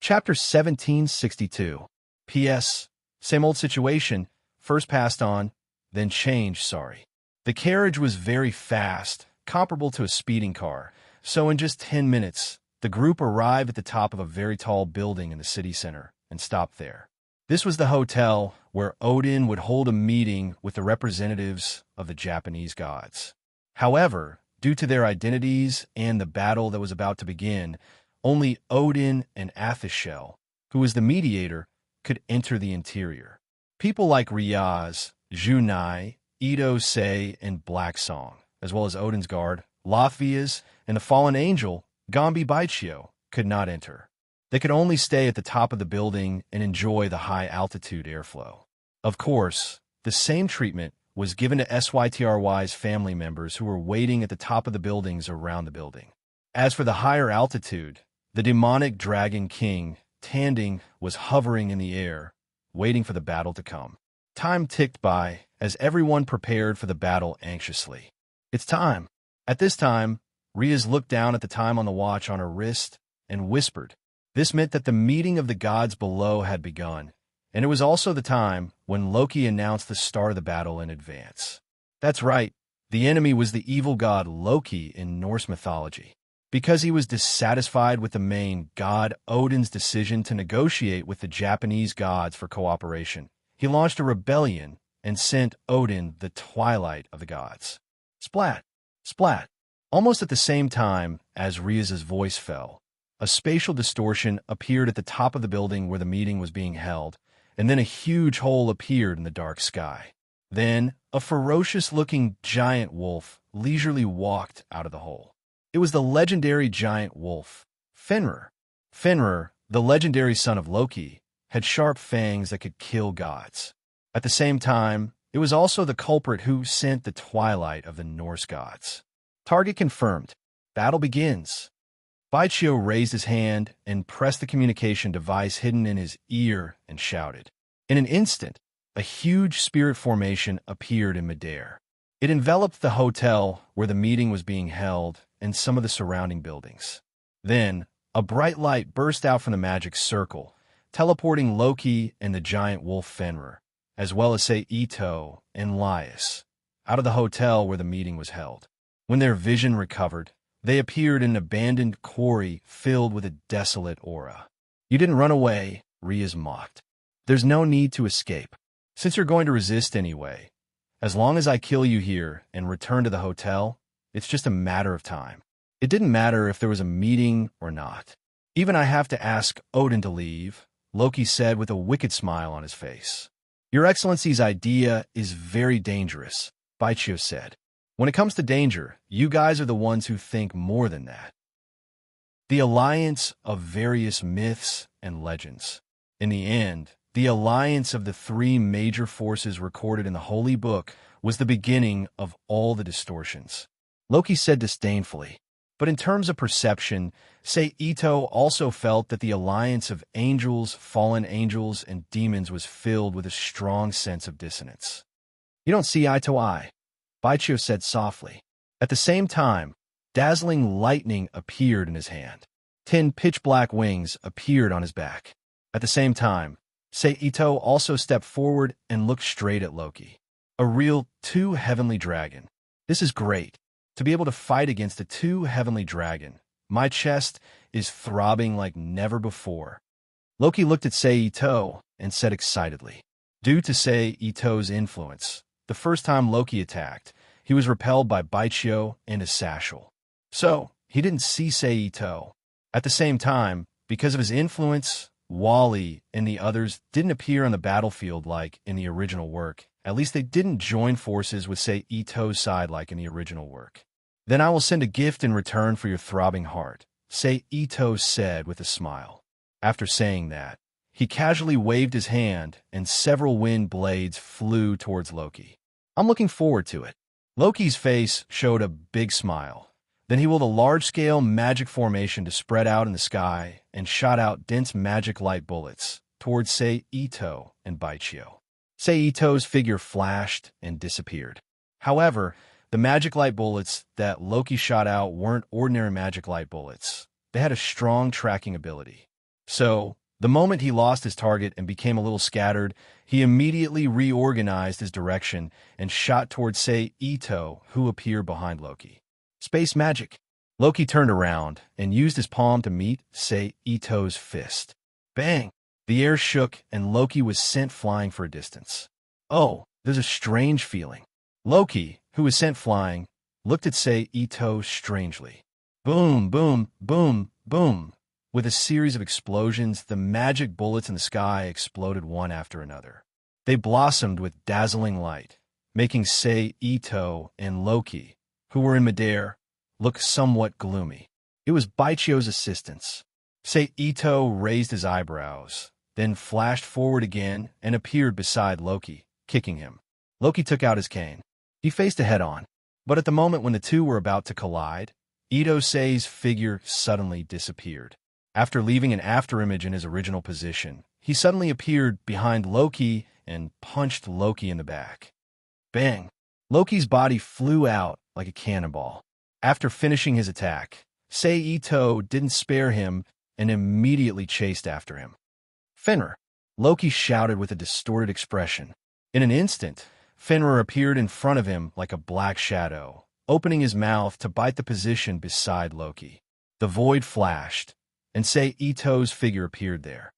Chapter 1762. P.S. Same old situation, first passed on, then changed, sorry. The carriage was very fast, comparable to a speeding car, so in just 10 minutes, the group arrived at the top of a very tall building in the city center and stopped there. This was the hotel where Odin would hold a meeting with the representatives of the Japanese gods. However, due to their identities and the battle that was about to begin, only Odin and Athishel, who was the mediator, could enter the interior. People like Riaz, Junai, Ito Sei, and Black Song, as well as Odin's guard, Latvias, and the fallen angel, Gambi Baichio, could not enter. They could only stay at the top of the building and enjoy the high-altitude airflow. Of course, the same treatment was given to SYTRY's family members who were waiting at the top of the buildings around the building. As for the higher altitude, the demonic dragon king, Tanding, was hovering in the air, waiting for the battle to come. Time ticked by as everyone prepared for the battle anxiously. It's time. At this time, Riaz looked down at the time on the watch on her wrist and whispered. This meant that the meeting of the gods below had begun, and it was also the time when Loki announced the start of the battle in advance. That's right, the enemy was the evil god Loki in Norse mythology. Because he was dissatisfied with the main god Odin's decision to negotiate with the Japanese gods for cooperation, he launched a rebellion and sent Odin the twilight of the gods. Splat! Splat! Almost at the same time as Riaz's voice fell, a spatial distortion appeared at the top of the building where the meeting was being held, and then a huge hole appeared in the dark sky. Then, a ferocious-looking giant wolf leisurely walked out of the hole. It was the legendary giant wolf, Fenrir. Fenrir, the legendary son of Loki, had sharp fangs that could kill gods. At the same time, it was also the culprit who sent the twilight of the Norse gods. Target confirmed. Battle begins. Baichio raised his hand and pressed the communication device hidden in his ear and shouted. In an instant, a huge spirit formation appeared in midair. It enveloped the hotel where the meeting was being held and some of the surrounding buildings. Then, a bright light burst out from the magic circle, teleporting Loki and the giant wolf Fenrir, as well as Ito and Laius, out of the hotel where the meeting was held. When their vision recovered, they appeared in an abandoned quarry filled with a desolate aura. You didn't run away, Riaz mocked. There's no need to escape, since you're going to resist anyway. As long as I kill you here and return to the hotel, it's just a matter of time. It didn't matter if there was a meeting or not. Even I have to ask Odin to leave, Loki said with a wicked smile on his face. Your Excellency's idea is very dangerous, Baichio said. When it comes to danger, you guys are the ones who think more than that. The alliance of various myths and legends. In the end, the alliance of the three major forces recorded in the Holy Book was the beginning of all the distortions. Loki said disdainfully. But in terms of perception, Ito also felt that the alliance of angels, fallen angels, and demons was filled with a strong sense of dissonance. You don't see eye to eye, Baichio said softly. At the same time, dazzling lightning appeared in his hand. 10 pitch-black wings appeared on his back. At the same time, Ito also stepped forward and looked straight at Loki. A real two-heavenly dragon. This is great. To be able to fight against a two-heavenly dragon. My chest is throbbing like never before. Loki looked at Ito and said excitedly. Due to Ito's influence, the first time Loki attacked, he was repelled by Baichio and his satchel. So, he didn't see Ito. At the same time, because of his influence, Wally and the others didn't appear on the battlefield like in the original work. At least they didn't join forces with Ito's side like in the original work. Then I will send a gift in return for your throbbing heart, Ito said with a smile. After saying that, he casually waved his hand and several wind blades flew towards Loki. I'm looking forward to it. Loki's face showed a big smile. Then he willed a large-scale magic formation to spread out in the sky and shot out dense magic light bullets towards Ito and Baichio. Ito's figure flashed and disappeared. However, the magic light bullets that Loki shot out weren't ordinary magic light bullets. They had a strong tracking ability. So, the moment he lost his target and became a little scattered, he immediately reorganized his direction and shot towards Ito, who appeared behind Loki. Space magic. Loki turned around and used his palm to meet Ito's fist. Bang! The air shook and Loki was sent flying for a distance. Oh, there's a strange feeling. Loki, who was sent flying, looked at Ito strangely. Boom, boom, boom, boom. With a series of explosions, the magic bullets in the sky exploded one after another. They blossomed with dazzling light, making Ito and Loki, who were in midair, look somewhat gloomy. It was Baichio's assistants. Ito raised his eyebrows, then flashed forward again and appeared beside Loki, kicking him. Loki took out his cane. He faced it head-on, but at the moment when the two were about to collide, Ito-sei's figure suddenly disappeared. After leaving an afterimage in his original position, he suddenly appeared behind Loki and punched Loki in the back. Bang! Loki's body flew out like a cannonball. After finishing his attack, Ito didn't spare him and immediately chased after him. Fenrir! Loki shouted with a distorted expression. In an instant, Fenrir appeared in front of him like a black shadow, opening his mouth to bite the position beside Loki. The void flashed, and Ito's figure appeared there.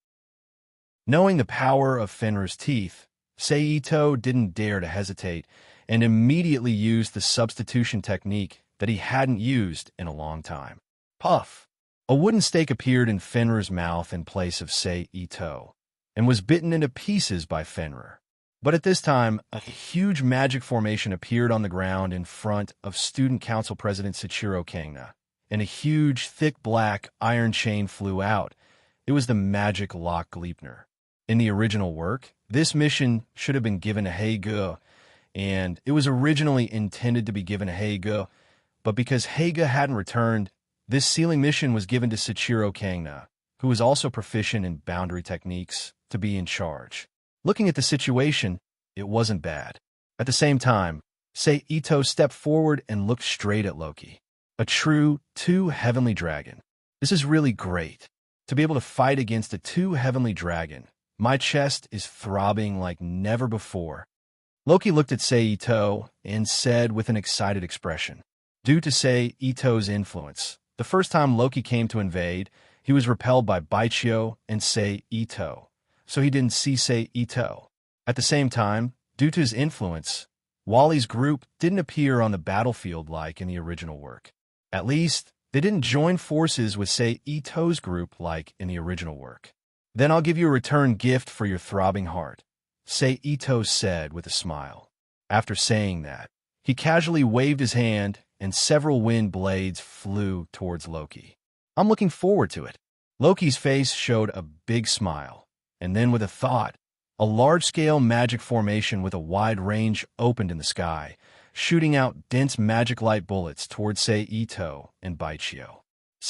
Knowing the power of Fenrir's teeth, Ito didn't dare to hesitate and immediately used the substitution technique that he hadn't used in a long time. Puff! A wooden stake appeared in Fenrir's mouth in place of Ito, and was bitten into pieces by Fenrir. But at this time, a huge magic formation appeared on the ground in front of Student Council President Sachiro Kangna, and a huge, thick black iron chain flew out. It was the magic lock Gleipnir. In the original work, this mission should have been given to Haga, and it was originally intended to be given to Haga, but because Haga hadn't returned, this sealing mission was given to Sachiro Kangna, who was also proficient in boundary techniques, to be in charge. Looking at the situation, it wasn't bad. At the same time, Ito stepped forward and looked straight at Loki. A true two-heavenly dragon. This is really great. To be able to fight against a two-heavenly dragon, my chest is throbbing like never before. Loki looked at Ito and said with an excited expression. Due to Ito's influence, the first time Loki came to invade, he was repelled by Baichio and Ito, so he didn't see Ito. At the same time, due to his influence, Wally's group didn't appear on the battlefield like in the original work. At least, they didn't join forces with Ito's group like in the original work. Then I'll give you a return gift for your throbbing heart, Ito said with a smile. After saying that, he casually waved his hand and several wind blades flew towards Loki. I'm looking forward to it. Loki's face showed a big smile, and then with a thought, a large-scale magic formation with a wide range opened in the sky, shooting out dense magic light bullets towards Ito and Baichio.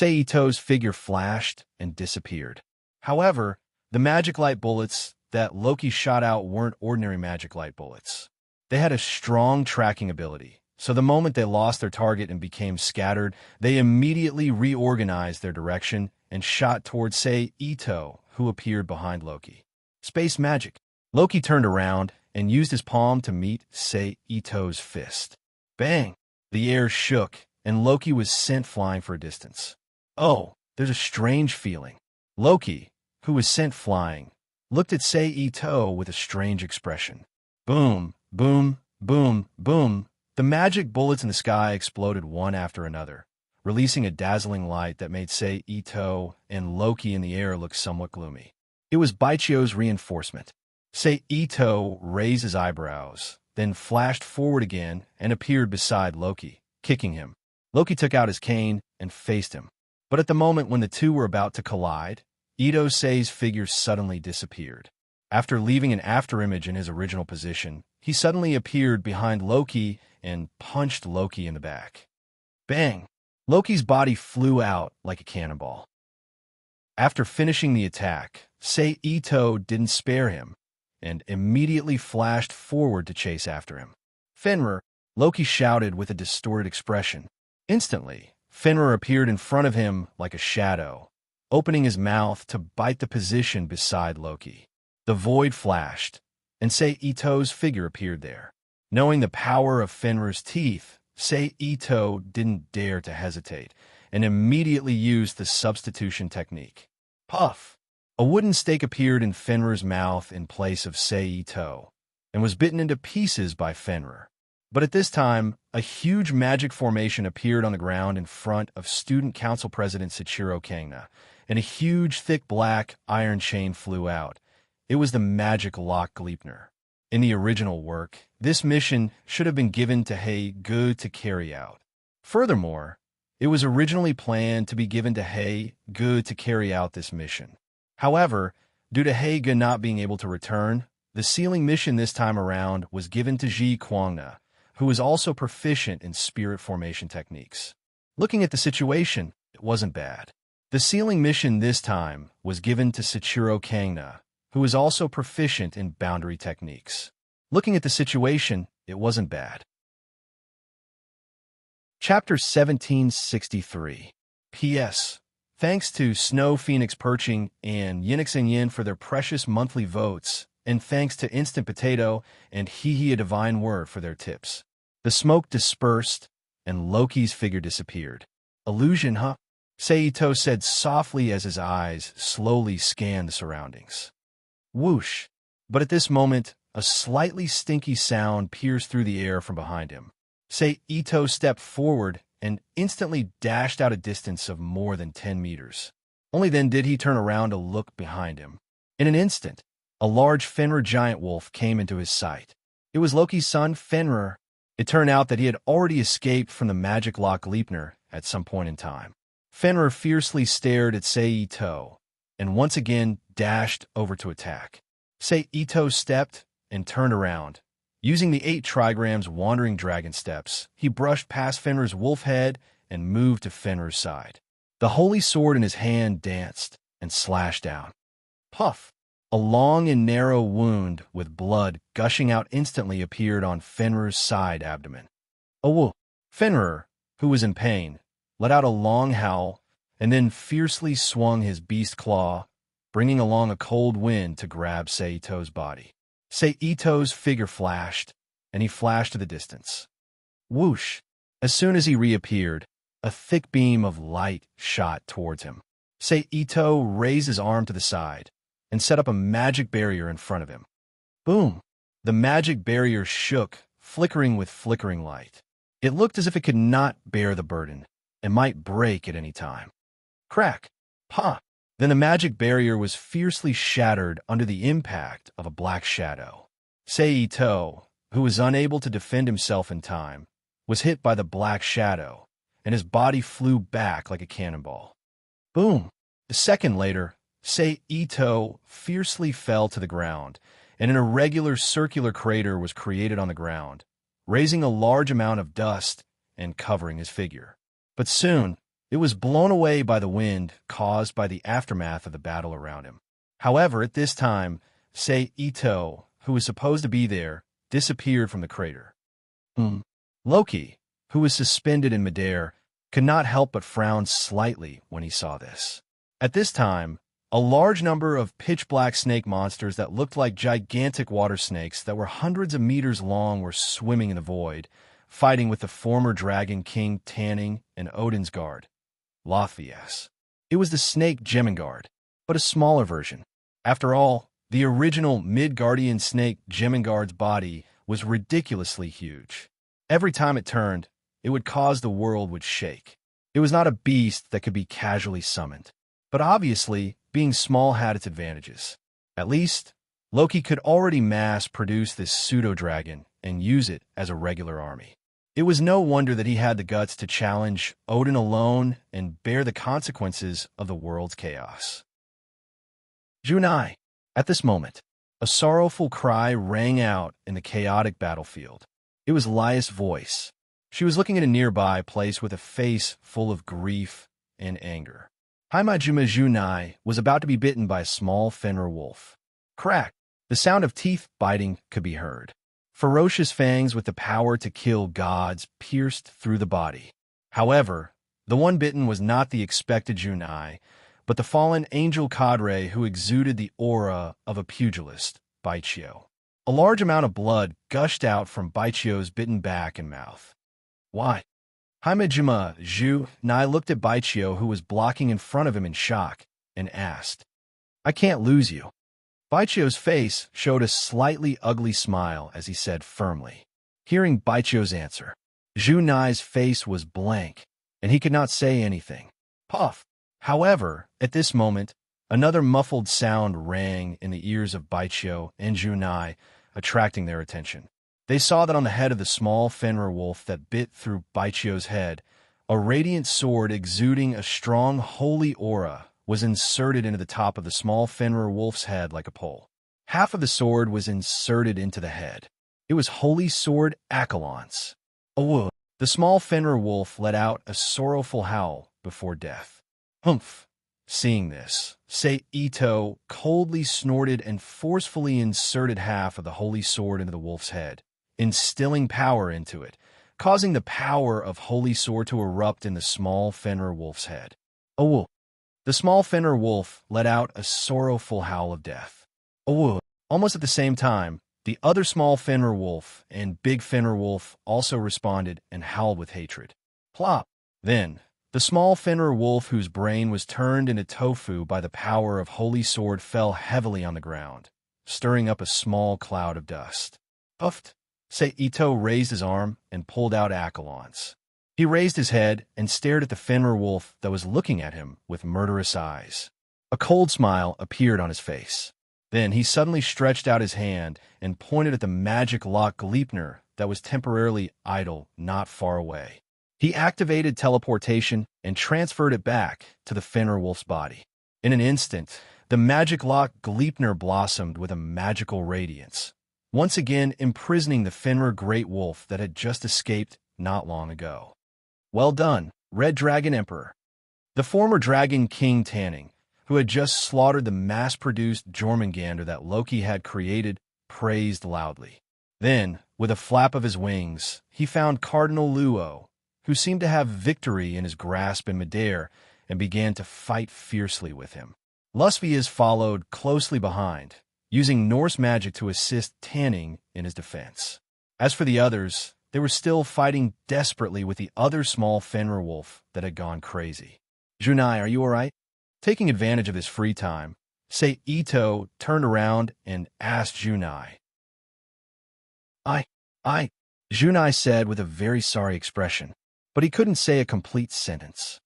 Ito's figure flashed and disappeared. However, the magic light bullets that Loki shot out weren't ordinary magic light bullets. They had a strong tracking ability, so the moment they lost their target and became scattered, they immediately reorganized their direction and shot towards Ito, who appeared behind Loki. Space magic. Loki turned around and used his palm to meet Ito's fist. Bang! The air shook, and Loki was sent flying for a distance. Oh, there's a strange feeling. Loki, who was sent flying, looked at Ito with a strange expression. Boom, boom, boom, boom. The magic bullets in the sky exploded one after another, releasing a dazzling light that made Ito and Loki in the air look somewhat gloomy. It was Baichio's reinforcement. Ito raised his eyebrows, then flashed forward again and appeared beside Loki, kicking him. Loki took out his cane and faced him. But at the moment when the two were about to collide, Ito-sei's figure suddenly disappeared. After leaving an afterimage in his original position, he suddenly appeared behind Loki and punched Loki in the back. Bang! Loki's body flew out like a cannonball. After finishing the attack, Ito didn't spare him and immediately flashed forward to chase after him. Fenrir! Loki shouted with a distorted expression. Instantly, Fenrir appeared in front of him like a shadow, opening his mouth to bite the position beside Loki. The void flashed, and Sei Ito's figure appeared there. Knowing the power of Fenrir's teeth, Sei Ito didn't dare to hesitate, and immediately used the substitution technique. Puff! A wooden stake appeared in Fenrir's mouth in place of Sei Ito, and was bitten into pieces by Fenrir. But at this time, a huge magic formation appeared on the ground in front of Student Council President Sachiro Kangna, and a huge, thick black iron chain flew out. It was the magic lock Gleipnir. In the original work, this mission should have been given to Hei-Gu to carry out. Furthermore, it was originally planned to be given to Hei-Gu to carry out this mission. However, due to Hei-Gu not being able to return, the sealing mission this time around was given to Ji Kwangna, who was also proficient in spirit formation techniques. Looking at the situation, it wasn't bad. The sealing mission this time was given to Sachiro Kangna, who was also proficient in boundary techniques. Looking at the situation, it wasn't bad. Chapter 1763. P.S. Thanks to Snow Phoenix Perching and Yinix and Yin for their precious monthly votes, and thanks to Instant Potato and Hee A Divine Word for their tips. The smoke dispersed, and Loki's figure disappeared. Illusion, huh? Seito said softly as his eyes slowly scanned the surroundings. Whoosh! But at this moment, a slightly stinky sound pierced through the air from behind him. Seito stepped forward and instantly dashed out a distance of more than 10 meters. Only then did he turn around to look behind him. In an instant, a large Fenrir giant wolf came into his sight. It was Loki's son, Fenrir. It turned out that he had already escaped from the magic lock Gleipnir at some point in time. Fenrir fiercely stared at Seito, and once again dashed over to attack. Seito stepped and turned around. Using the 8 trigrams wandering dragon steps, he brushed past Fenrir's wolf head and moved to Fenrir's side. The holy sword in his hand danced and slashed down. Puff! A long and narrow wound with blood gushing out instantly appeared on Fenrir's side abdomen. Oh, Fenrir, who was in pain, let out a long howl and then fiercely swung his beast claw, bringing along a cold wind to grab Seito's body. Seito's figure flashed, and he flashed to the distance. Whoosh! As soon as he reappeared, a thick beam of light shot towards him. Seito raised his arm to the side and set up a magic barrier in front of him. Boom! The magic barrier shook, flickering with flickering light. It looked as if it could not bear the burden and might break at any time. Crack! Pa! Then the magic barrier was fiercely shattered under the impact of a black shadow. Seito, who was unable to defend himself in time, was hit by the black shadow, and his body flew back like a cannonball. Boom! A second later, Seito fiercely fell to the ground, and an irregular circular crater was created on the ground, raising a large amount of dust and covering his figure. But soon, it was blown away by the wind caused by the aftermath of the battle around him. However, at this time, Seito, who was supposed to be there, disappeared from the crater. Loki, who was suspended in midair, could not help but frown slightly when he saw this. At this time, a large number of pitch-black snake monsters that looked like gigantic water snakes that were hundreds of meters long were swimming in the void, fighting with the former dragon king Tanning and Odin's guard, Lothvias. It was the snake Jemingard, but a smaller version. After all, the original Midgardian snake Jemingard's body was ridiculously huge. Every time it turned, it would cause the world would shake. It was not a beast that could be casually summoned. But obviously, being small had its advantages. At least, Loki could already mass-produce this pseudo-dragon and use it as a regular army. It was no wonder that he had the guts to challenge Odin alone and bear the consequences of the world's chaos. Junai. At this moment, a sorrowful cry rang out in the chaotic battlefield. It was Laia's voice. She was looking at a nearby place with a face full of grief and anger. Haimajuma Junai was about to be bitten by a small Fenrir wolf. Crack! The sound of teeth biting could be heard. Ferocious fangs with the power to kill gods pierced through the body. However, the one bitten was not the expected Junai, but the fallen angel cadre who exuded the aura of a pugilist, Baichio. A large amount of blood gushed out from Baichio's bitten back and mouth. Why? Haimejima Zhu Nai looked at Baichio, who was blocking in front of him in shock, and asked, I can't lose you. Baichio's face showed a slightly ugly smile as he said firmly. Hearing Baichio's answer, Zhu Nai's face was blank, and he could not say anything. Puff! However, at this moment, another muffled sound rang in the ears of Baichio and Zhu Nai, attracting their attention. They saw that on the head of the small Fenrir wolf that bit through Baichio's head, a radiant sword exuding a strong holy aura was inserted into the top of the small Fenrir wolf's head like a pole. Half of the sword was inserted into the head. It was Holy Sword Accolon's. Oh, the small Fenrir wolf let out a sorrowful howl before death. Humph! Seeing this, Sei Ito coldly snorted and forcefully inserted half of the holy sword into the wolf's head, instilling power into it, causing the power of Holy Sword to erupt in the small Fenrir wolf's head. Oh! The small Fenrir wolf let out a sorrowful howl of death. Oh! Almost at the same time, the other small Fenrir wolf and big Fenrir wolf also responded and howled with hatred. Plop! Then, the small Fenrir wolf, whose brain was turned into tofu by the power of Holy Sword, fell heavily on the ground, stirring up a small cloud of dust. Puffed! Sei Ito raised his arm and pulled out Accolon's. He raised his head and stared at the Fenrir wolf that was looking at him with murderous eyes. A cold smile appeared on his face. Then he suddenly stretched out his hand and pointed at the magic lock Gleipnir that was temporarily idle not far away. He activated teleportation and transferred it back to the Fenrir wolf's body. In an instant, the magic lock Gleipnir blossomed with a magical radiance, once again imprisoning the Fenrir great wolf that had just escaped not long ago. Well done, Red Dragon Emperor. The former Dragon King Tanning, who had just slaughtered the mass-produced Jormungandr that Loki had created, praised loudly. Then, with a flap of his wings, he found Cardinal Luo, who seemed to have victory in his grasp in midair, and began to fight fiercely with him. Lusvias followed closely behind, using Norse magic to assist Tanning in his defense. As for the others, they were still fighting desperately with the other small Fenrir wolf that had gone crazy. Junai, are you all right? Taking advantage of his free time, Sei Ito turned around and asked Junai. Junai said with a very sorry expression, but he couldn't say a complete sentence.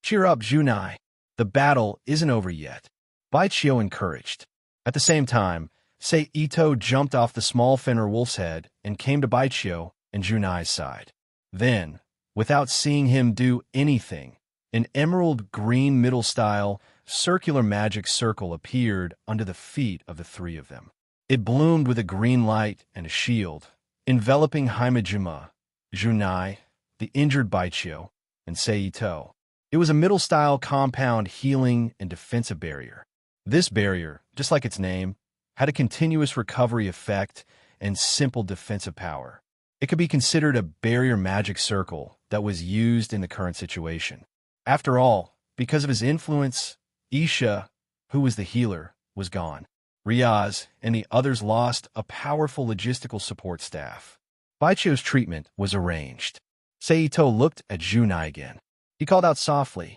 Cheer up, Junai. The battle isn't over yet. Baichio encouraged. At the same time, Sei Ito jumped off the small Fenrir wolf's head and came to Baichio and Junai's side. Then, without seeing him do anything, an emerald green middle-style, circular magic circle appeared under the feet of the three of them. It bloomed with a green light and a shield, enveloping Haimejima, Junai, the injured Baichio, and Sei Ito. It was a middle-style compound healing and defensive barrier. This barrier, just like its name, had a continuous recovery effect and simple defensive power. It could be considered a barrier magic circle that was used in the current situation. After all, because of his influence, Isha, who was the healer, was gone. Riaz and the others lost a powerful logistical support staff. Baichio's treatment was arranged. Seito looked at Junai again. He called out softly,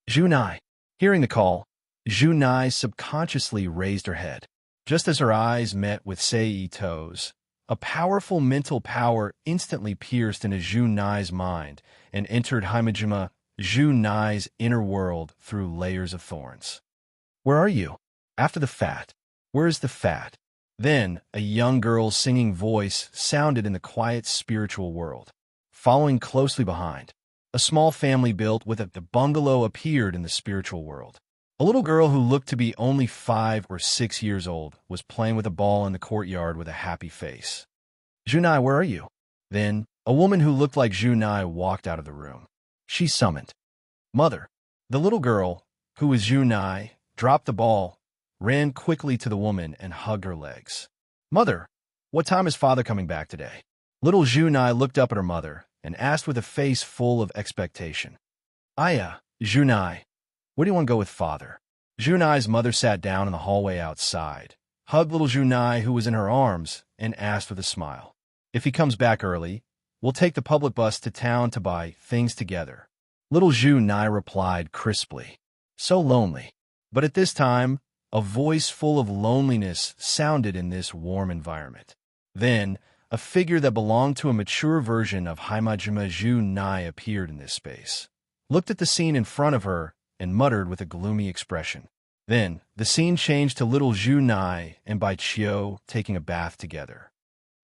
Junai. Hearing the call, Junai subconsciously raised her head. Just as her eyes met with Seito's, a powerful mental power instantly pierced into Junai's mind and entered Haimejima Junai's inner world through layers of thorns. Where are you? After the fat. Where is the fat? Then a young girl's singing voice sounded in the quiet spiritual world. Following closely behind, a small family built with the bungalow appeared in the spiritual world. A little girl who looked to be only 5 or 6 years old was playing with a ball in the courtyard with a happy face. Junai, where are you? Then, a woman who looked like Junai walked out of the room. She summoned, Mother. The little girl, who was Junai, dropped the ball, ran quickly to the woman and hugged her legs. Mother, what time is father coming back today? Little Junai looked up at her mother and asked with a face full of expectation. Aya, Junai. Where do you want to go with father? Junai's mother sat down in the hallway outside, hugged little Junai, who was in her arms, and asked with a smile. If he comes back early, we'll take the public bus to town to buy things together. Little Junai replied crisply. So lonely. But at this time, a voice full of loneliness sounded in this warm environment. Then, a figure that belonged to a mature version of Haimajima Junai appeared in this space, looked at the scene in front of her, and muttered with a gloomy expression. Then, the scene changed to little Junai and Bai Chio taking a bath together.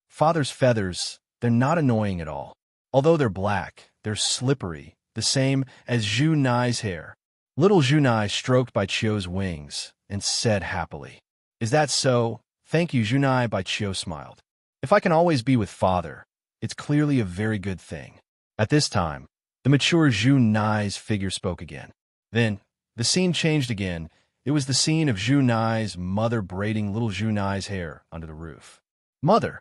Father's feathers, they're not annoying at all. Although they're black, they're slippery, the same as Junai's hair. Little Junai stroked Bai Chio's wings and said happily, "Is that so? Thank you, Junai." Bai Chio smiled. "If I can always be with father, it's clearly a very good thing." At this time, the mature Junai's figure spoke again. Then, the scene changed again. It was the scene of Junai's mother braiding little Junai's hair under the roof. "Mother,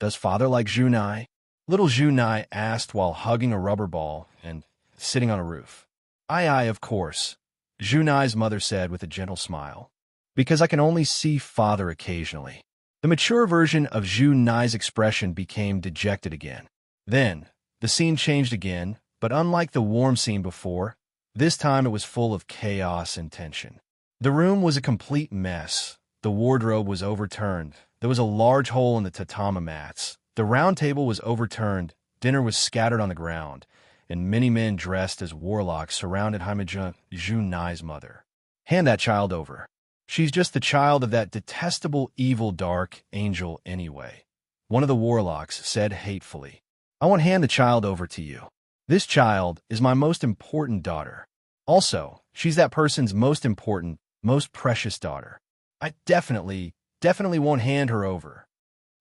does father like Junai?" Little Junai asked while hugging a rubber ball and sitting on a roof. Aye, of course," Junai's mother said with a gentle smile. "Because I can only see father occasionally." The mature version of Junai's expression became dejected again. Then, the scene changed again, but unlike the warm scene before, this time it was full of chaos and tension. The room was a complete mess. The wardrobe was overturned. There was a large hole in the tatama mats. The round table was overturned. Dinner was scattered on the ground, and many men dressed as warlocks surrounded Haimajima Junai's mother. "Hand that child over. She's just the child of that detestable evil dark angel anyway," one of the warlocks said hatefully. "I won't hand the child over to you. This child is my most important daughter. Also, she's that person's most important, most precious daughter. I definitely won't hand her over."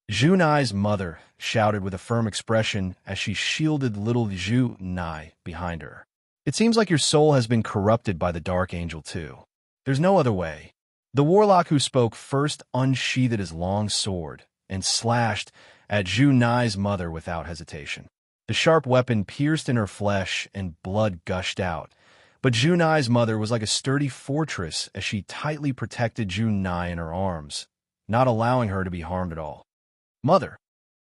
Junai's mother shouted with a firm expression as she shielded little Junai behind her. "It seems like your soul has been corrupted by the dark angel too. There's no other way." The warlock who spoke first unsheathed his long sword and slashed at Junai's mother without hesitation. The sharp weapon pierced in her flesh and blood gushed out, but Junai's mother was like a sturdy fortress as she tightly protected Junai in her arms, not allowing her to be harmed at all. "Mother!"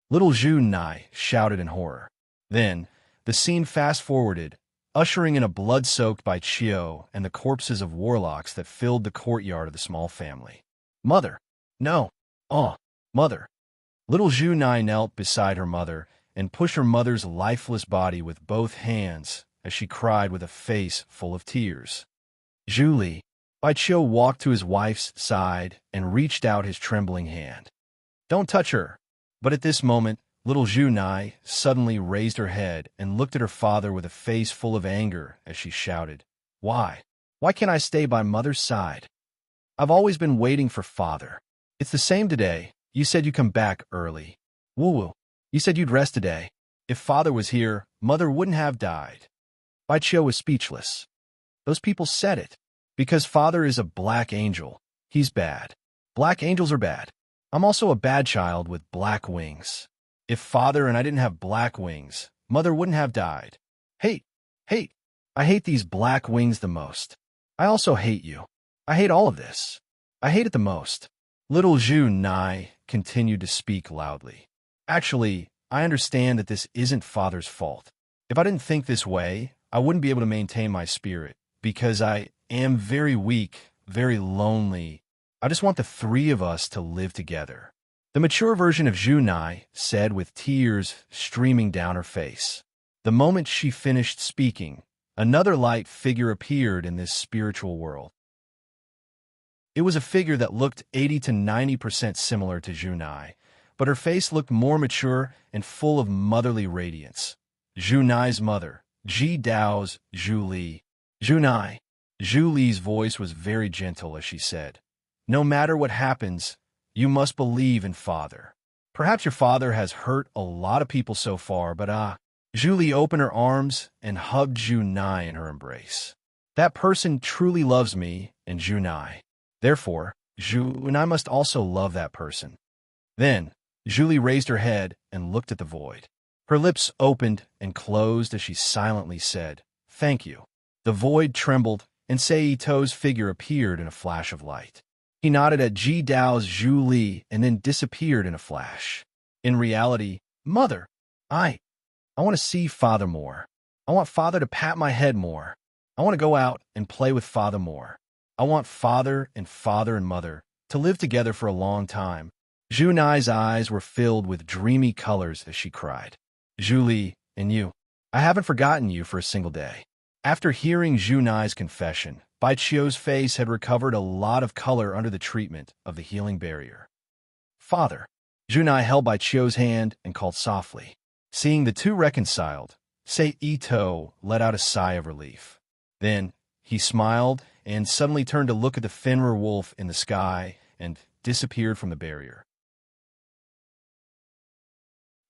Little Junai shouted in horror. Then, the scene fast-forwarded, ushering in a blood-soaked Bai Chio and the corpses of warlocks that filled the courtyard of the small family. "Mother! No! Oh, mother!" Little Junai knelt beside her mother and pushed her mother's lifeless body with both hands as she cried with a face full of tears. "Julie!" Bai Chio walked to his wife's side and reached out his trembling hand. "Don't touch her!" But at this moment, little Junai suddenly raised her head and looked at her father with a face full of anger as she shouted, "Why? Why can't I stay by mother's side? I've always been waiting for father. It's the same today. You said you'd come back early. Woo-woo. You said you'd rest today. If father was here, mother wouldn't have died." Bai Chio was speechless. "Those people said it. Because father is a black angel. He's bad. Black angels are bad. I'm also a bad child with black wings. If father and I didn't have black wings, mother wouldn't have died. Hate. I hate these black wings the most. I also hate you. I hate all of this. I hate it the most." Little Junai continued to speak loudly. "Actually, I understand that this isn't father's fault. If I didn't think this way, I wouldn't be able to maintain my spirit, because I am very weak, very lonely. I just want the three of us to live together." The mature version of Junai said with tears streaming down her face. The moment she finished speaking, another light figure appeared in this spiritual world. It was a figure that looked 80 to 90% similar to Junai, but her face looked more mature and full of motherly radiance. Junai's mother, Ji Dao's Julie. "Junai." Julie's voice was very gentle as she said, "No matter what happens, you must believe in father. Perhaps your father has hurt a lot of people so far, but Julie opened her arms and hugged Junai in her embrace. "That person truly loves me and Junai. Therefore, Junai must also love that person." Then, Julie raised her head and looked at the void. Her lips opened and closed as she silently said, "Thank you. The void trembled, and Seito's figure appeared in a flash of light. He nodded at Ji Dao's Zhu Li and then disappeared in a flash. In reality, Mother, I want to see Father more. I want Father to pat my head more. I want to go out and play with Father more. I want Father and Mother to live together for a long time. Zhu Nai's eyes were filled with dreamy colors as she cried. Zhu Li, and you, I haven't forgotten you for a single day. After hearing Zhu Nai's confession, Bai Qiu's face had recovered a lot of color under the treatment of the healing barrier. Father. Zhu Nai held Bai Qiu's hand and called softly. Seeing the two reconciled, Seito let out a sigh of relief. Then he smiled and suddenly turned to look at the Fenrir wolf in the sky and disappeared from the barrier.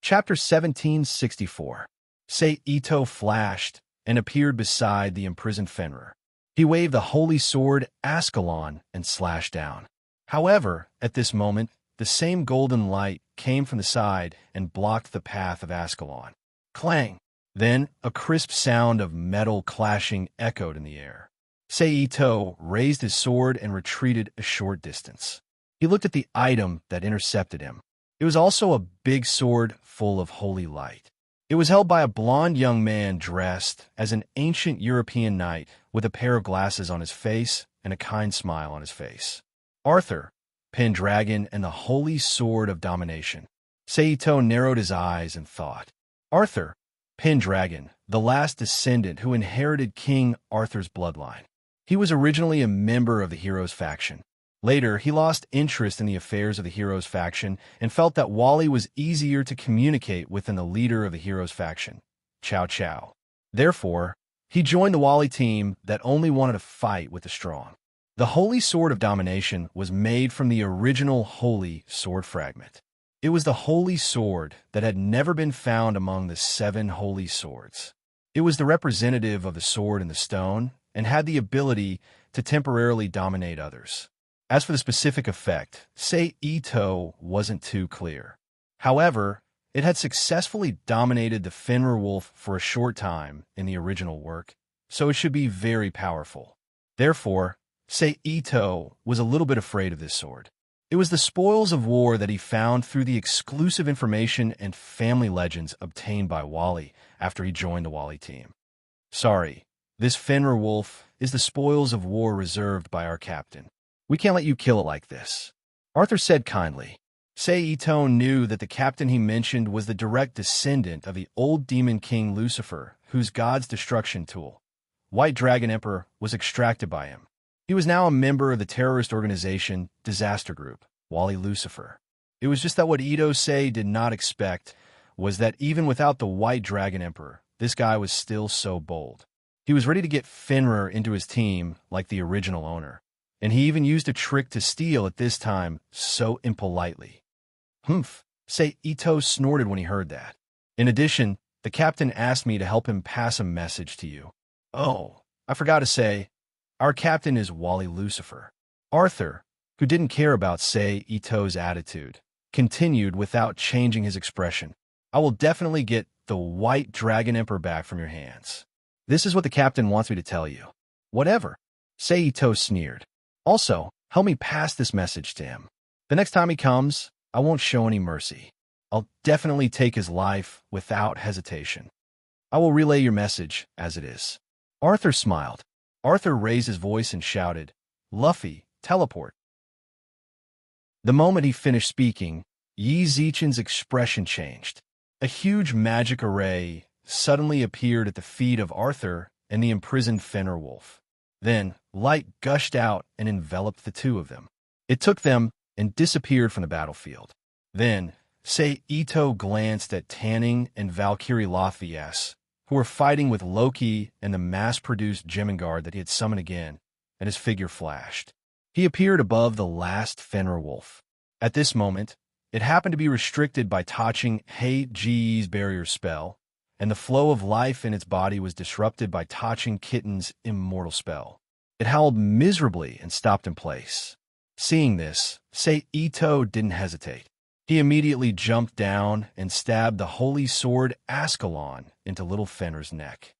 Chapter 1764. Seito flashed and appeared beside the imprisoned Fenrir. He waved the holy sword Ascalon and slashed down. However, at this moment, the same golden light came from the side and blocked the path of Ascalon. Clang! Then a crisp sound of metal clashing echoed in the air. Seito raised his sword and retreated a short distance. He looked at the item that intercepted him. It was also a big sword full of holy light. It was held by a blond young man dressed as an ancient European knight with a pair of glasses on his face and a kind smile on his face. Arthur, Pendragon, and the holy sword of domination. Seito narrowed his eyes and thought. Arthur, Pendragon, the last descendant who inherited King Arthur's bloodline. He was originally a member of the Heroes faction. Later, he lost interest in the affairs of the Heroes faction and felt that Wally was easier to communicate with than the leader of the Heroes faction, Cao Cao. Therefore, he joined the Wally team that only wanted to fight with the strong. The Holy Sword of Domination was made from the original Holy Sword fragment. It was the Holy Sword that had never been found among the 7 Holy Swords. It was the representative of the sword in the stone and had the ability to temporarily dominate others. As for the specific effect, Seito wasn't too clear. However, it had successfully dominated the Fenrir wolf for a short time in the original work, so it should be very powerful. Therefore, Seito was a little bit afraid of this sword. It was the spoils of war that he found through the exclusive information and family legends obtained by Wally after he joined the Wally team. Sorry, this Fenrir wolf is the spoils of war reserved by our captain. We can't let you kill it like this. Arthur said kindly. Seito knew that the captain he mentioned was the direct descendant of the old demon king Lucifer, whose god's destruction tool, White Dragon Emperor, was extracted by him. He was now a member of the terrorist organization Disaster Group, Wally Lucifer. It was just that what Ito-sei did not expect was that even without the White Dragon Emperor, this guy was still so bold. He was ready to get Fenrir into his team like the original owner. And he even used a trick to steal at this time so impolitely. Humph, Seito snorted when he heard that. In addition, the captain asked me to help him pass a message to you. Oh, I forgot to say, our captain is Wally Lucifer. Arthur, who didn't care about Seito's attitude, continued without changing his expression. I will definitely get the White Dragon Emperor back from your hands. This is what the captain wants me to tell you. Whatever. Seito sneered. Also, help me pass this message to him. The next time he comes, I won't show any mercy. I'll definitely take his life without hesitation. I will relay your message as it is. Arthur smiled. Arthur raised his voice and shouted, Luffy, teleport. The moment he finished speaking, Yi Zichen's expression changed. A huge magic array suddenly appeared at the feet of Arthur and the imprisoned Fenrir wolf. Then, light gushed out and enveloped the two of them. It took them and disappeared from the battlefield. Then, Seito glanced at Tanning and Valkyrie Lothias, who were fighting with Loki and the mass-produced Jemingard that he had summoned again, and his figure flashed. He appeared above the last Fenrir wolf. At this moment, it happened to be restricted by touching Hei Ji's barrier spell, and the flow of life in its body was disrupted by touching Kitten's immortal spell. It howled miserably and stopped in place. Seeing this, Seito didn't hesitate. He immediately jumped down and stabbed the holy sword Ascalon into little Fenrir's neck.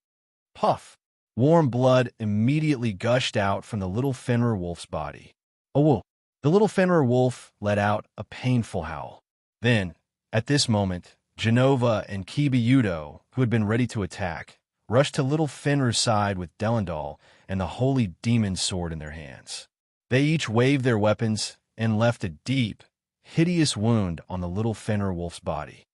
Puff! Warm blood immediately gushed out from the little Fenrir wolf's body. Oh, whoa. The little Fenrir wolf let out a painful howl. Then, at this moment, Genova and Kibiudo, who had been ready to attack, rushed to little Fenrir's side with Delendal and the holy demon sword in their hands. They each waved their weapons and left a deep, hideous wound on the little Fenrir wolf's body.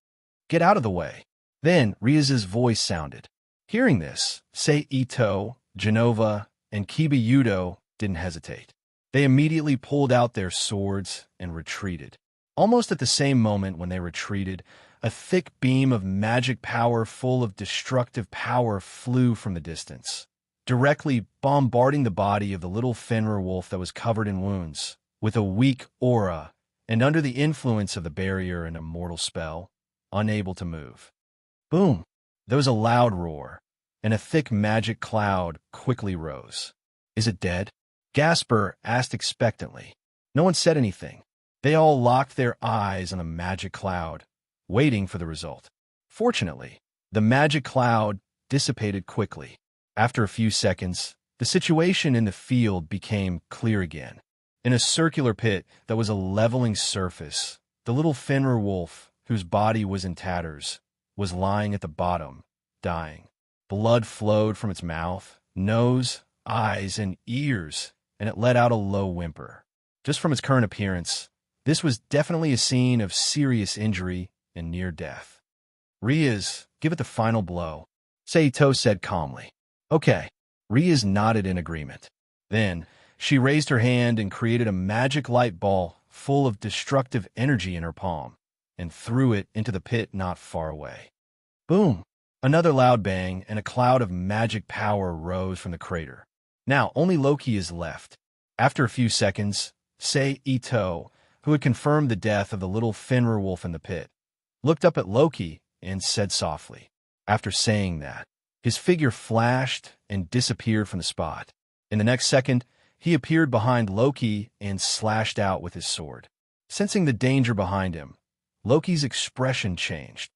"Get out of the way." Then Riaz's voice sounded. Hearing this, Sei Ito, Genova, and Kibiudo didn't hesitate. They immediately pulled out their swords and retreated. Almost at the same moment when they retreated, a thick beam of magic power full of destructive power flew from the distance, directly bombarding the body of the little Fenrir wolf that was covered in wounds, with a weak aura, and under the influence of the barrier and immortal spell, unable to move. Boom! There was a loud roar, and a thick magic cloud quickly rose. "Is it dead?" Gasper asked expectantly. No one said anything. They all locked their eyes on the magic cloud, waiting for the result. Fortunately, the magic cloud dissipated quickly. After a few seconds, the situation in the field became clear again. In a circular pit that was a leveling surface, the little Fenrir wolf, whose body was in tatters, was lying at the bottom, dying. Blood flowed from its mouth, nose, eyes, and ears, and it let out a low whimper. Just from its current appearance, this was definitely a scene of serious injury and near death. "Riaz, give it the final blow," Seito said calmly. "Okay." Riaz nodded in agreement. Then, she raised her hand and created a magic light ball full of destructive energy in her palm, and threw it into the pit not far away. Boom! Another loud bang, and a cloud of magic power rose from the crater. Now only Loki is left. After a few seconds, Sei Ito, who had confirmed the death of the little Fenrir wolf in the pit, looked up at Loki and said softly. After saying that, his figure flashed and disappeared from the spot. In the next second, he appeared behind Loki and slashed out with his sword. Sensing the danger behind him, Loki's expression changed.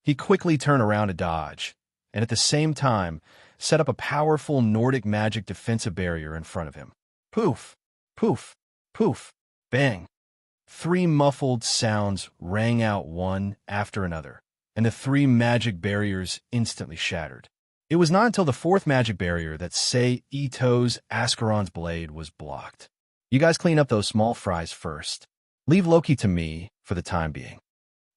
He quickly turned around to dodge, and at the same time set up a powerful Nordic magic defensive barrier in front of him. Poof! Poof! Poof! Bang! 3 muffled sounds rang out one after another, and the 3 magic barriers instantly shattered. It was not until the 4th magic barrier that Sei Ito's Ascaron's blade was blocked. "You guys clean up those small fries first. Leave Loki to me for the time being."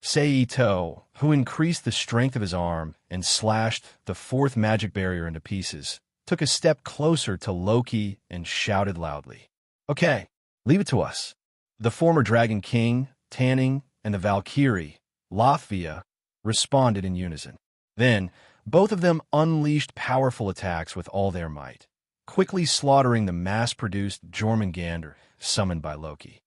Sei Ito, who increased the strength of his arm and slashed the 4th magic barrier into pieces, took a step closer to Loki and shouted loudly. "Okay, leave it to us." The former Dragon King, Tanning, and the Valkyrie, Latvia, responded in unison. Then, both of them unleashed powerful attacks with all their might, quickly slaughtering the mass-produced Jormungandr summoned by Loki.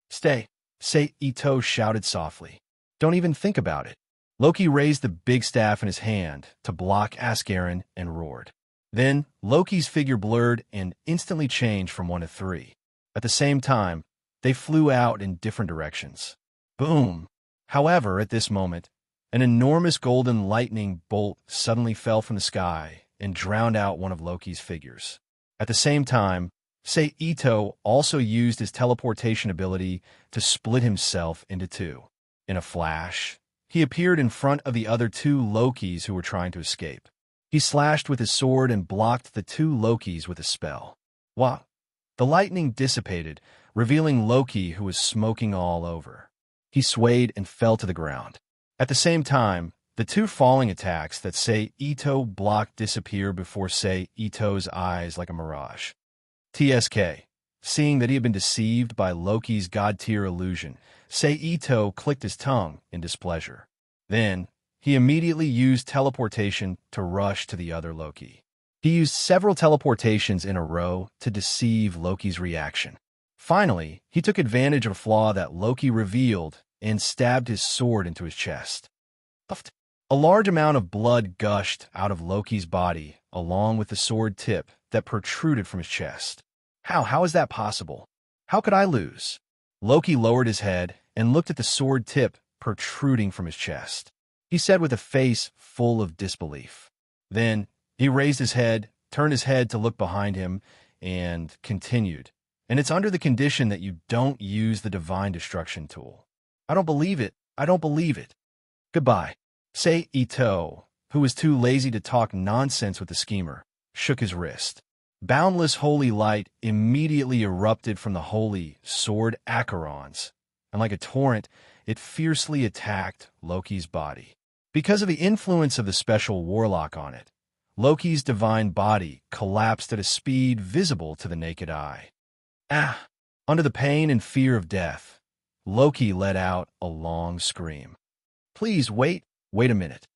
"Stay," Sei Ito shouted softly. "Don't even think about it." Loki raised the big staff in his hand to block Ascaron and roared. Then, Loki's figure blurred and instantly changed from 1 to 3. At the same time, they flew out in different directions. Boom! However, at this moment, an enormous golden lightning bolt suddenly fell from the sky and drowned out one of Loki's figures. At the same time, Sei Ito also used his teleportation ability to split himself into 2. In a flash, he appeared in front of the other 2 Lokis who were trying to escape. He slashed with his sword and blocked the 2 Lokis with a spell. Wow! The lightning dissipated, revealing Loki, who was smoking all over. He swayed and fell to the ground. At the same time, the 2 falling attacks that Sei Ito blocked disappeared before Sei Ito's eyes like a mirage. TSK. Seeing that he had been deceived by Loki's god-tier illusion, Sei Ito clicked his tongue in displeasure. Then, he immediately used teleportation to rush to the other Loki. He used several teleportations in a row to deceive Loki's reaction. Finally, he took advantage of a flaw that Loki revealed and stabbed his sword into his chest. A large amount of blood gushed out of Loki's body, along with the sword tip that protruded from his chest. How is that possible? How could I lose? Loki lowered his head and looked at the sword tip protruding from his chest. He said with a face full of disbelief. Then, He raised his head, turned his head to look behind him, and continued. And it's under the condition that you don't use the divine destruction tool. I don't believe it. I don't believe it. Goodbye. Say Ito, who was too lazy to talk nonsense with the schemer, shook his wrist. Boundless holy light immediately erupted from the holy sword Acheron's, and like a torrent, it fiercely attacked Loki's body. Because of the influence of the special warlock on it, Loki's divine body collapsed at a speed visible to the naked eye. Ah! Under the pain and fear of death, Loki let out a long scream. Please wait a minute.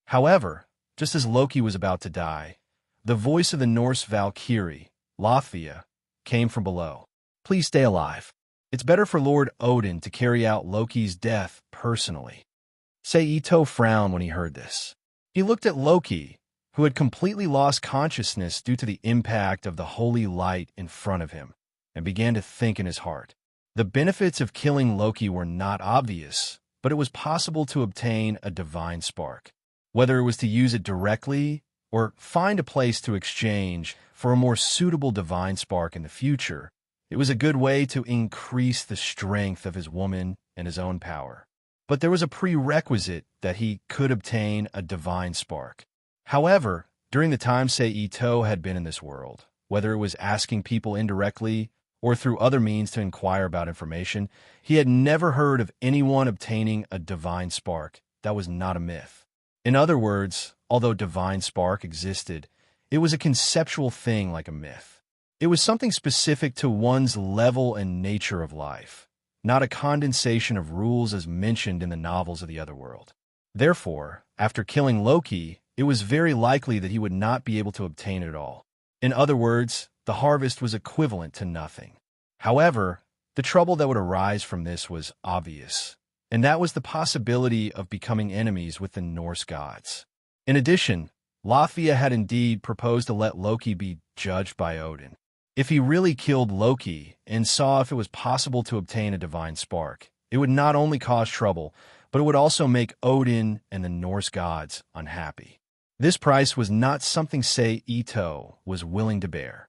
However, just as Loki was about to die, the voice of the Norse Valkyrie, Lathvia, came from below. Please stay alive. It's better for Lord Odin to carry out Loki's death personally. Ito frowned when he heard this. He looked at Loki, who had completely lost consciousness due to the impact of the holy light in front of him, and began to think in his heart. The benefits of killing Loki were not obvious, but it was possible to obtain a divine spark. Whether it was to use it directly or find a place to exchange for a more suitable divine spark in the future, it was a good way to increase the strength of his woman and his own power. But there was a prerequisite that he could obtain a divine spark. However, during the time Ito had been in this world, whether it was asking people indirectly or through other means to inquire about information, he had never heard of anyone obtaining a divine spark that was not a myth. In other words, although divine spark existed, it was a conceptual thing like a myth. It was something specific to one's level and nature of life, not a condensation of rules as mentioned in the novels of the otherworld. Therefore, after killing Loki, it was very likely that he would not be able to obtain it at all. In other words, the harvest was equivalent to nothing. However, the trouble that would arise from this was obvious, and that was the possibility of becoming enemies with the Norse gods. In addition, Lathvia had indeed proposed to let Loki be judged by Odin. If he really killed Loki and saw if it was possible to obtain a divine spark, it would not only cause trouble, but it would also make Odin and the Norse gods unhappy. This price was not something Ito was willing to bear.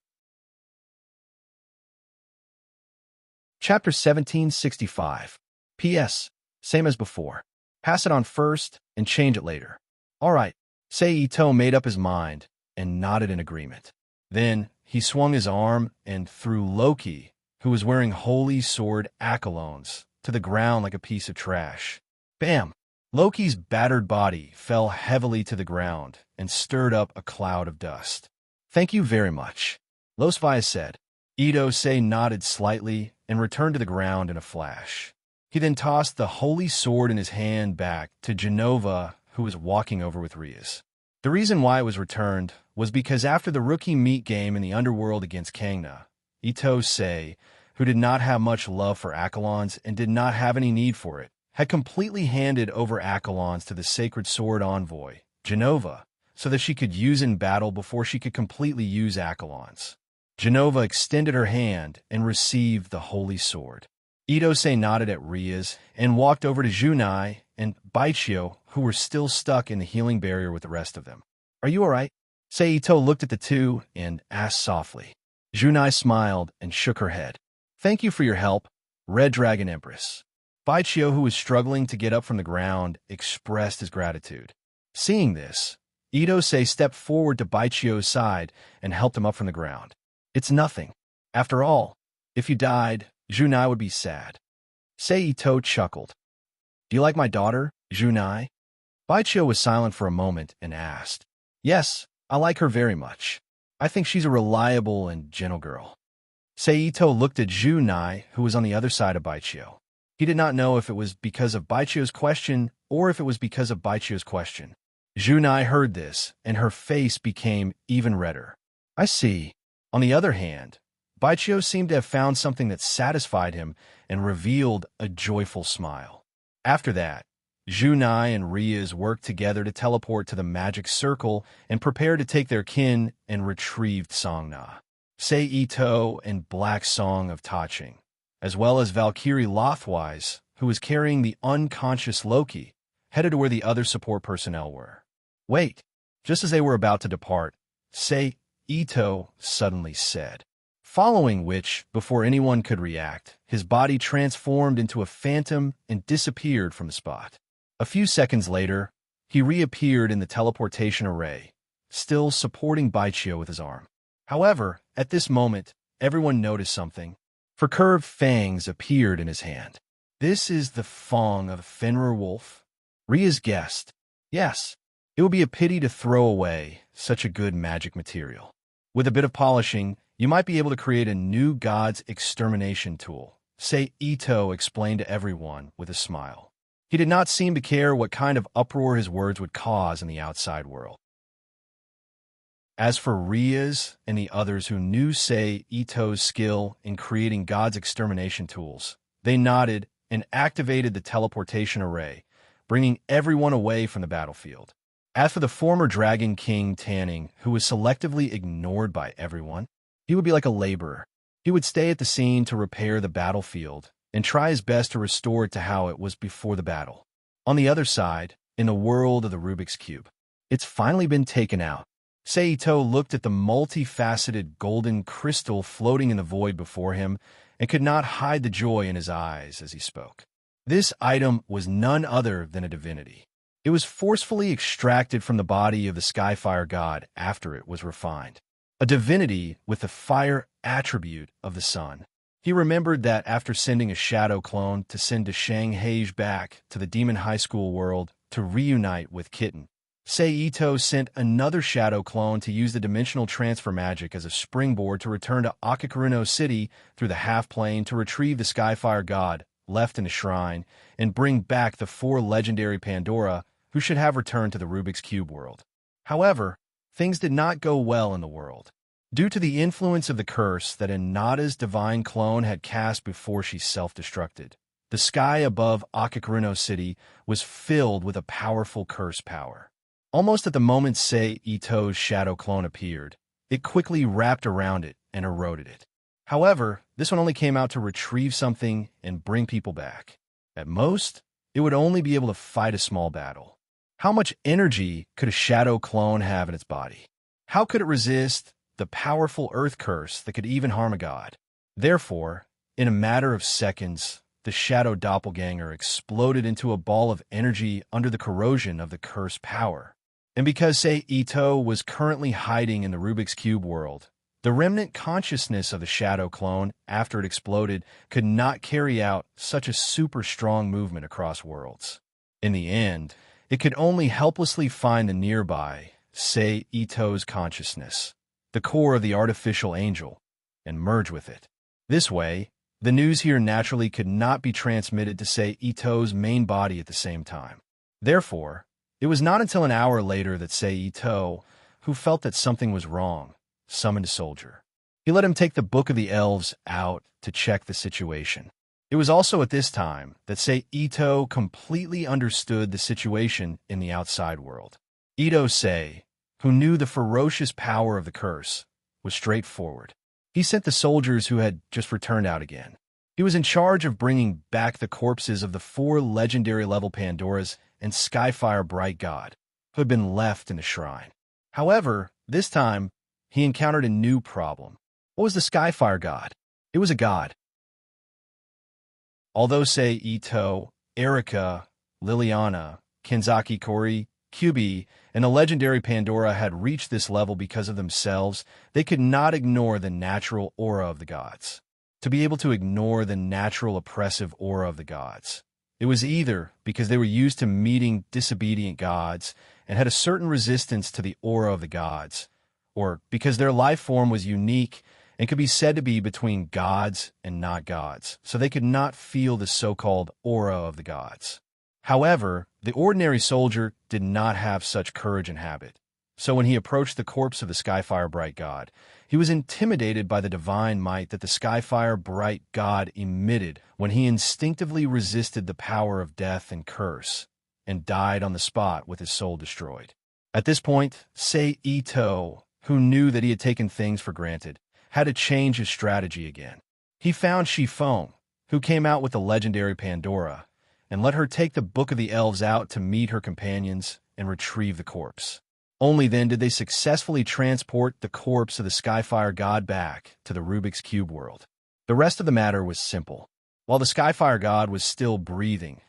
Chapter 1765. P.S. Same as before. Pass it on first and change it later. All right. Ito made up his mind and nodded in agreement. Then he swung his arm and threw Loki, who was wearing holy sword Acheron's, to the ground like a piece of trash. Bam! Loki's battered body fell heavily to the ground and stirred up a cloud of dust. Thank you very much, Lathvia said. Ito nodded slightly and returned to the ground in a flash. He then tossed the holy sword in his hand back to Genova, who was walking over with Rias. The reason why it was returned was because after the rookie meet game in the underworld against Kangna, Ito, who did not have much love for Acheron's and did not have any need for it, had completely handed over Acheron's to the sacred sword envoy, Genova, so that she could use in battle before she could completely use Acheron's. Genova extended her hand and received the holy sword. Ito nodded at Rias and walked over to Junai and Baichio, who were still stuck in the healing barrier with the rest of them. Are you all right? Ito looked at the two and asked softly. Junai smiled and shook her head. Thank you for your help, Red Dragon Empress. Baichio, who was struggling to get up from the ground, expressed his gratitude. Seeing this, Ito stepped forward to Baichio's side and helped him up from the ground. It's nothing. After all, if you died, Junai would be sad. Ito chuckled. Do you like my daughter, Junai? Baichio was silent for a moment and asked. Yes, I like her very much. I think she's a reliable and gentle girl. Ito looked at Junai, who was on the other side of Baichio. He did not know if it was because of Baichio's question or if it was because of Baichio's question. Junai heard this, and her face became even redder. I see. On the other hand, Baichio seemed to have found something that satisfied him and revealed a joyful smile. After that, Junai and Rias worked together to teleport to the magic circle and prepare to take their kin and retrieved Songna, Ito and Black Song of Taching, as well as Valkyrie Lathwise, who was carrying the unconscious Loki, headed to where the other support personnel were. Wait, Just as they were about to depart, Sei Ito suddenly said, following which, before anyone could react, his body transformed into a phantom and disappeared from the spot. A few seconds later, he reappeared in the teleportation array, still supporting Baichio with his arm. However, at this moment, everyone noticed something, for curved fangs appeared in his hand. This is the fang of a Fenrir wolf? Ria's guessed. Yes, it would be a pity to throw away such a good magic material. With a bit of polishing, you might be able to create a new god's extermination tool, Sei Ito explained to everyone with a smile. He did not seem to care what kind of uproar his words would cause in the outside world. As for Ria's and the others who knew Sei Ito's skill in creating God's extermination tools, they nodded and activated the teleportation array, bringing everyone away from the battlefield. As for the former Dragon King Tanning, who was selectively ignored by everyone, he would be like a laborer. He would stay at the scene to repair the battlefield and try his best to restore it to how it was before the battle. On the other side, in the world of the Rubik's Cube, it's finally been taken out. Sei Ito looked at the multifaceted golden crystal floating in the void before him and could not hide the joy in his eyes as he spoke. This item was none other than a divinity. It was forcefully extracted from the body of the Skyfire god after it was refined. A divinity with the fire attribute of the sun. He remembered that after sending a shadow clone to send Shanghai back to the Demon High School world to reunite with Kitten, Sei Ito sent another shadow clone to use the dimensional transfer magic as a springboard to return to Akakarino City through the half-plane to retrieve the Skyfire god left in the shrine and bring back the 4 legendary Pandora who should have returned to the Rubik's Cube world. However, things did not go well in the world. Due to the influence of the curse that Inada's divine clone had cast before she self-destructed, the sky above Akakarino City was filled with a powerful curse power. Almost at the moment Sei Ito's shadow clone appeared, it quickly wrapped around it and eroded it. However, this one only came out to retrieve something and bring people back. At most, it would only be able to fight a small battle. How much energy could a shadow clone have in its body? How could it resist the powerful earth curse that could even harm a god? Therefore, in a matter of seconds, the shadow doppelganger exploded into a ball of energy under the corrosion of the curse power. And because Sei Ito was currently hiding in the Rubik's Cube world, the remnant consciousness of the shadow clone, after it exploded, could not carry out such a super strong movement across worlds. In the end, it could only helplessly find the nearby Sei Ito's consciousness, the core of the artificial angel, and merge with it. This way, the news here naturally could not be transmitted to Sei Ito's main body at the same time. Therefore, it was not until an hour later that Sei Ito, who felt that something was wrong, summoned a soldier. He let him take the Book of the Elves out to check the situation. It was also at this time that Sei Ito completely understood the situation in the outside world. Ito Sei, who knew the ferocious power of the curse, was straightforward. He sent the soldiers who had just returned out again. He was in charge of bringing back the corpses of the 4 legendary-level Pandoras and Skyfire Bright God, who had been left in the shrine. However, this time, he encountered a new problem. What was the Skyfire God? It was a god. Although Sei Ito, Erika, Liliana, Kenzaki Kori, Kyubi, and the legendary Pandora had reached this level because of themselves, they could not ignore the natural aura of the gods. To be able to ignore the natural oppressive aura of the gods, it was either because they were used to meeting disobedient gods and had a certain resistance to the aura of the gods, or because their life form was unique and could be said to be between gods and not gods, so they could not feel the so-called aura of the gods. However, the ordinary soldier did not have such courage and habit, so when he approached the corpse of the Skyfire Bright God, he was intimidated by the divine might that the Skyfire Bright God emitted when he instinctively resisted the power of death and curse, and died on the spot with his soul destroyed. At this point, Sei Ito, who knew that he had taken things for granted, had to change his strategy again. He found Shifeng, who came out with the legendary Pandora, and let her take the Book of the Elves out to meet her companions and retrieve the corpse. Only then did they successfully transport the corpse of the Skyfire god back to the Rubik's Cube world. The rest of the matter was simple. While the Skyfire god was still breathing,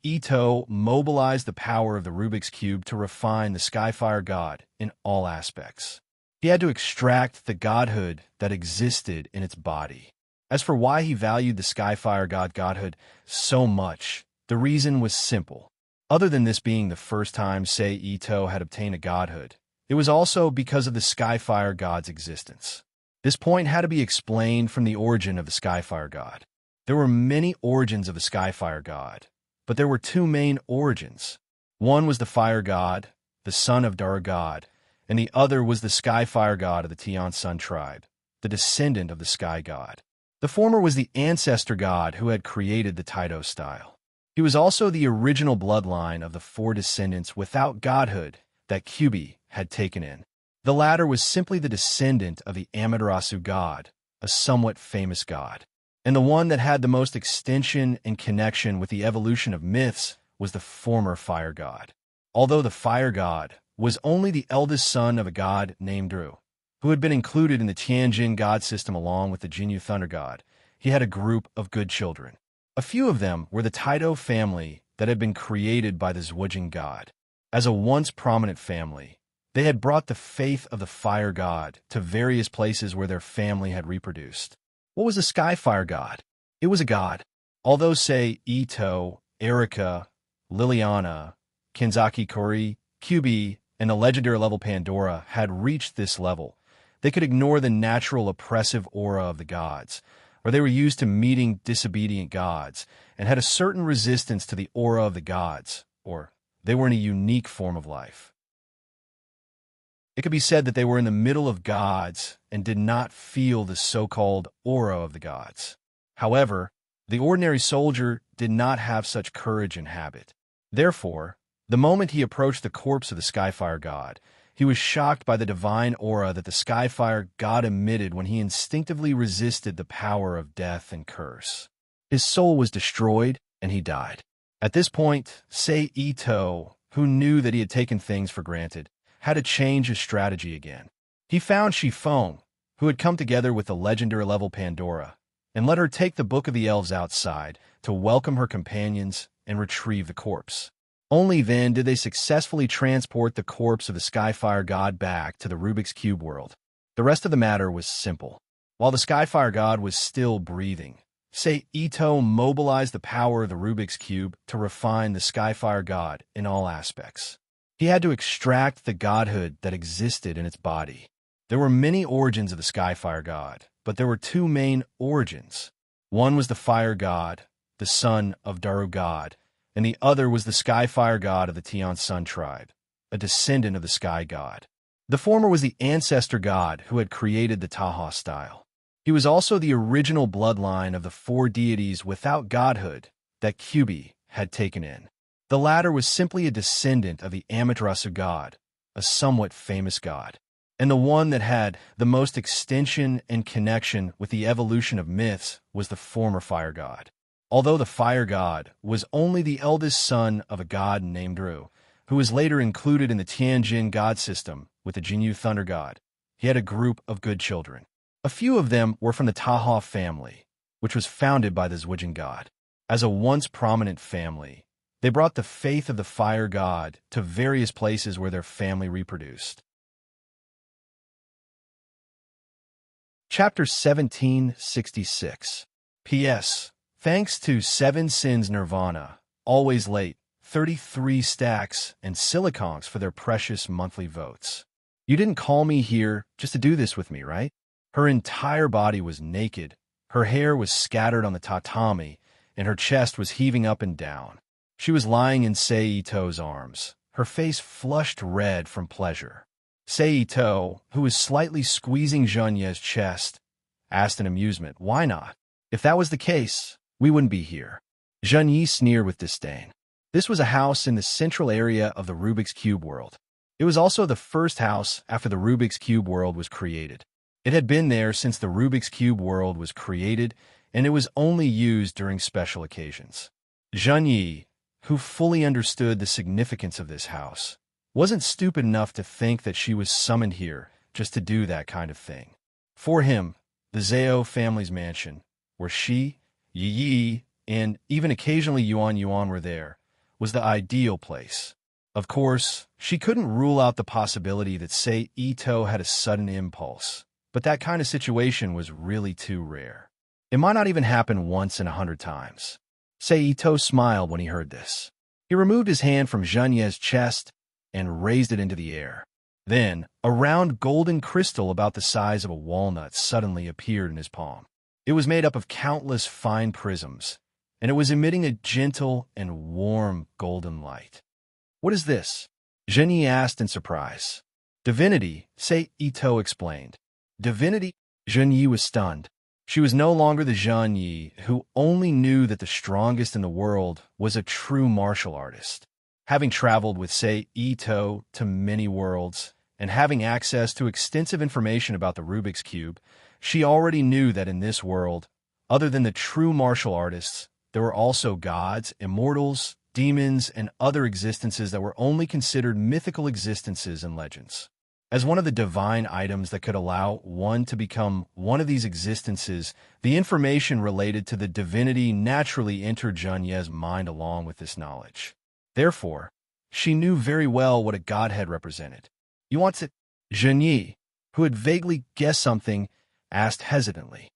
Ito mobilized the power of the Rubik's Cube to refine the Skyfire god in all aspects. He had to extract the godhood that existed in its body. As for why he valued the Skyfire godhood so much, the reason was simple. Other than this being the first time Ito had obtained a godhood, it was also because of the Skyfire god's existence. This point had to be explained from the origin of the Skyfire god. There were many origins of the Skyfire god, but there were two main origins. One was the fire god, the son of Daru god, and the other was the Skyfire god of the Tian Sun tribe, the descendant of the Sky god. The former was the ancestor god who had created the Taito style. He was also the original bloodline of the four descendants without godhood that Kyubi had taken in. The latter was simply the descendant of the Amaterasu god, a somewhat famous god. And the one that had the most extension and connection with the evolution of myths was the former fire god. Although the fire god was only the eldest son of a god named Daru, who had been included in the Tianjin god system along with the Jinyu thunder god, he had a group of good children. A few of them were the Taito family that had been created by the Zwujing god. As a once prominent family, they had brought the faith of the fire god to various places where their family had reproduced. What was the Skyfire god? It was a god. Although, Ito, Erika, Liliana, Kenzaki Kori, Kyubi, and the legendary level Pandora had reached this level, they could ignore the natural oppressive aura of the gods, or they were used to meeting disobedient gods and had a certain resistance to the aura of the gods, or they were in a unique form of life. It could be said that they were in the middle of gods and did not feel the so-called aura of the gods. However, the ordinary soldier did not have such courage and habit. Therefore, the moment he approached the corpse of the Skyfire god, he was shocked by the divine aura that the Skyfire god emitted when he instinctively resisted the power of death and curse. His soul was destroyed, and he died. At this point, Ito, who knew that he had taken things for granted, had to change his strategy again. He found Shifeng, who had come together with the legendary level Pandora, and let her take the Book of the Elves outside to welcome her companions and retrieve the corpse. Only then did they successfully transport the corpse of the Skyfire god back to the Rubik's Cube world. The rest of the matter was simple. While the Skyfire god was still breathing, Ito mobilized the power of the Rubik's Cube to refine the Skyfire god in all aspects. He had to extract the godhood that existed in its body. There were many origins of the Skyfire god, but there were two main origins. One was the fire god, the son of Daru god, and the other was the Skyfire god of the Tian Sun tribe, a descendant of the Sky god. The former was the ancestor god who had created the Taha style. He was also the original bloodline of the four deities without godhood that Kyubi had taken in. The latter was simply a descendant of the Amaterasu god, a somewhat famous god. And the one that had the most extension and connection with the evolution of myths was the former fire god. Although the fire god was only the eldest son of a god named Daru, who was later included in the Tianjin god system with the Jinyu thunder god, he had a group of good children. A few of them were from the Taha family, which was founded by the Zwujing god. As a once prominent family, they brought the faith of the fire god to various places where their family reproduced. Chapter 1766. P.S. Thanks to Seven Sins Nirvana, Always Late, 33 Stacks, and Siliconx for their precious monthly votes. You didn't call me here just to do this with me, right? Her entire body was naked, her hair was scattered on the tatami, and her chest was heaving up and down. She was lying in Seito's arms, her face flushed red from pleasure. Seito, who was slightly squeezing Zhonye's chest, asked in amusement, "Why not? If that was the case, we wouldn't be here." Zhonye sneered with disdain. This was a house in the central area of the Rubik's Cube world. It was also the first house after the Rubik's Cube world was created. It had been there since the Rubik's Cube world was created, and it was only used during special occasions. Zhonye, who fully understood the significance of this house, wasn't stupid enough to think that she was summoned here just to do that kind of thing. For him, the Zhao family's mansion, where she, Yi Yi, and even occasionally Yuan Yuan were there, was the ideal place. Of course, she couldn't rule out the possibility that Sei Ito had a sudden impulse, but that kind of situation was really too rare. It might not even happen once in 100 times. Sei Ito smiled when he heard this. He removed his hand from Zheng Ye's chest and raised it into the air. Then, a round golden crystal about the size of a walnut suddenly appeared in his palm. It was made up of countless fine prisms, and it was emitting a gentle and warm golden light. "What is this?" Zheng Yi asked in surprise. "Divinity," Sei Ito explained. "Divinity?" Zheng Yi was stunned. She was no longer the Zheng Yi who only knew that the strongest in the world was a true martial artist. Having traveled with Sei Ito to many worlds, and having access to extensive information about the Rubik's Cube, she already knew that in this world, other than the true martial artists, there were also gods, immortals, demons, and other existences that were only considered mythical existences and legends. As one of the divine items that could allow one to become one of these existences, the information related to the divinity naturally entered Zheng Ye's mind along with this knowledge. Therefore, she knew very well what a godhead represented. "You want to?" Zheng Yi, who had vaguely guessed something, asked hesitantly.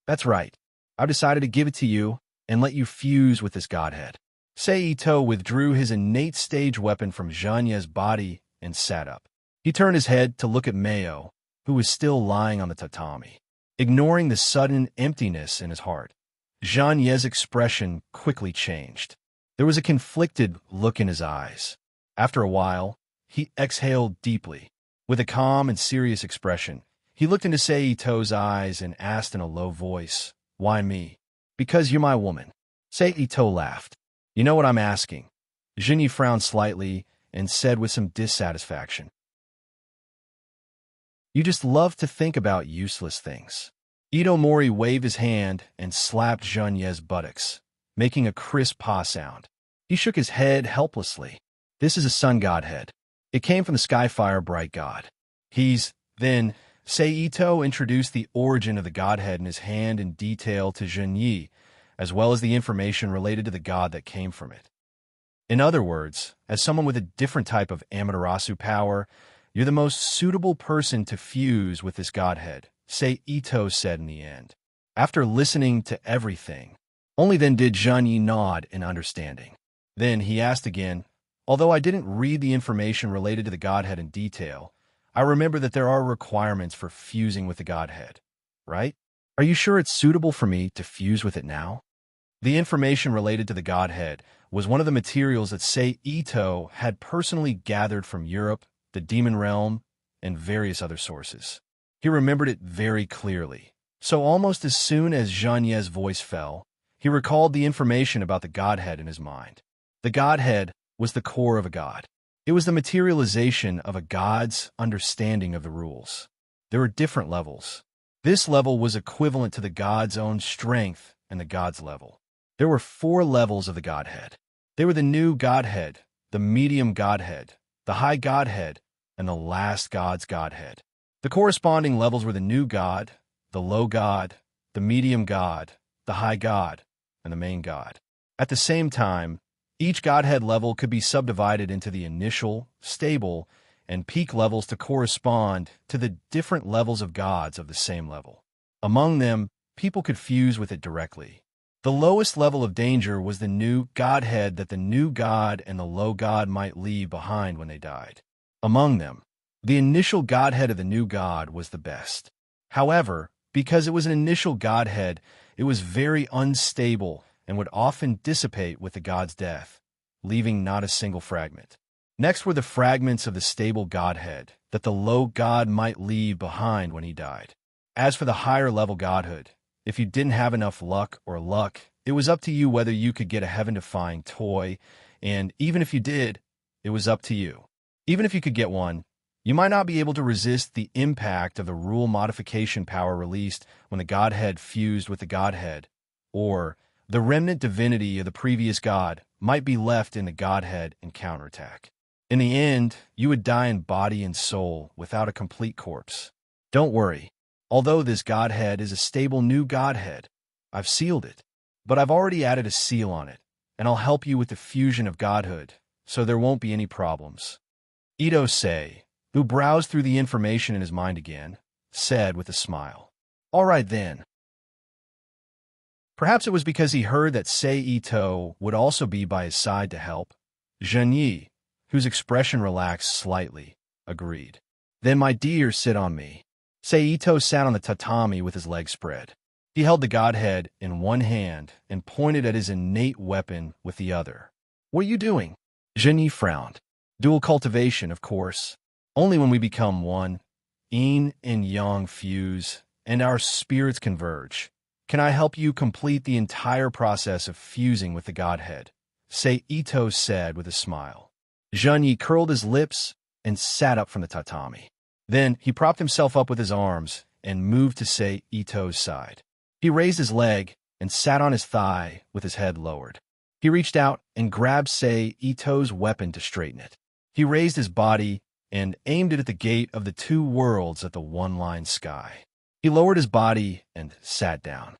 "That's right. I've decided to give it to you and let you fuse with this godhead." Sei Ito withdrew his innate stage weapon from Zheng Ye's body and sat up. He turned his head to look at Mayo, who was still lying on the tatami. Ignoring the sudden emptiness in his heart, Zheng Ye's expression quickly changed. There was a conflicted look in his eyes. After a while, he exhaled deeply. With a calm and serious expression, he looked into Sei Ito's eyes and asked in a low voice, "Why me?" "Because you're my woman." Sei Ito laughed. "You know what I'm asking." Zheng Yi frowned slightly and said with some dissatisfaction, "You just love to think about useless things." Ito Mori waved his hand and slapped Zheng Ye's buttocks, making a crisp paw sound. He shook his head helplessly. "This is a sun godhead. It came from the Skyfire bright god. Then Sei Ito introduced the origin of the godhead in his hand in detail to Zheng Yi, as well as the information related to the god that came from it. In other words, as someone with a different type of Amaterasu power, you're the most suitable person to fuse with this godhead, Sei Ito said in the end. After listening to everything, only then did Zheng Yi nod in understanding. Then he asked again, "Although I didn't read the information related to the godhead in detail, I remember that there are requirements for fusing with the godhead, right? Are you sure it's suitable for me to fuse with it now?" The information related to the godhead was one of the materials that Sei Ito had personally gathered from Europe, the demon realm, and various other sources. He remembered it very clearly. So almost as soon as Zheng Ye's voice fell, he recalled the information about the godhead in his mind. The godhead was the core of a god. It was the materialization of a god's understanding of the rules. There were different levels. This level was equivalent to the god's own strength and the god's level. There were 4 levels of the godhead. They were the new godhead, the medium godhead, the high godhead, and the last god's godhead. The corresponding levels were the new god, the low god, the medium god, the high god, and the main god. At the same time, each godhead level could be subdivided into the initial, stable, and peak levels to correspond to the different levels of gods of the same level. Among them, people could fuse with it directly. The lowest level of danger was the new godhead that the new god and the low god might leave behind when they died. Among them, the initial godhead of the new god was the best. However, because it was an initial godhead, it was very unstable and would often dissipate with the god's death, leaving not a single fragment. Next were the fragments of the stable godhead that the low god might leave behind when he died. As for the higher level godhood, if you didn't have enough luck, it was up to you whether you could get a heaven-defying toy, and even if you did, it was up to you. Even if you could get one, you might not be able to resist the impact of the rule modification power released when the godhead fused with the godhead, or the remnant divinity of the previous god might be left in the godhead and counterattack. In the end, you would die in body and soul without a complete corpse. Don't worry. Although this godhead is a stable new godhead, I've sealed it. But I've already added a seal on it, and I'll help you with the fusion of godhood, so there won't be any problems. Ito Sei, who browsed through the information in his mind again, said with a smile, "All right then." Perhaps it was because he heard that Sei Ito would also be by his side to help. Zhenyi, whose expression relaxed slightly, agreed. "Then, my dear, sit on me." Sei Ito sat on the tatami with his legs spread. He held the godhead in one hand and pointed at his innate weapon with the other. "What are you doing?" Zhenyi frowned. "Dual cultivation, of course. Only when we become one, yin and yang fuse, and our spirits converge, can I help you complete the entire process of fusing with the godhead," Sei Ito said with a smile. Zhenyi curled his lips and sat up from the tatami. Then he propped himself up with his arms and moved to Sei Ito's side. He raised his leg and sat on his thigh with his head lowered. He reached out and grabbed Sei Ito's weapon to straighten it. He raised his body and aimed it at the gate of the two worlds at the one-line sky. He lowered his body and sat down.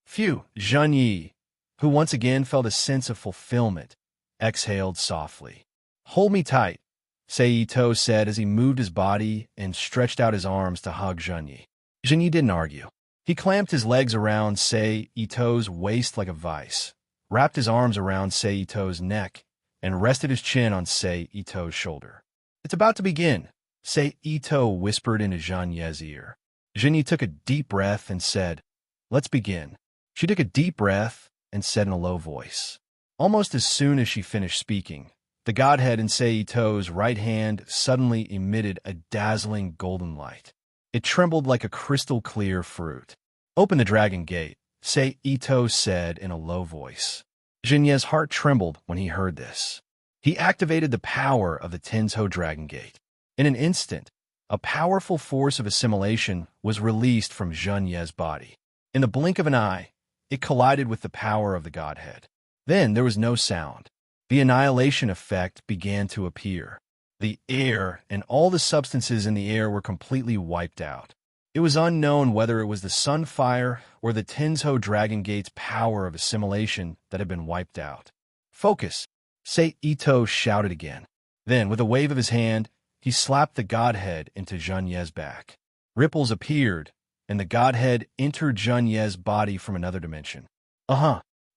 Phew, Zhenyi, who once again felt a sense of fulfillment, exhaled softly. "Hold me tight," Sei Ito said as he moved his body and stretched out his arms to hug Zhenyi. Zhenyi didn't argue. He clamped his legs around Sei Ito's waist like a vice, wrapped his arms around Sei Ito's neck, and rested his chin on Sei Ito's shoulder. "It's about to begin," Sei Ito whispered into Zhenyi's ear. Zhenyi took a deep breath and said, "Let's begin." She took a deep breath and said in a low voice. Almost as soon as she finished speaking, the godhead in Sei Ito's right hand suddenly emitted a dazzling golden light. It trembled like a crystal-clear fruit. "Open the dragon gate," Sei Ito said in a low voice. Zhenyi's heart trembled when he heard this. He activated the power of the Tensho Dragon Gate. In an instant, a powerful force of assimilation was released from Zhenyi's body. In the blink of an eye, it collided with the power of the godhead. Then there was no sound. The annihilation effect began to appear. The air and all the substances in the air were completely wiped out. It was unknown whether it was the sunfire or the Tensho Dragon Gate's power of assimilation that had been wiped out. "Focus!" Sei Ito shouted again. Then, with a wave of his hand, he slapped the godhead into Zhenyi's back. Ripples appeared, and the godhead entered Zhenyi's body from another dimension.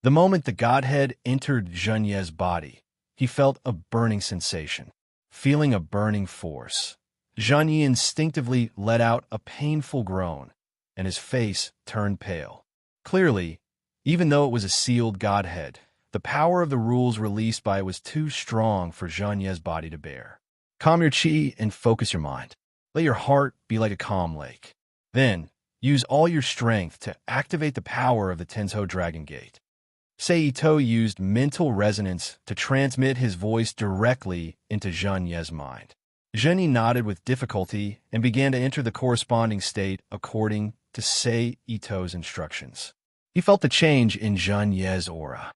The moment the godhead entered Zhenyi's body, he felt a burning sensation. Feeling a burning force, Zhenyi instinctively let out a painful groan, and his face turned pale. Clearly, even though it was a sealed godhead, the power of the rules released by it was too strong for Zhenyi's body to bear. Calm your chi and focus your mind. Let your heart be like a calm lake. Then, use all your strength to activate the power of the Tensho Dragon Gate. Sei Ito used mental resonance to transmit his voice directly into Zhenyi's mind. Zhenyi nodded with difficulty and began to enter the corresponding state according to Sei Ito's instructions. He felt the change in Zhenyi's aura.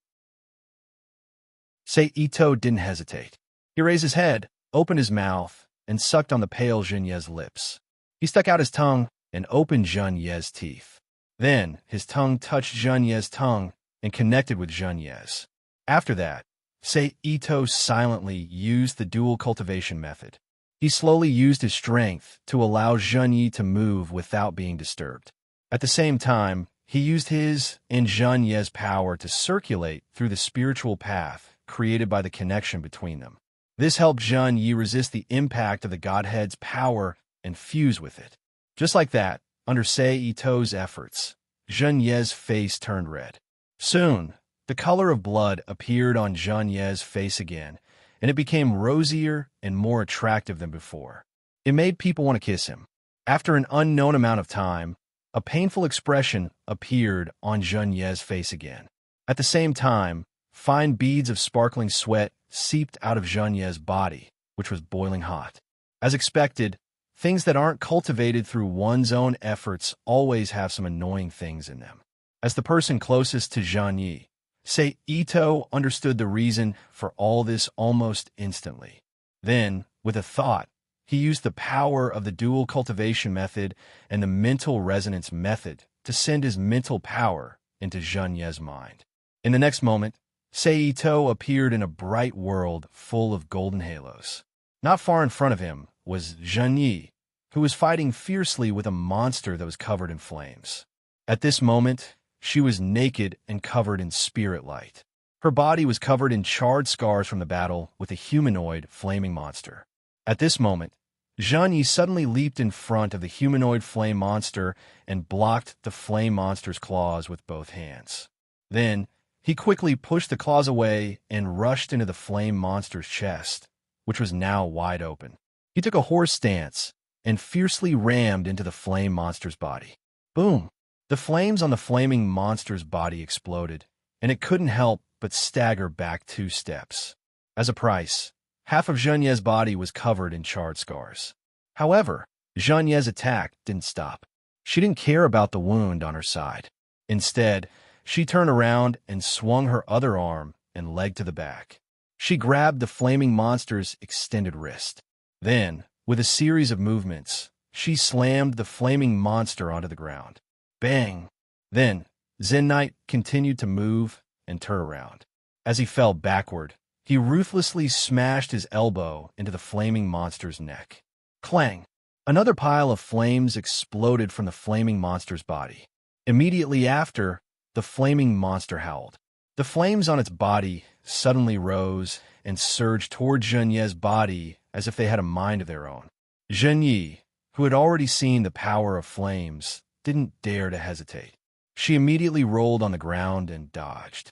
Sei Ito didn't hesitate. He raised his head, opened his mouth, and sucked on the pale Zhenyi's lips. He stuck out his tongue and opened Zhenyi's teeth. Then his tongue touched Zhenyi's tongue and connected with Zhenyi's. After that, Sei Ito silently used the dual cultivation method. He slowly used his strength to allow Zhenyi to move without being disturbed. At the same time, he used his and Zhenyi's power to circulate through the spiritual path created by the connection between them. This helped Zhenyi resist the impact of the Godhead's power and fuse with it. Just like that, under Sei Ito's efforts, Zhenyi's face turned red. Soon, the color of blood appeared on Zhenyi's face again, and it became rosier and more attractive than before. It made people want to kiss him. After an unknown amount of time, a painful expression appeared on Zhenyi's face again. At the same time, fine beads of sparkling sweat seeped out of Zhenyi's body, which was boiling hot. As expected, things that aren't cultivated through one's own efforts always have some annoying things in them. As the person closest to Zhenyi, Sei Ito understood the reason for all this almost instantly. Then, with a thought, he used the power of the dual cultivation method and the mental resonance method to send his mental power into Zhengye's mind. In the next moment, Seito appeared in a bright world full of golden halos. Not far in front of him was Zhengye, who was fighting fiercely with a monster that was covered in flames. At this moment, she was naked and covered in spirit light. Her body was covered in charred scars from the battle with a humanoid flaming monster. At this moment, Zhengye suddenly leaped in front of the humanoid flame monster and blocked the flame monster's claws with both hands. Then, he quickly pushed the claws away and rushed into the flame monster's chest, which was now wide open. He took a horse stance and fiercely rammed into the flame monster's body. Boom! The flames on the flaming monster's body exploded, and it couldn't help but stagger back 2 steps. As a price, half of Zhengye's body was covered in charred scars. However, Zhengye's attack didn't stop. She didn't care about the wound on her side. Instead, she turned around and swung her other arm and leg to the back. She grabbed the flaming monster's extended wrist. Then, with a series of movements, she slammed the flaming monster onto the ground. Bang! Then, Zen Knight continued to move and turn around. As he fell backward, he ruthlessly smashed his elbow into the flaming monster's neck. Clang! Another pile of flames exploded from the flaming monster's body. Immediately after, the flaming monster howled. The flames on its body suddenly rose and surged toward Zhengye's body as if they had a mind of their own. Zhengye, who had already seen the power of flames, didn't dare to hesitate. She immediately rolled on the ground and dodged.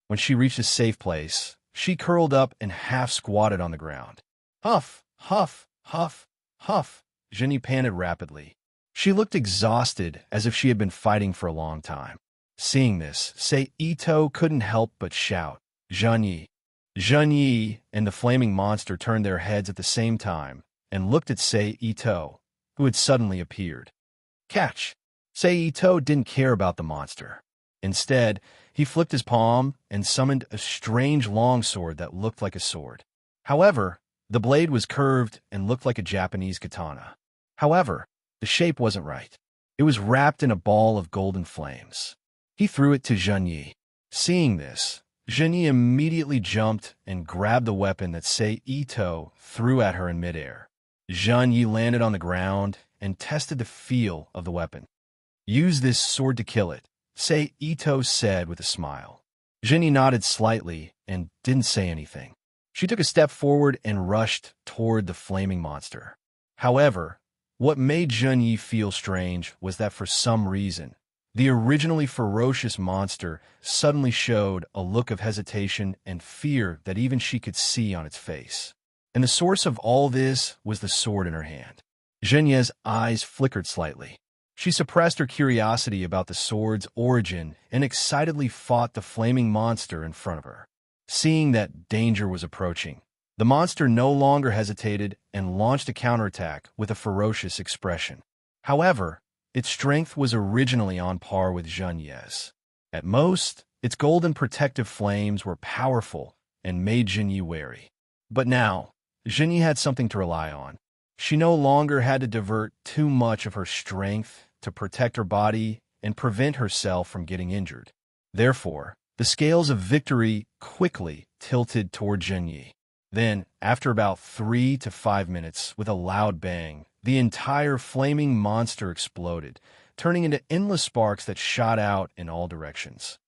When she reached a safe place, she curled up and half-squatted on the ground. Huff, huff, huff, huff, Zhengye panted rapidly. She looked exhausted, as if she had been fighting for a long time. Seeing this, Seito couldn't help but shout, Zhengye! Zhengye and the flaming monster turned their heads at the same time and looked at Seito, who had suddenly appeared. Catch! Seito didn't care about the monster. Instead, he flicked his palm and summoned a strange longsword that looked like a sword. However, the blade was curved and looked like a Japanese katana. However, the shape wasn't right. It was wrapped in a ball of golden flames. He threw it to Zhengye. Seeing this, Zhengye immediately jumped and grabbed the weapon that Seito threw at her in midair. Zhengye landed on the ground and tested the feel of the weapon. Use this sword to kill it, Seito said with a smile. Zhengye nodded slightly and didn't say anything. She took a step forward and rushed toward the flaming monster. However, what made Zhengye feel strange was that for some reason, the originally ferocious monster suddenly showed a look of hesitation and fear that even she could see on its face. And the source of all this was the sword in her hand. Zhengye's eyes flickered slightly. She suppressed her curiosity about the sword's origin and excitedly fought the flaming monster in front of her. Seeing that danger was approaching, the monster no longer hesitated and launched a counterattack with a ferocious expression. However, its strength was originally on par with Zhengye's. At most, its golden protective flames were powerful and made Zhengye wary. But now, Zhengye had something to rely on. She no longer had to divert too much of her strength to protect her body and prevent herself from getting injured. Therefore, the scales of victory quickly tilted toward Zhengye. Then, after about 3 to 5 minutes, with a loud bang, the entire flaming monster exploded, turning into endless sparks that shot out in all directions.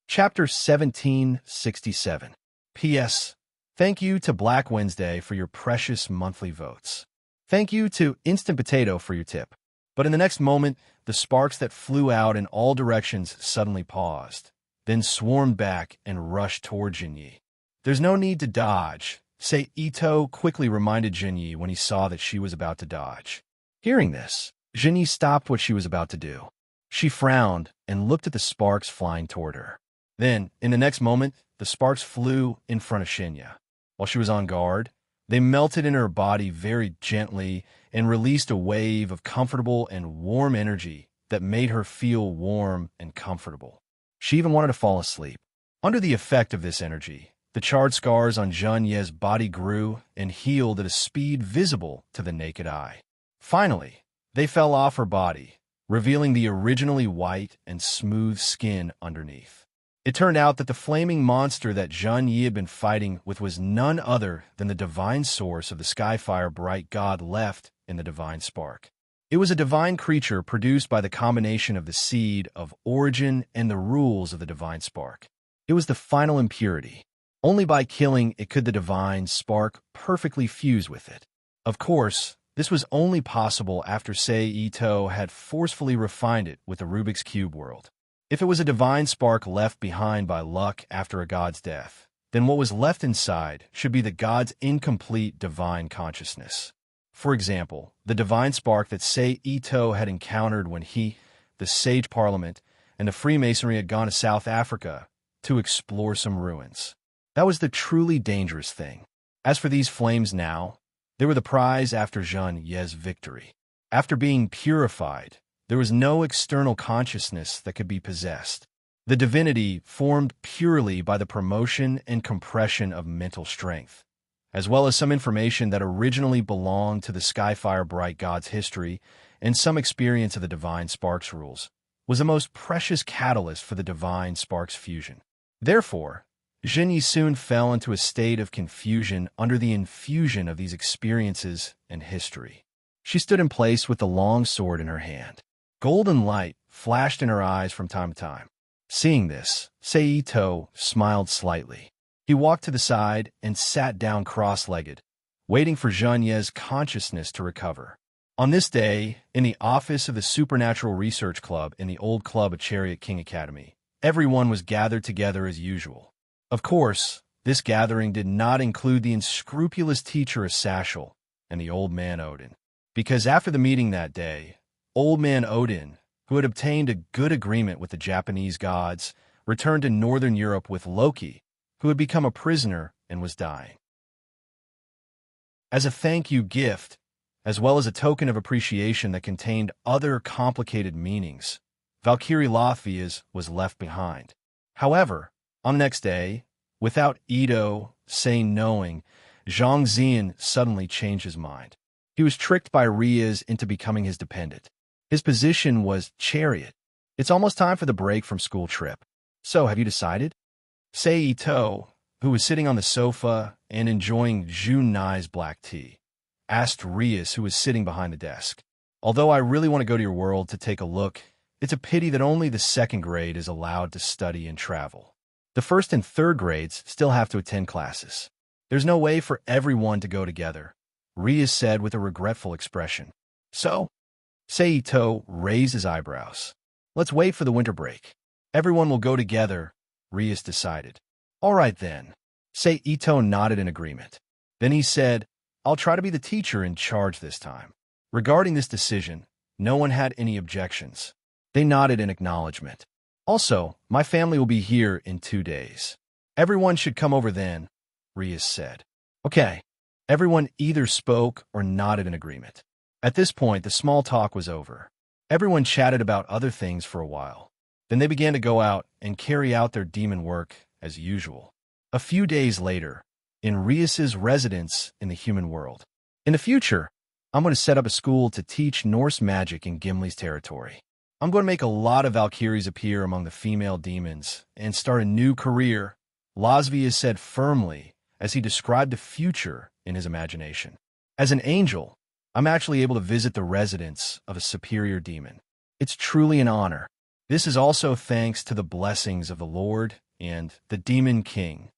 Chapter 1767. P.S. Thank you to Black Wednesday for your precious monthly votes. Thank you to Instant Potato for your tip. But in the next moment, the sparks that flew out in all directions suddenly paused, then swarmed back and rushed toward Zhengye. There's no need to dodge, Seito quickly reminded Zhengye when he saw that she was about to dodge. Hearing this, Zhengye stopped what she was about to do. She frowned and looked at the sparks flying toward her. Then, in the next moment, the sparks flew in front of Zhengye. While she was on guard, they melted in her body very gently and released a wave of comfortable and warm energy that made her feel warm and comfortable. She even wanted to fall asleep. Under the effect of this energy, the charred scars on Zheng Ye's body grew and healed at a speed visible to the naked eye. Finally, they fell off her body, revealing the originally white and smooth skin underneath. It turned out that the flaming monster that Zheng Yi had been fighting with was none other than the divine source of the Skyfire bright god left in the divine spark. It was a divine creature produced by the combination of the seed of origin and the rules of the divine spark. It was the final impurity. Only by killing it could the divine spark perfectly fuse with it. Of course, this was only possible after Sei Ito had forcefully refined it with the Rubik's Cube world. If it was a divine spark left behind by luck after a god's death, then what was left inside should be the god's incomplete divine consciousness. For example, the divine spark that Sei Ito had encountered when he, the Sage Parliament, and the Freemasonry had gone to South Africa to explore some ruins. That was the truly dangerous thing. As for these flames now, they were the prize after Zheng Ye's victory. After being purified, there was no external consciousness that could be possessed. The divinity formed purely by the promotion and compression of mental strength, as well as some information that originally belonged to the Skyfire Bright God's history and some experience of the Divine Sparks rules, was the most precious catalyst for the Divine Sparks fusion. Therefore, Zheng Yi soon fell into a state of confusion under the infusion of these experiences and history. She stood in place with the long sword in her hand. Golden light flashed in her eyes from time to time. Seeing this, Sei Ito smiled slightly. He walked to the side and sat down cross-legged, waiting for Zheng Ye's consciousness to recover. On this day, in the office of the Supernatural Research Club in the old club of Chariot King Academy, everyone was gathered together as usual. Of course, this gathering did not include the unscrupulous teacher Asashel and the old man Odin, because after the meeting that day, Old Man Odin, who had obtained a good agreement with the Japanese gods, returned to Northern Europe with Loki, who had become a prisoner and was dying. As a thank you gift, as well as a token of appreciation that contained other complicated meanings, Valkyrie Latvias was left behind. However, on the next day, without Ito saying knowing, Zhang Zian suddenly changed his mind. He was tricked by Riaz into becoming his dependent. His position was chariot. It's almost time for the break from school trip. So, have you decided? Sei Ito, who was sitting on the sofa and enjoying Jun Nai's black tea, asked Riaz, who was sitting behind the desk. Although I really want to go to your world to take a look, it's a pity that only the second grade is allowed to study and travel. The first and third grades still have to attend classes. There's no way for everyone to go together, Riaz said with a regretful expression. So, Sei Ito raised his eyebrows. Let's wait for the winter break. Everyone will go together, Riaz decided. All right then. Sei Ito nodded in agreement. Then he said, I'll try to be the teacher in charge this time. Regarding this decision, no one had any objections. They nodded in acknowledgement. Also, my family will be here in 2 days. Everyone should come over then, Riaz said. Okay. Everyone either spoke or nodded in agreement. At this point, the small talk was over. Everyone chatted about other things for a while. Then they began to go out and carry out their demon work as usual. A few days later, in Riaz's residence in the human world. In the future, I'm going to set up a school to teach Norse magic in Gimli's territory. I'm going to make a lot of Valkyries appear among the female demons and start a new career, Lasvias said firmly as he described the future in his imagination. As an angel, I'm actually able to visit the residence of a superior demon. It's truly an honor. This is also thanks to the blessings of the Lord and the Demon King.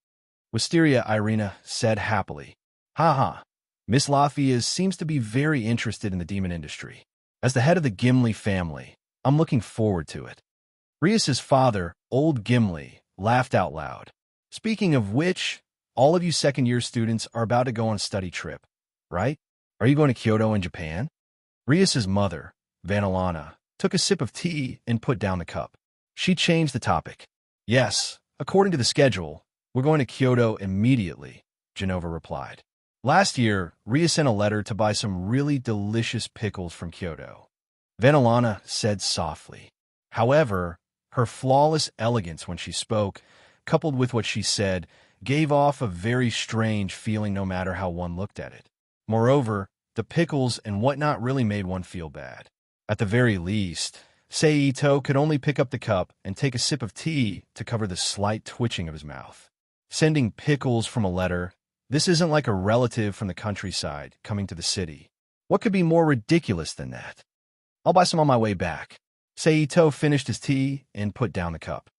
Wisteria Irina said happily. Haha, Miss Latvias seems to be very interested in the demon industry. As the head of the Gimli family, I'm looking forward to it. Riaz's father, old Gimli, laughed out loud. Speaking of which, all of you second-year students are about to go on a study trip, right? Are you going to Kyoto in Japan? Riaz's mother, Vanilana, took a sip of tea and put down the cup. She changed the topic. Yes, according to the schedule, we're going to Kyoto immediately, Genova replied. Last year, Riaz sent a letter to buy some really delicious pickles from Kyoto. Vanilana said softly. However, her flawless elegance when she spoke coupled with what she said, gave off a very strange feeling no matter how one looked at it. Moreover, the pickles and whatnot really made one feel bad. At the very least, Seito could only pick up the cup and take a sip of tea to cover the slight twitching of his mouth. Sending pickles from a letter, this isn't like a relative from the countryside coming to the city. What could be more ridiculous than that? I'll buy some on my way back. Seito finished his tea and put down the cup.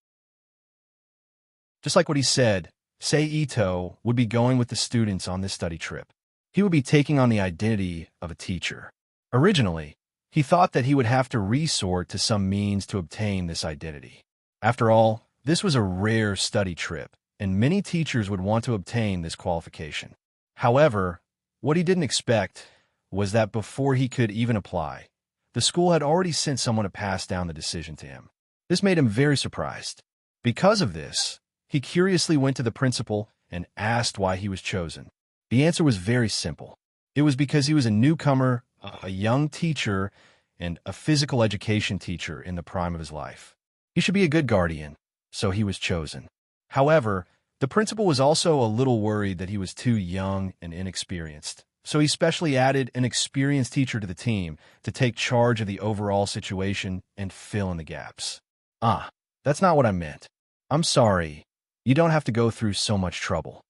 Just like what he said, Seito would be going with the students on this study trip. He would be taking on the identity of a teacher. Originally, he thought that he would have to resort to some means to obtain this identity. After all, this was a rare study trip, and many teachers would want to obtain this qualification. However, what he didn't expect was that before he could even apply, the school had already sent someone to pass down the decision to him. This made him very surprised. Because of this, he curiously went to the principal and asked why he was chosen. The answer was very simple. It was because he was a newcomer, a young teacher, and a physical education teacher in the prime of his life. He should be a good guardian, so he was chosen. However, the principal was also a little worried that he was too young and inexperienced, so he specially added an experienced teacher to the team to take charge of the overall situation and fill in the gaps. That's not what I meant. I'm sorry. You don't have to go through so much trouble.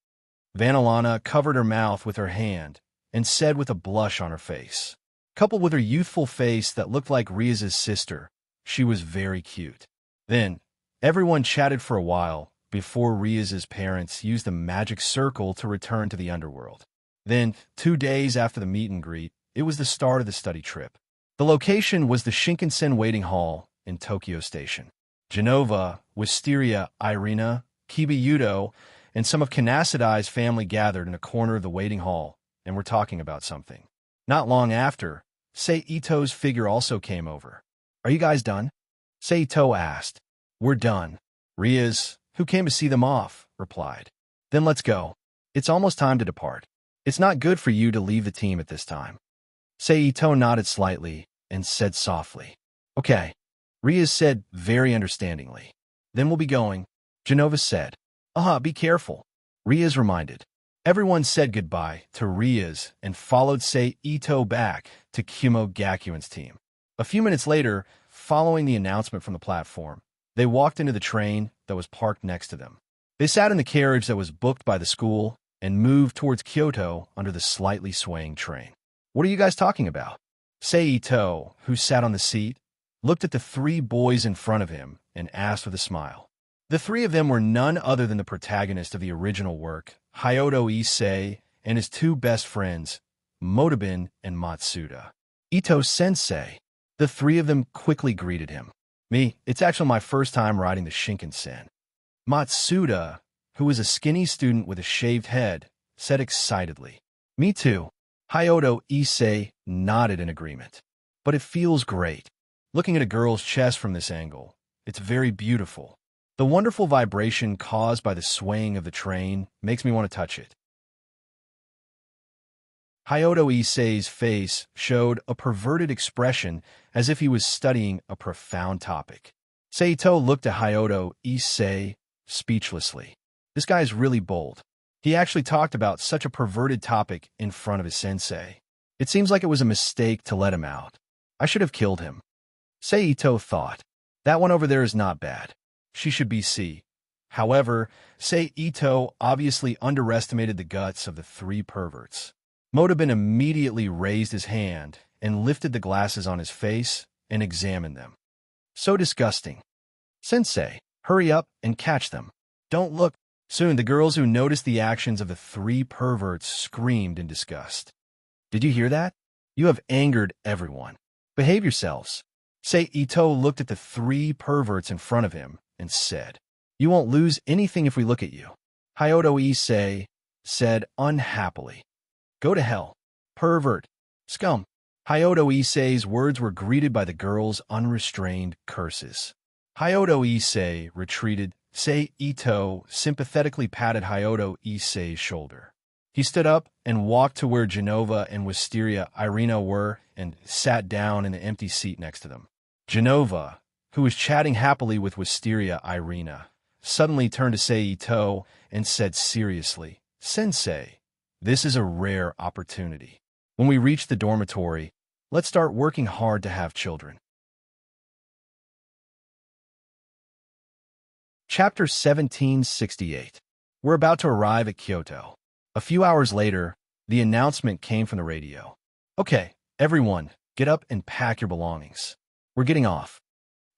Vanillana covered her mouth with her hand and said with a blush on her face. Coupled with her youthful face that looked like Riaz's sister, she was very cute. Then, everyone chatted for a while before Riaz's parents used the magic circle to return to the underworld. Then, 2 days after the meet and greet, it was the start of the study trip. The location was the Shinkansen waiting hall in Tokyo Station. Genova, Wisteria, Irina, Kibiyudo, and some of Kanasadai's family gathered in a corner of the waiting hall and were talking about something. Not long after, Seito's figure also came over. "Are you guys done?" Seito asked. "We're done." Riaz, who came to see them off, replied. "Then let's go. It's almost time to depart. It's not good for you to leave the team at this time." Seito nodded slightly and said softly, "Okay." Riaz said very understandingly. "Then we'll be going," Genova said. Be careful," Riaz reminded. Everyone said goodbye to Riaz and followed Seito back to Kumo Gakuin's team. A few minutes later, following the announcement from the platform, they walked into the train that was parked next to them. They sat in the carriage that was booked by the school and moved towards Kyoto under the slightly swaying train. "What are you guys talking about?" Seito, who sat on the seat, looked at the 3 boys in front of him and asked with a smile. The 3 of them were none other than the protagonist of the original work, Hyodo Issei, and his 2 best friends, Motabin and Matsuda. "Ito-sensei." The 3 of them quickly greeted him. It's actually my first time riding the Shinkansen." Matsuda, who was a skinny student with a shaved head, said excitedly. "Me too." Hyodo Issei nodded in agreement. "But it feels great. Looking at a girl's chest from this angle, it's very beautiful. The wonderful vibration caused by the swaying of the train makes me want to touch it." Hyodo Issei's face showed a perverted expression as if he was studying a profound topic. Seito looked at Hyodo Issei speechlessly. This guy's really bold. He actually talked about such a perverted topic in front of his sensei. It seems like it was a mistake to let him out. I should have killed him. Seito thought. That one over there is not bad. She should be C. However, Seito obviously underestimated the guts of the 3 perverts. Motabin immediately raised his hand and lifted the glasses on his face and examined them. "So disgusting. Sensei, hurry up and catch them. Don't look." Soon, the girls who noticed the actions of the 3 perverts screamed in disgust. "Did you hear that? You have angered everyone. Behave yourselves." Seito looked at the 3 perverts in front of him and said, "You won't lose anything if we look at you." Hyodo Issei said unhappily, "Go to hell. Pervert. Scum." Hyodo Issei's words were greeted by the girls' unrestrained curses. Hyodo Issei retreated. Seito sympathetically patted Hyodo Issei's shoulder. He stood up and walked to where Genova and Wisteria Irina were and sat down in the empty seat next to them. Genova, who was chatting happily with Wisteria Irina, suddenly turned to Seito and said seriously, "Sensei, this is a rare opportunity. When we reach the dormitory, let's start working hard to have children." Chapter 1768. We're about to arrive at Kyoto. A few hours later, the announcement came from the radio. "Okay, everyone, get up and pack your belongings. We're getting off."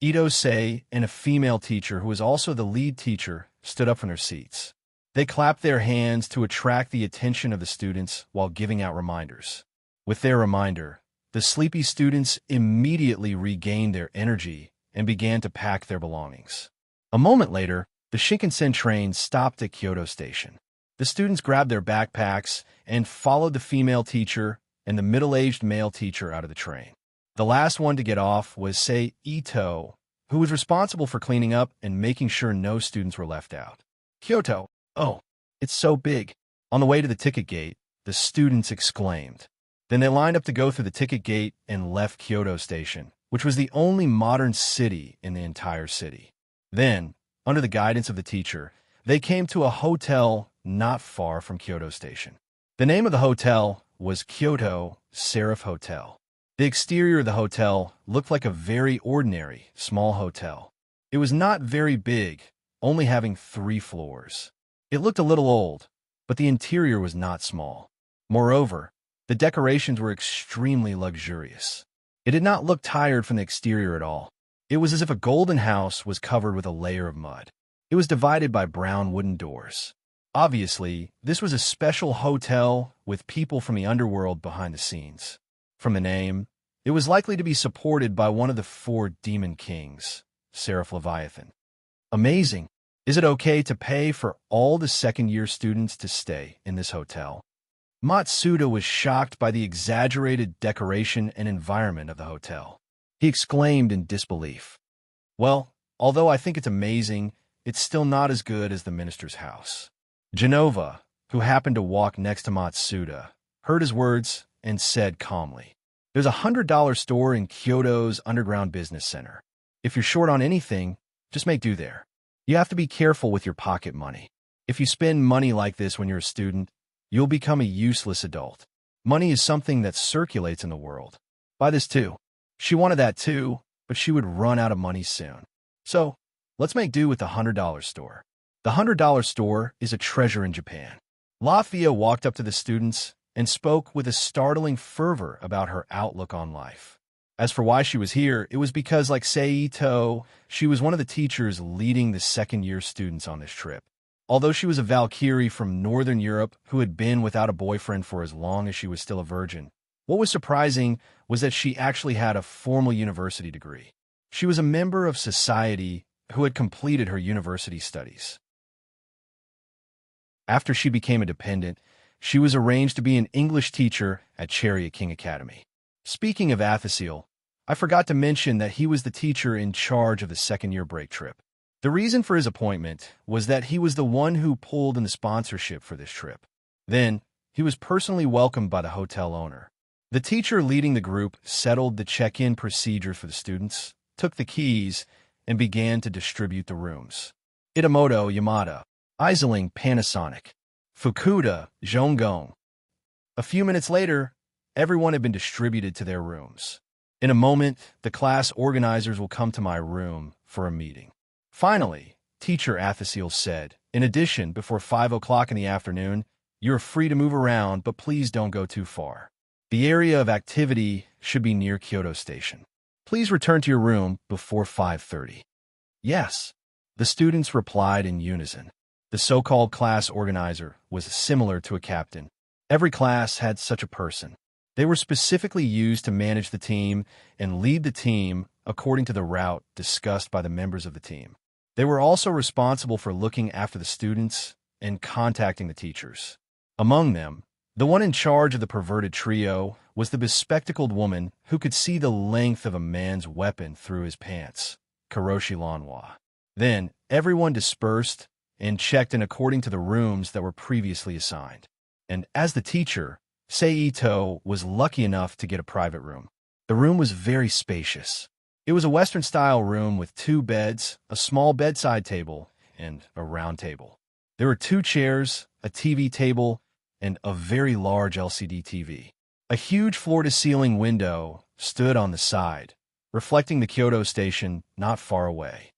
Ito-sei and a female teacher who was also the lead teacher stood up from their seats. They clapped their hands to attract the attention of the students while giving out reminders. With their reminder, the sleepy students immediately regained their energy and began to pack their belongings. A moment later, the Shinkansen train stopped at Kyoto Station. The students grabbed their backpacks and followed the female teacher and the middle-aged male teacher out of the train. The last one to get off was Seito, who was responsible for cleaning up and making sure no students were left out. "Kyoto, oh, it's so big." On the way to the ticket gate, the students exclaimed. Then they lined up to go through the ticket gate and left Kyoto Station, which was the only modern city in the entire city. Then, under the guidance of the teacher, they came to a hotel not far from Kyoto Station. The name of the hotel was Kyoto Seraph Hotel. The exterior of the hotel looked like a very ordinary, small hotel. It was not very big, only having 3 floors. It looked a little old, but the interior was not small. Moreover, the decorations were extremely luxurious. It did not look tired from the exterior at all. It was as if a golden house was covered with a layer of mud. It was divided by brown wooden doors. Obviously, this was a special hotel with people from the underworld behind the scenes. From the name, it was likely to be supported by one of the 4 demon kings, Seraph Leviathan. Amazing. Is it okay to pay for all the second-year students to stay in this hotel? Matsuda was shocked by the exaggerated decoration and environment of the hotel. He exclaimed in disbelief. "Well, although I think it's amazing, it's still not as good as the minister's house." Genova, who happened to walk next to Matsuda, heard his words and said calmly, "There's a $100 store in Kyoto's underground business center. If you're short on anything, just make do there. You have to be careful with your pocket money. If you spend money like this when you're a student, you'll become a useless adult. Money is something that circulates in the world. Buy this too." She wanted that too, but she would run out of money soon. "So, let's make do with the $100 store. The $100 store is a treasure in Japan." Lafia walked up to the students and spoke with a startling fervor about her outlook on life. As for why she was here, it was because, like Seito, she was one of the teachers leading the second-year students on this trip. Although she was a Valkyrie from Northern Europe who had been without a boyfriend for as long as she was still a virgin, what was surprising was that she actually had a formal university degree. She was a member of society who had completed her university studies. After she became a dependent, she was arranged to be an English teacher at Chariot King Academy. Speaking of Athasiel, I forgot to mention that he was the teacher in charge of the second-year break trip. The reason for his appointment was that he was the one who pulled in the sponsorship for this trip. Then, he was personally welcomed by the hotel owner. The teacher leading the group settled the check-in procedures for the students, took the keys, and began to distribute the rooms. Itamoto Yamada, Iseling Panasonic, Fukuda Zhongong. A few minutes later, everyone had been distributed to their rooms. In a moment, the class organizers will come to my room for a meeting. Finally, Teacher Athasiel said, "In addition, before 5 o'clock in the afternoon, you're free to move around, but please don't go too far. The area of activity should be near Kyoto Station. Please return to your room before 5:30. "Yes," the students replied in unison. The so-called class organizer was similar to a captain. Every class had such a person. They were specifically used to manage the team and lead the team according to the route discussed by the members of the team. They were also responsible for looking after the students and contacting the teachers. Among them, the one in charge of the perverted trio was the bespectacled woman who could see the length of a man's weapon through his pants, Karoshi Lanwa. Then, everyone dispersed and checked in according to the rooms that were previously assigned. And as the teacher, Seito was lucky enough to get a private room. The room was very spacious. It was a Western-style room with 2 beds, a small bedside table, and a round table. There were 2 chairs, a TV table, and a very large LCD TV. A huge floor-to-ceiling window stood on the side, reflecting the Kyoto station not far away.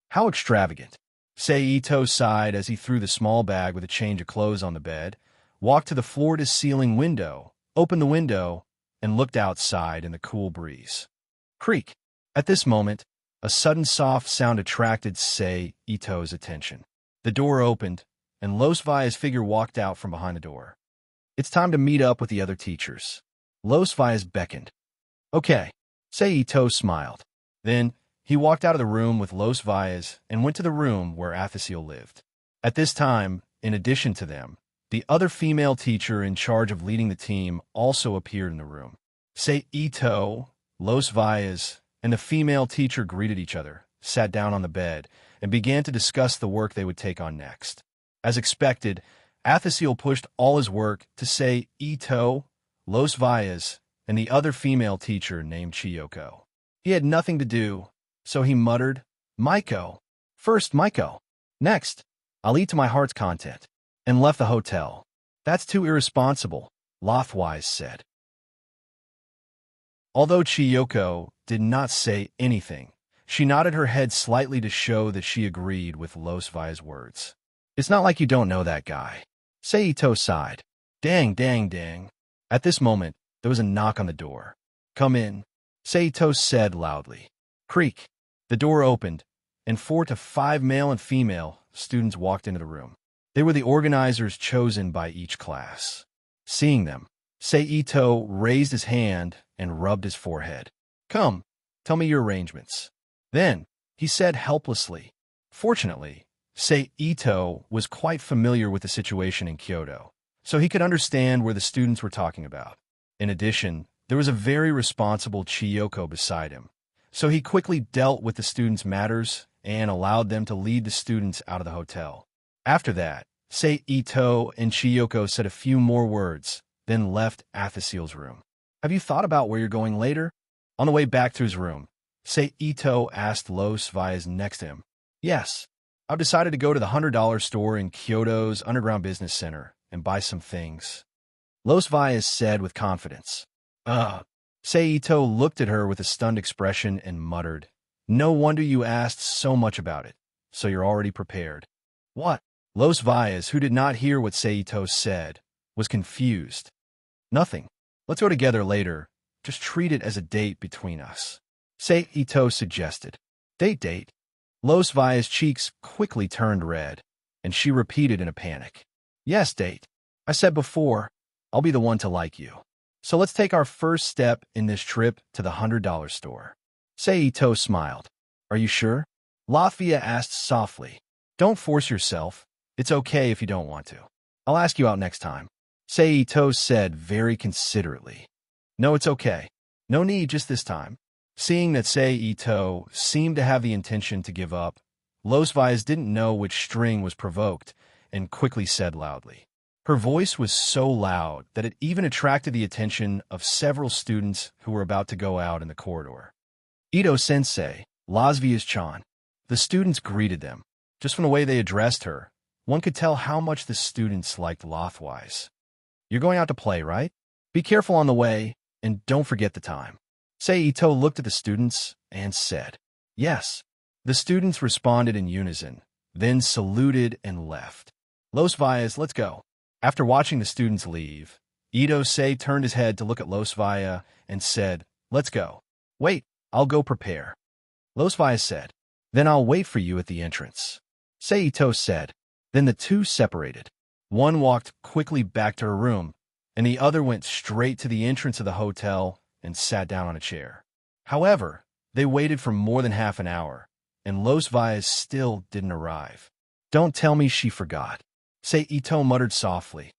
How extravagant! Seito sighed as he threw the small bag with a change of clothes on the bed, walked to the floor-to-ceiling window, opened the window, and looked outside in the cool breeze. Creak! At this moment, a sudden soft sound attracted Seito's attention. The door opened, and Los Via's figure walked out from behind the door. It's time to meet up with the other teachers. Los Via's beckoned. Okay. Seito smiled. Then, he walked out of the room with Los Via's and went to the room where Athasiel lived. At this time, in addition to them, the other female teacher in charge of leading the team also appeared in the room. Seito, Los Via's, and the female teacher greeted each other, sat down on the bed, and began to discuss the work they would take on next. As expected, Athasiel pushed all his work to Seito, Los Via's, and the other female teacher named Chiyoko. He had nothing to do, so he muttered, Maiko. First, Maiko. Next, I'll eat to my heart's content, and left the hotel. That's too irresponsible, Lothwise said. Although Chiyoko did not say anything, she nodded her head slightly to show that she agreed with Los Via's words. It's not like you don't know that guy. Seito sighed. Dang, dang, dang. At this moment, there was a knock on the door. Come in, Seito said loudly. Creak. The door opened, and 4 to 5 male and female students walked into the room. They were the organizers chosen by each class. Seeing them, Seito raised his hand and rubbed his forehead. Come, tell me your arrangements. Then, he said helplessly. Fortunately, Seito was quite familiar with the situation in Kyoto, so he could understand where the students were talking about. In addition, there was a very responsible Chiyoko beside him, so he quickly dealt with the students' matters and allowed them to lead the students out of the hotel. After that, Seito and Chiyoko said a few more words, then left Athasiel's room. Have you thought about where you're going later? On the way back to his room, Seito asked Los Via's next to him. Yes, I've decided to go to the $100 store in Kyoto's underground business center and buy some things. Los Via's said with confidence. Seito looked at her with a stunned expression and muttered, No wonder you asked so much about it, so you're already prepared. What? Los Via's, who did not hear what Seito said, was confused. Nothing. Let's go together later. Just treat it as a date between us. Seito suggested. Date? Los Via's cheeks quickly turned red, and she repeated in a panic. Yes, date. I said before, I'll be the one to like you. So let's take our first step in this trip to the $100 store. Seito smiled. Are you sure? Latvia asked softly. Don't force yourself. It's okay if you don't want to. I'll ask you out next time. Seito said very considerately. No, it's okay. No need just this time. Seeing that Seito seemed to have the intention to give up, Los Via's didn't know which string was provoked and quickly said loudly. Her voice was so loud that it even attracted the attention of several students who were about to go out in the corridor. Ito-sensei, Lasvias-chan. The students greeted them. Just from the way they addressed her, one could tell how much the students liked Lothwise. You're going out to play, right? Be careful on the way, and don't forget the time. Seito looked at the students and said, Yes. The students responded in unison, then saluted and left. Los Via's, let's go. After watching the students leave, Ito-sei turned his head to look at Los Via and said, Let's go. Wait, I'll go prepare. Los Via said, Then I'll wait for you at the entrance. Seito said. Then the two separated. One walked quickly back to her room, and the other went straight to the entrance of the hotel and sat down on a chair. However, they waited for more than half an hour, and Los Via's still didn't arrive. Don't tell me she forgot. Seito muttered softly.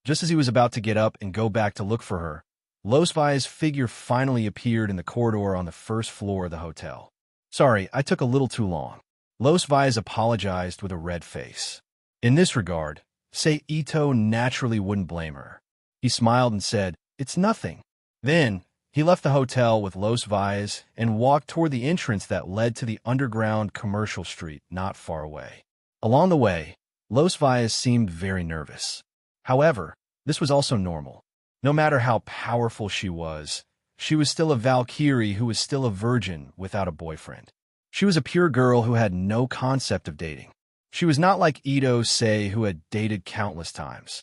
Just as he was about to get up and go back to look for her, Los Via's figure finally appeared in the corridor on the first floor of the hotel. Sorry, I took a little too long. Los Via's apologized with a red face. In this regard, Seito naturally wouldn't blame her. He smiled and said, It's nothing. Then, He left the hotel with Los Valles and walked toward the entrance that led to the underground commercial street not far away. Along the way, Los Valles seemed very nervous. However, this was also normal. No matter how powerful she was still a Valkyrie who was still a virgin without a boyfriend. She was a pure girl who had no concept of dating. She was not like Ito Sei, who had dated countless times.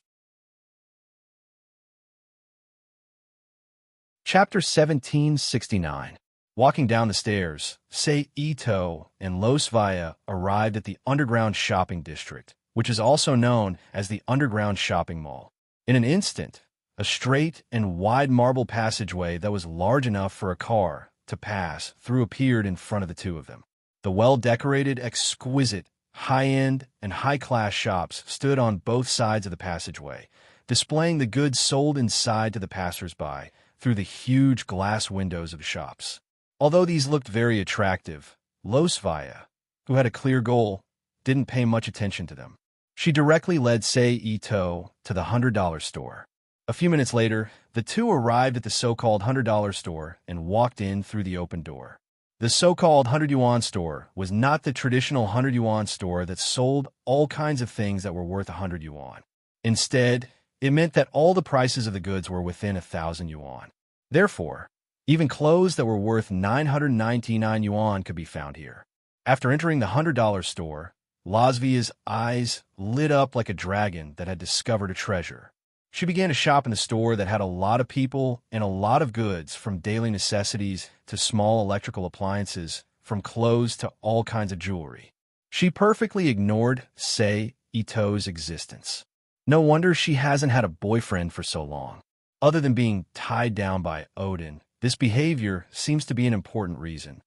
Chapter 1769. Walking down the stairs, Sei Ito and Los Valles arrived at the underground shopping district, which is also known as the underground shopping mall. In an instant, a straight and wide marble passageway that was large enough for a car to pass through appeared in front of the two of them. The well-decorated, exquisite, high-end, and high-class shops stood on both sides of the passageway, displaying the goods sold inside to the passers-by through the huge glass windows of the shops. Although these looked very attractive, Los Valles, who had a clear goal, didn't pay much attention to them. She directly led Sei Ito to the $100 store. A few minutes later, the two arrived at the so-called $100 store and walked in through the open door. The so-called 100 yuan store was not the traditional 100 yuan store that sold all kinds of things that were worth 100 yuan. Instead, it meant that all the prices of the goods were within 1,000 yuan. Therefore, even clothes that were worth 999 yuan could be found here. After entering the $100 store, Lasvia's eyes lit up like a dragon that had discovered a treasure. She began to shop in the store that had a lot of people and a lot of goods, from daily necessities to small electrical appliances, from clothes to all kinds of jewelry. She perfectly ignored Sei Ito's existence. No wonder she hasn't had a boyfriend for so long. Other than being tied down by Odin, this behavior seems to be an important reason.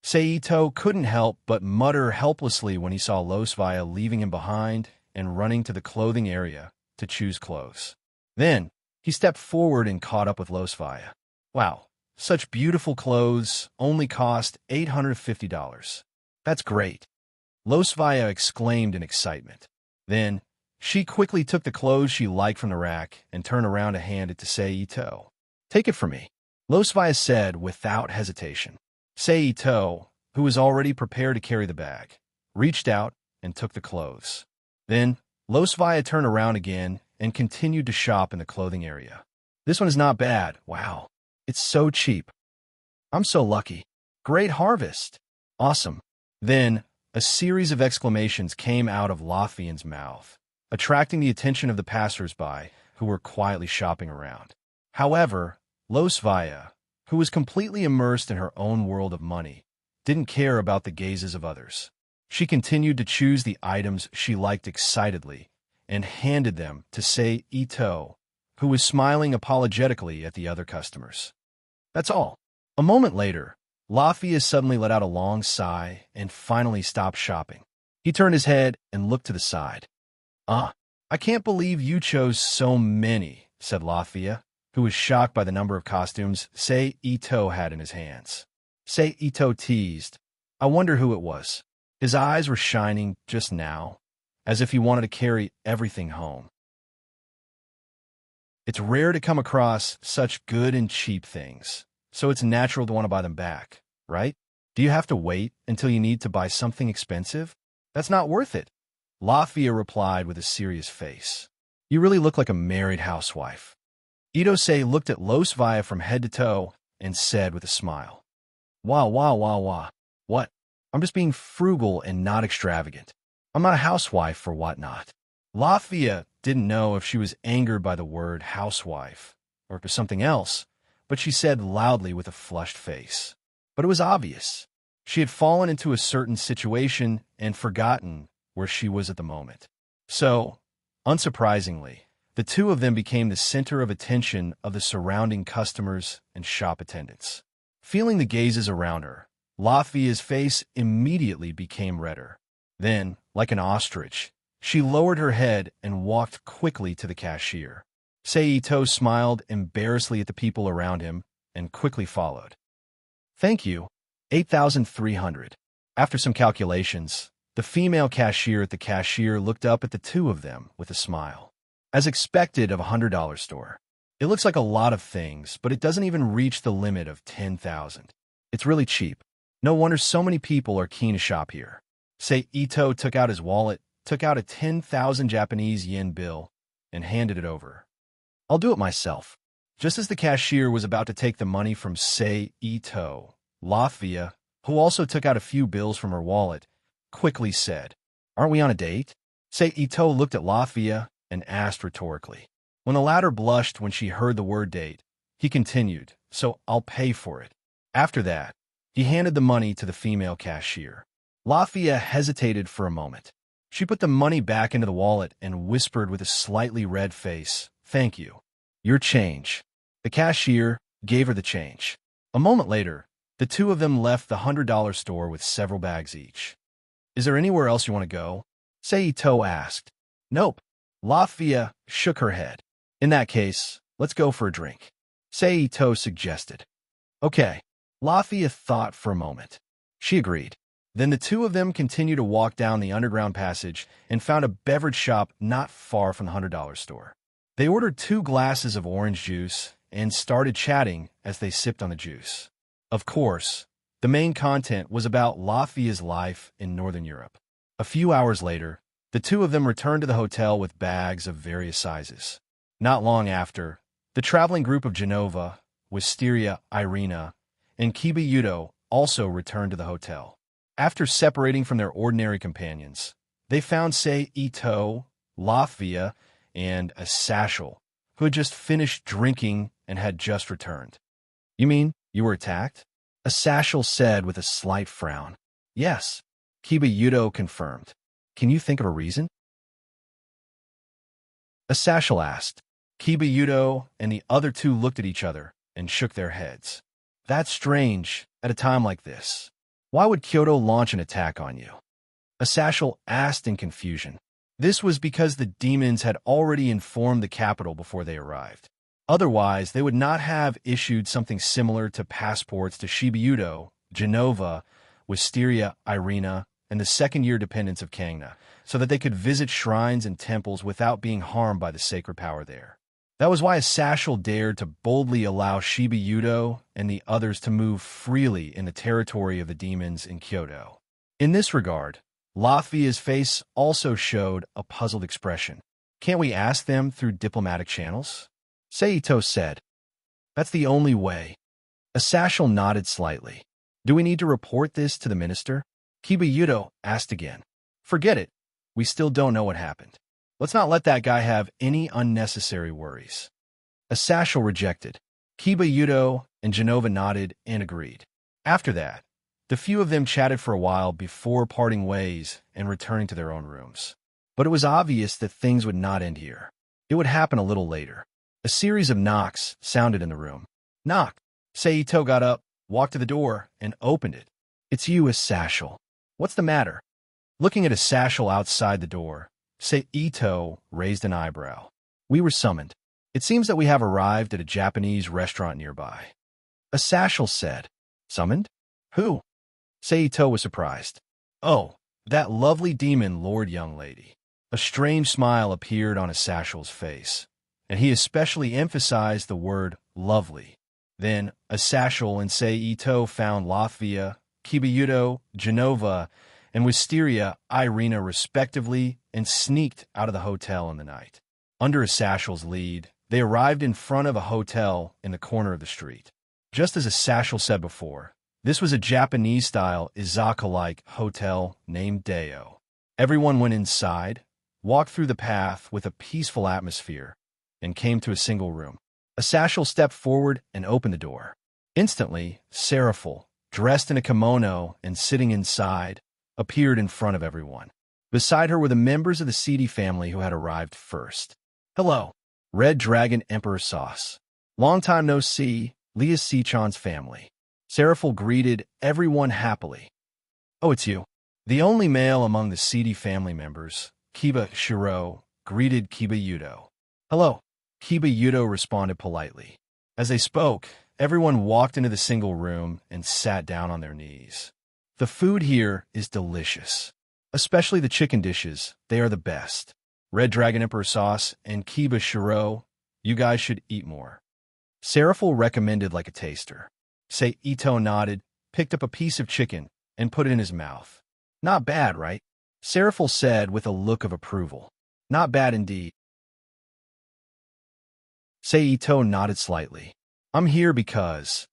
Sei Ito couldn't help but mutter helplessly when he saw Los Valles leaving him behind and running to the clothing area to choose clothes. Then, he stepped forward and caught up with Los Valles. Wow, such beautiful clothes only cost $850. That's great. Los Valles exclaimed in excitement. Then, she quickly took the clothes she liked from the rack and turned around to hand it to Sei Ito. Take it from me, Los Valles said without hesitation. Sei Ito, who was already prepared to carry the bag, reached out and took the clothes. Then, Los Valles turned around again and continued to shop in the clothing area. This one is not bad. Wow, it's so cheap. I'm so lucky. Great harvest. Awesome. Then, a series of exclamations came out of Latvian's mouth, attracting the attention of the passers-by who were quietly shopping around. However, Los Valles, who was completely immersed in her own world of money, didn't care about the gazes of others. She continued to choose the items she liked excitedly and handed them to Sei Ito, who was smiling apologetically at the other customers. That's all. A moment later, Latvia suddenly let out a long sigh and finally stopped shopping. He turned his head and looked to the side. I can't believe you chose so many, said Latvia, who was shocked by the number of costumes Sei Ito had in his hands. Sei Ito teased. I wonder who it was. His eyes were shining just now, as if he wanted to carry everything home. It's rare to come across such good and cheap things, so it's natural to want to buy them back, right? Do you have to wait until you need to buy something expensive? That's not worth it, Latvia replied with a serious face. You really look like a married housewife. Ito-sei looked at Los Valles from head to toe and said with a smile. Wah. What? I'm just being frugal and not extravagant. I'm not a housewife or whatnot. Latvia didn't know if she was angered by the word housewife or if it was something else, but she said loudly with a flushed face. But it was obvious. She had fallen into a certain situation and forgotten where she was at the moment. So, unsurprisingly, the two of them became the center of attention of the surrounding customers and shop attendants. Feeling the gazes around her, Latvia's face immediately became redder. Then, like an ostrich, she lowered her head and walked quickly to the cashier. Sei Ito smiled embarrassedly at the people around him and quickly followed. Thank you, 8,300. After some calculations, the female cashier at the cashier looked up at the two of them with a smile. As expected of a $100 store, It looks like a lot of things, but it doesn't even reach the limit of 10,000. It's really cheap. No wonder so many people are keen to shop here. Say Ito took out his wallet, took out a 10,000 Japanese yen bill, and handed it over. I'll do it myself. Just as the cashier was about to take the money from Sei Ito, Latvia, who also took out a few bills from her wallet, quickly said, "Aren't we on a date?" Sei Ito looked at Latvia and asked rhetorically. When the latter blushed when she heard the word date, he continued, "So I'll pay for it." After that, he handed the money to the female cashier. Latvia hesitated for a moment. She put the money back into the wallet and whispered with a slightly red face, "Thank you. Your change." The cashier gave her the change. A moment later, the two of them left the $100 store with several bags each. "Is there anywhere else you want to go?" Seito asked. "Nope." Latvia shook her head. "In that case, let's go for a drink," Seito suggested. "Okay." Latvia thought for a moment. She agreed. Then the two of them continued to walk down the underground passage and found a beverage shop not far from the $100 store. They ordered 2 glasses of orange juice and started chatting as they sipped on the juice. Of course, the main content was about Latvia's life in Northern Europe. A few hours later, the two of them returned to the hotel with bags of various sizes. Not long after, the traveling group of Genova, Wisteria, Irina, and Kibayudo also returned to the hotel. After separating from their ordinary companions, they found Sei Ito, Latvia, and a Sashel, who had just finished drinking and had just returned. "You mean you were attacked?" A Sashel said with a slight frown. "Yes," Kibayudo confirmed. "Can you think of a reason?" A Sashel asked. Kibayudo and the other two looked at each other and shook their heads. "That's strange at a time like this. Why would Kyoto launch an attack on you?" A Sashel asked in confusion. This was because the demons had already informed the capital before they arrived. Otherwise, they would not have issued something similar to passports to Shibuya, Genova, Wisteria, Irina, and the second-year dependents of Kangna, so that they could visit shrines and temples without being harmed by the sacred power there. That was why a Sashel dared to boldly allow Shibuya and the others to move freely in the territory of the demons in Kyoto. In this regard, Latvia's face also showed a puzzled expression. "Can't we ask them through diplomatic channels?" Seito said. "That's the only way." A Sashel nodded slightly. "Do we need to report this to the minister?" Kibayudo asked again. "Forget it. We still don't know what happened. Let's not let that guy have any unnecessary worries." A Sashel rejected. Kibayudo and Genova nodded and agreed. After that, the few of them chatted for a while before parting ways and returning to their own rooms. But it was obvious that things would not end here. It would happen a little later. A series of knocks sounded in the room. "Knock!" Seito got up, walked to the door, and opened it. "It's you, a Sashel. What's the matter?" Looking at a Sashel outside the door, Seito raised an eyebrow. "We were summoned. It seems that we have arrived at a Japanese restaurant nearby." A Sashel said. "Summoned? Who?" Seito was surprised. "Oh, that lovely demon lord young lady." A strange smile appeared on a Sashel's face, and he especially emphasized the word lovely. Then a Sashel and Seito found Latvia, Kibayudo, Genova, and Wisteria, Irina respectively, and sneaked out of the hotel in the night. Under a Sashel's lead, they arrived in front of a hotel in the corner of the street. Just as a Sashel said before, this was a Japanese-style izaka-like hotel named Deo. Everyone went inside, walked through the path with a peaceful atmosphere, and came to a single room. A Sashel stepped forward and opened the door. Instantly, Seraphiel, dressed in a kimono and sitting inside, appeared in front of everyone. Beside her were the members of the Seedy family who had arrived first. "Hello, Red Dragon Emperor Sauce. Long time no see, Leah Sichan's family." Seraphiel greeted everyone happily. "Oh, it's you." The only male among the Seedy family members, Kiba Shiro, greeted Kibayudo. "Hello." Kibayudo responded politely. As they spoke, everyone walked into the single room and sat down on their knees. "The food here is delicious. Especially the chicken dishes, they are the best." Red Dragon Emperor Sauce and Kiba Shiro You guys should eat more. Seraphiel recommended like a taster. Ito nodded, picked up a piece of chicken, and put it in his mouth. Not bad, right? Seraphiel said with a look of approval. Not bad indeed. Ito nodded slightly. I'm here because...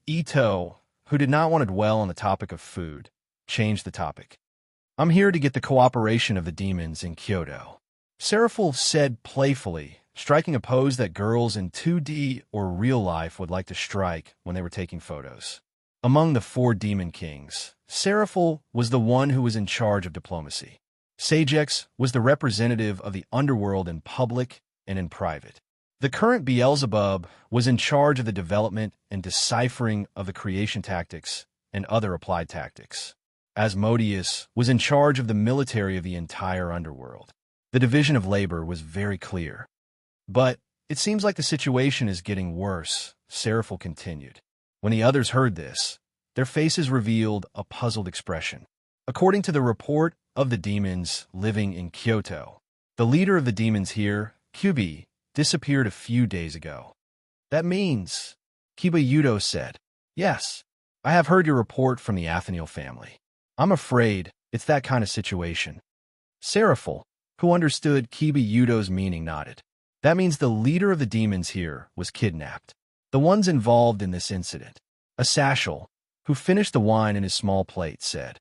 Ito, who did not want to dwell on the topic of food, changed the topic. I'm here to get the cooperation of the demons in Kyoto. Seraphiel said playfully, striking a pose that girls in 2D or real life would like to strike when they were taking photos. Among the 4 demon kings, Seraphiel was the one who was in charge of diplomacy. Sagex was the representative of the underworld in public and in private. The current Beelzebub was in charge of the development and deciphering of the creation tactics and other applied tactics. Asmodeus was in charge of the military of the entire underworld. The division of labor was very clear. But it seems like the situation is getting worse, Seraphiel continued. When the others heard this, their faces revealed a puzzled expression. According to the report of the demons living in Kyoto, the leader of the demons here, Kyubi, disappeared a few days ago. That means, Kiba Yudo said. Yes, I have heard your report from the Atheniel family. I'm afraid it's that kind of situation. Seraphiel, who understood Kiba Yudo's meaning, nodded. That means the leader of the demons here was kidnapped. The ones involved in this incident. A Sashel, who finished the wine in his small plate, said.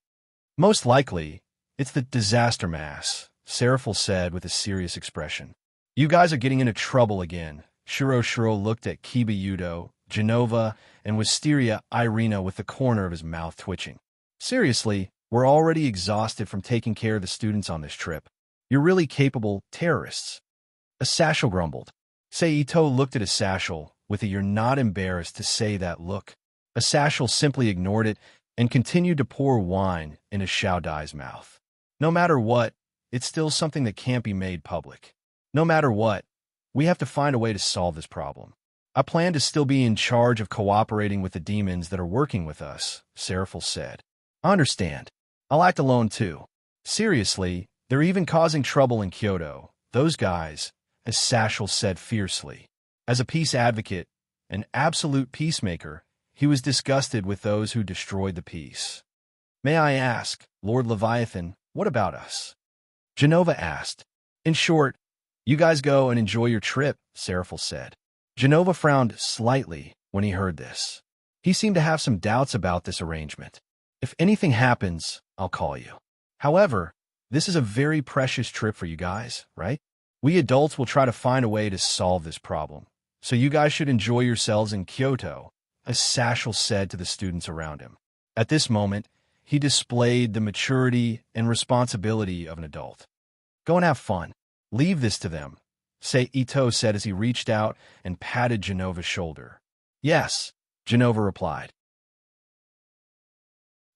Most likely, it's the disaster mass, Seraphiel said with a serious expression. You guys are getting into trouble again. Shiro looked at Kiba Yudo, Genova, and Wisteria Irina with the corner of his mouth twitching. Seriously, we're already exhausted from taking care of the students on this trip. You're really capable terrorists. A Sashel grumbled. Ito looked at a Sashel with a "you're not embarrassed to say that" look. A Sashel simply ignored it and continued to pour wine in a Shaodai's mouth. No matter what, it's still something that can't be made public. No matter what, we have to find a way to solve this problem. I plan to still be in charge of cooperating with the demons that are working with us, Seraphiel said. I understand. I'll act alone too. Seriously, they're even causing trouble in Kyoto. Those guys, as Sashel said fiercely. As a peace advocate, an absolute peacemaker, he was disgusted with those who destroyed the peace. May I ask, Lord Leviathan, what about us? Genova asked. In short, you guys go and enjoy your trip, Seraphiel said. Genova frowned slightly when he heard this. He seemed to have some doubts about this arrangement. If anything happens, I'll call you. However, this is a very precious trip for you guys, right? We adults will try to find a way to solve this problem. So you guys should enjoy yourselves in Kyoto, as Sashel said to the students around him. At this moment, he displayed the maturity and responsibility of an adult. Go and have fun. Leave this to them, Ito said as he reached out and patted Genova's shoulder. Yes, Genova replied.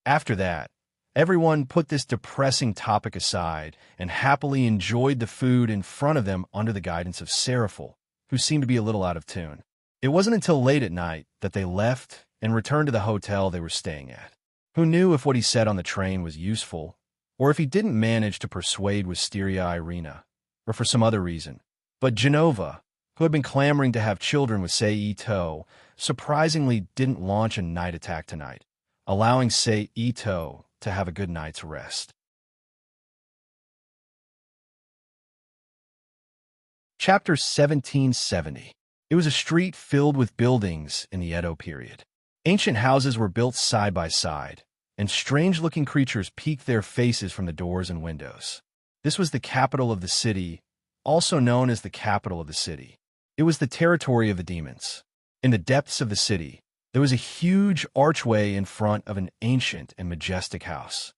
After that, everyone put this depressing topic aside and happily enjoyed the food in front of them under the guidance of Seraphiel, who seemed to be a little out of tune. It wasn't until late at night that they left and returned to the hotel they were staying at. Who knew if what he said on the train was useful, or if he didn't manage to persuade Wisteria Irina, or for some other reason. But Genova, who had been clamoring to have children with Ito, surprisingly didn't launch a night attack tonight, allowing Ito to have a good night's rest. Chapter 1770. It was a street filled with buildings in the Edo period. Ancient houses were built side by side, and strange-looking creatures peeked their faces from the doors and windows. This was the capital of the city, also known as the capital of the city. It was the territory of the demons. In the depths of the city, there was a huge archway in front of an ancient and majestic house.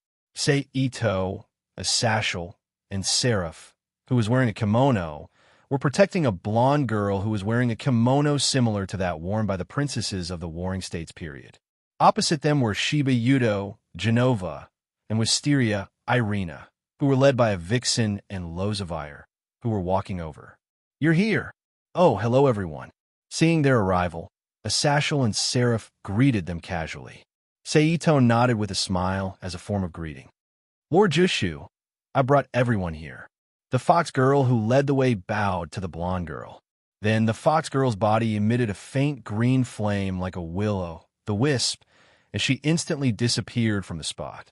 Ito, a Sashel, and Seraph, who was wearing a kimono, were protecting a blonde girl who was wearing a kimono similar to that worn by the princesses of the Warring States period. Opposite them were Shiba Yudo, Genova, and Wisteria Irina, who were led by a vixen and Lozavire, who were walking over. You're here. Oh, hello everyone. Seeing their arrival, a Sashel and Seraph greeted them casually. Ito nodded with a smile as a form of greeting. Lord Jushu, I brought everyone here. The fox girl who led the way bowed to the blonde girl. Then the fox girl's body emitted a faint green flame like a will-o'-the-wisp, as she instantly disappeared from the spot.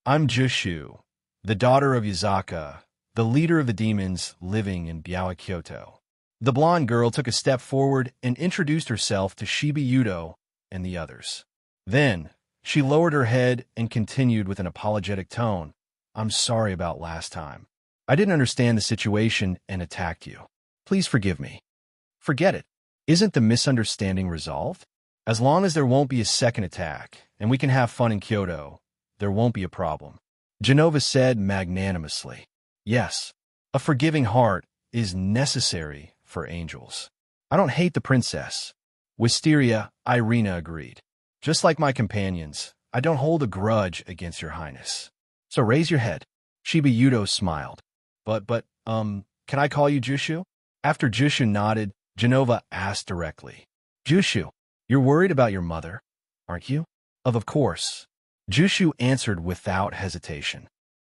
I'm Jushu, the daughter of Yuzaka, the leader of the demons living in Biao Kyoto. The blonde girl took a step forward and introduced herself to Shiba Yudo and the others. Then, she lowered her head and continued with an apologetic tone. I'm sorry about last time. I didn't understand the situation and attacked you. Please forgive me. Forget it. Isn't the misunderstanding resolved? As long as there won't be a second attack, and we can have fun in Kyoto, there won't be a problem. Genova said magnanimously. Yes, a forgiving heart is necessary for angels. I don't hate the princess. Wisteria, Irina agreed. Just like my companions, I don't hold a grudge against your highness. So raise your head. Shiba Yudo smiled. But, can I call you Jushu? After Jushu nodded, Genova asked directly. Jushu, you're worried about your mother, aren't you? Of course. Jushu answered without hesitation.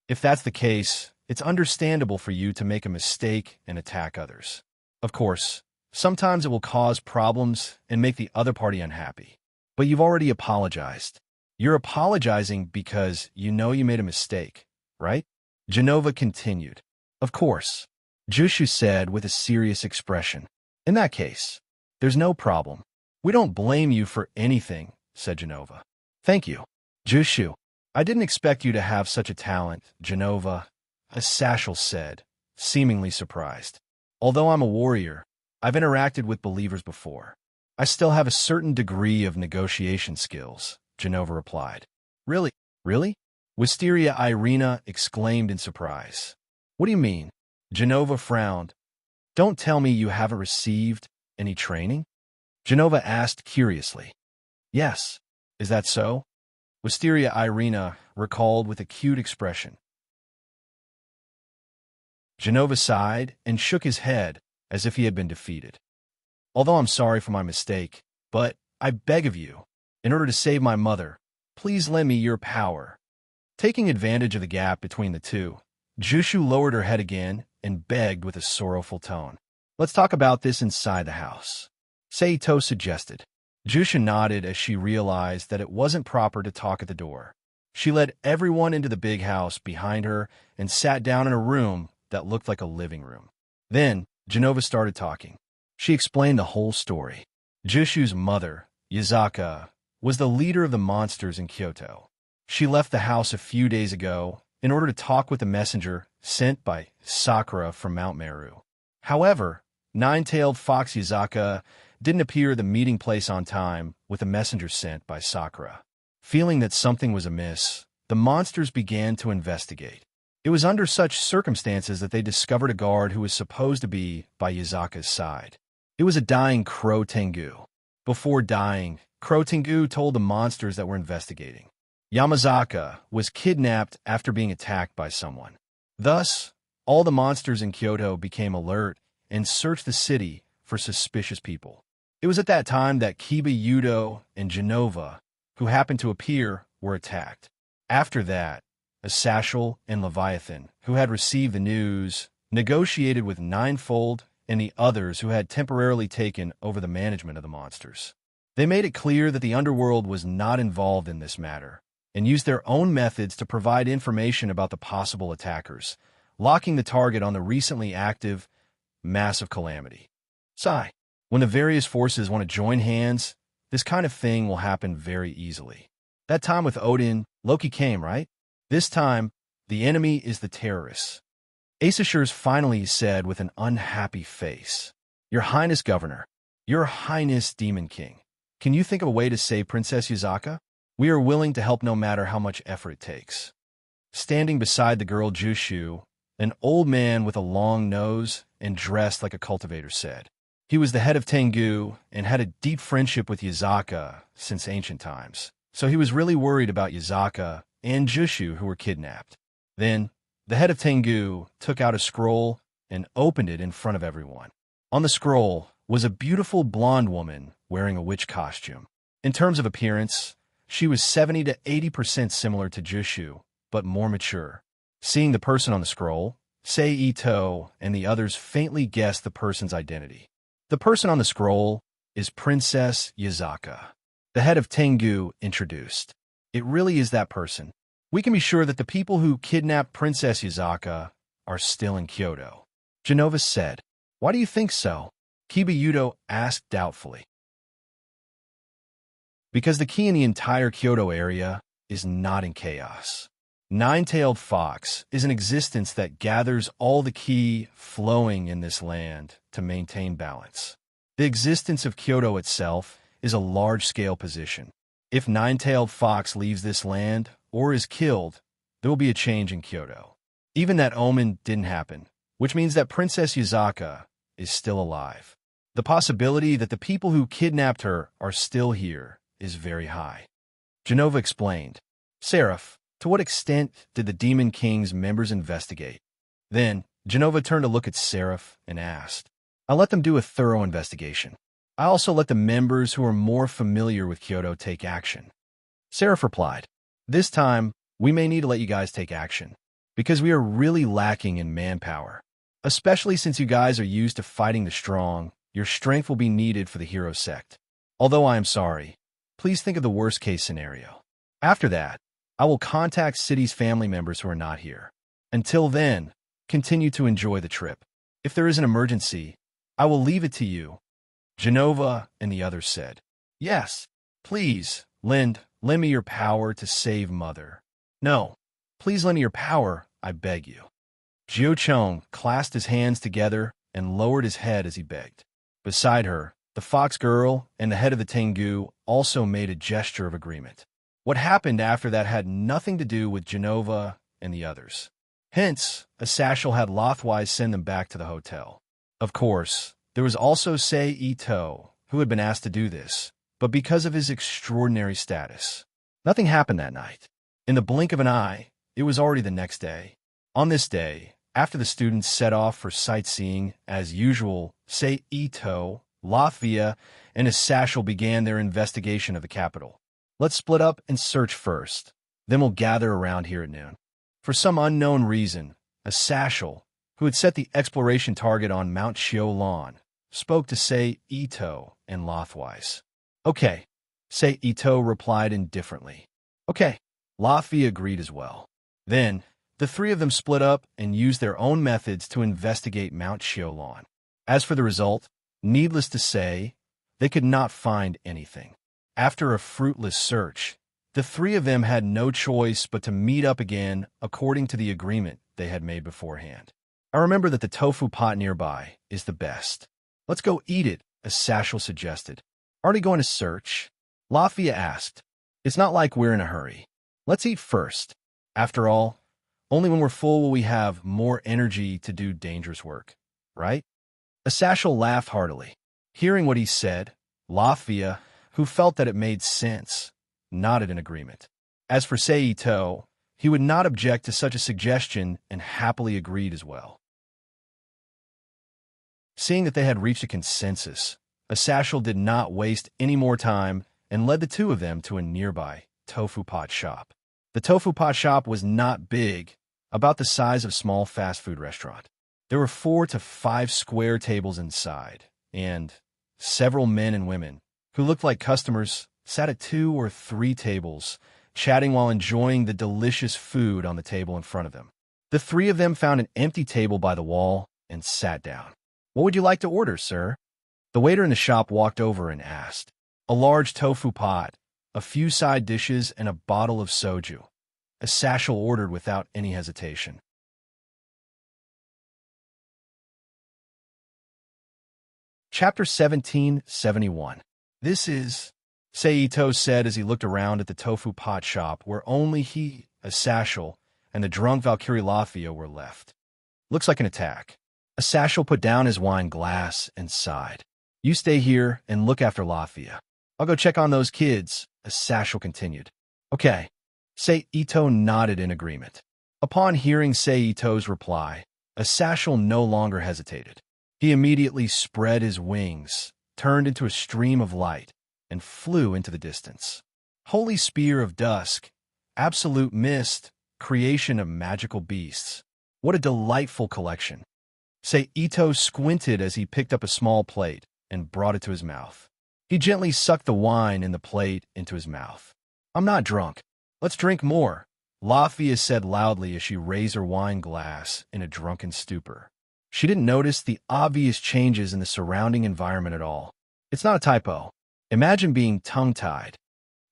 If that's the case, it's understandable for you to make a mistake and attack others. Of course, sometimes it will cause problems and make the other party unhappy. But you've already apologized. You're apologizing because you know you made a mistake, right? Genova continued. Of course, Jushu said with a serious expression. In that case, there's no problem. We don't blame you for anything, said Genova. Thank you. Jushu, I didn't expect you to have such a talent, Genova, Asashel said, seemingly surprised. Although I'm a warrior, I've interacted with believers before. I still have a certain degree of negotiation skills, Genova replied. Really? Really? Wisteria Irina exclaimed in surprise. What do you mean? Genova frowned. Don't tell me you haven't received any training? Genova asked curiously. Yes. Is that so? Wisteria Irina recalled with a cute expression. Genova sighed and shook his head as if he had been defeated. Although I'm sorry for my mistake, but I beg of you, in order to save my mother, please lend me your power. Taking advantage of the gap between the two, Jushu lowered her head again and begged with a sorrowful tone. Let's talk about this inside the house, Seito suggested. Jushu nodded as she realized that it wasn't proper to talk at the door. She led everyone into the big house behind her and sat down in a room that looked like a living room. Then, Genova started talking. She explained the whole story. Jushu's mother, Yuzaka, was the leader of the monsters in Kyoto. She left the house a few days ago in order to talk with the messenger sent by Sakura from Mount Meru. However, nine-tailed fox Yuzaka didn't appear at the meeting place on time with the messenger sent by Sakura. Feeling that something was amiss, the monsters began to investigate. It was under such circumstances that they discovered a guard who was supposed to be by Yuzaka's side. It was a dying Crow Tengu. Before dying, Crow Tengu told the monsters that were investigating. Yamazaka was kidnapped after being attacked by someone. Thus, all the monsters in Kyoto became alert and searched the city for suspicious people. It was at that time that Shiba Yudo and Genova, who happened to appear, were attacked. After that, Asashel and Leviathan, who had received the news, negotiated with Ninefold and the others who had temporarily taken over the management of the monsters. They made it clear that the underworld was not involved in this matter, and used their own methods to provide information about the possible attackers, locking the target on the recently active massive calamity. Sigh. When the various forces want to join hands, this kind of thing will happen very easily. That time with Odin, Loki came, right? This time, the enemy is the terrorists. Asashers finally said with an unhappy face, Your Highness Governor, Your Highness Demon King, can you think of a way to save Princess Yuzaka? We are willing to help no matter how much effort it takes. Standing beside the girl Jushu, an old man with a long nose and dressed like a cultivator said. He was the head of Tengu and had a deep friendship with Yuzaka since ancient times, so he was really worried about Yuzaka and Jushu who were kidnapped. Then, the head of Tengu took out a scroll and opened it in front of everyone. On the scroll was a beautiful blonde woman wearing a witch costume. In terms of appearance, she was 70 to 80% similar to Jushu, but more mature. Seeing the person on the scroll, Seito and the others faintly guessed the person's identity. The person on the scroll is Princess Yuzaka, the head of Tengu introduced. It really is that person. We can be sure that the people who kidnapped Princess Yuzaka are still in Kyoto. Genova said. Why do you think so? Kibayuto asked doubtfully. Because the key in the entire Kyoto area is not in chaos. Nine-tailed fox is an existence that gathers all the ki flowing in this land to maintain balance. The existence of Kyoto itself is a large-scale position. If nine-tailed fox leaves this land or is killed, there will be a change in Kyoto. Even that omen didn't happen, which means that Princess Yuzaka is still alive. The possibility that the people who kidnapped her are still here is very high. Genova explained. Seraph, to what extent did the Demon King's members investigate? Then, Genova turned to look at Seraph and asked, I'll let them do a thorough investigation. I also let the members who are more familiar with Kyoto take action. Seraph replied, This time, we may need to let you guys take action, because we are really lacking in manpower. Especially since you guys are used to fighting the strong, your strength will be needed for the hero sect. Although I am sorry, please think of the worst-case scenario. After that, I will contact City's family members who are not here. Until then, continue to enjoy the trip. If there is an emergency, I will leave it to you. Genova and the others said, Yes, please, lend me your power to save Mother. No, please lend me your power, I beg you. Jiu Chong clasped his hands together and lowered his head as he begged. Beside her, the fox girl and the head of the Tengu also made a gesture of agreement. What happened after that had nothing to do with Genova and the others. Hence, a Sashel had Lothwise send them back to the hotel. Of course, there was also Sei Ito, who had been asked to do this, but because of his extraordinary status. Nothing happened that night. In the blink of an eye, it was already the next day. On this day, after the students set off for sightseeing, as usual, Sei Ito, Latvia, and his Sashel began their investigation of the capital. Let's split up and search first. Then we'll gather around here at noon. For some unknown reason, a Sashel, who had set the exploration target on Mount Xiaolan, spoke to Sei Ito and Lothwise. Okay, Sei Ito replied indifferently. Okay, Latvia agreed as well. Then, the three of them split up and used their own methods to investigate Mount Xiaolan. As for the result, needless to say, they could not find anything. After a fruitless search, the three of them had no choice but to meet up again according to the agreement they had made beforehand. I remember that the tofu pot nearby is the best. Let's go eat it, as Sashel suggested. Aren't we going to search? Latvia asked. It's not like we're in a hurry. Let's eat first. After all, only when we're full will we have more energy to do dangerous work, right? Asashel laughed heartily. Hearing what he said, Latvia, who felt that it made sense, nodded in agreement. As for Sei Ito, he would not object to such a suggestion and happily agreed as well. Seeing that they had reached a consensus, Asashel did not waste any more time and led the two of them to a nearby tofu pot shop. The tofu pot shop was not big, about the size of a small fast food restaurant. There were 4 to 5 square tables inside, and several men and women, who looked like customers, sat at 2 or 3 tables, chatting while enjoying the delicious food on the table in front of them. The three of them found an empty table by the wall and sat down. What would you like to order, sir? The waiter in the shop walked over and asked. A large tofu pot, a few side dishes, and a bottle of soju. Asashel ordered without any hesitation. Chapter 1771. This is, Sei Ito said as he looked around at the tofu pot shop where only he, Asashel, and the drunk Valkyrie Latvia were left. Looks like an attack. Asashel put down his wine glass and sighed. You stay here and look after Latvia. I'll go check on those kids, Asashel continued. Okay. Sei Ito nodded in agreement. Upon hearing Sei Ito's reply, Asashel no longer hesitated. He immediately spread his wings, turned into a stream of light, and flew into the distance. Holy Spear of Dusk, Absolute Mist, Creation of Magical Beasts. What a delightful collection. Sei Ito squinted as he picked up a small plate and brought it to his mouth. He gently sucked the wine in the plate into his mouth. "I'm not drunk. Let's drink more," Latvia said loudly as she raised her wine glass in a drunken stupor. She didn't notice the obvious changes in the surrounding environment at all. It's not a typo. Imagine being tongue-tied.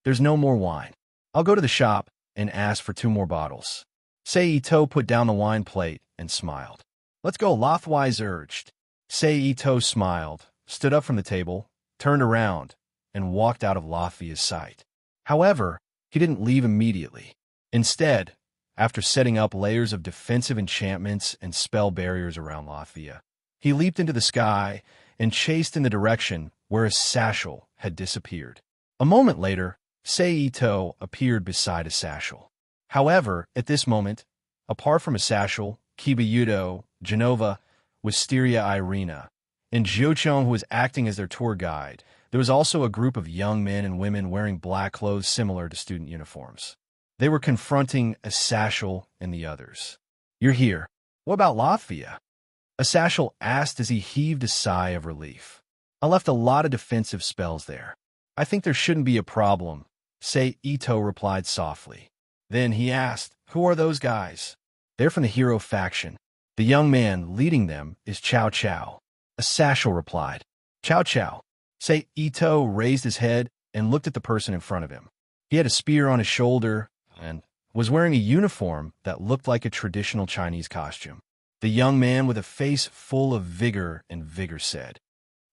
"There's no more wine. I'll go to the shop and ask for 2 more bottles." Seito put down the wine plate and smiled. "Let's go," Lathwise urged. Seito smiled, stood up from the table, turned around, and walked out of Latvia's sight. However, he didn't leave immediately. Instead, after setting up layers of defensive enchantments and spell barriers around Latvia, he leaped into the sky and chased in the direction where his satchel had disappeared. A moment later, Seito appeared beside a satchel. However, at this moment, apart from a satchel, Kibayudo, Genova, Wisteria Irina, and Jiochong, who was acting as their tour guide, there was also a group of young men and women wearing black clothes similar to student uniforms. They were confronting a satchel and the others. "You're here. What about Latvia?" A satchel asked as he heaved a sigh of relief. "I left a lot of defensive spells there. I think there shouldn't be a problem," Seito replied softly. Then he asked, "Who are those guys?" "They're from the hero faction. The young man leading them is Chow Chow," a satchel replied. "Chow Chow." Seito raised his head and looked at the person in front of him. He had a spear on his shoulder and was wearing a uniform that looked like a traditional Chinese costume. The young man with a face full of vigor said,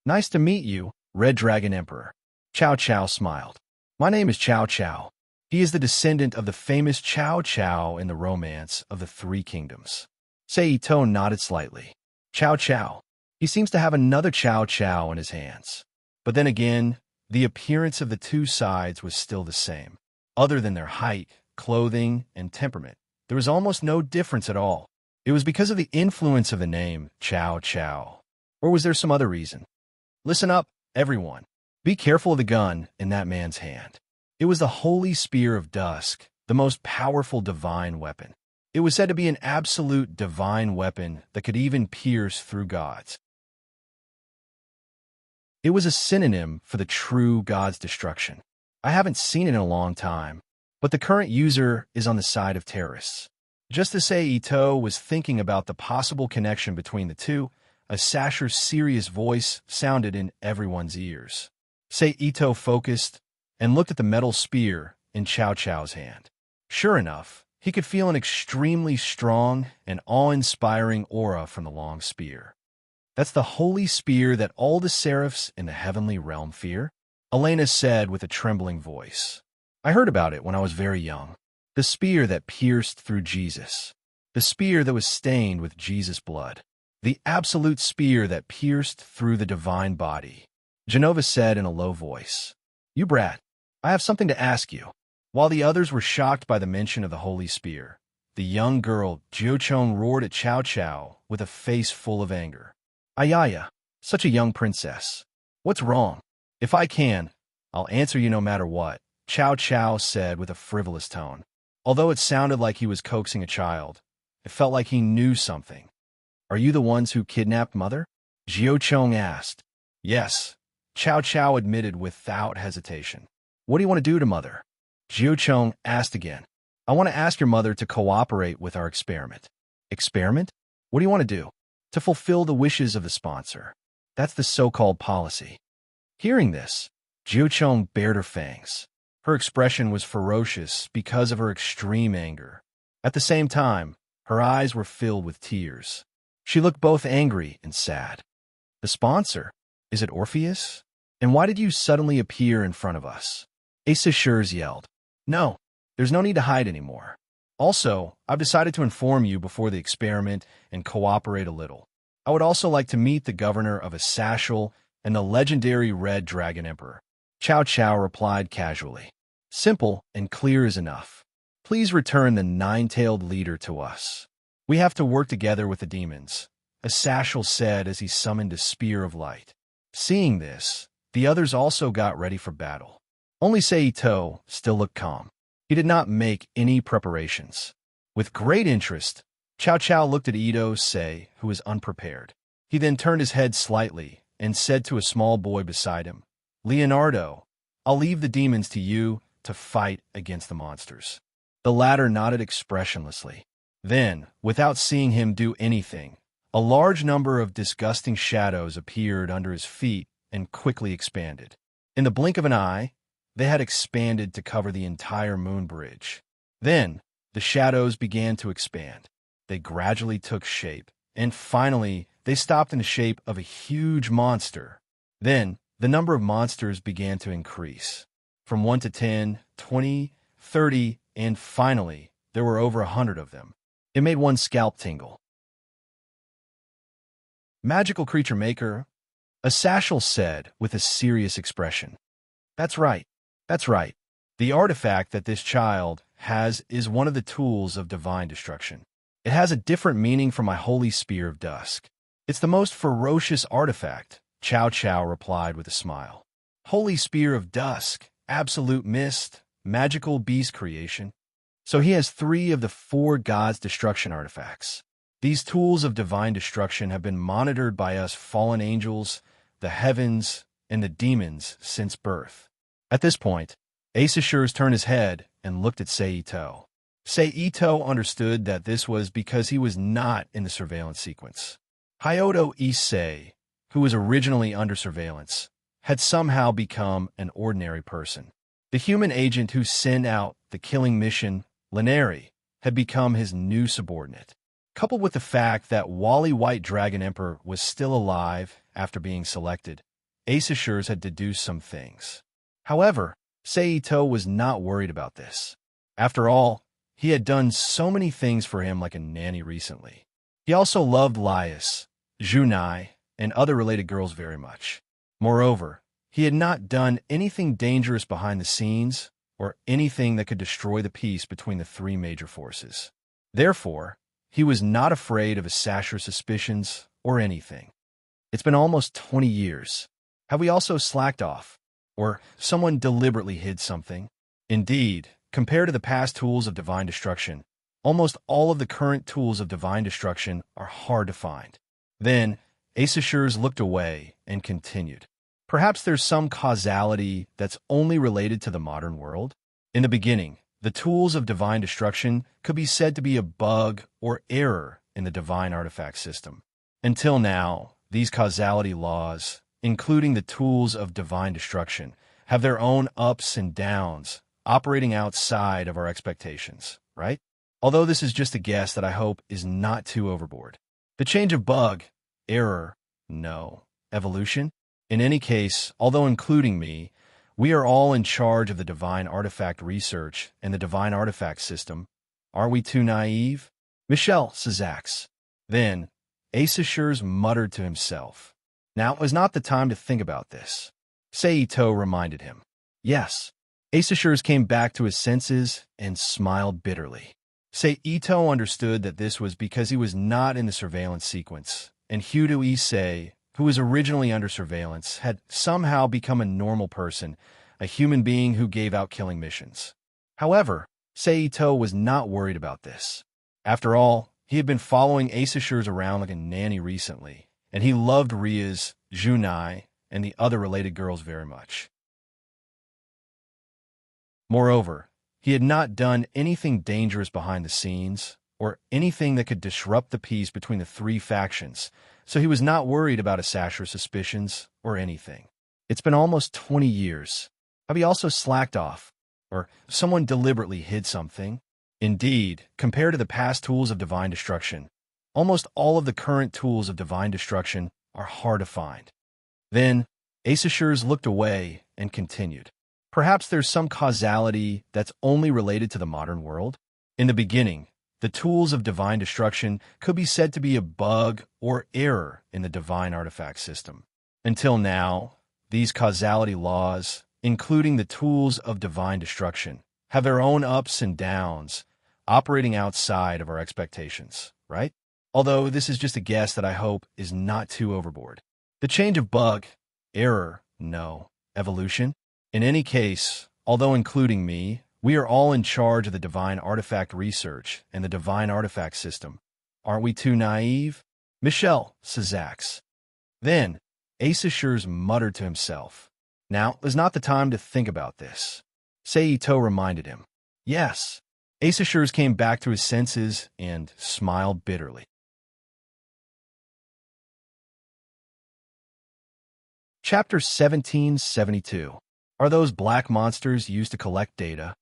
"Nice to meet you, Red Dragon Emperor." Chow Chow smiled. "My name is Chow Chow." He is the descendant of the famous Chow Chow in the Romance of the Three Kingdoms. Seito nodded slightly. "Chow Chow. He seems to have another Chow Chow in his hands." But then again, the appearance of the two sides was still the same. Other than their height, clothing, and temperament, there was almost no difference at all. It was because of the influence of the name Chow Chow. Or was there some other reason? Listen up, everyone. Be careful of the gun in that man's hand. It was the Holy Spear of Dusk, the most powerful divine weapon. It was said to be an absolute divine weapon that could even pierce through gods. It was a synonym for the true God's destruction. I haven't seen it in a long time, but the current user is on the side of terrorists. Just as Seito was thinking about the possible connection between the two, a Sasher's serious voice sounded in everyone's ears. Seito focused and looked at the metal spear in Chow Chow's hand. Sure enough, he could feel an extremely strong and awe-inspiring aura from the long spear. "That's the holy spear that all the seraphs in the heavenly realm fear," Elena said with a trembling voice. "I heard about it when I was very young. The spear that pierced through Jesus. The spear that was stained with Jesus' blood. The absolute spear that pierced through the divine body," Genova said in a low voice. "You brat, I have something to ask you." While the others were shocked by the mention of the holy spear, the young girl Jiochong roared at Chow Chow with a face full of anger. "Ayaya, such a young princess. What's wrong?" "If I can, I'll answer you no matter what," Chow Chow said with a frivolous tone. Although it sounded like he was coaxing a child, it felt like he knew something. "Are you the ones who kidnapped Mother?" Jiochong asked. "Yes," Chow Chow admitted without hesitation. "What do you want to do to Mother?" Jiochong asked again. "I want to ask your mother to cooperate with our experiment." "Experiment? What do you want to do?" "To fulfill the wishes of the sponsor. That's the so-called policy." Hearing this, Jiochong bared her fangs. Her expression was ferocious because of her extreme anger. At the same time, her eyes were filled with tears. She looked both angry and sad. "The sponsor? Is it Orpheus? And why did you suddenly appear in front of us?" Asa Schurz yelled. "No, there's no need to hide anymore. Also, I've decided to inform you before the experiment and cooperate a little. I would also like to meet the governor of Asashel and the legendary Red Dragon Emperor." Chow Chow replied casually. "Simple and clear is enough. Please return the nine-tailed leader to us. We have to work together with the demons," Asashel said as he summoned a spear of light. Seeing this, the others also got ready for battle. Only Seito still looked calm. He did not make any preparations. With great interest, Chow Chow looked at Ito Se, who was unprepared. He then turned his head slightly and said to a small boy beside him, "Leonardo, I'll leave the demons to you to fight against the monsters." The latter nodded expressionlessly. Then, without seeing him do anything, a large number of disgusting shadows appeared under his feet and quickly expanded. In the blink of an eye, they had expanded to cover the entire moon bridge. Then, the shadows began to expand. They gradually took shape, and finally, they stopped in the shape of a huge monster. Then, the number of monsters began to increase. From 1 to 10, 20, 30, and finally, there were over 100 of them. It made one's scalp tingle. "Magical creature maker," a Sashel said with a serious expression. That's right. That's right. The artifact that this child has is one of the tools of divine destruction. It has a different meaning from my holy spear of dusk. It's the most ferocious artifact, Chow Chow replied with a smile. Holy spear of dusk, absolute mist, magical beast creation. So he has 3 of the 4 gods' destruction artifacts. These tools of divine destruction have been monitored by us fallen angels, the heavens, and the demons since birth. At this point, Ace Ashurs turned his head and looked at Seito. Seito understood that this was because he was not in the surveillance sequence. Hyoto Issei, who was originally under surveillance, had somehow become an ordinary person. The human agent who sent out the killing mission, Lineri, had become his new subordinate. Coupled with the fact that Wally White Dragon Emperor was still alive after being selected, Ace Ashurs had deduced some things. However, Seito was not worried about this. After all, he had done so many things for him like a nanny recently. He also loved Lias, Junai, and other related girls very much. Moreover, he had not done anything dangerous behind the scenes or anything that could destroy the peace between the 3 major forces. Therefore, he was not afraid of Asash's suspicions or anything. It's been almost 20 years. Have we also slacked off? Or someone deliberately hid something? Indeed, compared to the past tools of divine destruction, almost all of the current tools of divine destruction are hard to find. Then, Ace Ashurs looked away and continued. Perhaps there's some causality that's only related to the modern world? In the beginning, the tools of divine destruction could be said to be a bug or error in the divine artifact system. Until now, these causality laws, including the tools of divine destruction, have their own ups and downs, operating outside of our expectations, right? Although this is just a guess that I hope is not too overboard. The change of bug, error, no, evolution? In any case, although including me, we are all in charge of the divine artifact research and the divine artifact system. Aren't we too naive? Michelle Sazax. Then, Ace Ashurs muttered to himself. Now is not the time to think about this. Seito reminded him. Yes. Ace Ashurs came back to his senses and smiled bitterly. Seito understood that this was because he was not in the surveillance sequence, and Hyoto Issei, who was originally under surveillance, had somehow become a normal person, a human being who gave out killing missions. However, Seito was not worried about this. After all, he had been following Ace Ashurs around like a nanny recently, and he loved Ria's, Junai, and the other related girls very much. Moreover, he had not done anything dangerous behind the scenes, or anything that could disrupt the peace between the 3 factions, so he was not worried about Asash's suspicions or anything. It's been almost 20 years. Have we also slacked off? Or someone deliberately hid something? Indeed, compared to the past tools of divine destruction, almost all of the current tools of divine destruction are hard to find. Then, Ace Ashurs looked away and continued. Perhaps there's some causality that's only related to the modern world? In the beginning, the tools of divine destruction could be said to be a bug or error in the divine artifact system. Until now, these causality laws, including the tools of divine destruction, have their own ups and downs, operating outside of our expectations, right? Although this is just a guess that I hope is not too overboard. The change of bug, error, no, evolution? In any case, although including me, we are all in charge of the divine artifact research and the divine artifact system. Aren't we too naive? Michelle Sazax. Then, Asashurs muttered to himself. Now is not the time to think about this. Seito reminded him. Yes. Asashurs came back to his senses and smiled bitterly. Chapter 1772. Are those black monsters used to collect data?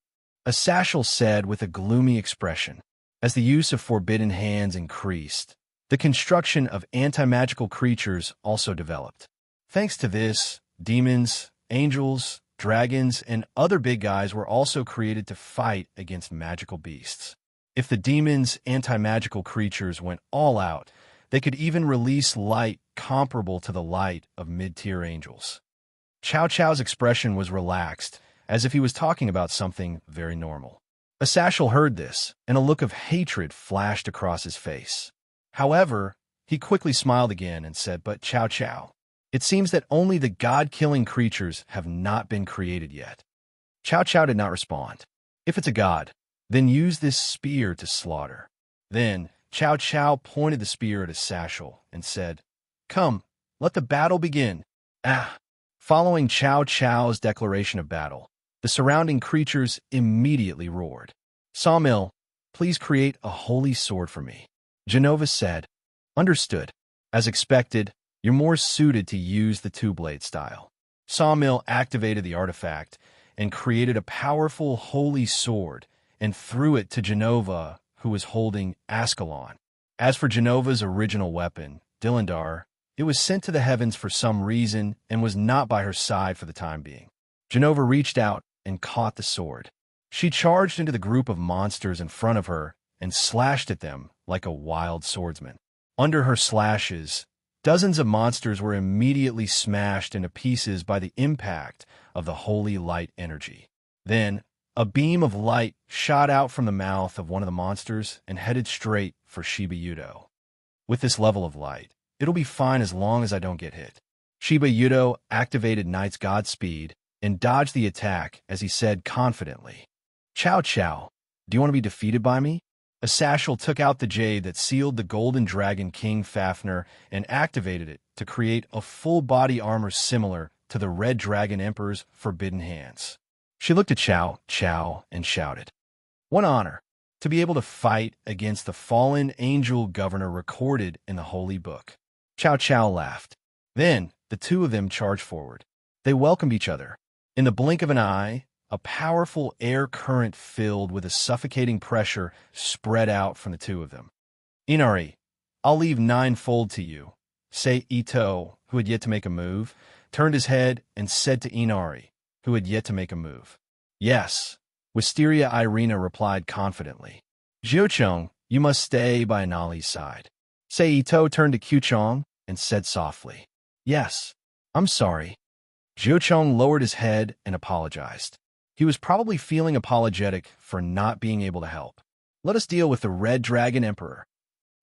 Asashel said with a gloomy expression. As the use of forbidden hands increased, the construction of anti-magical creatures also developed. Thanks to this, demons, angels, dragons, and other big guys were also created to fight against magical beasts. If the demons' anti-magical creatures went all out, they could even release light comparable to the light of mid-tier angels. Chow Chow's expression was relaxed, as if he was talking about something very normal. Asashel heard this, and a look of hatred flashed across his face. However, he quickly smiled again and said, But Chow Chow, it seems that only the god-killing creatures have not been created yet. Chow Chow did not respond. If it's a god, then use this spear to slaughter. Then Chow Chow pointed the spear at Asashel and said, Come, let the battle begin. Following Chow Chow's declaration of battle, the surrounding creatures immediately roared. Sawmill, please create a holy sword for me. Genova said, Understood. As expected, you're more suited to use the two-blade style. Sawmill activated the artifact and created a powerful holy sword and threw it to Genova, who was holding Ascalon. As for Genova's original weapon, Dilindar, it was sent to the heavens for some reason and was not by her side for the time being. Genova reached out and caught the sword. She charged into the group of monsters in front of her and slashed at them like a wild swordsman. Under her slashes, dozens of monsters were immediately smashed into pieces by the impact of the holy light energy. Then, a beam of light shot out from the mouth of one of the monsters and headed straight for Shiba Yudo. With this level of light, it'll be fine as long as I don't get hit. Shiba Yudo activated Knight's Godspeed and dodged the attack as he said confidently, Chow Chow, do you want to be defeated by me? Asashel took out the jade that sealed the Golden Dragon King Fafnir and activated it to create a full-body armor similar to the Red Dragon Emperor's forbidden hands. She looked at Chow Chow and shouted, What honor, to be able to fight against the fallen angel governor recorded in the Holy Book. Chow Chow laughed. Then the two of them charged forward. They welcomed each other. In the blink of an eye, a powerful air current filled with a suffocating pressure spread out from the two of them. Inari, I'll leave ninefold to you. Say Ito, who had yet to make a move, turned his head and said to Inari, who had yet to make a move. Yes, Wisteria Irina replied confidently. Jiuchong, you must stay by Anali's side. Say Ito turned to Qiuchong and said softly, Yes, I'm sorry. Jiuchong lowered his head and apologized. He was probably feeling apologetic for not being able to help. Let us deal with the Red Dragon Emperor.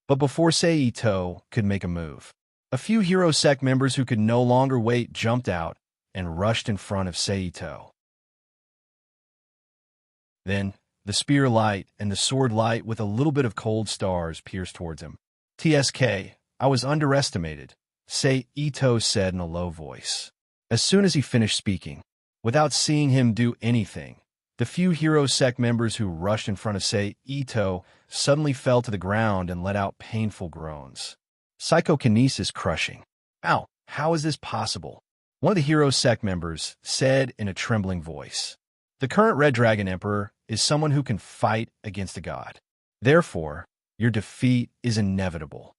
But before Seito could make a move, a few Hero Sect members who could no longer wait jumped out and rushed in front of Seito. Then, the spear light and the sword light with a little bit of cold stars pierced towards him. TSK, I was underestimated, Seito said in a low voice. As soon as he finished speaking, without seeing him do anything, the few Hero Sect members who rushed in front of Seito suddenly fell to the ground and let out painful groans. Psychokinesis crushing. Ow, how is this possible? One of the Hero Sect members said in a trembling voice. The current Red Dragon Emperor is someone who can fight against a god. Therefore, your defeat is inevitable.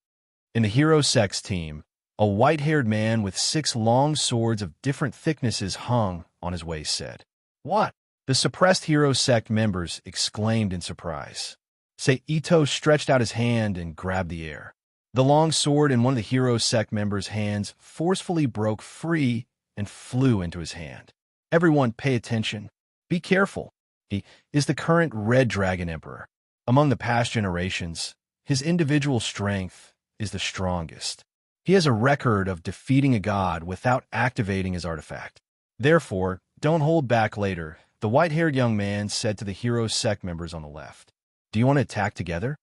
In the Hero Sect's team, a white-haired man with 6 long swords of different thicknesses hung on his waist said, What? The suppressed Hero Sect members exclaimed in surprise. Seito stretched out his hand and grabbed the air. The long sword in one of the Hero Sect members' hands forcefully broke free and flew into his hand. Everyone pay attention. Be careful. He is the current Red Dragon Emperor. Among the past generations, his individual strength is the strongest. He has a record of defeating a god without activating his artifact. Therefore, don't hold back later, the white-haired young man said to the Hero Sect members on the left. Do you want to attack together?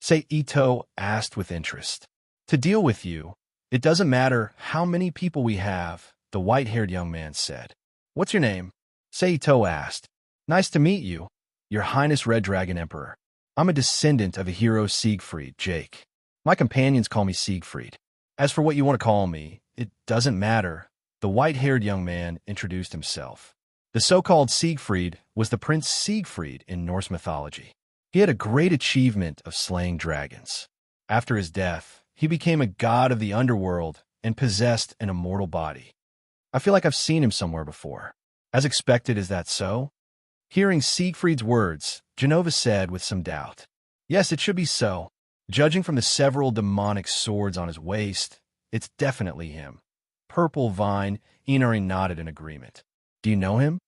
Seito asked with interest. To deal with you, It doesn't matter how many people we have, the white-haired young man said. What's your name? Seito asked. Nice to meet you, Your Highness Red Dragon Emperor. I'm a descendant of a hero Siegfried, Jake. My companions call me Siegfried. As for what you want to call me, it doesn't matter. The white-haired young man introduced himself. The so-called Siegfried was the Prince Siegfried in Norse mythology. He had a great achievement of slaying dragons. After his death, he became a god of the underworld and possessed an immortal body. I feel like I've seen him somewhere before. As expected, is that so? Hearing Siegfried's words, Genova said with some doubt. Yes, it should be so. Judging from the several demonic swords on his waist, it's definitely him. Purple Vine, Inari nodded in agreement. Do you know him?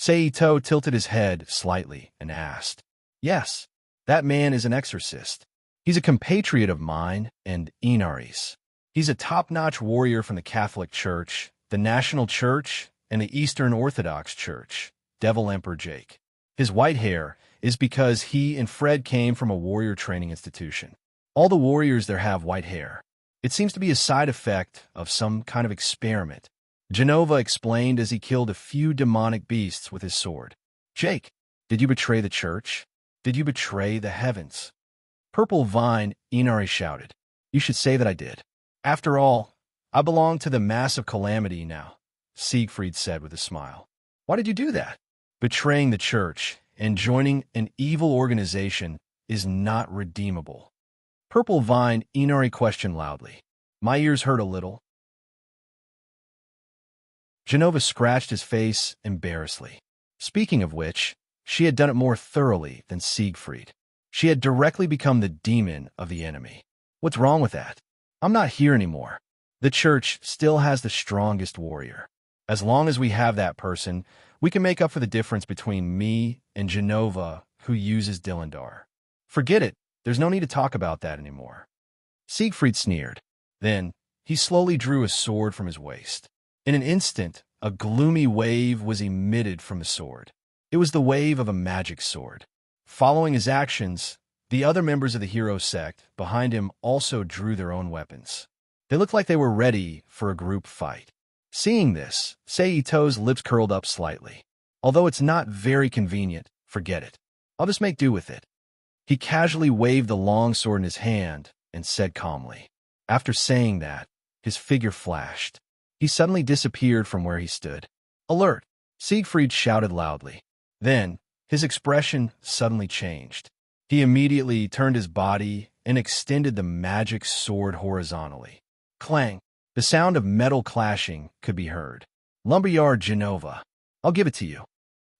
Seito tilted his head slightly and asked. Yes, that man is an exorcist. He's a compatriot of mine and Inari's. He's a top-notch warrior from the Catholic Church, the National Church, and the Eastern Orthodox Church, Devil Emperor Jake. His white hair is because he and Fred came from a warrior training institution. All the warriors there have white hair. It seems to be a side effect of some kind of experiment. Genova explained as he killed a few demonic beasts with his sword. Jake, did you betray the church? Did you betray the heavens? Purple Vine, Inari shouted. You should say that I did. After all, I belong to the massive calamity now, Siegfried said with a smile. Why did you do that? Betraying the church and joining an evil organization is not redeemable. Purple Vine, Inari questioned loudly. My ears hurt a little. Genova scratched his face embarrassedly. Speaking of which, she had done it more thoroughly than Siegfried. She had directly become the demon of the enemy. What's wrong with that? I'm not here anymore. The church still has the strongest warrior. As long as we have that person, we can make up for the difference between me and Genova, who uses Dillendar. Forget it. There's no need to talk about that anymore. Siegfried sneered. Then, he slowly drew a sword from his waist. In an instant, a gloomy wave was emitted from the sword. It was the wave of a magic sword. Following his actions, the other members of the hero sect behind him also drew their own weapons. They looked like they were ready for a group fight. Seeing this, Seito's lips curled up slightly. Although it's not very convenient, forget it. I'll just make do with it. He casually waved the long sword in his hand and said calmly. After saying that, his figure flashed. He suddenly disappeared from where he stood. Alert! Siegfried shouted loudly. Then, his expression suddenly changed. He immediately turned his body and extended the magic sword horizontally. Clang! The sound of metal clashing could be heard. Lumberyard Genova. I'll give it to you.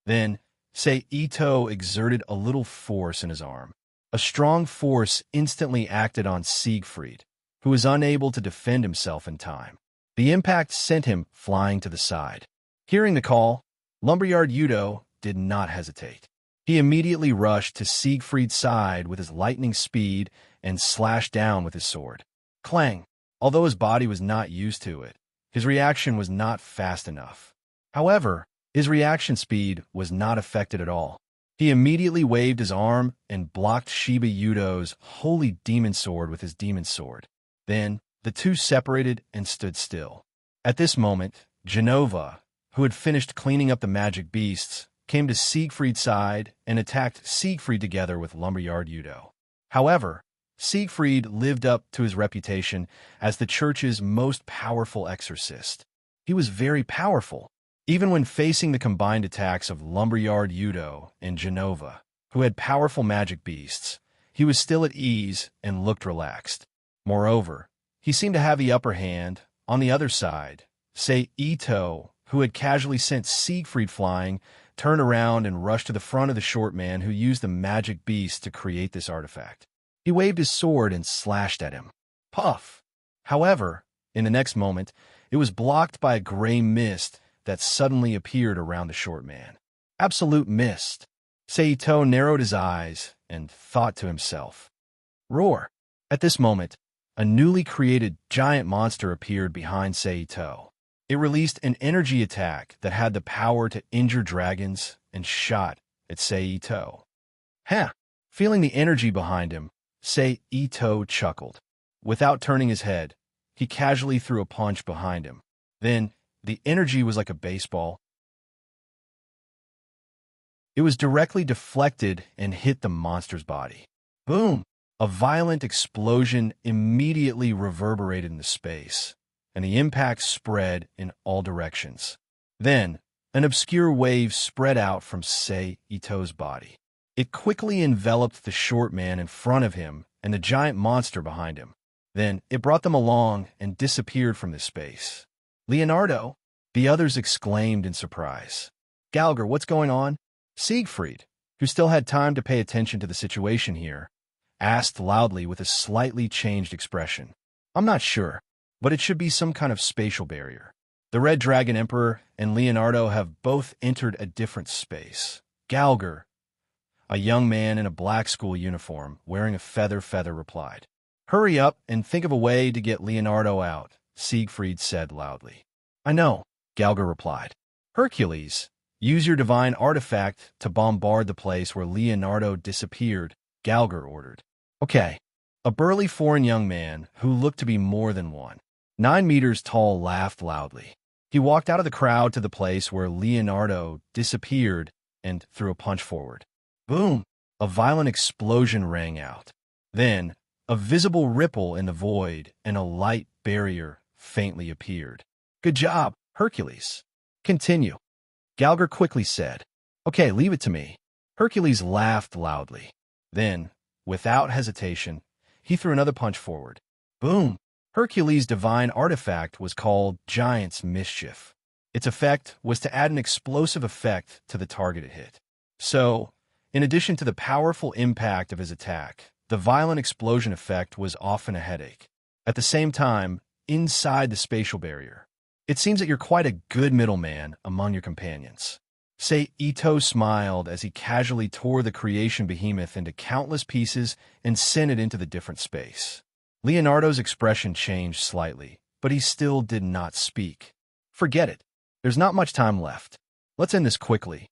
Then, Seito exerted a little force in his arm. A strong force instantly acted on Siegfried, who was unable to defend himself in time. The impact sent him flying to the side. Hearing the call, Lumberyard Yudo did not hesitate. He immediately rushed to Siegfried's side with his lightning speed and slashed down with his sword. Clang! Although his body was not used to it, his reaction was not fast enough. However, his reaction speed was not affected at all. He immediately waved his arm and blocked Shiba Yudo's holy demon sword with his demon sword. Then, the two separated and stood still. At this moment, Genova, who had finished cleaning up the magic beasts, came to Siegfried's side and attacked Siegfried together with Lumberyard Yudo. However, Siegfried lived up to his reputation as the church's most powerful exorcist. He was very powerful, even when facing the combined attacks of Lumberyard Yudo and Genova, who had powerful magic beasts. He was still at ease and looked relaxed. Moreover, he seemed to have the upper hand. On the other side, Seito, who had casually sent Siegfried flying, turned around and rushed to the front of the short man who used the magic beast to create this artifact. He waved his sword and slashed at him. Puff! However, in the next moment, it was blocked by a gray mist that suddenly appeared around the short man. Absolute mist. Seito narrowed his eyes and thought to himself. Roar! At this moment, a newly created giant monster appeared behind Seito. It released an energy attack that had the power to injure dragons and shot at Seito. Huh! Feeling the energy behind him, Seito chuckled. Without turning his head, he casually threw a punch behind him. Then, the energy was like a baseball. It was directly deflected and hit the monster's body. Boom! A violent explosion immediately reverberated in the space, and the impact spread in all directions. Then, an obscure wave spread out from Sei Ito's body. It quickly enveloped the short man in front of him and the giant monster behind him. Then, it brought them along and disappeared from the space. Leonardo! The others exclaimed in surprise. Gallagher, what's going on? Siegfried, who still had time to pay attention to the situation here, asked loudly with a slightly changed expression. I'm not sure, but it should be some kind of spatial barrier. The Red Dragon Emperor and Leonardo have both entered a different space. Gallagher, a young man in a black school uniform wearing a feather replied. Hurry up and think of a way to get Leonardo out, Siegfried said loudly. I know, Gallagher replied. Hercules, use your divine artifact to bombard the place where Leonardo disappeared, Gallagher ordered. Okay. A burly foreign young man, who looked to be more than 9 meters tall, laughed loudly. He walked out of the crowd to the place where Leonardo disappeared and threw a punch forward. Boom! A violent explosion rang out. Then, a visible ripple in the void and a light barrier faintly appeared. Good job, Hercules. Continue. Gallagher quickly said. Okay, leave it to me. Hercules laughed loudly. Then, without hesitation, he threw another punch forward. Boom! Hercules' divine artifact was called Giant's Mischief. Its effect was to add an explosive effect to the target it hit. So, in addition to the powerful impact of his attack, the violent explosion effect was often a headache. At the same time, inside the spatial barrier, it seems that you're quite a good middleman among your companions. Sei Ito smiled as he casually tore the creation behemoth into countless pieces and sent it into the different space. Leonardo's expression changed slightly, but he still did not speak. Forget it. There's not much time left. Let's end this quickly.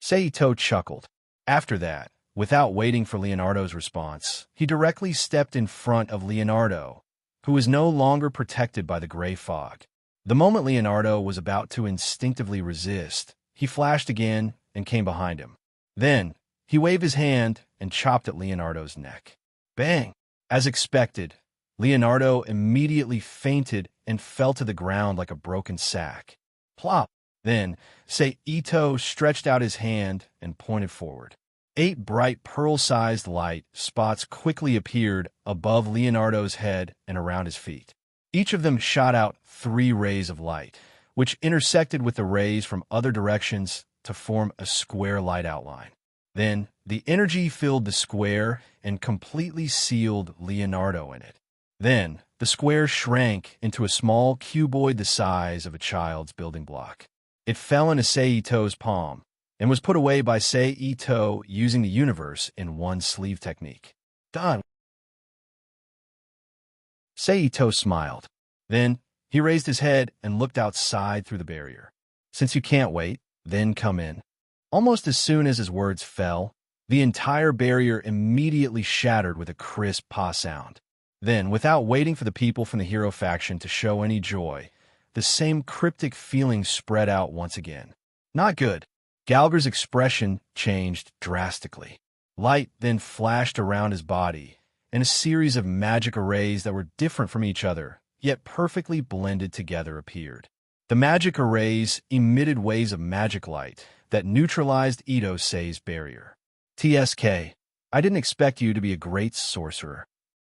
Sei Ito chuckled. After that, without waiting for Leonardo's response, he directly stepped in front of Leonardo, who was no longer protected by the gray fog. The moment Leonardo was about to instinctively resist, he flashed again and came behind him. Then, he waved his hand and chopped at Leonardo's neck. Bang! As expected, Leonardo immediately fainted and fell to the ground like a broken sack. Plop! Then, Sei Ito stretched out his hand and pointed forward. 8 bright pearl-sized light spots quickly appeared above Leonardo's head and around his feet. Each of them shot out 3 rays of light, which intersected with the rays from other directions to form a square light outline. Then, the energy filled the square and completely sealed Leonardo in it. Then, the square shrank into a small cuboid the size of a child's building block. It fell into Sei Ito's palm and was put away by Sei Ito using the universe in one sleeve technique. Done. Sei Ito smiled. Then, he raised his head and looked outside through the barrier. Since you can't wait, then come in. Almost as soon as his words fell, the entire barrier immediately shattered with a crisp pa sound. Then, without waiting for the people from the hero faction to show any joy, the same cryptic feeling spread out once again. Not good. Gallagher's expression changed drastically. Light then flashed around his body, and a series of magic arrays that were different from each other, yet perfectly blended together, appeared. The magic arrays emitted waves of magic light that neutralized Ito Sei's barrier. TSK, I didn't expect you to be a great sorcerer.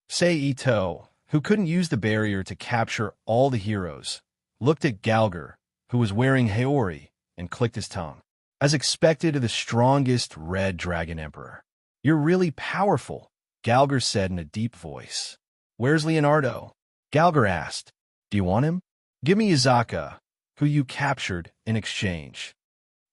Sei Ito, who couldn't use the barrier to capture all the heroes, looked at Gallagher, who was wearing Haori, and clicked his tongue. As expected of the strongest Red Dragon Emperor. You're really powerful, Gallagher said in a deep voice. Where's Leonardo? Gallagher asked. Do you want him? Give me Izaka, who you captured in exchange.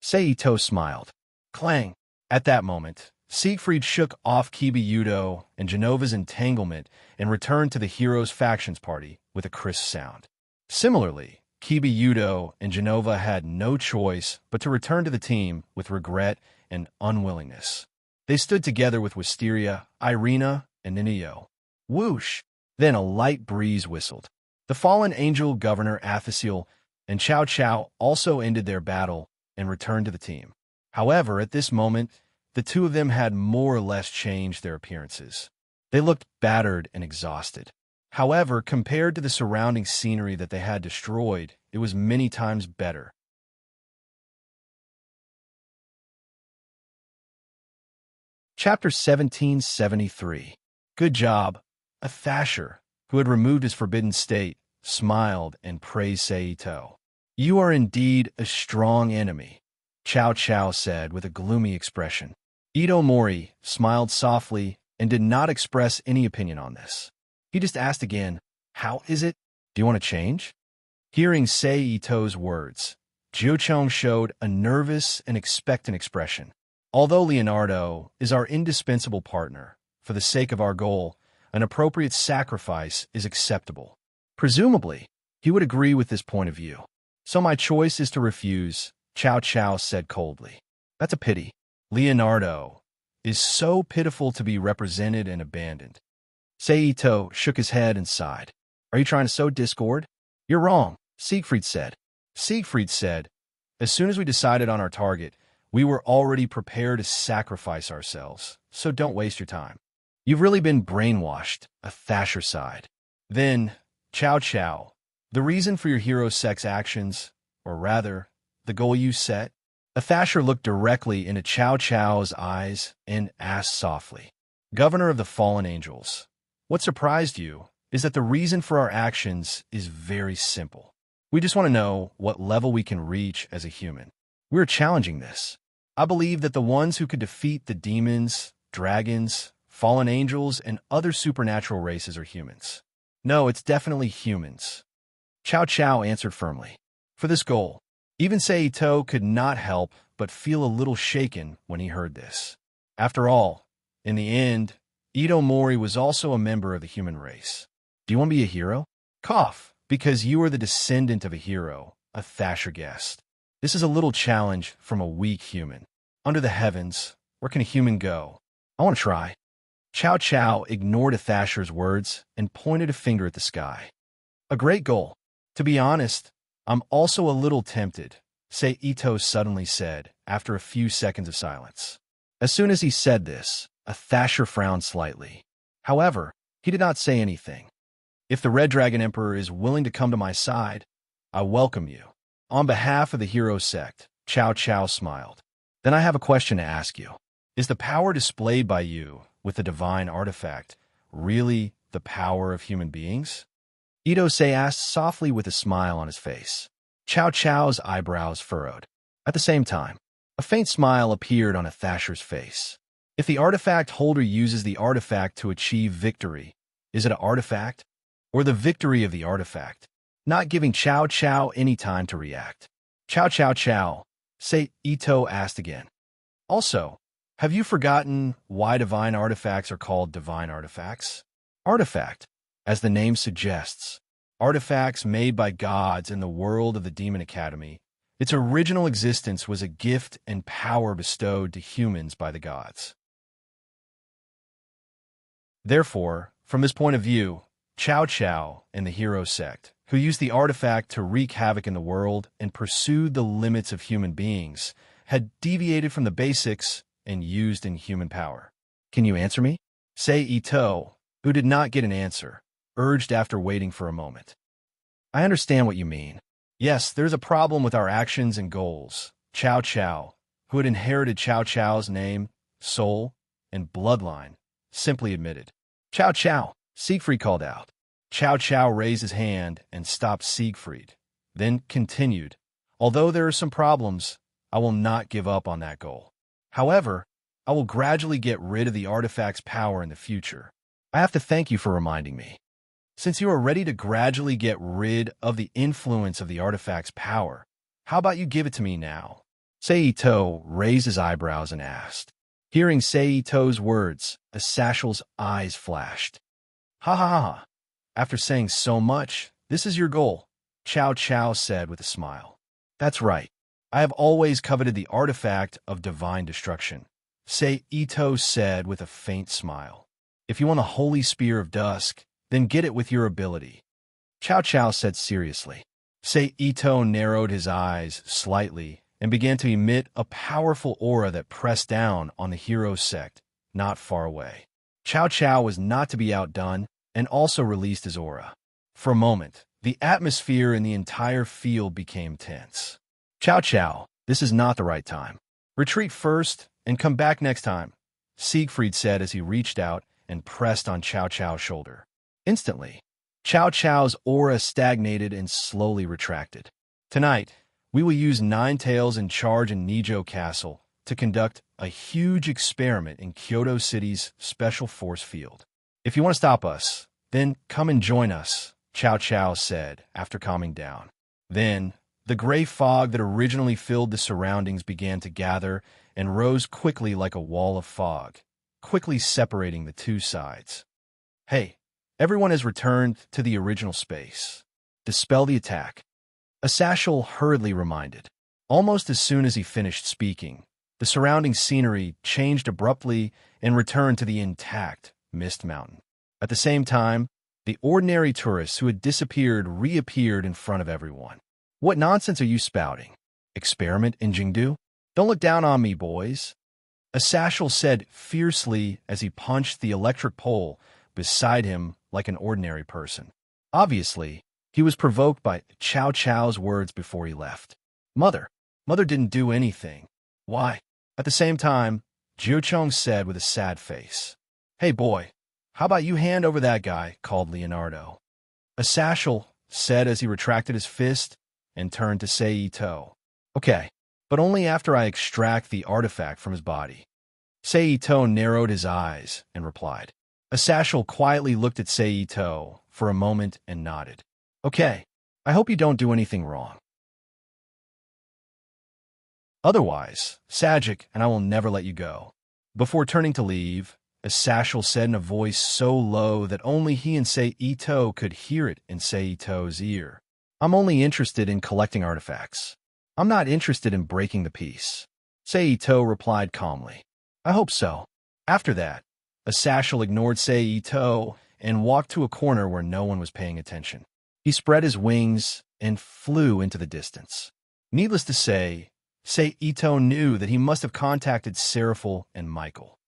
Sei Ito smiled. Clang. At that moment, Siegfried shook off Kibiyudo and Genova's entanglement and returned to the heroes' factions party with a crisp sound. Similarly, Kibiyudo and Genova had no choice but to return to the team with regret and unwillingness. They stood together with Wisteria, Irina, and Ninio. Whoosh! Then a light breeze whistled. The fallen angel Governor Athasiel and Chow Chow also ended their battle and returned to the team. However, at this moment, the two of them had more or less changed their appearances. They looked battered and exhausted. However, compared to the surrounding scenery that they had destroyed, it was many times better. Chapter 1773. Good job. A Thasher, who had removed his forbidden state, smiled and praised Saito. You are indeed a strong enemy, Chow Chow said with a gloomy expression. Ito Mori smiled softly and did not express any opinion on this. He just asked again, how is it? Do you want to change? Hearing Saito's words, Jiuchong showed a nervous and expectant expression. Although Leonardo is our indispensable partner, for the sake of our goal, an appropriate sacrifice is acceptable. Presumably, he would agree with this point of view. So my choice is to refuse, Chow Chow said coldly. That's a pity. Leonardo is so pitiful to be represented and abandoned. Saito shook his head and sighed. Are you trying to sow discord? You're wrong, Siegfried said. Siegfried said, as soon as we decided on our target, we were already prepared to sacrifice ourselves, so don't waste your time. You've really been brainwashed, a Thasher sighed. Then, Chow Chow, the reason for your hero sex actions, or rather, the goal you set? A Thasher looked directly into Chow Chow's eyes and asked softly, Governor of the Fallen Angels, what surprised you is that the reason for our actions is very simple. We just want to know what level we can reach as a human. We're challenging this. I believe that the ones who could defeat the demons, dragons, fallen angels, and other supernatural races are humans. No, it's definitely humans. Chow Chow answered firmly. For this goal, even Saito could not help but feel a little shaken when he heard this. After all, in the end, Ito Mori was also a member of the human race. Do you want to be a hero? Cough, because you are the descendant of a hero, a Thasher guessed. This is a little challenge from a weak human. Under the heavens, where can a human go? I want to try. Chow Chow ignored a Thasher's words and pointed a finger at the sky. A great goal. To be honest, I'm also a little tempted, Saito suddenly said after a few seconds of silence. As soon as he said this, a Thasher frowned slightly. However, he did not say anything. If the Red Dragon Emperor is willing to come to my side, I welcome you. On behalf of the hero sect, Chow Chow smiled. Then I have a question to ask you. Is the power displayed by you with the divine artifact really the power of human beings? Ito-sei asked softly with a smile on his face. Chow Chow's eyebrows furrowed. At the same time, a faint smile appeared on a Thasher's face. If the artifact holder uses the artifact to achieve victory, is it an artifact? Or the victory of the artifact? Not giving Chow Chow any time to react. Chow Chow Chow, Ito asked again. Also, have you forgotten why divine artifacts are called divine artifacts? Artifact, as the name suggests, artifacts made by gods in the world of the Demon Academy. Its original existence was a gift and power bestowed to humans by the gods. Therefore, from this point of view, Chow Chow and the hero sect, who used the artifact to wreak havoc in the world and pursued the limits of human beings, had deviated from the basics and used inhuman power. Can you answer me? Ito, who did not get an answer, urged after waiting for a moment. I understand what you mean. Yes, there's a problem with our actions and goals. Chow Chow, who had inherited Chow Chow's name, soul, and bloodline, simply admitted. Chow Chow, Siegfried called out. Chow Chow raised his hand and stopped Siegfried, then continued, although there are some problems, I will not give up on that goal. However, I will gradually get rid of the artifact's power in the future. I have to thank you for reminding me. Since you are ready to gradually get rid of the influence of the artifact's power, how about you give it to me now? Saito raised his eyebrows and asked. Hearing Saito's words, the Sashel's eyes flashed. Ha ha ha. After saying so much, this is your goal, Chow Chow said with a smile. That's right. I have always coveted the artifact of divine destruction, Saito said with a faint smile. If you want the Holy Spear of Dusk, then get it with your ability. Chow Chow said seriously. Ito narrowed his eyes slightly and began to emit a powerful aura that pressed down on the hero sect, not far away. Chow Chow was not to be outdone and also released his aura. For a moment, the atmosphere in the entire field became tense. Chow Chow, this is not the right time. Retreat first and come back next time, Siegfried said as he reached out and pressed on Chow Chow's shoulder. Instantly, Chow Chow's aura stagnated and slowly retracted. Tonight, we will use Nine Tails in charge in Nijo Castle to conduct a huge experiment in Kyoto City's special force field. If you want to stop us, then come and join us, Chow Chow said after calming down. Then, the gray fog that originally filled the surroundings began to gather and rose quickly like a wall of fog, quickly separating the two sides. Hey, everyone has returned to the original space. Dispel the attack. Asashel hurriedly reminded. Almost as soon as he finished speaking, the surrounding scenery changed abruptly and returned to the intact Mist Mountain. At the same time, the ordinary tourists who had disappeared reappeared in front of everyone. What nonsense are you spouting? Experiment in Jingdu? Don't look down on me, boys. Asashel said fiercely as he punched the electric pole beside him like an ordinary person. Obviously, he was provoked by Chow Chow's words before he left. Mother didn't do anything. Why? At the same time, Jiu Chong said with a sad face. Hey boy, how about you hand over that guy, called Leonardo. Asashel said as he retracted his fist and turned to Ito. Okay, but only after I extract the artifact from his body. Ito narrowed his eyes and replied. Asashel quietly looked at Ito for a moment and nodded. Okay, I hope you don't do anything wrong. Otherwise, Sajic and I will never let you go. Before turning to leave, Asashel said in a voice so low that only he and Ito could hear it in Ito's ear. I'm only interested in collecting artifacts. I'm not interested in breaking the peace. Ito replied calmly. I hope so. After that, Asashel ignored Ito and walked to a corner where no one was paying attention. He spread his wings and flew into the distance. Needless to say, Ito knew that he must have contacted Seraphiel and Michael.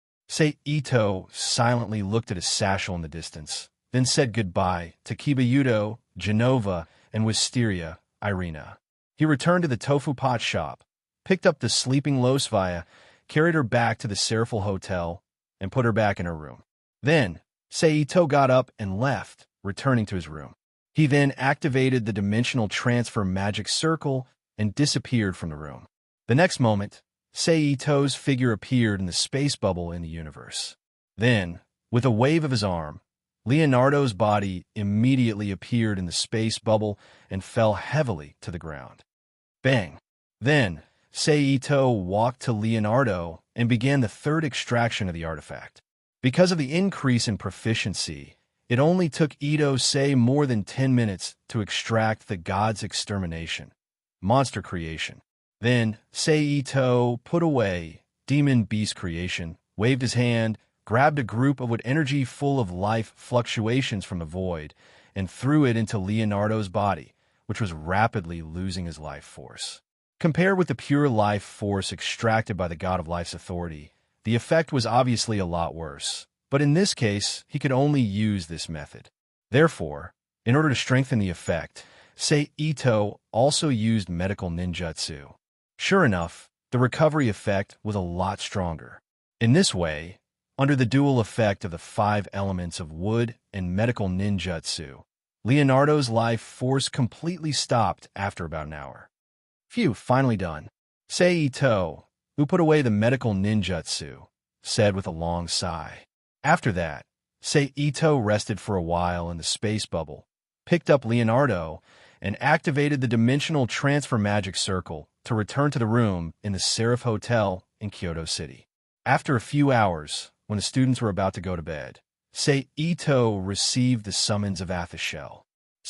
Ito silently looked at Asashel in the distance, then said goodbye to Kibayudo, Genova, and Wisteria, Irina. He returned to the tofu pot shop, picked up the sleeping Losvaya, carried her back to the Seraphiel Hotel, and put her back in her room. Then, Ito got up and left, returning to his room. He then activated the dimensional transfer magic circle and disappeared from the room. The next moment, Ito's figure appeared in the space bubble in the universe. Then, with a wave of his arm, Leonardo's body immediately appeared in the space bubble and fell heavily to the ground. Bang! Then, Ito walked to Leonardo and began the third extraction of the artifact. Because of the increase in proficiency, it only took Ito more than 10 minutes to extract the god's extermination, monster creation. Then, Ito put away demon beast creation, waved his hand, grabbed a group of energy full of life fluctuations from the void, and threw it into Leonardo's body, which was rapidly losing his life force. Compared with the pure life force extracted by the god of life's authority, the effect was obviously a lot worse. But in this case, he could only use this method. Therefore, in order to strengthen the effect, Ito also used medical ninjutsu. Sure enough, the recovery effect was a lot stronger. In this way, under the dual effect of the 5 elements of wood and medical ninjutsu, Leonardo's life force completely stopped after about an hour. Phew, finally done. Ito, who put away the medical ninjutsu, said with a long sigh. After that, Ito rested for a while in the space bubble, picked up Leonardo, and activated the dimensional transfer magic circle to return to the room in the Seraph Hotel in Kyoto City. After a few hours, when the students were about to go to bed, Ito received the summons of Athashel.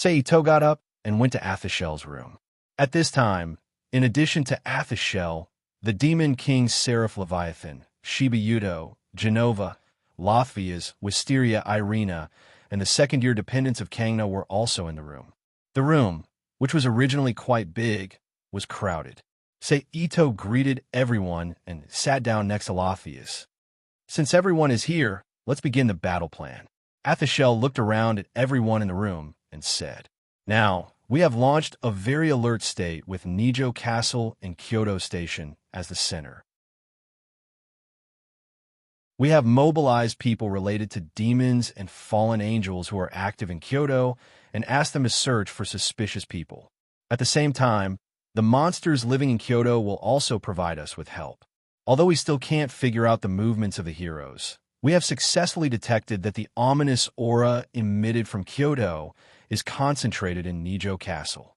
Ito got up and went to Athashel's room. At this time, in addition to Athashel, the Demon King Seraph Leviathan, Shiba Yudo, Genova, Lothias, Wisteria, Irina, and the second-year dependents of Kangna were also in the room. The room, which was originally quite big, was crowded. Ito greeted everyone and sat down next to Lothius. Since everyone is here, let's begin the battle plan. Athashel looked around at everyone in the room and said, "Now, we have launched a very alert state with Nijo Castle and Kyoto Station as the center. We have mobilized people related to demons and fallen angels who are active in Kyoto and asked them to search for suspicious people. At the same time, the monsters living in Kyoto will also provide us with help. Although we still can't figure out the movements of the heroes, we have successfully detected that the ominous aura emitted from Kyoto is concentrated in Nijo Castle."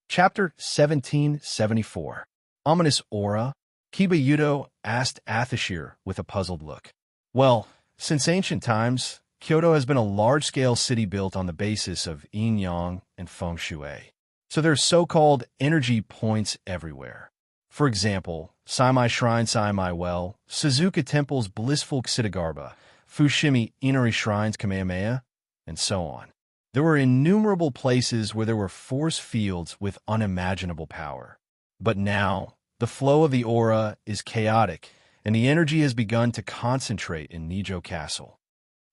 Chapter 1774. Ominous Aura. Kiba Yudo asked Athashir with a puzzled look. "Well, since ancient times, Kyoto has been a large-scale city built on the basis of yin-yang and feng shui. So there are so-called energy points everywhere. For example, Saimai Shrine Saimai Well, Suzuka Temple's Blissful Ksidagarba, Fushimi Inari Shrines Kamehameha, and so on. There were innumerable places where there were force fields with unimaginable power. But now, the flow of the aura is chaotic, and the energy has begun to concentrate in Nijo Castle."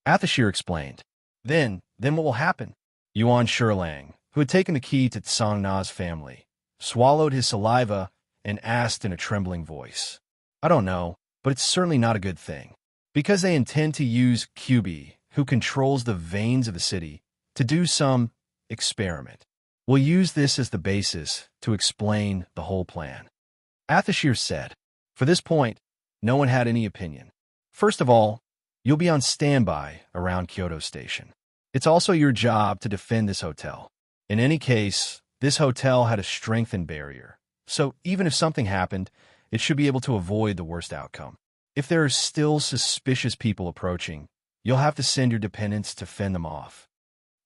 Athashir explained. Then what will happen?" Yuan Sherlang, who had taken the key to Tsang Na's family, swallowed his saliva and asked in a trembling voice. "I don't know, but it's certainly not a good thing. Because they intend to use Kyubi, who controls the veins of the city, to do some experiment. We'll use this as the basis to explain the whole plan." Athashir said. For this point, no one had any opinion. "First of all, you'll be on standby around Kyoto Station. It's also your job to defend this hotel. In any case, this hotel had a strengthened barrier, so even if something happened, it should be able to avoid the worst outcome. If there are still suspicious people approaching, you'll have to send your dependents to fend them off."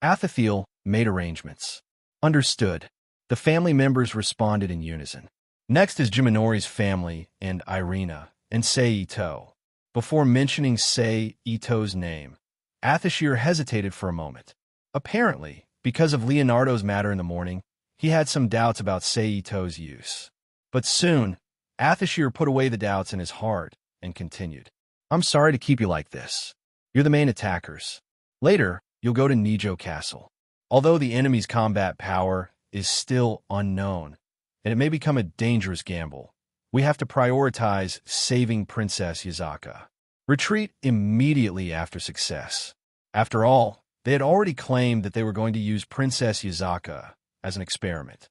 Athathiel made arrangements. "Understood." The family members responded in unison. Next is Jiminori's family and Irina and Sei Ito. Before mentioning Sei Ito's name, Athashir hesitated for a moment. Apparently, because of Leonardo's matter in the morning, he had some doubts about Sei Ito's use. But soon, Athashir put away the doubts in his heart and continued. "I'm sorry to keep you like this. You're the main attackers. Later, you'll go to Nijo Castle. Although the enemy's combat power is still unknown, and it may become a dangerous gamble, we have to prioritize saving Princess Yuzaka. Retreat immediately after success." After all, they had already claimed that they were going to use Princess Yuzaka as an experiment.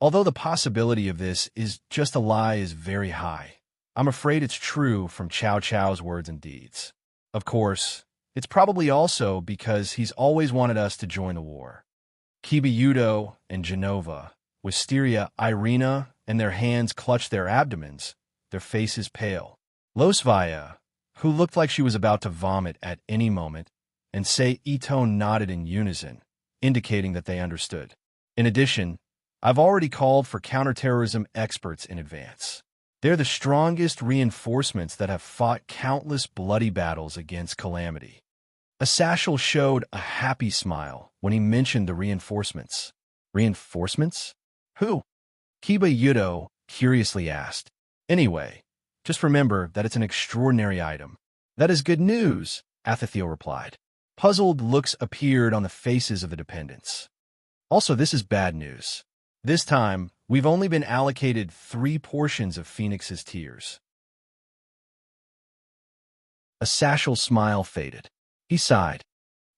Although the possibility of this is just a lie is very high, I'm afraid it's true from Cao Cao's words and deeds. Of course, it's probably also because he's always wanted us to join the war. Kiba Yudo and Genova, Wisteria, Irina, and their hands clutched their abdomens, their faces pale. Losvaya, who looked like she was about to vomit at any moment, and Sei Ito nodded in unison, indicating that they understood. In addition, I've already called for counterterrorism experts in advance. They're the strongest reinforcements that have fought countless bloody battles against Calamity. Asashel showed a happy smile when he mentioned the reinforcements. Reinforcements? Who? Kiba Yudo curiously asked. Anyway, just remember that it's an extraordinary item. That is good news, Athathiel replied. Puzzled looks appeared on the faces of the dependents. Also, this is bad news. This time, we've only been allocated 3 portions of Phoenix's tears. Asashel's smile faded. He sighed.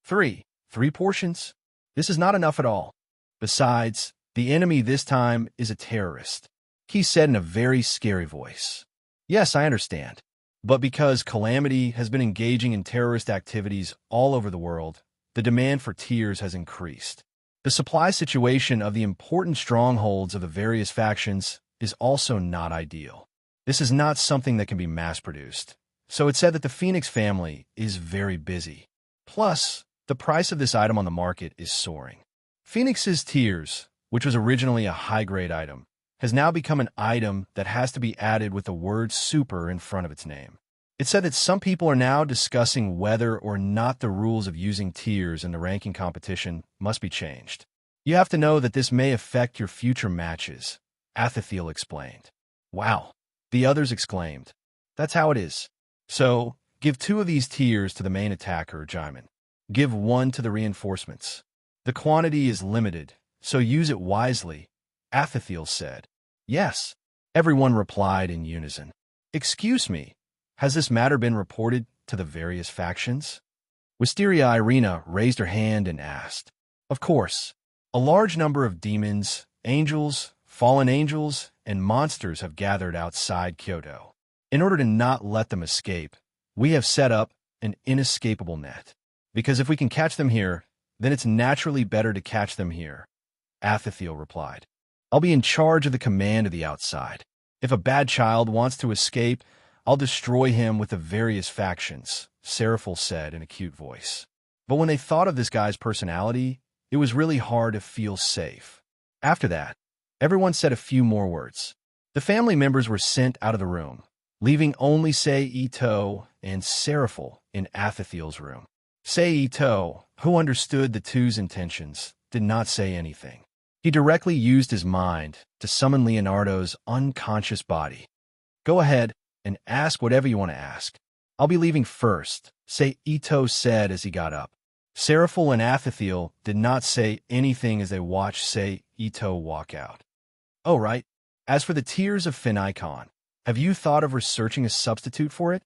3 portions? This is not enough at all. Besides, the enemy this time is a terrorist, he said in a very scary voice. Yes, I understand. But because Calamity has been engaging in terrorist activities all over the world, the demand for tears has increased. The supply situation of the important strongholds of the various factions is also not ideal. This is not something that can be mass-produced, so it's said that the Phoenix family is very busy. Plus, the price of this item on the market is soaring. Phoenix's tears, which was originally a high-grade item, has now become an item that has to be added with the word super in front of its name. It said that some people are now discussing whether or not the rules of using tiers in the ranking competition must be changed. You have to know that this may affect your future matches, Athathiel explained. Wow, the others exclaimed. That's how it is. So, give 2 of these tiers to the main attacker, Jaimin. Give 1 to the reinforcements. The quantity is limited, so use it wisely, Athathiel said. Yes, everyone replied in unison. Excuse me, has this matter been reported to the various factions? Wisteria Irina raised her hand and asked. Of course. A large number of demons, angels, fallen angels, and monsters have gathered outside Kyoto. In order to not let them escape, we have set up an inescapable net. Because if we can catch them here, then it's naturally better to catch them here, Athathiel replied. I'll be in charge of the command of the outside. If a bad child wants to escape, I'll destroy him with the various factions, Seraphiel said in a cute voice. But when they thought of this guy's personality, it was really hard to feel safe. After that, everyone said a few more words. The family members were sent out of the room, leaving only Sei Ito and Seraphiel in Athathiel's room. Sei Ito, who understood the two's intentions, did not say anything. He directly used his mind to summon Leonardo's unconscious body. Go ahead and ask whatever you want to ask. I'll be leaving first, Sei Ito said as he got up. Seraphiel and Athathiel did not say anything as they watched Sei Ito walk out. Oh, right. As for the Tears of Finicon, have you thought of researching a substitute for it?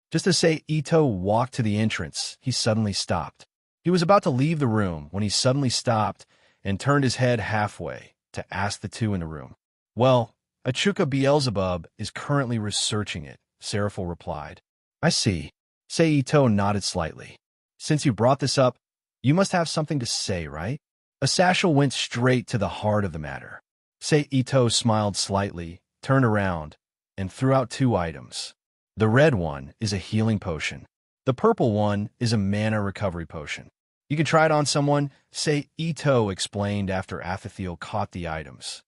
Just as Sei Ito walked to the entrance, he suddenly stopped. He was about to leave the room when he suddenly stopped and turned his head halfway to ask the 2 in the room. Well, Achuka Beelzebub is currently researching it, Seraphiel replied. I see. Sei Ito nodded slightly. Since you brought this up, you must have something to say, right? Asashel went straight to the heart of the matter. Sei Ito smiled slightly, turned around, and threw out 2 items. The red one is a healing potion. The purple one is a mana recovery potion. You can try it on someone, Sei Ito explained after Athathiel caught the items.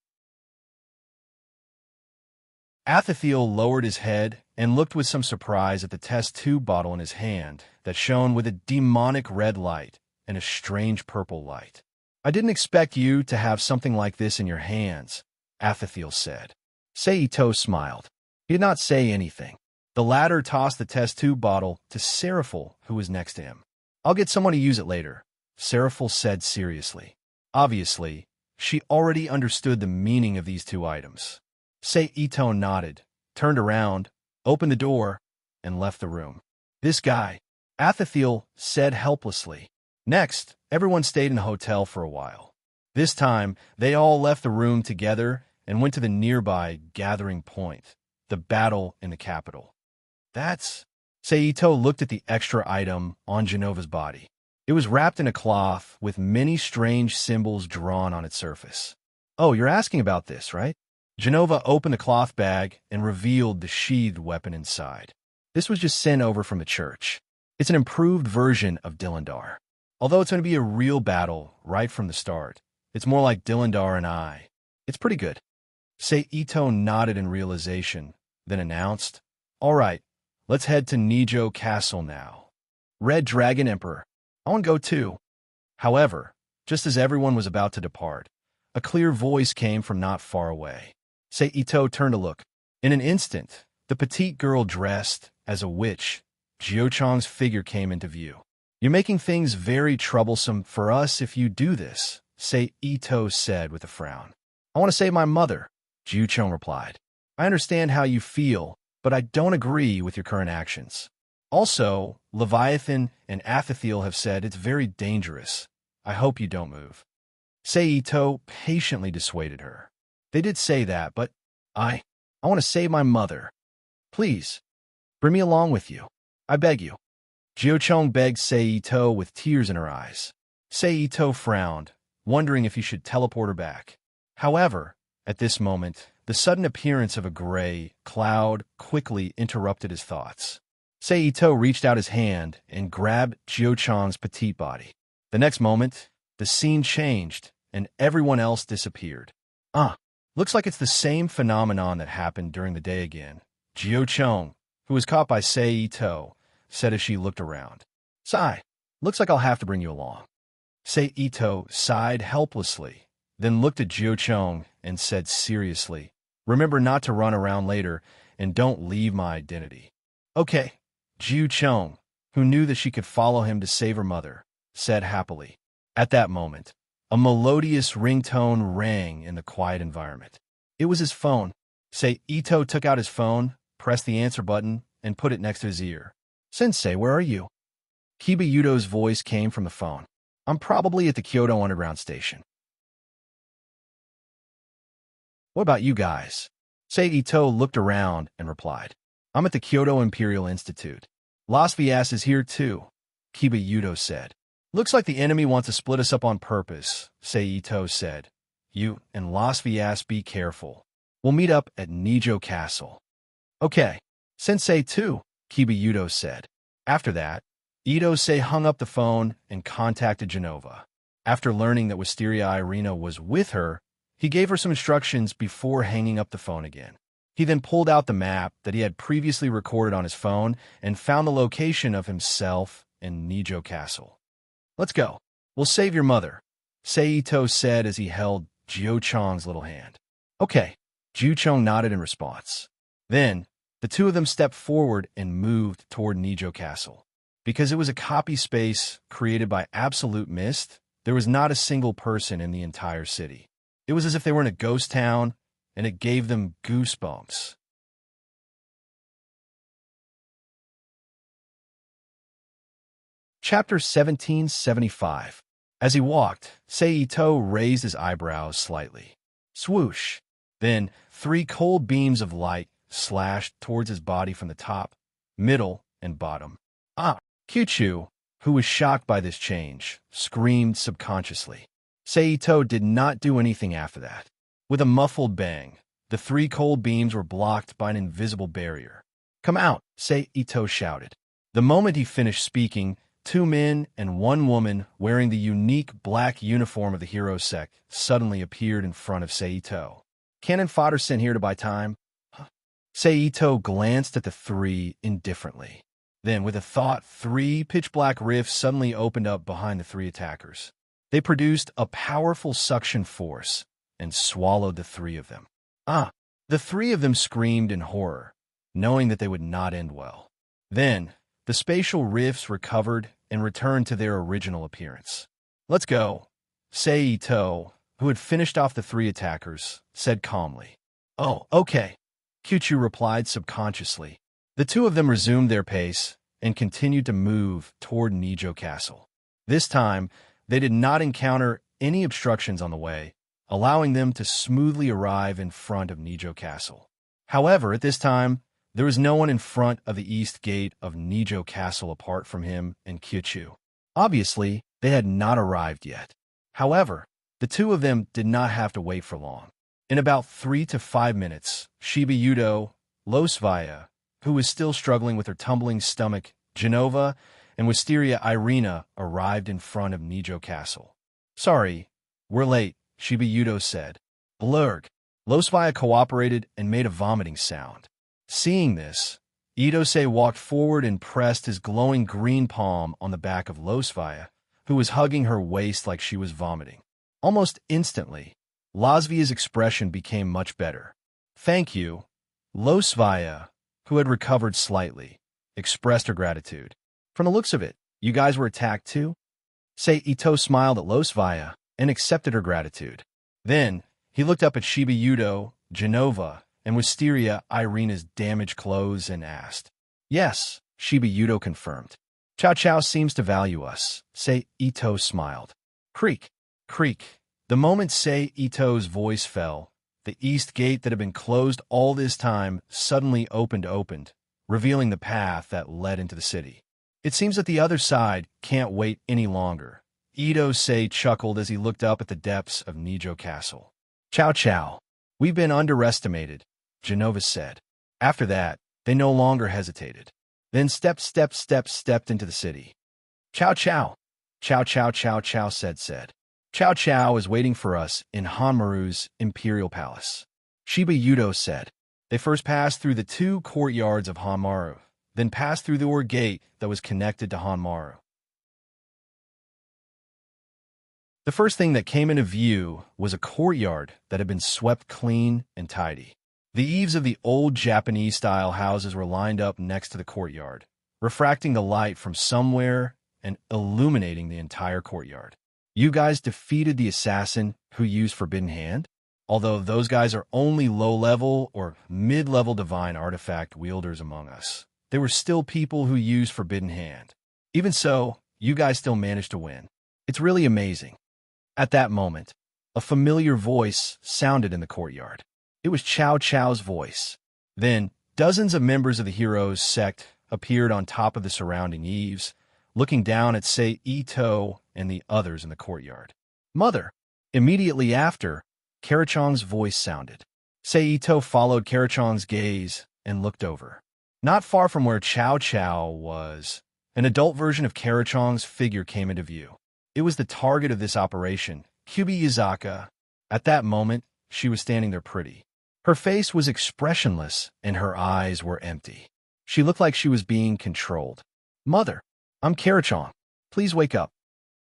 Athathiel lowered his head and looked with some surprise at the test tube bottle in his hand that shone with a demonic red light and a strange purple light. I didn't expect you to have something like this in your hands, Athathiel said. Sei Ito smiled. He did not say anything. The latter tossed the test tube bottle to Seraphiel, who was next to him. I'll get someone to use it later, Seraphiel said seriously. Obviously, she already understood the meaning of these 2 items. Sei Ito nodded, turned around, opened the door, and left the room. This guy, Athathiel said helplessly. Next, everyone stayed in the hotel for a while. This time, they all left the room together and went to the nearby gathering point, the battle in the capital. That's... Sei Ito looked at the extra item on Genova's body. It was wrapped in a cloth with many strange symbols drawn on its surface. Oh, you're asking about this, right? Genova opened the cloth bag and revealed the sheathed weapon inside. This was just sent over from the church. It's an improved version of Dilindar. Although it's going to be a real battle right from the start, it's more like Dilindar and I. It's pretty good. Sei Ito nodded in realization, then announced, All right, let's head to Nijo Castle now. Red Dragon Emperor, I want to go too. However, just as everyone was about to depart, a clear voice came from not far away. Sei Ito turned to look. In an instant, the petite girl dressed as a witch, Jio-chang's figure came into view. You're making things very troublesome for us if you do this, Sei Ito said with a frown. I want to save my mother, Jio-chang replied. I understand how you feel, but I don't agree with your current actions. Also, Leviathan and Athathiel have said it's very dangerous. I hope you don't move. Sei Ito patiently dissuaded her. They did say that, but I want to save my mother. Please, bring me along with you. I beg you. Jio-chang begged Sei Ito with tears in her eyes. Sei Ito frowned, wondering if he should teleport her back. However, at this moment, the sudden appearance of a gray cloud quickly interrupted his thoughts. Sei Ito reached out his hand and grabbed Jio-chang's petite body. The next moment, the scene changed and everyone else disappeared. Looks like it's the same phenomenon that happened during the day again. Jio-chang, who was caught by Sei Ito, said as she looked around. Sigh, looks like I'll have to bring you along. Sei Ito sighed helplessly, then looked at Jiu Chong and said seriously, remember not to run around later and don't leave my identity. Okay, Jiu Chong, who knew that she could follow him to save her mother, said happily. At that moment, a melodious ringtone rang in the quiet environment. It was his phone. Sei Ito took out his phone, pressed the answer button, and put it next to his ear. Sensei, where are you? Kiba Yudo's voice came from the phone. I'm probably at the Kyoto Underground Station. What about you guys? Sei Ito looked around and replied. I'm at the Kyoto Imperial Institute. Las Vias is here too, Kiba Yudo said. Looks like the enemy wants to split us up on purpose, Sei Ito said. You and Las Vias be careful. We'll meet up at Nijo Castle. Okay, Sensei too, Kiba Yudo said. After that, Ito-sei hung up the phone and contacted Genova. After learning that Wisteria Irina was with her, he gave her some instructions before hanging up the phone again. He then pulled out the map that he had previously recorded on his phone and found the location of himself and Nijo Castle. Let's go. We'll save your mother, Sei Ito said as he held Jiu Chong's little hand. Okay, Jiu Chong nodded in response. Then, the two of them stepped forward and moved toward Nijo Castle. Because it was a copy space created by absolute mist, there was not a single person in the entire city. It was as if they were in a ghost town, and it gave them goosebumps. Chapter 1775. As he walked, Sei Ito raised his eyebrows slightly. Swoosh! Then 3 cold beams of light slashed towards his body from the top, middle, and bottom. Ah! Kyuchu, who was shocked by this change, screamed subconsciously. Sei Ito did not do anything after that. With a muffled bang, the 3 cold beams were blocked by an invisible barrier. Come out, Sei Ito shouted. The moment he finished speaking, 2 men and 1 woman wearing the unique black uniform of the hero sect suddenly appeared in front of Sei Ito. Cannon fodder sent here to buy time? Sei Ito glanced at the 3 indifferently. Then, with a thought, 3 pitch-black rifts suddenly opened up behind the 3 attackers. They produced a powerful suction force and swallowed the 3 of them. The 3 of them screamed in horror, knowing that they would not end well. Then, the spatial rifts recovered and returned to their original appearance. Let's go, Sei Ito, who had finished off the 3 attackers, said calmly. Oh, okay, Kyuchu replied subconsciously. The 2 of them resumed their pace and continued to move toward Nijo Castle. This time, they did not encounter any obstructions on the way, allowing them to smoothly arrive in front of Nijo Castle. However, at this time, there was no one in front of the east gate of Nijo Castle apart from him and Kyuchu. Obviously, they had not arrived yet. However, the 2 of them did not have to wait for long. In about 3 to 5 minutes, Shiba Yudo, Losvaya, who was still struggling with her tumbling stomach, Genova, and Wisteria Irina arrived in front of Nijo Castle. Sorry, we're late, Shiba Yudo said. Blurg. Losvaya cooperated and made a vomiting sound. Seeing this, Ito-sei walked forward and pressed his glowing green palm on the back of Losvaya, who was hugging her waist like she was vomiting. Almost instantly, Lasvia's expression became much better. Thank you, Losvaya, who had recovered slightly, expressed her gratitude. From the looks of it, you guys were attacked too? Sei Ito smiled at Losvaya and accepted her gratitude. Then, he looked up at Shiba Yudo, Genova, and Wisteria Irina's damaged clothes and asked. Yes, Shiba Yudo confirmed. Chow Chow seems to value us, Sei Ito smiled. Creak, creak. The moment Sei Ito's voice fell, the east gate that had been closed all this time suddenly opened, revealing the path that led into the city. It seems that the other side can't wait any longer. Ito-sei chuckled as he looked up at the depths of Nijo Castle. Chow Chow, we've been underestimated, Genova said. After that, they no longer hesitated. Then stepped into the city. Chow Chow, Chow Chow Chow Chow said. Chow Chow is waiting for us in Hanmaru's imperial palace. Shiba Yudo said. They first passed through the 2 courtyards of Hanmaru, then passed through the Ore Gate that was connected to Hanmaru. The first thing that came into view was a courtyard that had been swept clean and tidy. The eaves of the old Japanese-style houses were lined up next to the courtyard, refracting the light from somewhere and illuminating the entire courtyard. You guys defeated the assassin who used Forbidden Hand? Although those guys are only low-level or mid-level divine artifact wielders among us, they were still people who used Forbidden Hand. Even so, you guys still managed to win. It's really amazing. At that moment, a familiar voice sounded in the courtyard. It was Cao Cao's voice. Then, dozens of members of the heroes' sect appeared on top of the surrounding eaves, looking down at Sei Ito and the others in the courtyard. Mother! Immediately after, Karachong's voice sounded. Sei Ito followed Karachong's gaze and looked over. Not far from where Cao Cao was, an adult version of Karachong's figure came into view. It was the target of this operation, Kyubi Yuzaka. At that moment, she was standing there pretty. Her face was expressionless and her eyes were empty. She looked like she was being controlled. Mother, I'm Karachong. Please wake up.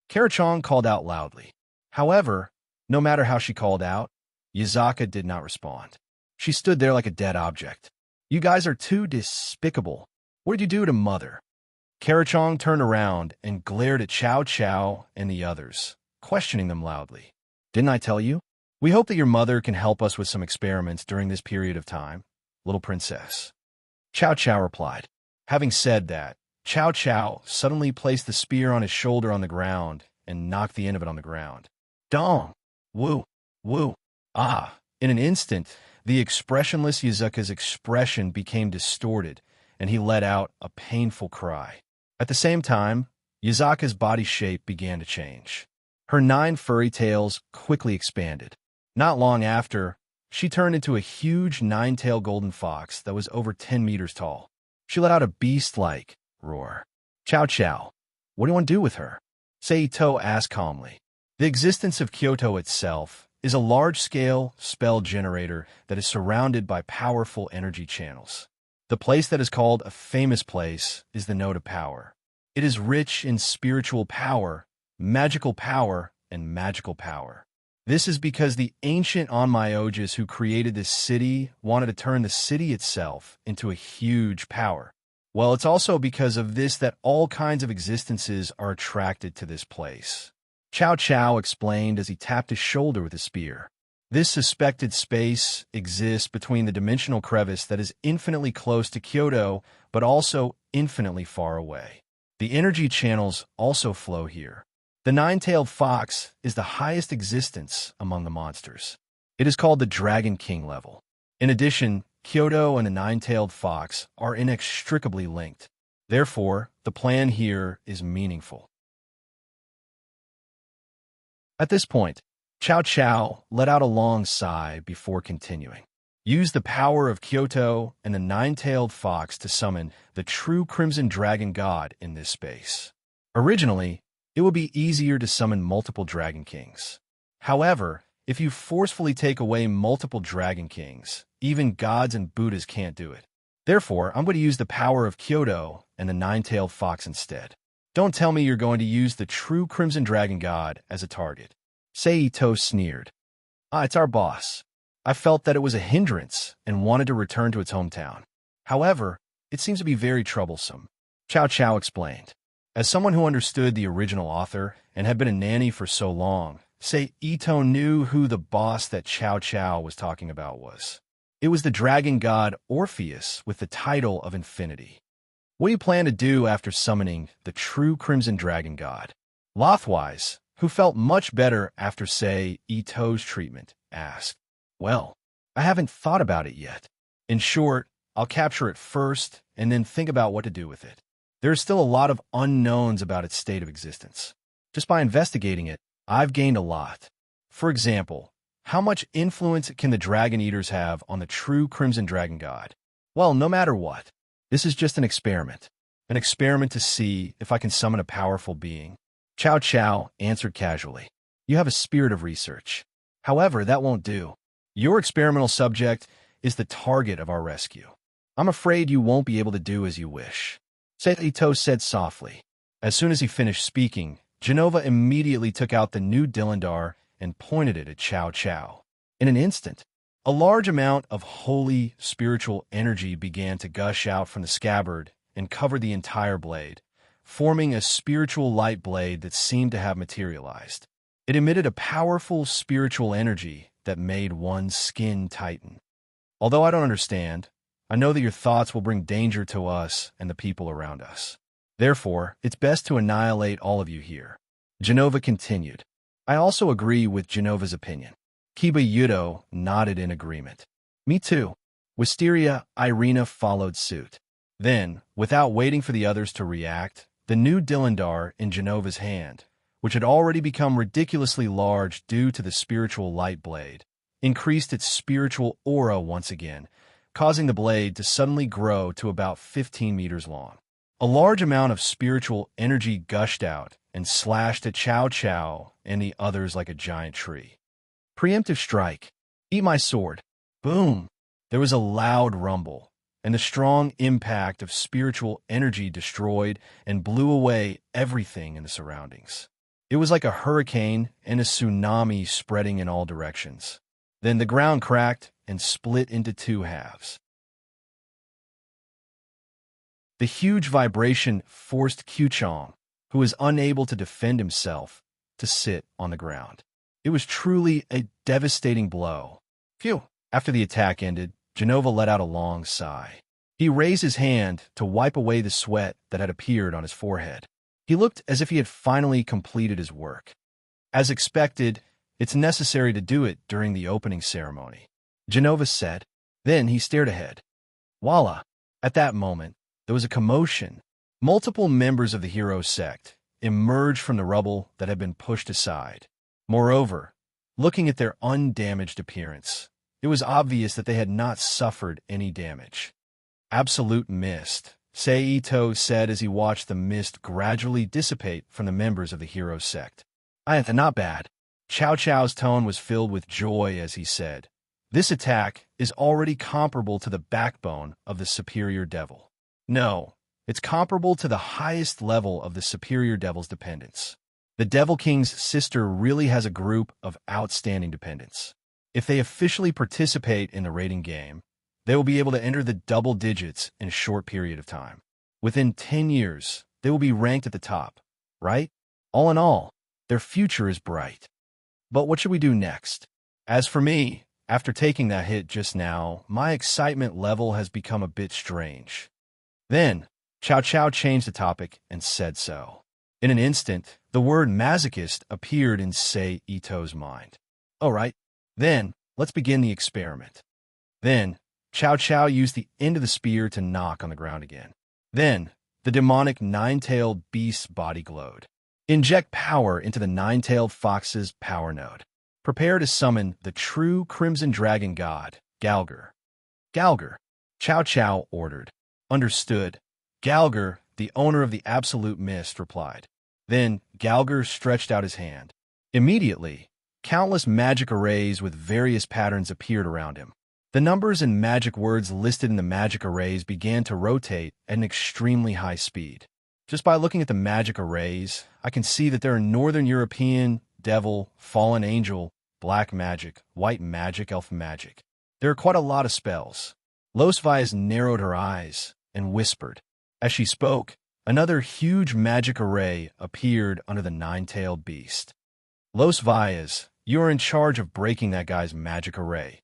Karachong called out loudly. However, no matter how she called out, Yuzaka did not respond. She stood there like a dead object. You guys are too despicable. What did you do to Mother? Karachong turned around and glared at Cao Cao and the others, questioning them loudly. Didn't I tell you? We hope that your mother can help us with some experiments during this period of time, little princess. Cao Cao replied. Having said that, Cao Cao suddenly placed the spear on his shoulder on the ground and knocked the end of it on the ground. Dong! Woo! Woo! Ah! In an instant, the expressionless Yuzaka's expression became distorted, and he let out a painful cry. At the same time, Yuzaka's body shape began to change. Her 9 furry tails quickly expanded. Not long after, she turned into a huge 9-tailed golden fox that was over 10 meters tall. She let out a beast-like roar. Cao Cao, what do you want to do with her? Seito asked calmly. The existence of Kyoto itself is a large-scale spell generator that is surrounded by powerful energy channels. The place that is called a famous place is the Node of Power. It is rich in spiritual power, magical power, and magical power. This is because the ancient Onmyoges who created this city wanted to turn the city itself into a huge power. Well, it's also because of this that all kinds of existences are attracted to this place. Cao Cao explained as he tapped his shoulder with a spear. This suspected space exists between the dimensional crevice that is infinitely close to Kyoto, but also infinitely far away. The energy channels also flow here. The 9-tailed fox is the highest existence among the monsters. It is called the Dragon King level. In addition, Kyoto and the 9-tailed fox are inextricably linked. Therefore, the plan here is meaningful. At this point, Cao Cao let out a long sigh before continuing. Use the power of Kyoto and the 9-tailed fox to summon the true Crimson Dragon God in this space. Originally, it would be easier to summon multiple Dragon Kings. However, if you forcefully take away multiple Dragon Kings, even gods and Buddhas can't do it. Therefore, I'm going to use the power of Kyoto and the 9-tailed fox instead. Don't tell me you're going to use the true Crimson Dragon God as a target. Seito sneered. It's our boss. I felt that it was a hindrance and wanted to return to its hometown. However, it seems to be very troublesome. Cao Cao explained. As someone who understood the original author and had been a nanny for so long, Seito knew who the boss that Cao Cao was talking about was. It was the dragon god Orpheus with the title of Infinity. What do you plan to do after summoning the true Crimson Dragon God? Lothwise, who felt much better after Ito's treatment, asked. Well, I haven't thought about it yet. In short, I'll capture it first and then think about what to do with it. There are still a lot of unknowns about its state of existence. Just by investigating it, I've gained a lot. For example, how much influence can the Dragon Eaters have on the true Crimson Dragon God? Well, no matter what, this is just an experiment. An experiment to see if I can summon a powerful being. Cao Cao answered casually. You have a spirit of research. However, that won't do. Your experimental subject is the target of our rescue. I'm afraid you won't be able to do as you wish, Ito said softly. As soon as he finished speaking, Genova immediately took out the new Dilindar and pointed it at Chow Chow. In an instant, a large amount of holy spiritual energy began to gush out from the scabbard and cover the entire blade, forming a spiritual light blade that seemed to have materialized. It emitted a powerful spiritual energy that made one's skin tighten. Although I don't understand, I know that your thoughts will bring danger to us and the people around us. Therefore, it's best to annihilate all of you here. Genova continued. I also agree with Genova's opinion. Kiba Yudo nodded in agreement. Me too. Wisteria Irina followed suit. Then, without waiting for the others to react, the new Dilindar in Genova's hand, which had already become ridiculously large due to the spiritual light blade, increased its spiritual aura once again, causing the blade to suddenly grow to about 15 meters long. A large amount of spiritual energy gushed out and slashed at Chow Chow and the others like a giant tree. Preemptive strike. Eat my sword. Boom! There was a loud rumble, and the strong impact of spiritual energy destroyed and blew away everything in the surroundings. It was like a hurricane and a tsunami spreading in all directions. Then the ground cracked and split into two halves. The huge vibration forced Qiuchong, who was unable to defend himself, to sit on the ground. It was truly a devastating blow. Phew! After the attack ended, Genova let out a long sigh. He raised his hand to wipe away the sweat that had appeared on his forehead. He looked as if he had finally completed his work. As expected, it's necessary to do it during the opening ceremony, Genova said. Then he stared ahead. Voila! At that moment, there was a commotion. Multiple members of the hero sect emerged from the rubble that had been pushed aside. Moreover, looking at their undamaged appearance, it was obvious that they had not suffered any damage. Absolute mist, Ito said as he watched the mist gradually dissipate from the members of the hero sect. Not bad. Chow Chow's tone was filled with joy as he said, this attack is already comparable to the backbone of the superior devil. No, it's comparable to the highest level of the superior devil's dependents. The Devil King's sister really has a group of outstanding dependents. If they officially participate in the raiding game, they will be able to enter the double digits in a short period of time. Within 10 years, they will be ranked at the top, right? All in all, their future is bright. But what should we do next? As for me, after taking that hit just now, my excitement level has become a bit strange. Then, Chow Chow changed the topic and said so. In an instant, the word masochist appeared in Ito's mind. All right, then, let's begin the experiment. Then, Chow Chow used the end of the spear to knock on the ground again. Then, the demonic nine-tailed beast's body glowed. Inject power into the nine-tailed fox's power node. Prepare to summon the true Crimson Dragon God, Galgar. Galgar, Chow Chow ordered. Understood. Galgar, the owner of the Absolute Mist, replied. Then Galgar stretched out his hand. Immediately, countless magic arrays with various patterns appeared around him. The numbers and magic words listed in the magic arrays began to rotate at an extremely high speed. Just by looking at the magic arrays, I can see that there are Northern European, Devil, Fallen Angel, Black Magic, White Magic, Elf Magic. There are quite a lot of spells. Los Vias narrowed her eyes and whispered. As she spoke, another huge magic array appeared under the nine-tailed beast. Los Vias, you are in charge of breaking that guy's magic array,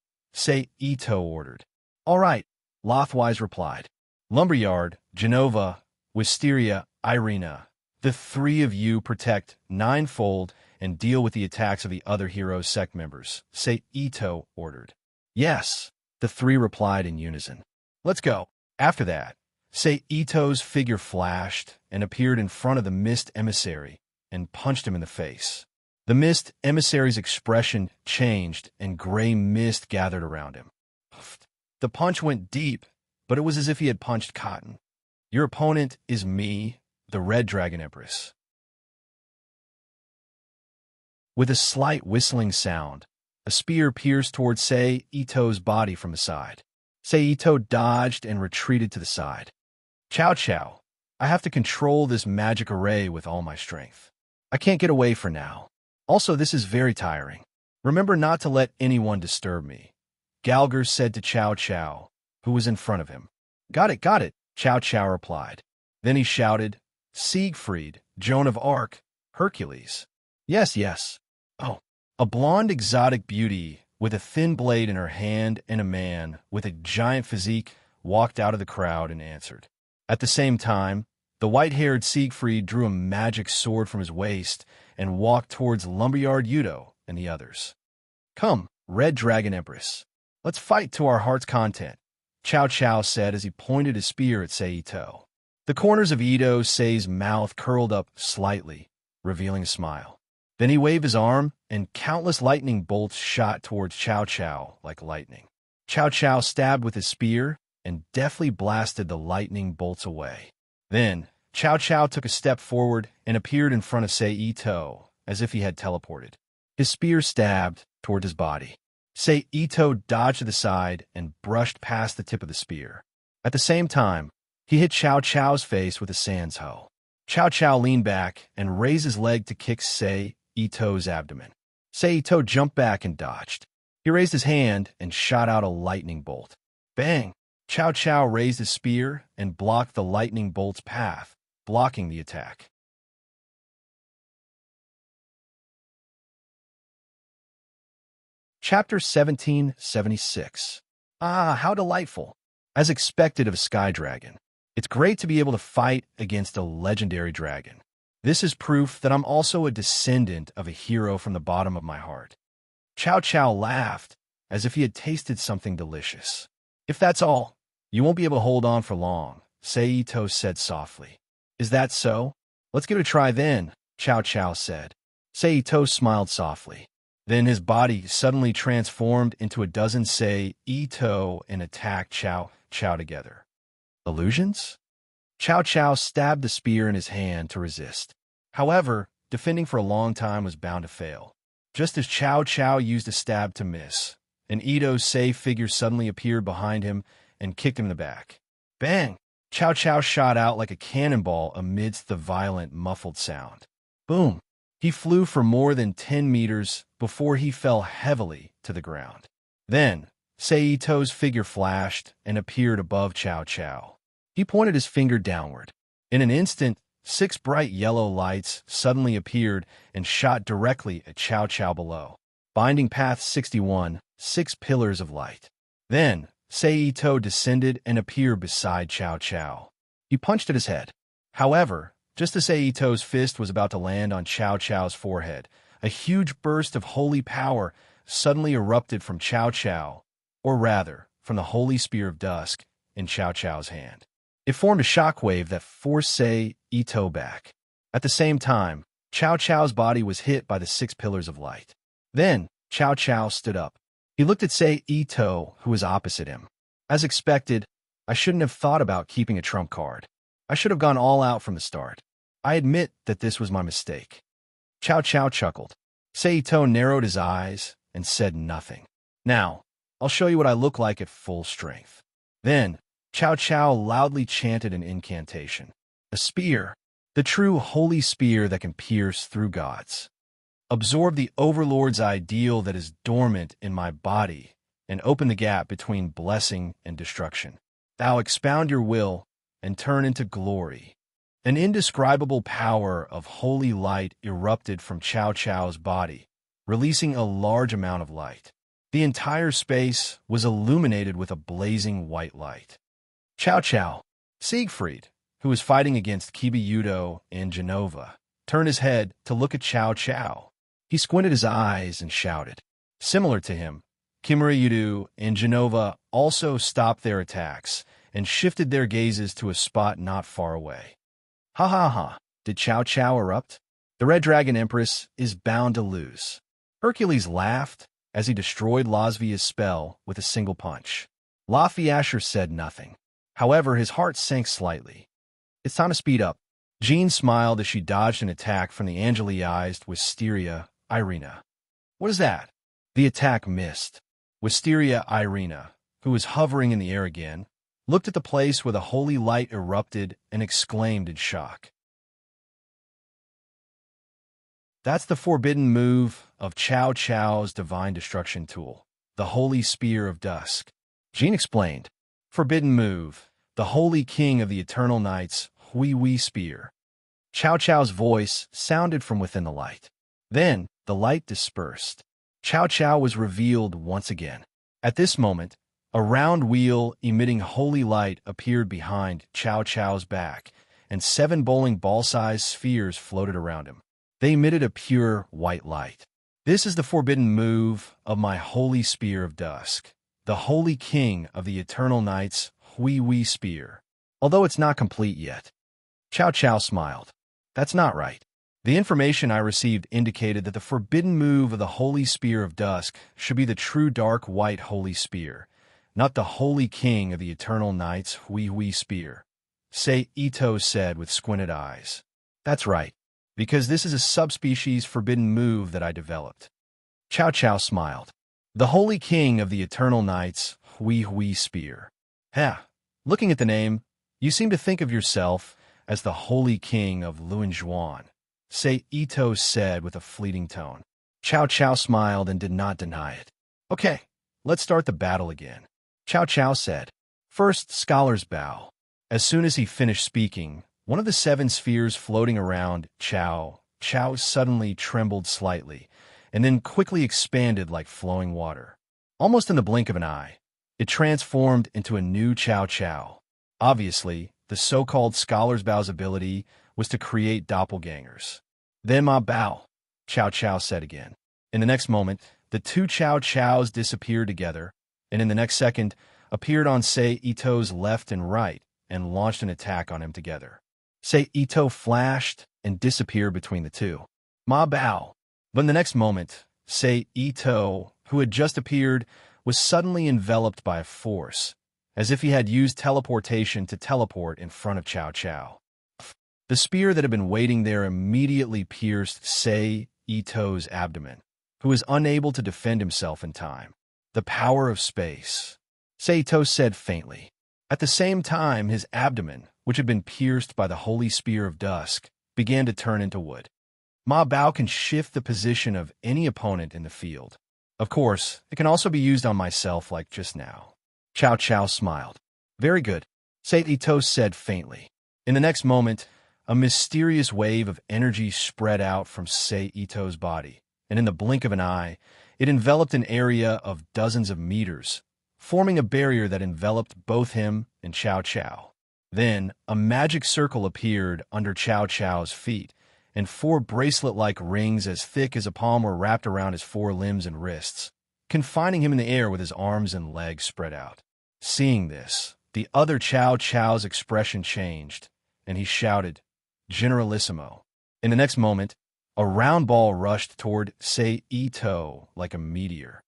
Ito ordered. All right, Lothwise replied. Lumberyard, Genova, Wisteria, Irina, the three of you protect Ninefold and deal with the attacks of the other heroes' sect members, Ito ordered. Yes, the three replied in unison. Let's go. After that, Ito's figure flashed and appeared in front of the Mist Emissary and punched him in the face. The Mist Emissary's expression changed and gray mist gathered around him. The punch went deep, but it was as if he had punched cotton. Your opponent is me, the Red Dragon Empress. With a slight whistling sound, a spear pierced towards Ito's body from the side. Seito dodged and retreated to the side. Chow Chow, I have to control this magic array with all my strength. I can't get away for now. Also, this is very tiring. Remember not to let anyone disturb me, Galger said to Chow Chow, who was in front of him. Got it, Chow Chow replied. Then he shouted, Siegfried, Joan of Arc, Hercules. Yes. Oh, a blonde exotic beauty with a thin blade in her hand and a man with a giant physique walked out of the crowd and answered. At the same time, the white-haired Siegfried drew a magic sword from his waist and walked towards Lumberyard Yudo and the others. Come, Red Dragon Empress. Let's fight to our heart's content, Chow Chow said as he pointed his spear at Seito. The corners of Ito Sei's mouth curled up slightly, revealing a smile. Then he waved his arm, and countless lightning bolts shot towards Chow Chow like lightning. Chow Chow stabbed with his spear and deftly blasted the lightning bolts away. Then, Chow Chow took a step forward and appeared in front of Seito, as if he had teleported. His spear stabbed toward his body. Seito dodged to the side and brushed past the tip of the spear. At the same time, he hit Chow Chow's face with a sans hoe. Chow Chow leaned back and raised his leg to kick Seito's abdomen. Seito jumped back and dodged. He raised his hand and shot out a lightning bolt. Bang! Chow Chow raised his spear and blocked the lightning bolt's path, blocking the attack. Chapter 1776. Ah, how delightful! As expected of a sky dragon, it's great to be able to fight against a legendary dragon. This is proof that I'm also a descendant of a hero from the bottom of my heart. Chow Chow laughed, as if he had tasted something delicious. If that's all, you won't be able to hold on for long, Seito said softly. Is that so? Let's give it a try then, Chow Chow said. Seito smiled softly. Then his body suddenly transformed into a dozen Seito and attacked Chow Chow together. Illusions? Chow Chow stabbed the spear in his hand to resist. However, defending for a long time was bound to fail. Just as Chow Chow used a stab to miss, an Ito Sei figure suddenly appeared behind him and kicked him in the back. Bang! Chow Chow shot out like a cannonball amidst the violent, muffled sound. Boom! He flew for more than 10 meters before he fell heavily to the ground. Then, Seito's figure flashed and appeared above Chow Chow. He pointed his finger downward. In an instant, 6 bright yellow lights suddenly appeared and shot directly at Chow Chow below. Binding Path 61, 6 pillars of light. Then, Seito descended and appeared beside Chow Chow. He punched at his head. However, just as Seito's fist was about to land on Chow Chow's forehead, a huge burst of holy power suddenly erupted from Chow Chow, or rather, from the holy spear of dusk in Chow Chow's hand. It formed a shockwave that forced Seito back. At the same time, Chow Chow's body was hit by the 6 pillars of light. Then, Chow Chow stood up. He looked at Seito, who was opposite him. As expected, I shouldn't have thought about keeping a trump card. I should have gone all out from the start. I admit that this was my mistake. Chow Chow chuckled. Seito narrowed his eyes and said nothing. Now, I'll show you what I look like at full strength. Then, Chow Chow loudly chanted an incantation. A spear, the true holy spear that can pierce through gods. Absorb the Overlord's ideal that is dormant in my body and open the gap between blessing and destruction. Thou expound your will and turn into glory. An indescribable power of holy light erupted from Chow Chow's body, releasing a large amount of light. The entire space was illuminated with a blazing white light. Chow Chow, Siegfried, who was fighting against Kibiyudo and Genova, turned his head to look at Chow Chow. He squinted his eyes and shouted. Similar to him, Kimiriyudu and Genova also stopped their attacks and shifted their gazes to a spot not far away. Ha ha ha, did Chow Chow erupt? The Red Dragon Empress is bound to lose. Hercules laughed as he destroyed Lasvia's spell with a single punch. Lafiasher said nothing. However, his heart sank slightly. It's time to speed up. Jean smiled as she dodged an attack from the angeli-eyed Wisteria Irina. What is that? The attack missed. Wisteria Irina, who was hovering in the air again, looked at the place where the holy light erupted and exclaimed in shock. That's the forbidden move of Cao Cao's divine destruction tool, the Holy Spear of Dusk. Jean explained. Forbidden move, the Holy King of the Eternal Night's Hui Spear. Cao Cao's voice sounded from within the light. Then the light dispersed. Cao Cao was revealed once again. At this moment, a round wheel emitting holy light appeared behind Cao Cao's back, and 7 bowling ball-sized spheres floated around him. They emitted a pure white light. This is the forbidden move of my Holy Spear of Dusk, the Holy King of the Eternal Night's Hui Spear. Although it's not complete yet. Cao Cao smiled. That's not right. The information I received indicated that the forbidden move of the Holy Spear of Dusk should be the true dark white Holy Spear, not the Holy King of the Eternal Night's Hui Spear, Sei Ito said with squinted eyes. That's right, because this is a subspecies forbidden move that I developed. Cao Cao smiled. The Holy King of the Eternal Night's Hui Spear. Looking at the name, you seem to think of yourself as the Holy King of Luanzhuan, Sei Ito said with a fleeting tone. Cao Cao smiled and did not deny it. Okay, let's start the battle again. Cao Cao said. First, scholars bow. As soon as he finished speaking, one of the 7 spheres floating around Cao suddenly trembled slightly, and then quickly expanded like flowing water. Almost in the blink of an eye, it transformed into a new Cao. Obviously, the so-called Scholar's Bow's ability was to create doppelgangers. Then ma bow, Cao said again. In the next moment, the 2 Caos disappeared together, and in the next second, appeared on Sei Ito's left and right, and launched an attack on him together. Sei Ito flashed and disappeared between the 2. Ma bow. But in the next moment, Sei Ito, who had just appeared, was suddenly enveloped by a force, as if he had used teleportation to teleport in front of Cao. The spear that had been waiting there immediately pierced Sei Ito's abdomen, who was unable to defend himself in time. The power of space, Sei Ito said faintly. At the same time, his abdomen, which had been pierced by the Holy Spear of Dusk, began to turn into wood. Ma Bao can shift the position of any opponent in the field. Of course, it can also be used on myself like just now. Cao smiled. Very good, Sei Ito said faintly. In the next moment, a mysterious wave of energy spread out from Sei Ito's body, and in the blink of an eye, it enveloped an area of dozens of meters, forming a barrier that enveloped both him and Cao. Then, a magic circle appeared under Cao's feet, and 4 bracelet-like rings as thick as a palm were wrapped around his 4 limbs and wrists, confining him in the air with his arms and legs spread out. Seeing this, the other Cao's expression changed, and he shouted, Generalissimo. In the next moment, a round ball rushed toward Sei Ito like a meteor.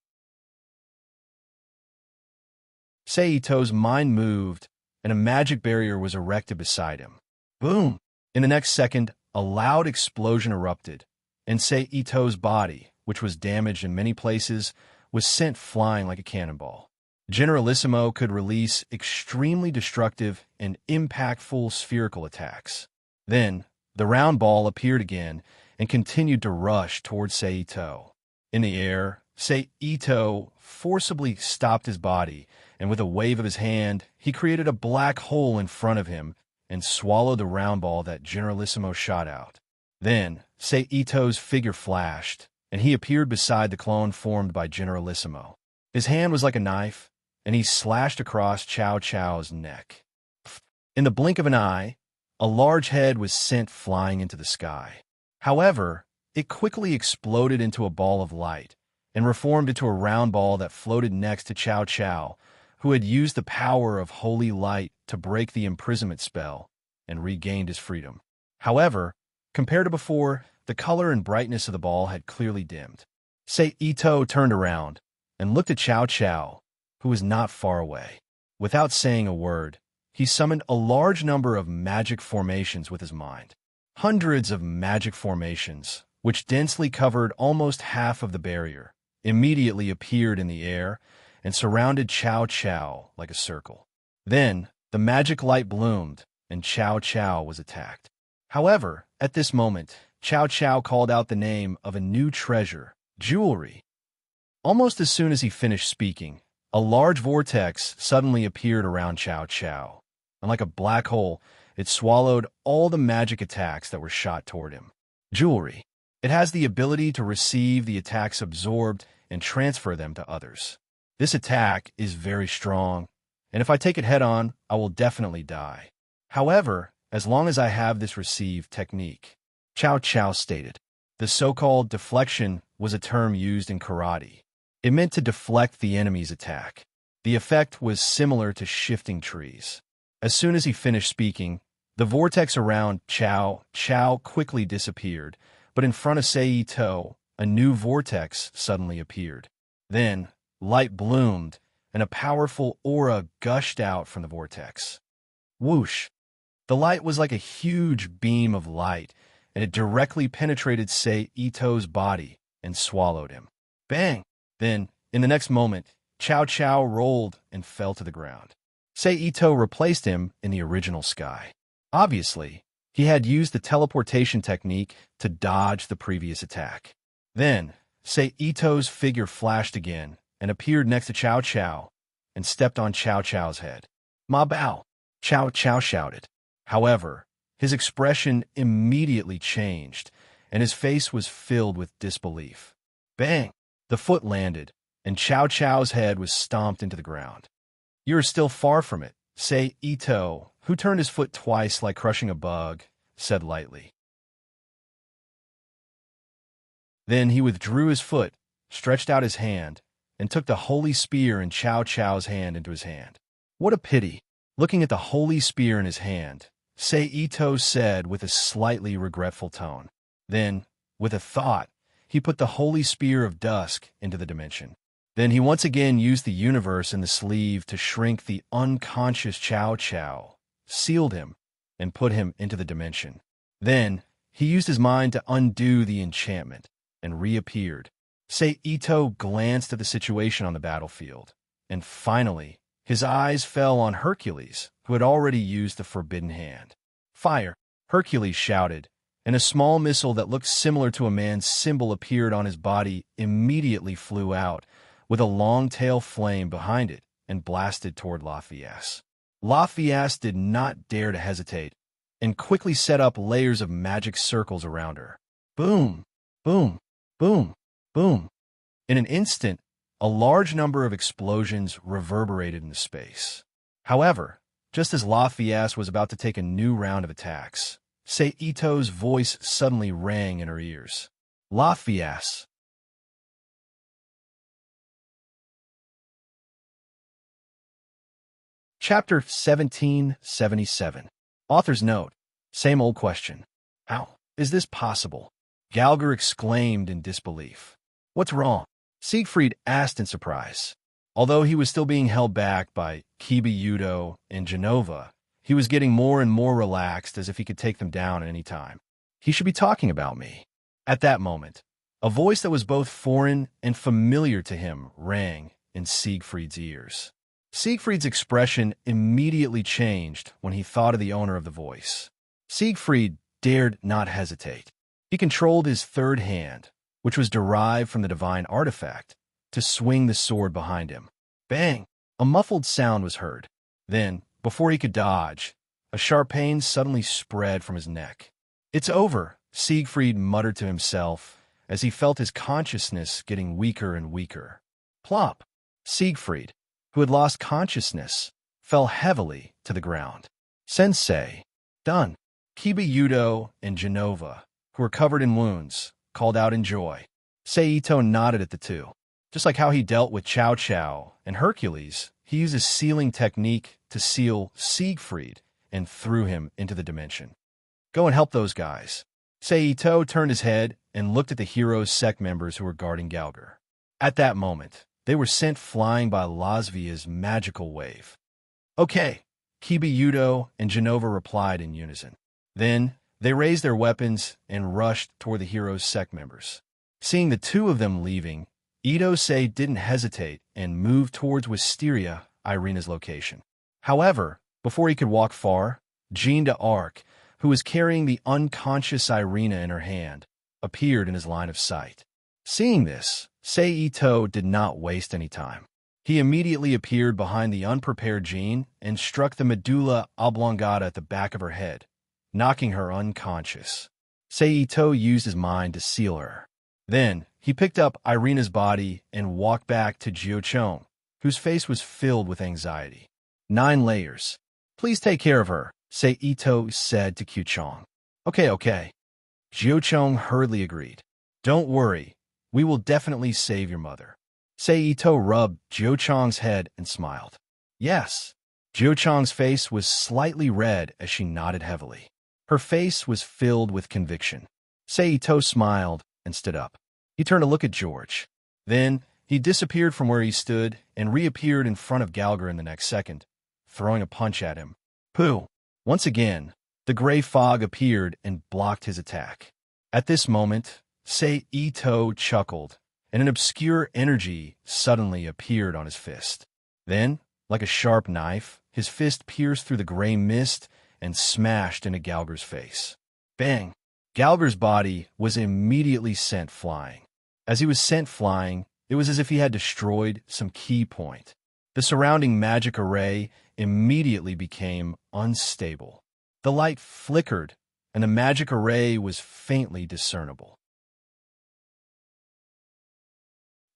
Sei Ito's mind moved, and a magic barrier was erected beside him. Boom! In the next second, a loud explosion erupted, and Sei Ito's body, which was damaged in many places, was sent flying like a cannonball. Generalissimo could release extremely destructive and impactful spherical attacks. Then, the round ball appeared again and continued to rush towards Sei Ito. In the air, Sei Ito forcibly stopped his body, and with a wave of his hand, he created a black hole in front of him and swallowed the round ball that Generalissimo shot out. Then, Sei Ito's figure flashed, and he appeared beside the clone formed by Generalissimo. His hand was like a knife, and he slashed across Cao's neck. In the blink of an eye, a large head was sent flying into the sky. However, it quickly exploded into a ball of light and reformed into a round ball that floated next to Cao, who had used the power of holy light to break the imprisonment spell and regained his freedom. However, compared to before, the color and brightness of the ball had clearly dimmed. Sei Ito turned around and looked at Cao, who was not far away. Without saying a word, he summoned a large number of magic formations with his mind. Hundreds of magic formations, which densely covered almost half of the barrier, immediately appeared in the air, and surrounded Chow Chow like a circle. Then, the magic light bloomed, and Chow Chow was attacked. However, at this moment, Chow Chow called out the name of a new treasure, jewelry. Almost as soon as he finished speaking, a large vortex suddenly appeared around Chow Chow, and like a black hole, it swallowed all the magic attacks that were shot toward him. Jewelry. It has the ability to receive the attacks absorbed and transfer them to others. This attack is very strong, and if I take it head-on, I will definitely die. However, as long as I have this received technique, Chow Chow stated. The so-called deflection was a term used in karate. It meant to deflect the enemy's attack. The effect was similar to shifting trees. As soon as he finished speaking, the vortex around Chow Chow quickly disappeared, but in front of Seito, a new vortex suddenly appeared. Then, light bloomed, and a powerful aura gushed out from the vortex. Whoosh! The light was like a huge beam of light, and it directly penetrated Seito's body and swallowed him. Bang! Then, in the next moment, Chow Chow rolled and fell to the ground. Seito replaced him in the original sky. Obviously, he had used the teleportation technique to dodge the previous attack. Then, Seito's figure flashed again and appeared next to Chow Chow and stepped on Chow Chow's head. Ma Bao! Chow Chow shouted. However, his expression immediately changed, and his face was filled with disbelief. Bang! The foot landed, and Chow Chow's head was stomped into the ground. You are still far from it, Seito, who turned his foot twice like crushing a bug, said lightly. Then he withdrew his foot, stretched out his hand, and took the holy spear in Chow Chow's hand into his hand. What a pity! Looking at the holy spear in his hand, Seito said with a slightly regretful tone. Then, with a thought, he put the holy spear of dusk into the dimension. Then he once again used the universe in the sleeve to shrink the unconscious Chow Chow, sealed him, and put him into the dimension. Then, he used his mind to undo the enchantment, and reappeared. Seito glanced at the situation on the battlefield, and finally, his eyes fell on Hercules, who had already used the forbidden hand. Fire! Hercules shouted, and a small missile that looked similar to a man's symbol appeared on his body, immediately flew out, with a long tail flame behind it, and blasted toward Lafayette. Lafayette did not dare to hesitate, and quickly set up layers of magic circles around her. Boom! Boom! Boom! Boom! In an instant, a large number of explosions reverberated into space. However, just as Lafayette was about to take a new round of attacks, Seito's voice suddenly rang in her ears. Lafayette! Chapter 1777. Author's note. Same old question. How is this possible? Galger exclaimed in disbelief. What's wrong? Siegfried asked in surprise. Although he was still being held back by Kiba and Genova, he was getting more and more relaxed, as if he could take them down at any time. He should be talking about me. At that moment, a voice that was both foreign and familiar to him rang in Siegfried's ears. Siegfried's expression immediately changed when he thought of the owner of the voice. Siegfried dared not hesitate. He controlled his third hand, which was derived from the divine artifact, to swing the sword behind him. Bang! A muffled sound was heard. Then, before he could dodge, a sharp pain suddenly spread from his neck. It's over, Siegfried muttered to himself as he felt his consciousness getting weaker and weaker. Plop! Siegfried, who had lost consciousness, fell heavily to the ground. Sensei, done. Kiba and Genova, who were covered in wounds, called out in joy. Seito nodded at the two. Just like how he dealt with Chow Chow and Hercules, he used his sealing technique to seal Siegfried and threw him into the dimension. Go and help those guys. Seito turned his head and looked at the hero's sect members who were guarding Galger. At that moment, they were sent flying by Lasvia's magical wave. Okay, Kiba and Genova replied in unison. Then, they raised their weapons and rushed toward the hero's sect members. Seeing the two of them leaving, Ito-sei didn't hesitate and moved towards Wisteria, Irina's location. However, before he could walk far, Jean d'Arc, who was carrying the unconscious Irina in her hand, appeared in his line of sight. Seeing this, Sei-Ito did not waste any time. He immediately appeared behind the unprepared Jean and struck the medulla oblongata at the back of her head, knocking her unconscious. Sei-Ito used his mind to seal her. Then, he picked up Irina's body and walked back to Jiuchong, whose face was filled with anxiety. 9 layers. Please take care of her, Sei-Ito said to Qiuchong. Okay. Jiuchong hurriedly agreed. Don't worry, we will definitely save your mother. Sei-Ito rubbed Jiuchong's head and smiled. Yes. Jiuchong's face was slightly red as she nodded heavily. Her face was filled with conviction. Sei-Ito smiled and stood up. He turned to look at George. Then, he disappeared from where he stood and reappeared in front of Galgar in the next second, throwing a punch at him. Pooh! Once again, the gray fog appeared and blocked his attack. At this moment, Sei-Ito chuckled, and an obscure energy suddenly appeared on his fist. Then, like a sharp knife, his fist pierced through the gray mist and smashed into Galgar's face. Bang! Galgar's body was immediately sent flying. As he was sent flying, it was as if he had destroyed some key point. The surrounding magic array immediately became unstable. The light flickered, and the magic array was faintly discernible.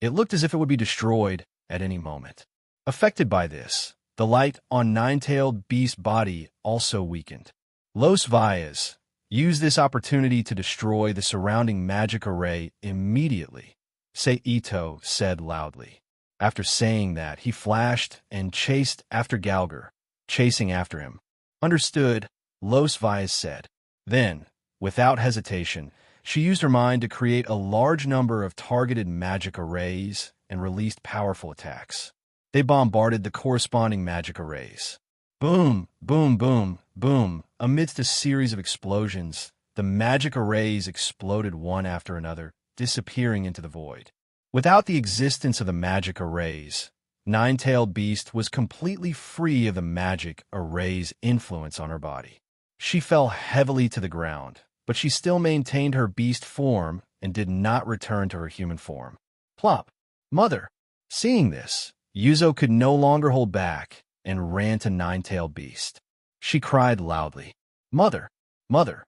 It looked as if it would be destroyed at any moment. Affected by this, the light on Nine-Tailed Beast's body also weakened. Los Valles used this opportunity to destroy the surrounding magic array immediately, Sei-Ito said loudly. After saying that, he flashed and chased after Galgar, chasing after him. Understood, Los Valles said. Then, without hesitation, she used her mind to create a large number of targeted magic arrays and released powerful attacks. They bombarded the corresponding magic arrays. Boom, boom, boom, boom. Amidst a series of explosions, the magic arrays exploded one after another, disappearing into the void. Without the existence of the magic arrays, Nine-Tailed Beast was completely free of the magic array's influence on her body. She fell heavily to the ground, but she still maintained her beast form and did not return to her human form. Plop! Mother! Seeing this, Yuzo could no longer hold back and ran to Nine-Tailed Beast. She cried loudly, "Mother! Mother!"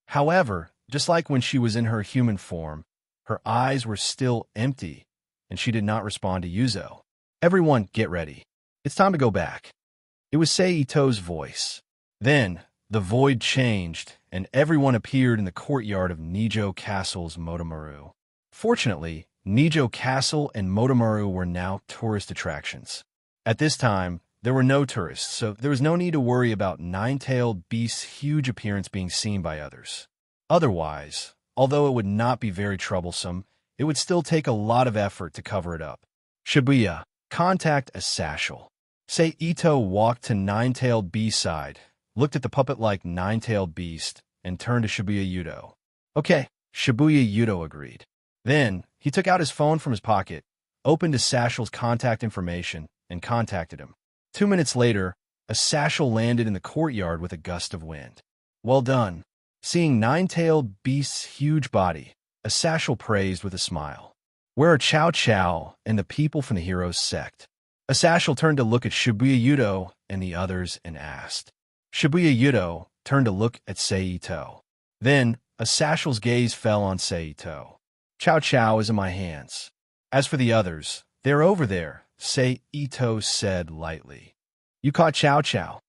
However, just like when she was in her human form, her eyes were still empty, and she did not respond to Yuzo. Everyone, get ready. It's time to go back. It was Sei-Ito's voice. Then, the void changed, and everyone appeared in the courtyard of Nijo Castle's Motomaru. Fortunately, Nijo Castle and Motomaru were now tourist attractions. At this time, there were no tourists, so there was no need to worry about Nine-Tailed Beast's huge appearance being seen by others. Otherwise, although it would not be very troublesome, it would still take a lot of effort to cover it up. Shibuya, contact a Satchel. Sei-Ito walked to Nine-Tailed Beast's side, looked at the puppet-like Nine-Tailed Beast, and turned to Shibuya Yudo. Okay, Shibuya Yudo agreed. Then, he took out his phone from his pocket, opened his Satchel's contact information, and contacted him. 2 minutes later, a Satchel landed in the courtyard with a gust of wind. Well done. Seeing Nine-Tailed Beast's huge body, a Satchel praised with a smile. Where are Chow Chow and the people from the hero's sect? A Satchel turned to look at Shibuya Yudo and the others and asked. Shibuya Yudo turned to look at Sei-Ito. Then, a Satchel's gaze fell on Sei-Ito. Chow Chow is in my hands. As for the others, they're over there, Sei-Ito said lightly. You caught Chow Chow?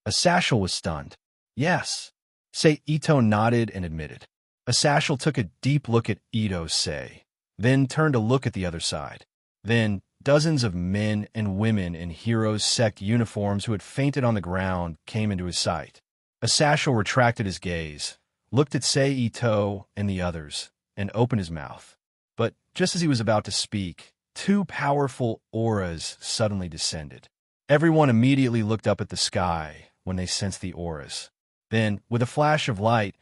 A Satchel was stunned. Yes. Sei-Ito nodded and admitted. A Satchel took a deep look at Ito-sei, then turned to look at the other side. Then, dozens of men and women in Heroes Sect uniforms who had fainted on the ground came into his sight. A Satchel retracted his gaze, looked at Sei-Ito and the others, and opened his mouth. But just as he was about to speak, 2 powerful auras suddenly descended. Everyone immediately looked up at the sky when they sensed the auras. Then, with a flash of light,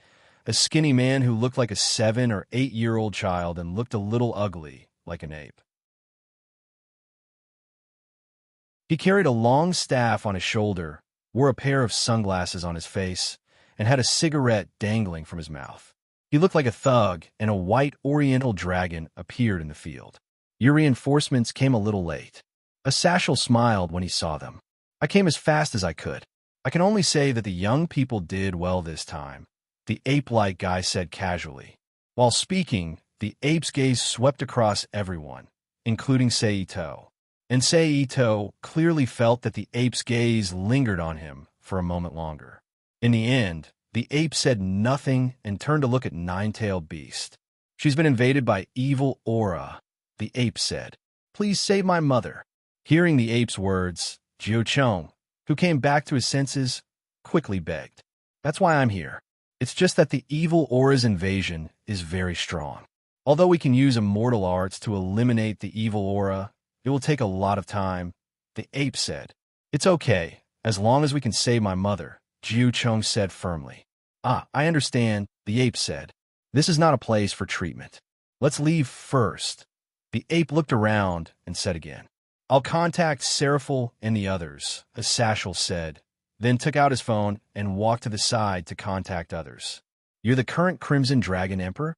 a skinny man who looked like a 7- or 8-year-old child and looked a little ugly, like an ape. He carried a long staff on his shoulder, wore a pair of sunglasses on his face, and had a cigarette dangling from his mouth. He looked like a thug, and a white oriental dragon appeared in the field. Your reinforcements came a little late. A Satchel smiled when he saw them. I came as fast as I could. I can only say that the young people did well this time, the ape-like guy said casually. While speaking, the ape's gaze swept across everyone, including Seito. And Seito clearly felt that the ape's gaze lingered on him for a moment longer. In the end, the ape said nothing and turned to look at Nine-Tailed Beast. She's been invaded by evil aura, the ape said. Please save my mother. Hearing the ape's words, Jiucheng, who came back to his senses, quickly begged. That's why I'm here. It's just that the evil aura's invasion is very strong. Although we can use immortal arts to eliminate the evil aura, it will take a lot of time, the ape said. It's okay, as long as we can save my mother, Jiucheng said firmly. I understand, the ape said. This is not a place for treatment. Let's leave first. The ape looked around and said again. I'll contact Serafil and the others, a Satchel said, then took out his phone and walked to the side to contact others. You're the current Crimson Dragon Emperor?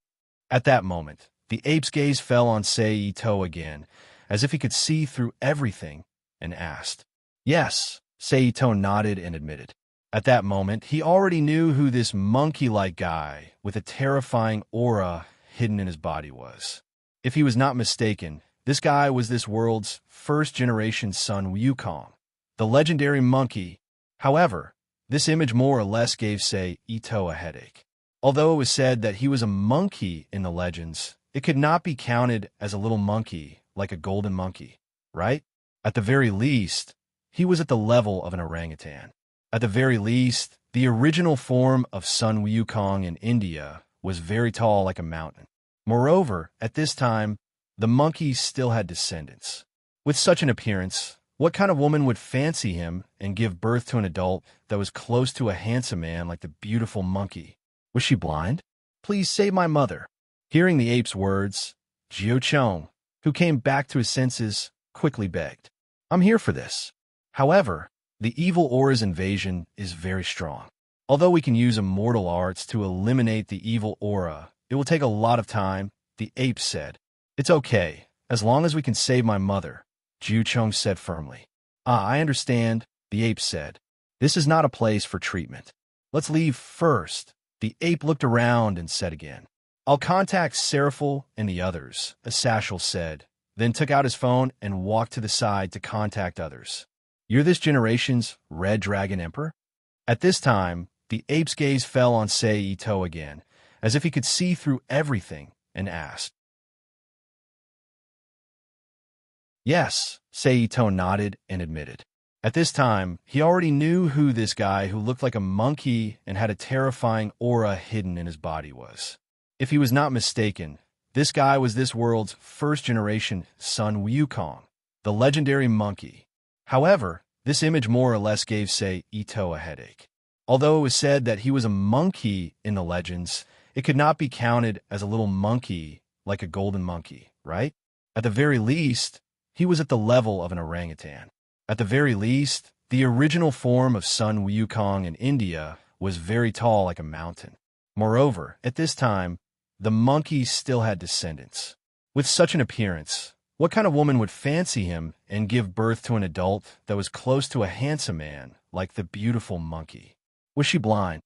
At that moment, the ape's gaze fell on Seito again, as if he could see through everything, and asked. Yes, Seito nodded and admitted. At that moment, he already knew who this monkey-like guy with a terrifying aura hidden in his body was. If he was not mistaken, this guy was this world's first-generation Sun Wukong, the legendary monkey. However, this image more or less gave Seito a headache. Although it was said that he was a monkey in the legends, it could not be counted as a little monkey like a golden monkey, right? At the very least, he was at the level of an orangutan. At the very least, the original form of Sun Wukong in India was very tall like a mountain. Moreover, at this time, the monkey still had descendants. With such an appearance, what kind of woman would fancy him and give birth to an adult that was close to a handsome man like the beautiful monkey? Was she blind? Please save my mother. Hearing the ape's words, Jiucheng, who came back to his senses, quickly begged. I'm here for this. However, the evil aura's invasion is very strong. Although we can use immortal arts to eliminate the evil aura, it will take a lot of time, the ape said. It's okay, as long as we can save my mother, Jiucheng said firmly. I understand, the ape said. This is not a place for treatment. Let's leave first. The ape looked around and said again. I'll contact Serafil and the others, a Satchel said, then took out his phone and walked to the side to contact others. You're this generation's Red Dragon Emperor? At this time, the ape's gaze fell on Seito again, as if he could see through everything, and asked. Yes, Seito nodded and admitted. At this time, he already knew who this guy who looked like a monkey and had a terrifying aura hidden in his body was. If he was not mistaken, this guy was this world's first-generation Sun Wukong, the legendary monkey. However, this image more or less gave Seito a headache. Although it was said that he was a monkey in the legends, it could not be counted as a little monkey like a golden monkey, right? At the very least, he was at the level of an orangutan. At the very least, the original form of Sun Wukong in India was very tall like a mountain. Moreover, at this time, the monkey still had descendants. With such an appearance, what kind of woman would fancy him and give birth to an adult that was close to a handsome man like the beautiful monkey? Was she blind?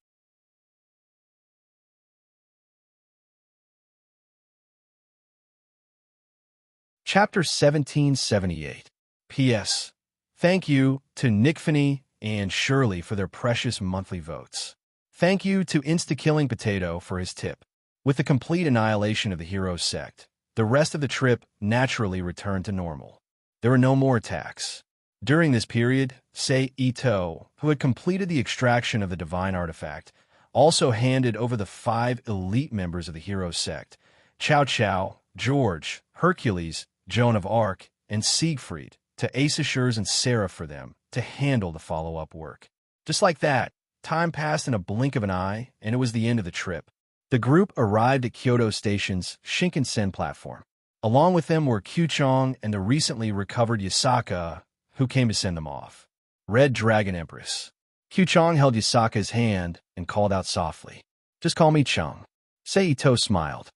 Chapter 1778. P.S. Thank you to Nick Finney and Shirley for their precious monthly votes. Thank you to Insta-Killing Potato for his tip. With the complete annihilation of the hero's sect, the rest of the trip naturally returned to normal. There were no more attacks. During this period, Seito, who had completed the extraction of the divine artifact, also handed over the 5 elite members of the hero's sect, Chow Chow, George, Hercules, Joan of Arc, and Siegfried, to Aesashurs and Sarah for them to handle the follow-up work. Just like that, time passed in a blink of an eye, and it was the end of the trip. The group arrived at Kyoto Station's Shinkansen platform. Along with them were Kyuchong and the recently recovered Yasaka, who came to send them off. Red Dragon Empress. Q-Chong held Yasaka's hand and called out softly. Just call me Chung. Seito smiled.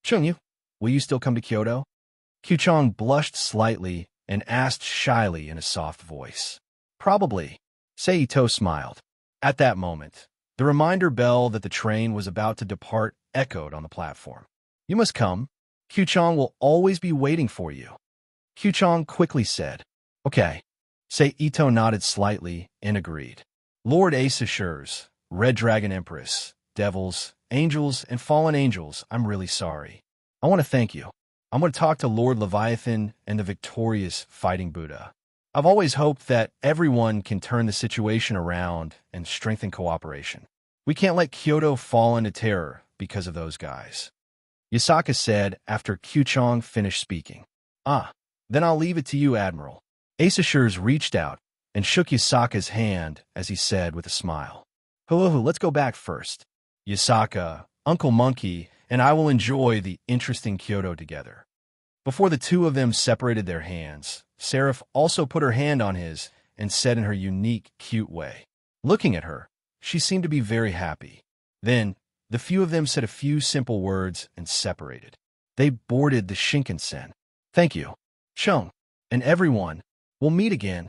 Chungyu, will you still come to Kyoto? Q-Chong blushed slightly and asked shyly in a soft voice. Probably. Seito smiled. At that moment, the reminder bell that the train was about to depart echoed on the platform. You must come. Q-Chong will always be waiting for you. Q-Chong quickly said. Okay. Seito nodded slightly and agreed. Lord Ace assures, Red Dragon Empress, devils, angels, and fallen angels, I'm really sorry. I want to thank you. I'm going to talk to Lord Leviathan and the victorious Fighting Buddha. I've always hoped that everyone can turn the situation around and strengthen cooperation. We can't let Kyoto fall into terror because of those guys. Yasaka said after Q-Chong finished speaking. Then I'll leave it to you, Admiral. Ace Assures reached out and shook Yasaka's hand as he said with a smile. Hello, let's go back first. Yasaka, Uncle Monkey, and I will enjoy the interesting Kyoto together. Before the two of them separated their hands, Seraph also put her hand on his and said in her unique, cute way. Looking at her, she seemed to be very happy. Then, the few of them said a few simple words and separated. They boarded the Shinkansen. Thank you, Chung, and everyone. We'll meet again.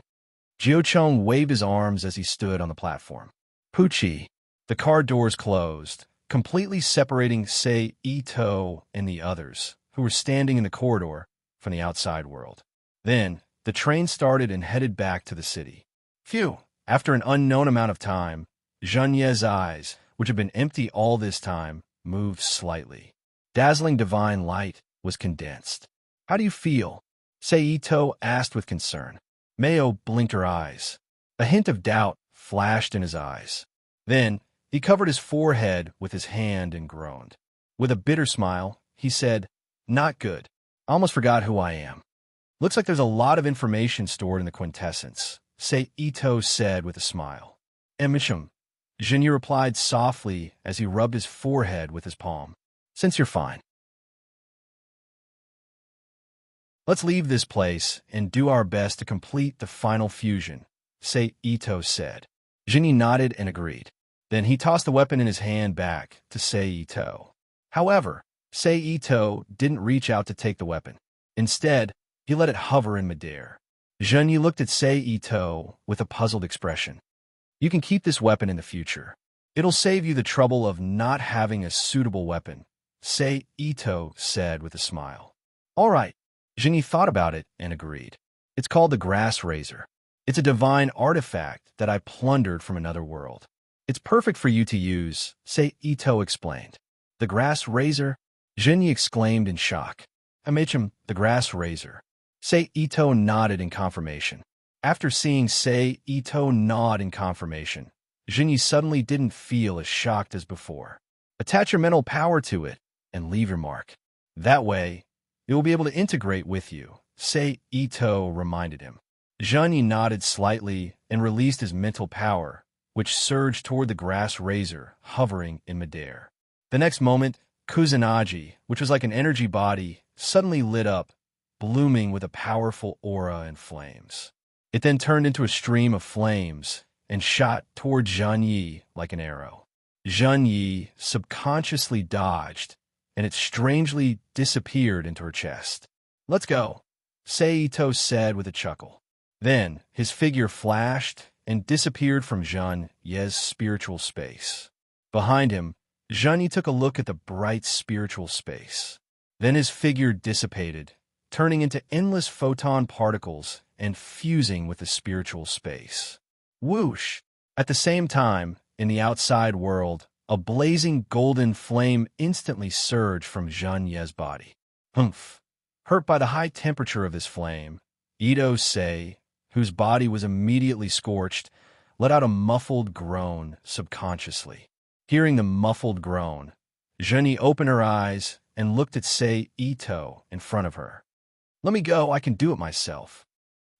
Jio-chung waved his arms as he stood on the platform. Pucci. The car doors closed, completely separating Seito and the others, who were standing in the corridor, from the outside world. Then, the train started and headed back to the city. Phew! After an unknown amount of time, Zhengye's eyes, which had been empty all this time, moved slightly. Dazzling divine light was condensed. How do you feel? Seito asked with concern. Mayo blinked her eyes. A hint of doubt flashed in his eyes. Then, he covered his forehead with his hand and groaned. With a bitter smile, he said, Not good. I almost forgot who I am. Looks like there's a lot of information stored in the quintessence, Seito said with a smile. Emichum, Zhengye replied softly as he rubbed his forehead with his palm. Since you're fine. Let's leave this place and do our best to complete the final fusion, Seito said. Zhengye nodded and agreed. Then he tossed the weapon in his hand back to Seito. However, Seito didn't reach out to take the weapon. Instead, he let it hover in midair. Zhengye looked at Seito with a puzzled expression. You can keep this weapon in the future. It'll save you the trouble of not having a suitable weapon, Seito said with a smile. All right. Zhengye thought about it and agreed. It's called the Grass Razor. It's a divine artifact that I plundered from another world. It's perfect for you to use, Seito explained. The Grass Razor? Zhengye exclaimed in shock. Amechim, the Grass Razor. Seito nodded in confirmation. After seeing Seito nod in confirmation, Zhengye suddenly didn't feel as shocked as before. Attach your mental power to it and leave your mark. That way, it will be able to integrate with you, Seito reminded him. Zhengye nodded slightly and released his mental power, which surged toward the Grass Razor, hovering in midair. The next moment, Kusanagi, which was like an energy body, suddenly lit up, blooming with a powerful aura and flames. It then turned into a stream of flames and shot toward Zhengye like an arrow. Zhengye subconsciously dodged, and it strangely disappeared into her chest. Let's go, Seito said with a chuckle. Then his figure flashed and disappeared from Zhengye's spiritual space. Behind him, Zhengye took a look at the bright spiritual space. Then his figure dissipated, turning into endless photon particles and fusing with the spiritual space. Whoosh! At the same time, in the outside world, a blazing golden flame instantly surged from Zhengye's body. Humph! Hurt by the high temperature of this flame, Ito Sei, whose body was immediately scorched, let out a muffled groan subconsciously. Hearing the muffled groan, Zhengye opened her eyes and looked at Seito in front of her. Let me go, I can do it myself.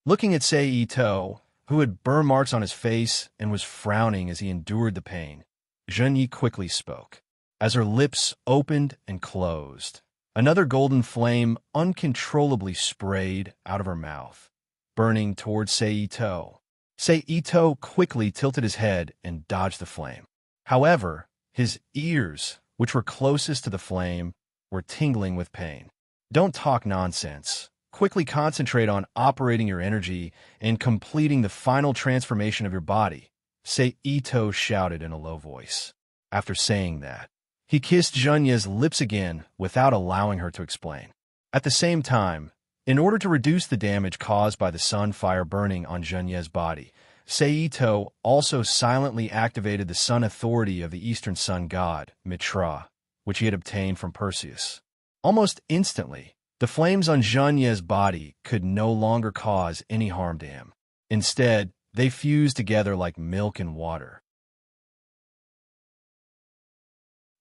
Looking at Seito, who had burn marks on his face and was frowning as he endured the pain, Zhengye quickly spoke. As her lips opened and closed, another golden flame uncontrollably sprayed out of her mouth. burning towards Seito. Seito quickly tilted his head and dodged the flame. However, his ears, which were closest to the flame, were tingling with pain. Don't talk nonsense. Quickly concentrate on operating your energy and completing the final transformation of your body, Seito shouted in a low voice. After saying that, he kissed Zhonya's lips again without allowing her to explain. At the same time, in order to reduce the damage caused by the sun fire burning on Zhonya's body, Seito also silently activated the sun authority of the Eastern Sun God, Mitra, which he had obtained from Perseus. Almost instantly, the flames on Zhonya's body could no longer cause any harm to him. Instead, they fused together like milk and water.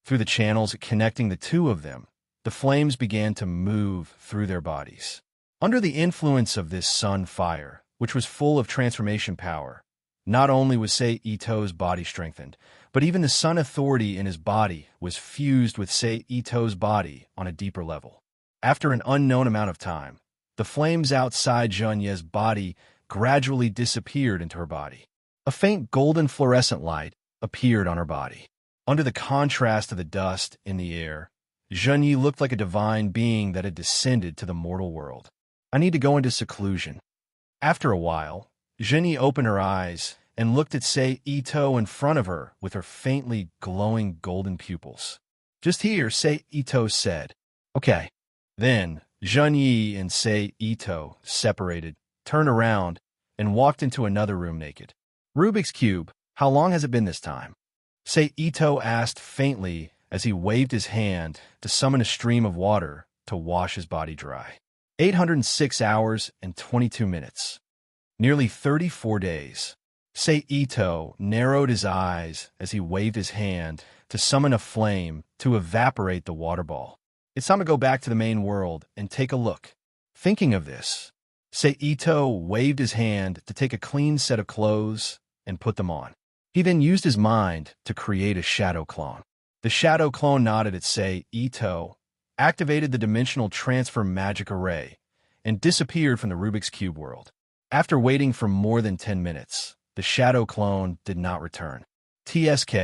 Through the channels connecting the two of them, the flames began to move through their bodies. Under the influence of this sun fire, which was full of transformation power, not only was Seito's body strengthened, but even the sun authority in his body was fused with Seito's body on a deeper level. After an unknown amount of time, the flames outside Zhonya's body gradually disappeared into her body. A faint golden fluorescent light appeared on her body. Under the contrast of the dust in the air, Zhonyi looked like a divine being that had descended to the mortal world. I need to go into seclusion. After a while, Zhonyi opened her eyes and looked at Seito in front of her with her faintly glowing golden pupils. Just here, Seito said. Okay. Then, Zhonyi and Seito separated, turned around, and walked into another room naked. Rubik's Cube, how long has it been this time? Seito asked faintly as he waved his hand to summon a stream of water to wash his body dry. 806 hours and 22 minutes. Nearly 34 days. Seito narrowed his eyes as he waved his hand to summon a flame to evaporate the water ball. It's time to go back to the main world and take a look. Thinking of this, Seito waved his hand to take a clean set of clothes and put them on. He then used his mind to create a shadow clone. The shadow clone nodded at Seito, activated the dimensional transfer magic array, and disappeared from the Rubik's Cube world. After waiting for more than 10 minutes, the shadow clone did not return. TSK,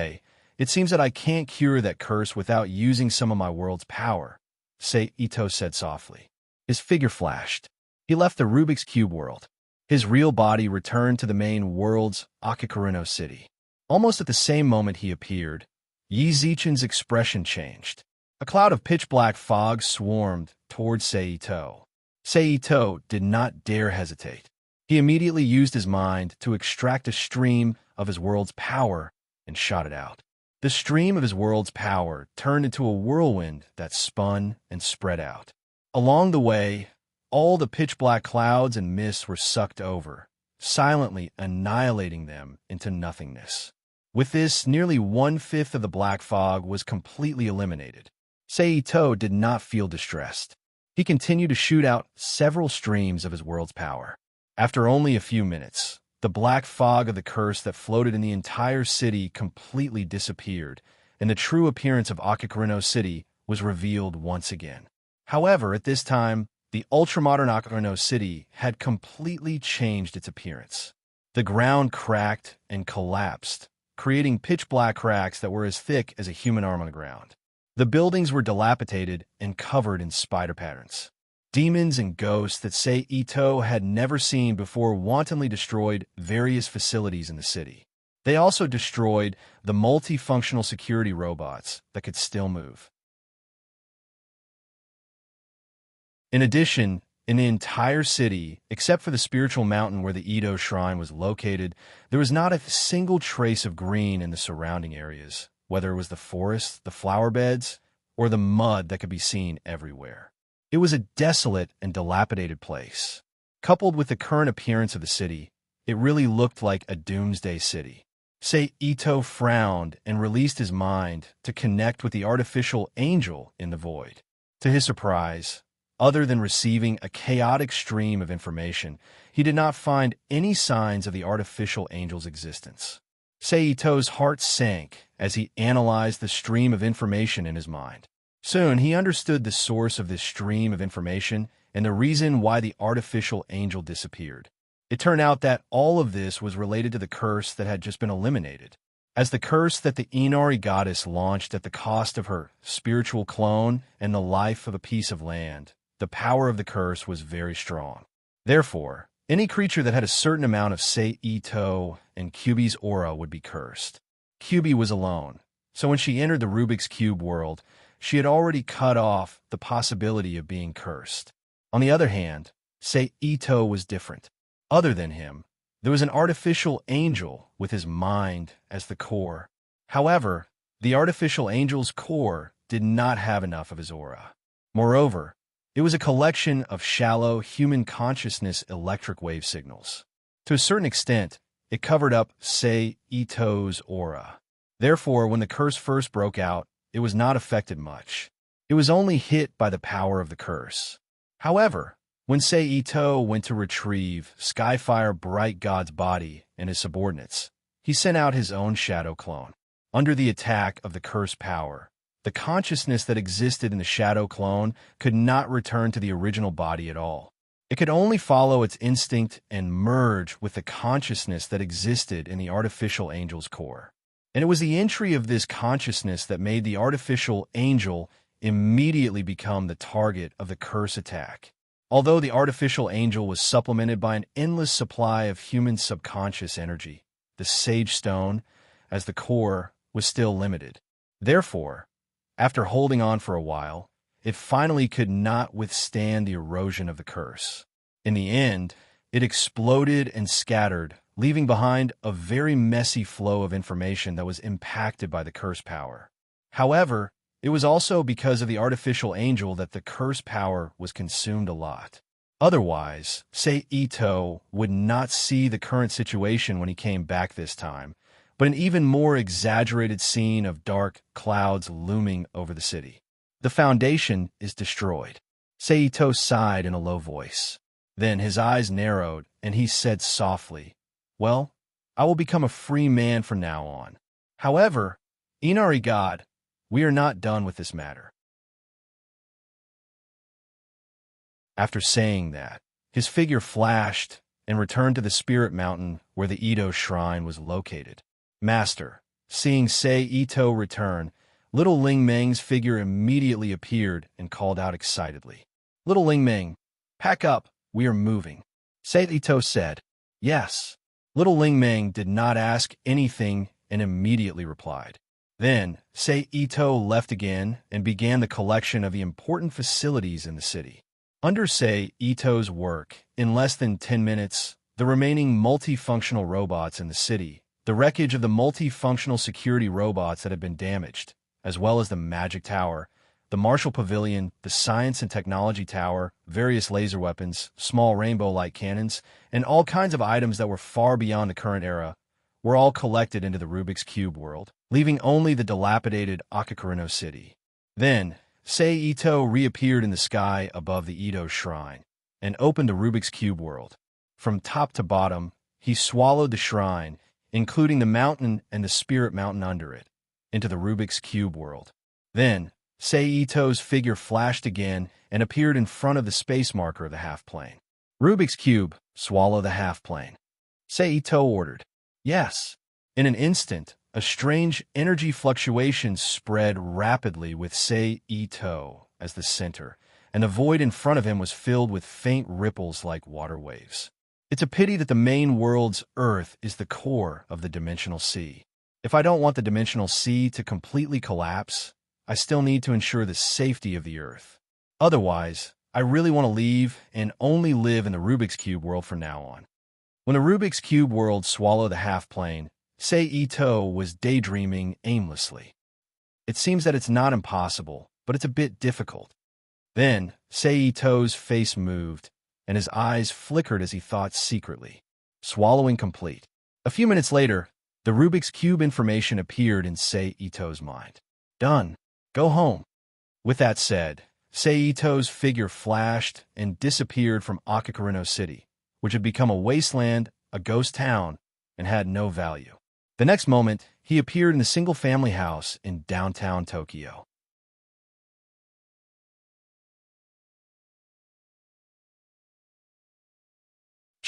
it seems that I can't cure that curse without using some of my world's power, Seito said softly. His figure flashed. He left the Rubik's Cube world. His real body returned to the main world's Akakarino city. Almost at the same moment he appeared, Yi Zichen's expression changed. A cloud of pitch-black fog swarmed towards Seito. Seito did not dare hesitate. He immediately used his mind to extract a stream of his world's power and shot it out. The stream of his world's power turned into a whirlwind that spun and spread out. Along the way, all the pitch-black clouds and mists were sucked over, silently annihilating them into nothingness. With this, nearly 1/5 of the black fog was completely eliminated. Seito did not feel distressed. He continued to shoot out several streams of his world's power. After only a few minutes, the black fog of the curse that floated in the entire city completely disappeared, and the true appearance of Akakarino City was revealed once again. However, at this time, the ultramodern Akakarino City had completely changed its appearance. The ground cracked and collapsed, creating pitch-black cracks that were as thick as a human arm on the ground. The buildings were dilapidated and covered in spider patterns. Demons and ghosts that Seito had never seen before wantonly destroyed various facilities in the city. They also destroyed the multifunctional security robots that could still move. In addition, in the entire city, except for the spiritual mountain where the Edo Shrine was located, there was not a single trace of green in the surrounding areas, whether it was the forest, the flower beds, or the mud that could be seen everywhere. It was a desolate and dilapidated place. Coupled with the current appearance of the city, it really looked like a doomsday city. Seito frowned and released his mind to connect with the artificial angel in the void. To his surprise, other than receiving a chaotic stream of information, he did not find any signs of the artificial angel's existence. Seito's heart sank as he analyzed the stream of information in his mind. Soon, he understood the source of this stream of information and the reason why the artificial angel disappeared. It turned out that all of this was related to the curse that had just been eliminated. As the curse that the Inari goddess launched at the cost of her spiritual clone and the life of a piece of land, the power of the curse was very strong. Therefore, any creature that had a certain amount of Sei-Ito and Kyubi's aura would be cursed. Kyubi was alone, so when she entered the Rubik's Cube world, she had already cut off the possibility of being cursed. On the other hand, Sei-Ito was different. Other than him, there was an artificial angel with his mind as the core. However, the artificial angel's core did not have enough of his aura. Moreover, it was a collection of shallow human consciousness electric wave signals. To a certain extent, it covered up Sei-Ito's aura. Therefore, when the curse first broke out, it was not affected much. It was only hit by the power of the curse. However, when Sei-Ito went to retrieve Skyfire Bright God's body and his subordinates, he sent out his own shadow clone. Under the attack of the curse power, the consciousness that existed in the shadow clone could not return to the original body at all. It could only follow its instinct and merge with the consciousness that existed in the artificial angel's core. And it was the entry of this consciousness that made the artificial angel immediately become the target of the curse attack. Although the artificial angel was supplemented by an endless supply of human subconscious energy, the Sage Stone, as the core, was still limited. Therefore, after holding on for a while, it finally could not withstand the erosion of the curse. In the end, it exploded and scattered, leaving behind a very messy flow of information that was impacted by the curse power. However, it was also because of the artificial angel that the curse power was consumed a lot. Otherwise, Sei-Ito would not see the current situation when he came back this time, but an even more exaggerated scene of dark clouds looming over the city. The foundation is destroyed. Sei-Ito sighed in a low voice. Then his eyes narrowed, and he said softly, "Well, I will become a free man from now on. However, Inari God, we are not done with this matter." After saying that, his figure flashed and returned to the spirit mountain where the Ito shrine was located. Master, seeing Sei-Ito return, little Ling Meng's figure immediately appeared and called out excitedly. "Little Ling Meng, pack up, we are moving." Sei-Ito said, "Yes." Little Ling Meng did not ask anything and immediately replied. Then, Sei-Ito left again and began the collection of the important facilities in the city. Under Sei-Ito's work, in less than 10 minutes, the remaining multifunctional robots in the city, the wreckage of the multifunctional security robots that had been damaged, as well as the Magic Tower, the Marshall Pavilion, the Science and Technology Tower, various laser weapons, small rainbow light cannons, and all kinds of items that were far beyond the current era, were all collected into the Rubik's Cube world, leaving only the dilapidated Akakarino city. Then, Sei-Ito reappeared in the sky above the Ito shrine and opened the Rubik's Cube world. From top to bottom, he swallowed the shrine, including the mountain and the spirit mountain under it, into the Rubik's Cube world. Then, Sei-Ito's figure flashed again and appeared in front of the space marker of the half-plane. "Rubik's Cube, swallow the half-plane," Sei-Ito ordered. Yes. In an instant, a strange energy fluctuation spread rapidly with Sei-Ito as the center, and the void in front of him was filled with faint ripples like water waves. It's a pity that the main world's Earth is the core of the dimensional sea. If I don't want the dimensional sea to completely collapse, I still need to ensure the safety of the Earth. Otherwise, I really want to leave and only live in the Rubik's Cube world from now on. When the Rubik's Cube world swallowed the half-plane, Sei-Ito was daydreaming aimlessly. It seems that it's not impossible, but it's a bit difficult. Then, Sei-Ito's face moved, and his eyes flickered as he thought secretly. Swallowing complete. A few minutes later, the Rubik's Cube information appeared in Sei-Ito's mind. Done. Go home. With that said, Sei-Ito's figure flashed and disappeared from Akakarino City, which had become a wasteland, a ghost town, and had no value. The next moment, he appeared in the single-family house in downtown Tokyo.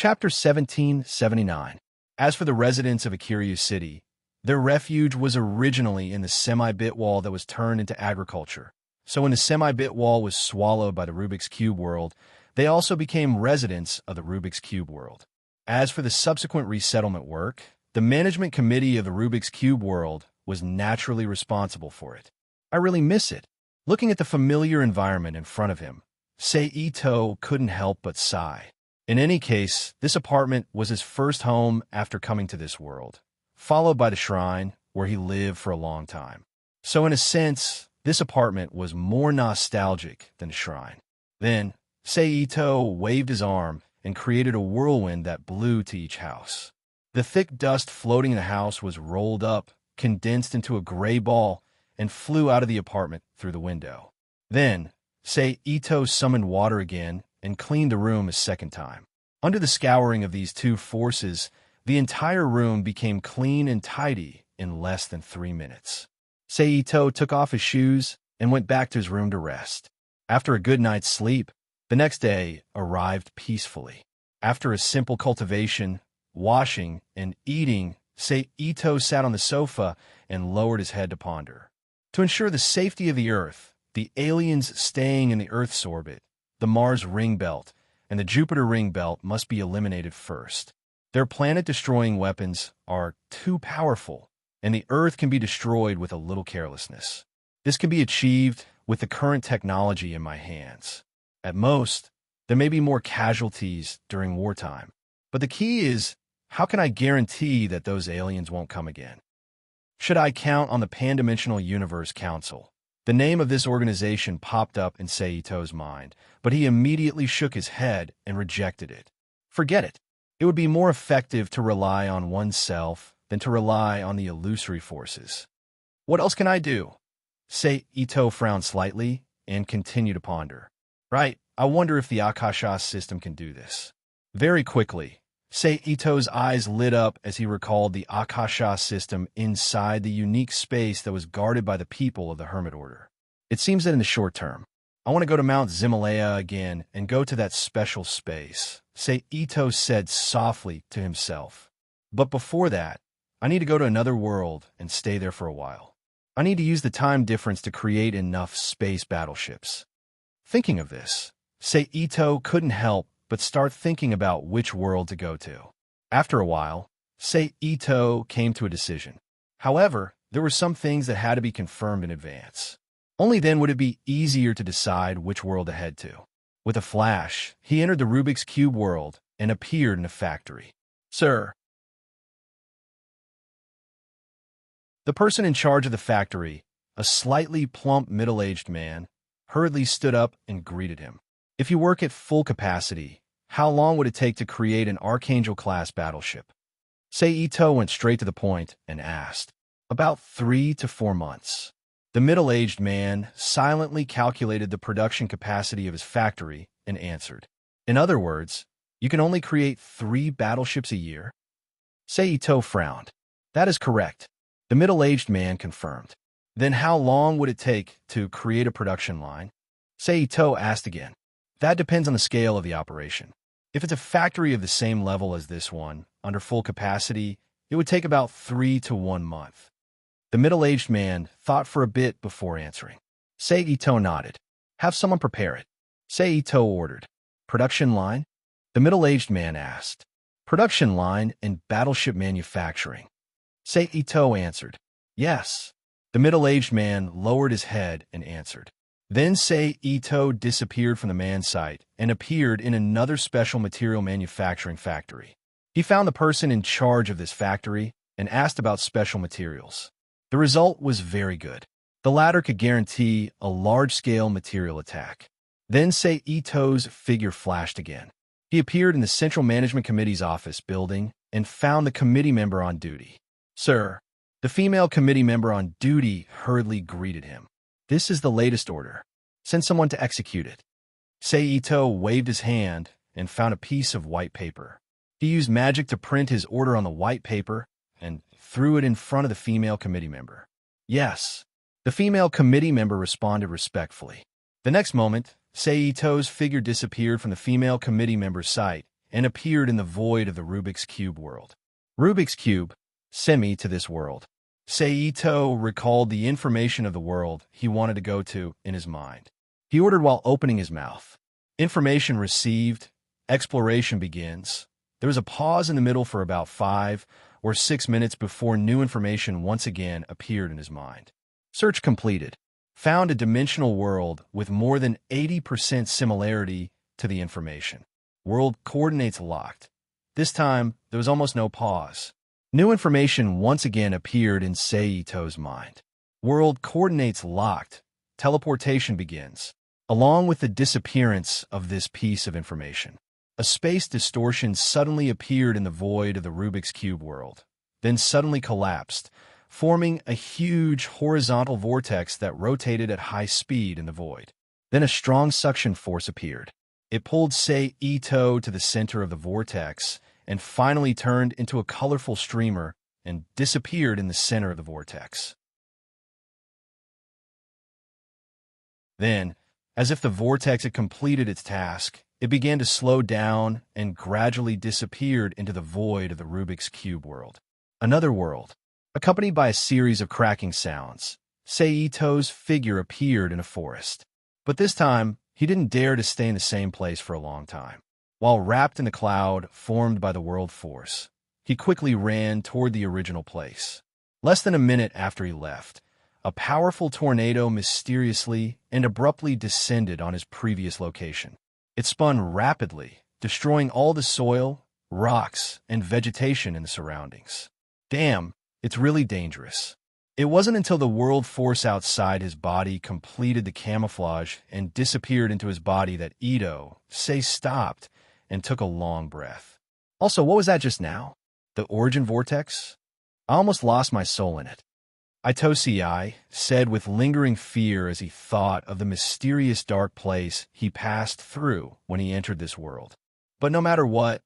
Chapter 1779. As for the residents of Akiryu City, their refuge was originally in the semi-bit wall that was turned into agriculture. So when the semi-bit wall was swallowed by the Rubik's Cube world, they also became residents of the Rubik's Cube world. As for the subsequent resettlement work, the management committee of the Rubik's Cube world was naturally responsible for it. I really miss it. Looking at the familiar environment in front of him, Seito couldn't help but sigh. In any case, this apartment was his first home after coming to this world, followed by the shrine, where he lived for a long time. So in a sense, this apartment was more nostalgic than the shrine. Then, Seito waved his arm and created a whirlwind that blew to each house. The thick dust floating in the house was rolled up, condensed into a gray ball, and flew out of the apartment through the window. Then, Seito summoned water again and cleaned the room a second time. Under the scouring of these two forces, the entire room became clean and tidy in less than 3 minutes. Seito took off his shoes and went back to his room to rest. After a good night's sleep, the next day arrived peacefully. After a simple cultivation, washing, and eating, Seito sat on the sofa and lowered his head to ponder. To ensure the safety of the Earth, the aliens staying in the Earth's orbit, the Mars ring belt, and the Jupiter ring belt must be eliminated first. Their planet-destroying weapons are too powerful, and the Earth can be destroyed with a little carelessness. This can be achieved with the current technology in my hands. At most, there may be more casualties during wartime. But the key is, how can I guarantee that those aliens won't come again? Should I count on the Pan-Dimensional Universe Council? The name of this organization popped up in Seito's mind, but he immediately shook his head and rejected it. Forget it. It would be more effective to rely on oneself than to rely on the illusory forces. What else can I do? Seito frowned slightly and continued to ponder. Right, I wonder if the Akasha system can do this. Very quickly, Seito's eyes lit up as he recalled the Akasha system inside the unique space that was guarded by the people of the Hermit Order. It seems that in the short term, I want to go to Mount Zimalaya again and go to that special space, Seito said softly to himself. But before that, I need to go to another world and stay there for a while. I need to use the time difference to create enough space battleships. Thinking of this, Seito couldn't help but start thinking about which world to go to. After a while, Seito came to a decision. However, there were some things that had to be confirmed in advance. Only then would it be easier to decide which world to head to. With a flash, he entered the Rubik's Cube world and appeared in a factory. Sir. The person in charge of the factory, a slightly plump middle-aged man, hurriedly stood up and greeted him. If you work at full capacity, how long would it take to create an Archangel-class battleship? Seito went straight to the point and asked. About 3 to 4 months. The middle-aged man silently calculated the production capacity of his factory and answered. In other words, you can only create 3 battleships a year? Seito frowned. That is correct. The middle-aged man confirmed. Then how long would it take to create a production line? Seito asked again. That depends on the scale of the operation. If it's a factory of the same level as this one, under full capacity, it would take about 3 to 1 month. The middle-aged man thought for a bit before answering. Seito nodded. Have someone prepare it. Seito ordered. Production line? The middle-aged man asked. Production line and battleship manufacturing. Seito answered. Yes. The middle-aged man lowered his head and answered. Then Seito disappeared from the man's sight and appeared in another special material manufacturing factory. He found the person in charge of this factory and asked about special materials. The result was very good. The latter could guarantee a large-scale material attack. Then Seito's figure flashed again. He appeared in the Central Management Committee's office building and found the committee member on duty. Sir, the female committee member on duty hurriedly greeted him. This is the latest order. Send someone to execute it. Seito waved his hand and found a piece of white paper. He used magic to print his order on the white paper and threw it in front of the female committee member. Yes. The female committee member responded respectfully. The next moment, Seito's figure disappeared from the female committee member's sight, and appeared in the void of the Rubik's Cube world. Rubik's Cube, send me to this world. Seito recalled the information of the world he wanted to go to in his mind. He ordered while opening his mouth. Information received. Exploration begins. There was a pause in the middle for about 5 or 6 minutes before new information once again appeared in his mind. Search completed. Found a dimensional world with more than 80% similarity to the information. World coordinates locked. This time, there was almost no pause. New information once again appeared in Seito's mind. World coordinates locked. Teleportation begins. Along with the disappearance of this piece of information, a space distortion suddenly appeared in the void of the Rubik's Cube world, then suddenly collapsed, forming a huge horizontal vortex that rotated at high speed in the void. Then a strong suction force appeared. It pulled Seito to the center of the vortex and finally turned into a colorful streamer and disappeared in the center of the vortex. Then, as if the vortex had completed its task, it began to slow down and gradually disappeared into the void of the Rubik's Cube world. Another world. Accompanied by a series of cracking sounds, Seito's figure appeared in a forest. But this time, he didn't dare to stay in the same place for a long time. While wrapped in the cloud formed by the world force, he quickly ran toward the original place. Less than a minute after he left, a powerful tornado mysteriously and abruptly descended on his previous location. It spun rapidly, destroying all the soil, rocks, and vegetation in the surroundings. Damn, it's really dangerous. It wasn't until the world force outside his body completed the camouflage and disappeared into his body that Sei stopped and took a long breath. Also, what was that just now? The origin vortex? I almost lost my soul in it. Itosei said with lingering fear as he thought of the mysterious dark place he passed through when he entered this world. But no matter what,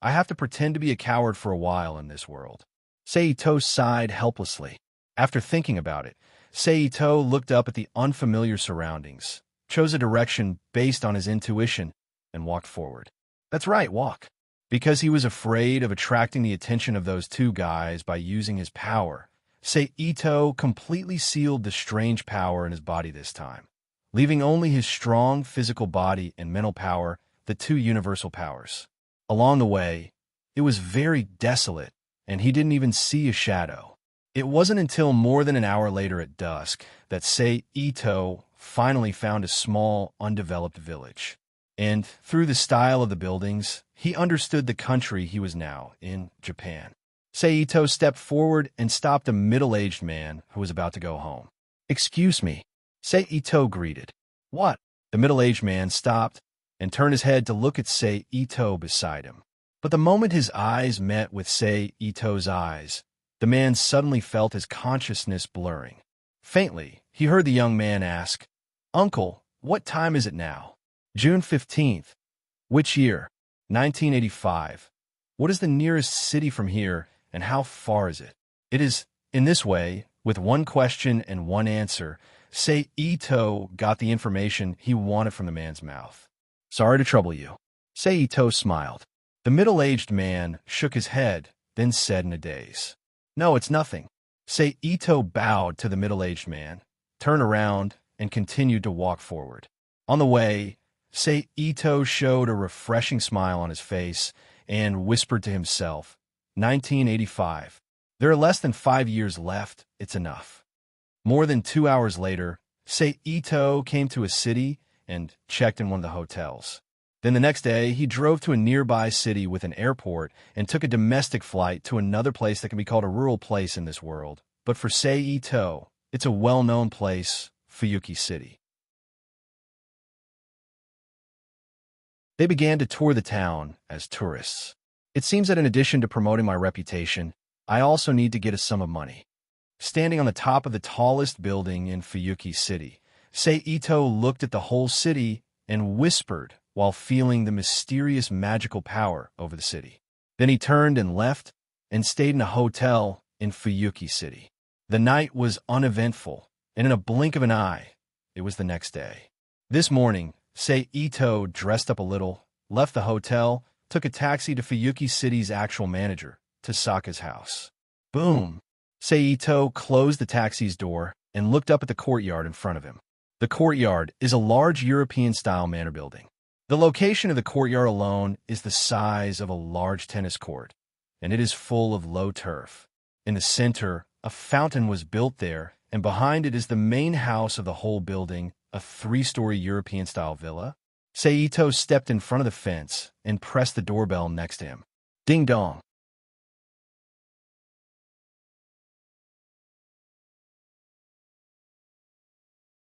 I have to pretend to be a coward for a while in this world. Seito sighed helplessly. After thinking about it, Seito looked up at the unfamiliar surroundings, chose a direction based on his intuition, and walked forward. That's right, walk. Because he was afraid of attracting the attention of those two guys by using his power, Seito completely sealed the strange power in his body this time, leaving only his strong physical body and mental power, the two universal powers. Along the way, it was very desolate, and he didn't even see a shadow. It wasn't until more than an hour later at dusk that Seito finally found a small, undeveloped village. And through the style of the buildings, he understood the country he was now in, Japan. Seito stepped forward and stopped a middle-aged man who was about to go home. "Excuse me," Seito greeted. "What?" The middle-aged man stopped and turned his head to look at Seito beside him. But the moment his eyes met with Seito's eyes, the man suddenly felt his consciousness blurring. Faintly, he heard the young man ask, "Uncle, what time is it now?" "June 15th. Which year?" 1985. "What is the nearest city from here, and how far is it?" It is in this way, with one question and one answer, Seito got the information he wanted from the man's mouth. "Sorry to trouble you." Seito smiled. The middle-aged man shook his head, then said in a daze, "No, it's nothing." Seito bowed to the middle-aged man, turned around, and continued to walk forward. On the way, Seito showed a refreshing smile on his face and whispered to himself, 1985. There are less than 5 years left, it's enough. More than 2 hours later, Seito came to a city and checked in one of the hotels. Then the next day, he drove to a nearby city with an airport and took a domestic flight to another place that can be called a rural place in this world. But for Seito, it's a well-known place, Fuyuki City. They began to tour the town as tourists. It seems that in addition to promoting my reputation, I also need to get a sum of money. Standing on the top of the tallest building in Fuyuki City, Seito looked at the whole city and whispered while feeling the mysterious magical power over the city. Then he turned and left and stayed in a hotel in Fuyuki City. The night was uneventful, and in a blink of an eye, it was the next day. This morning, Seito dressed up a little, left the hotel, took a taxi to Fuyuki City's actual manager, Tasaka's house. Boom! Seito closed the taxi's door and looked up at the courtyard in front of him. The courtyard is a large European-style manor building. The location of the courtyard alone is the size of a large tennis court, and it is full of low turf. In the center, a fountain was built there, and behind it is the main house of the whole building, a 3-story European-style villa. Seito stepped in front of the fence and pressed the doorbell next to him. Ding dong.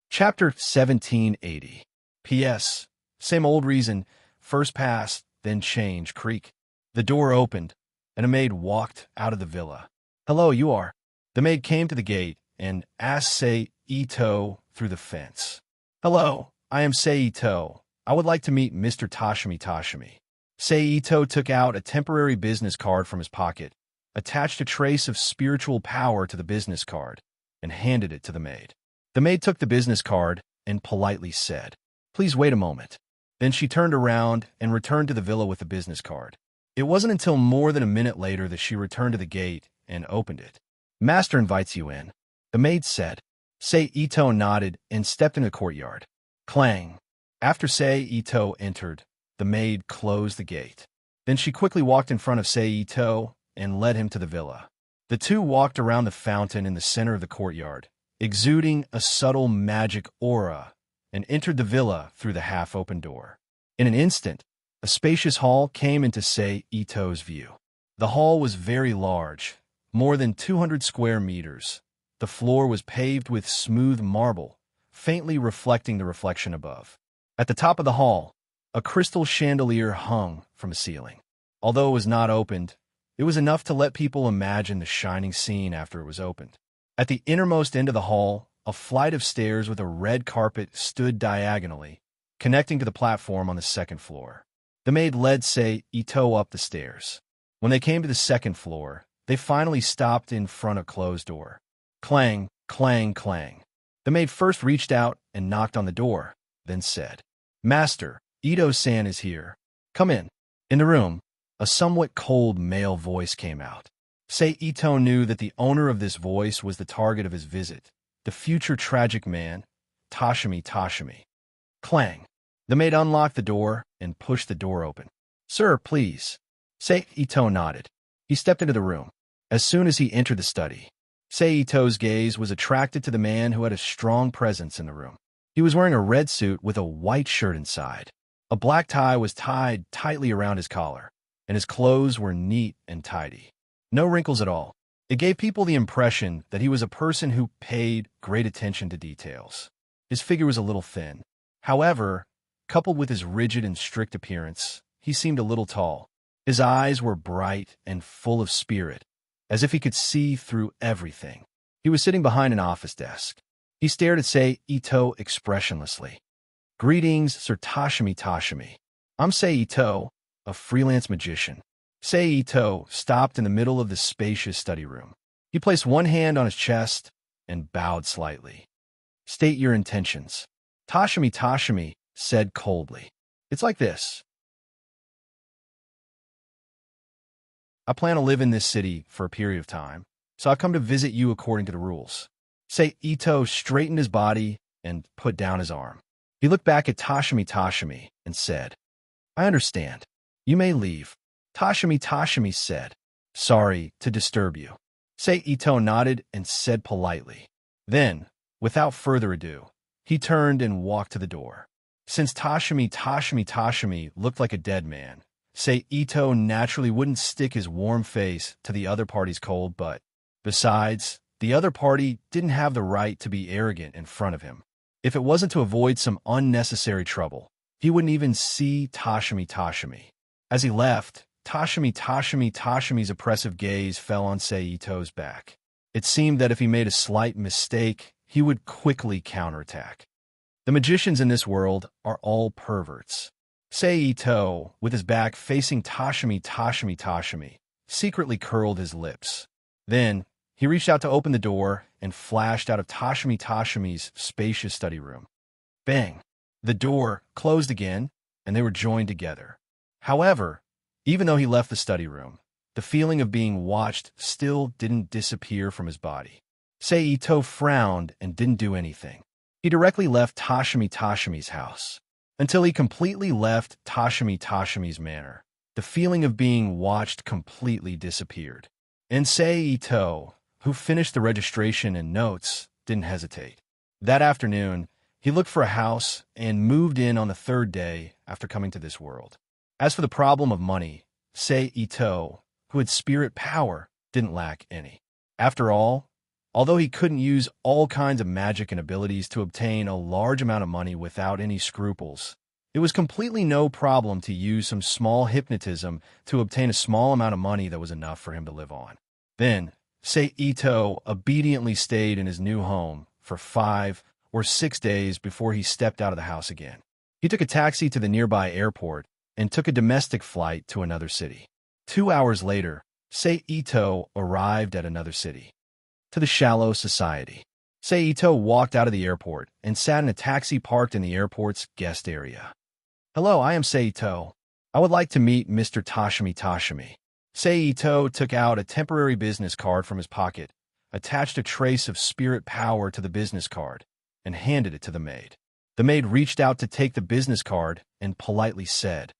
Chapter 1780. P.S. Same old reason, first pass, then change, creak. The door opened, and a maid walked out of the villa. Hello, you are. The maid came to the gate and asked Seito through the fence. Hello, I am Seito. I would like to meet Mr. Tashimi. Seito took out a temporary business card from his pocket, attached a trace of spiritual power to the business card, and handed it to the maid. The maid took the business card and politely said, Please wait a moment. Then she turned around and returned to the villa with the business card. It wasn't until more than a minute later that she returned to the gate and opened it. Master invites you in, the maid said. Seito nodded and stepped into the courtyard. Clang. After Seito entered, the maid closed the gate. Then she quickly walked in front of Seito and led him to the villa. The two walked around the fountain in the center of the courtyard, exuding a subtle magic aura, and entered the villa through the half-open door. In an instant, a spacious hall came into Seito's view. The hall was very large, more than 200 square meters. The floor was paved with smooth marble, faintly reflecting the reflection above. At the top of the hall, a crystal chandelier hung from the ceiling. Although it was not opened, it was enough to let people imagine the shining scene after it was opened. At the innermost end of the hall, a flight of stairs with a red carpet stood diagonally, connecting to the platform on the second floor. The maid led Seito up the stairs. When they came to the second floor, they finally stopped in front of a closed door. Clang, clang, clang. The maid first reached out and knocked on the door, then said, Master, Ito-san is here. Come in. In the room, a somewhat cold male voice came out. Seito knew that the owner of this voice was the target of his visit, the future tragic man, Tashimi. Clang. The maid unlocked the door and pushed the door open. Sir, please. Seito nodded. He stepped into the room. As soon as he entered the study, Seito's gaze was attracted to the man who had a strong presence in the room. He was wearing a red suit with a white shirt inside. A black tie was tied tightly around his collar, and his clothes were neat and tidy. No wrinkles at all. It gave people the impression that he was a person who paid great attention to details. His figure was a little thin. However, coupled with his rigid and strict appearance, he seemed a little tall. His eyes were bright and full of spirit, as if he could see through everything. He was sitting behind an office desk. He stared at Seito expressionlessly. Greetings, Sir Tashimi. I'm Seito, a freelance magician. Seito stopped in the middle of the spacious study room. He placed one hand on his chest and bowed slightly. State your intentions. Tashimi said coldly. It's like this. I plan to live in this city for a period of time, so I've come to visit you according to the rules. Seito straightened his body and put down his arm. He looked back at Tashimi and said, I understand. You may leave. Tashimi said, Sorry to disturb you. Seito nodded and said politely. Then, without further ado, he turned and walked to the door. Since Tashimi looked like a dead man, Seito naturally wouldn't stick his warm face to the other party's cold butt. Besides, the other party didn't have the right to be arrogant in front of him. If it wasn't to avoid some unnecessary trouble, he wouldn't even see Tashimi. As he left, Tashimi's oppressive gaze fell on Seito's back. It seemed that if he made a slight mistake, he would quickly counterattack. The magicians in this world are all perverts. Seito, with his back facing Tashimi, secretly curled his lips. Then, he reached out to open the door and flashed out of Tashimi's spacious study room. Bang! The door closed again, and they were joined together. However, Even though he left the study room, the feeling of being watched still didn't disappear from his body. Seito frowned and didn't do anything. He directly left Toshimi's house. Until he completely left Toshimi's manor, the feeling of being watched completely disappeared. And Seito, who finished the registration and notes, didn't hesitate. That afternoon, he looked for a house and moved in on the third day after coming to this world. As for the problem of money, Seito, who had spirit power, didn't lack any. After all, although he couldn't use all kinds of magic and abilities to obtain a large amount of money without any scruples, it was completely no problem to use some small hypnotism to obtain a small amount of money that was enough for him to live on. Then, Seito obediently stayed in his new home for 5 or 6 days before he stepped out of the house again. He took a taxi to the nearby airport and took a domestic flight to another city. 2 hours later, Seito arrived at another city. To the shallow society. Seito walked out of the airport and sat in a taxi parked in the airport's guest area. "Hello, I am Seito. I would like to meet Mr. Toshimi. Seito took out a temporary business card from his pocket, attached a trace of spirit power to the business card, and handed it to the maid. The maid reached out to take the business card and politely said,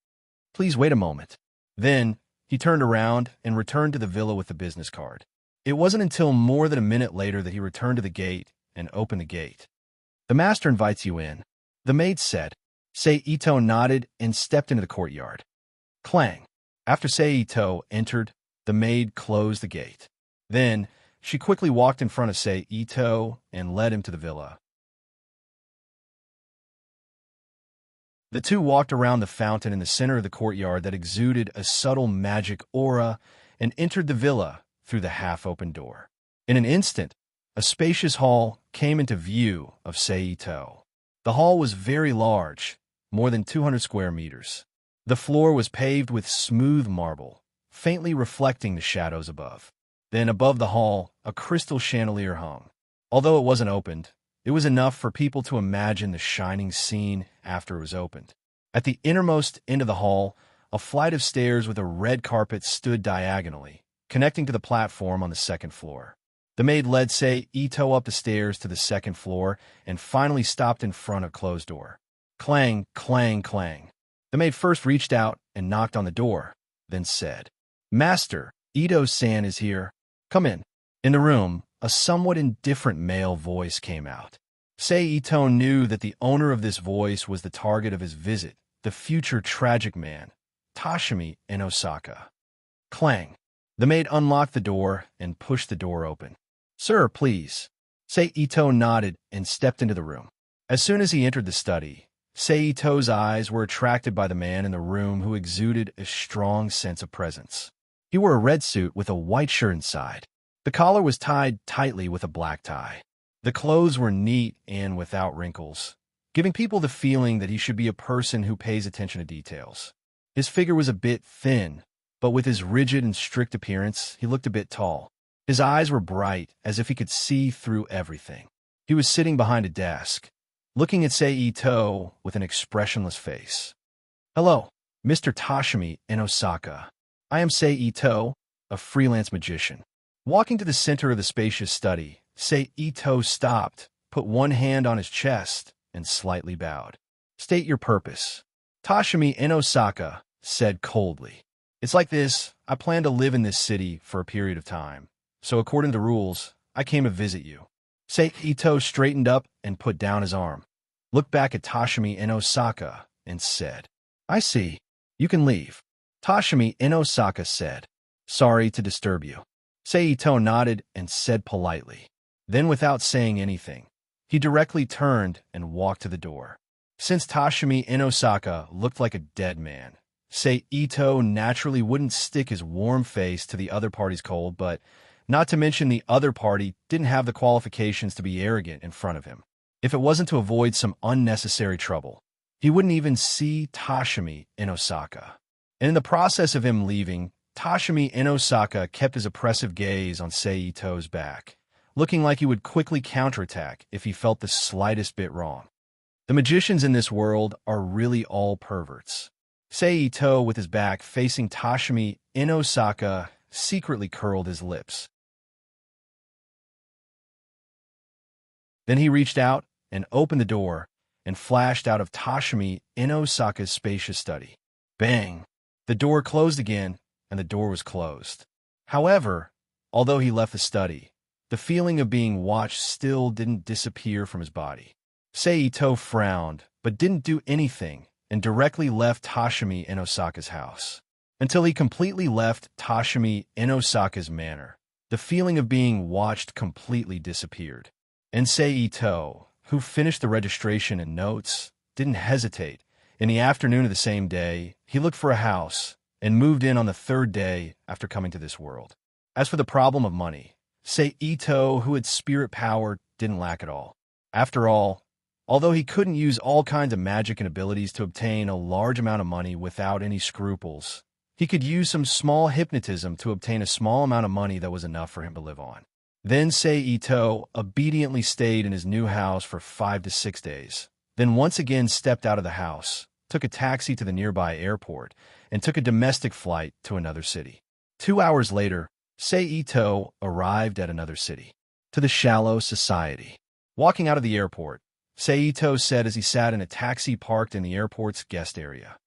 "Please wait a moment." Then, he turned around and returned to the villa with the business card. It wasn't until more than a minute later that he returned to the gate and opened the gate. "The master invites you in," the maid said. Seito nodded and stepped into the courtyard. Clang. After Seito entered, the maid closed the gate. Then, she quickly walked in front of Seito and led him to the villa. The two walked around the fountain in the center of the courtyard that exuded a subtle magic aura and entered the villa through the half-open door. In an instant, a spacious hall came into view of Seito. The hall was very large, more than 200 square meters. The floor was paved with smooth marble, faintly reflecting the shadows above. Then above the hall, a crystal chandelier hung. Although it wasn't opened, it was enough for people to imagine the shining scene after it was opened. At the innermost end of the hall, a flight of stairs with a red carpet stood diagonally, connecting to the platform on the second floor. The maid led Seito up the stairs to the second floor and finally stopped in front of a closed door. Clang, clang, clang. The maid first reached out and knocked on the door, then said, "Master, Ito-san is here. Come in." In the room, a somewhat indifferent male voice came out. Seito knew that the owner of this voice was the target of his visit, the future tragic man, Toshimi in Osaka. Clang. The maid unlocked the door and pushed the door open. "Sir, please." Seito nodded and stepped into the room. As soon as he entered the study, Seito's eyes were attracted by the man in the room who exuded a strong sense of presence. He wore a red suit with a white shirt inside. The collar was tied tightly with a black tie. The clothes were neat and without wrinkles, giving people the feeling that he should be a person who pays attention to details. His figure was a bit thin, but with his rigid and strict appearance, he looked a bit tall. His eyes were bright, as if he could see through everything. He was sitting behind a desk, looking at Seito with an expressionless face. "Hello, Mr. Toshimi in Osaka. I am Seito, a freelance magician." Walking to the center of the spacious study, Seito stopped, put one hand on his chest, and slightly bowed. "State your purpose." Toshimi in Osaka said coldly. "It's like this. I plan to live in this city for a period of time, so according to rules, I came to visit you." Seito straightened up and put down his arm, looked back at Toshimi in Osaka, and said, "I see. You can leave." Toshimi in Osaka said, "Sorry to disturb you." Seito nodded and said politely. Then, without saying anything, he directly turned and walked to the door. Since Toshimi in Osaka looked like a dead man, Seito naturally wouldn't stick his warm face to the other party's cold, but not to mention the other party didn't have the qualifications to be arrogant in front of him. If it wasn't to avoid some unnecessary trouble, he wouldn't even see Toshimi in Osaka. And in the process of him leaving, Toshimi in Osaka kept his oppressive gaze on Seito's back, looking like he would quickly counterattack if he felt the slightest bit wrong. The magicians in this world are really all perverts. Ito, with his back facing Tashimi in Osaka, secretly curled his lips. Then he reached out and opened the door and flashed out of Tashimi in Osaka's spacious study. Bang! The door closed again, and the door was closed. However, although he left the study, the feeling of being watched still didn't disappear from his body. Ito frowned, but didn't do anything, and directly left Tashimi in Osaka's house. Until he completely left Tashimi in Osaka's manor, the feeling of being watched completely disappeared. And Ito, who finished the registration and notes, didn't hesitate. In the afternoon of the same day, he looked for a house and moved in on the third day after coming to this world. As for the problem of money, Ito, who had spirit power, didn't lack it all. After all, although he couldn't use all kinds of magic and abilities to obtain a large amount of money without any scruples, he could use some small hypnotism to obtain a small amount of money that was enough for him to live on. Then Ito obediently stayed in his new house for 5 to 6 days, then once again stepped out of the house, took a taxi to the nearby airport, and took a domestic flight to another city. 2 hours later, Ito arrived at another city, to the shallow society. Walking out of the airport, Ito said as he sat in a taxi parked in the airport's guest area.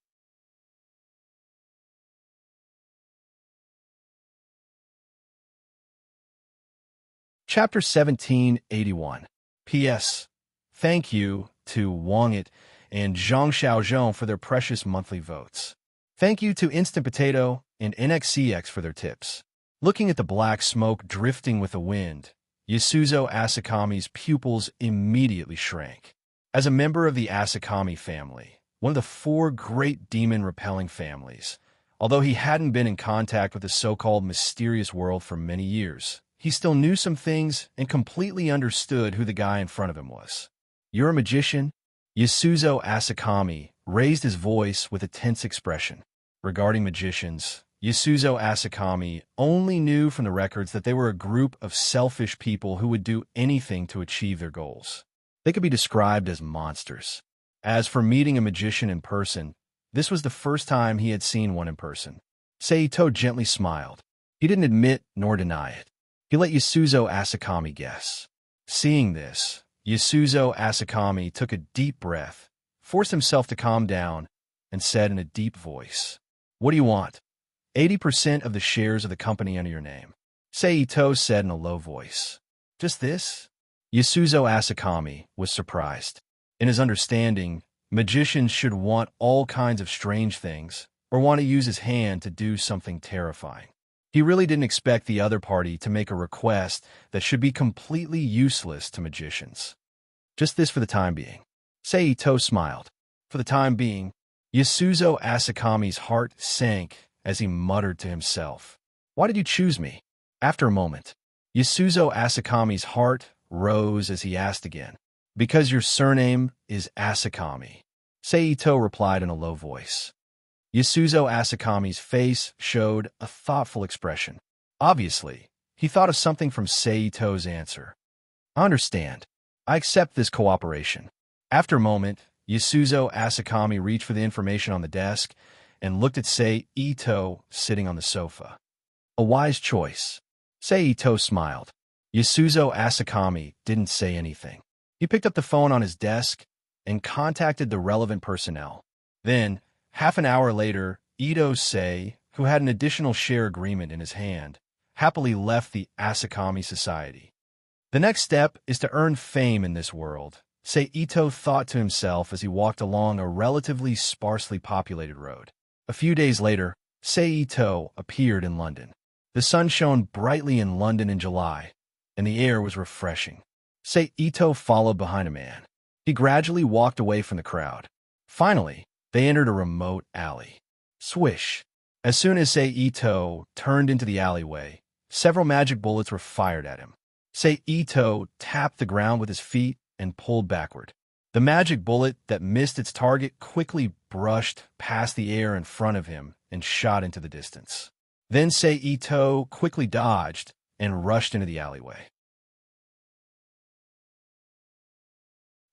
Chapter 1781. P.S. Thank you to Wang It and Zhang Xiaozhong for their precious monthly votes. Thank you to Instant Potato and NXCX for their tips. Looking at the black smoke drifting with the wind, Yasuzo Asakami's pupils immediately shrank. As a member of the Asakami family, one of the 4 great demon-repelling families, although he hadn't been in contact with the so-called mysterious world for many years, he still knew some things and completely understood who the guy in front of him was. "You're a magician?" Yasuzo Asakami raised his voice with a tense expression. Regarding magicians, Yasuzo Asakami only knew from the records that they were a group of selfish people who would do anything to achieve their goals. They could be described as monsters. As for meeting a magician in person, this was the first time he had seen one in person. Ito gently smiled. He didn't admit nor deny it. He let Yasuzo Asakami guess. Seeing this, Yasuzo Asakami took a deep breath, forced himself to calm down, and said in a deep voice, "What do you want?" 80% of the shares of the company under your name. Ito said in a low voice. "Just this?" Yasuzo Asakami was surprised. In his understanding, magicians should want all kinds of strange things, or want to use his hand to do something terrifying. He really didn't expect the other party to make a request that should be completely useless to magicians. "Just this for the time being." Ito smiled. For the time being, Yasuzo Asakami's heart sank as he muttered to himself, "Why did you choose me?" After a moment, Yasuzo Asakami's heart rose as he asked again, "Because your surname is Asakami," Ito replied in a low voice. Yasuzo Asakami's face showed a thoughtful expression. Obviously, he thought of something from Ito's answer. "I understand. I accept this cooperation." After a moment, Yasuzo Asakami reached for the information on the desk and looked at Ito sitting on the sofa. "A wise choice." Ito smiled. Yasuzo Asakami didn't say anything. He picked up the phone on his desk and contacted the relevant personnel. Then, half an hour later, Ito who had an additional share agreement in his hand, happily left the Asakami Society. The next step is to earn fame in this world, Ito thought to himself as he walked along a relatively sparsely populated road. A few days later, Ito appeared in London. The sun shone brightly in London in July, and the air was refreshing. Ito followed behind a man. He gradually walked away from the crowd. Finally, they entered a remote alley. Swish! As soon as Ito turned into the alleyway, several magic bullets were fired at him. Ito tapped the ground with his feet and pulled backward. The magic bullet that missed its target quickly brushed past the air in front of him and shot into the distance. Then Ito quickly dodged and rushed into the alleyway.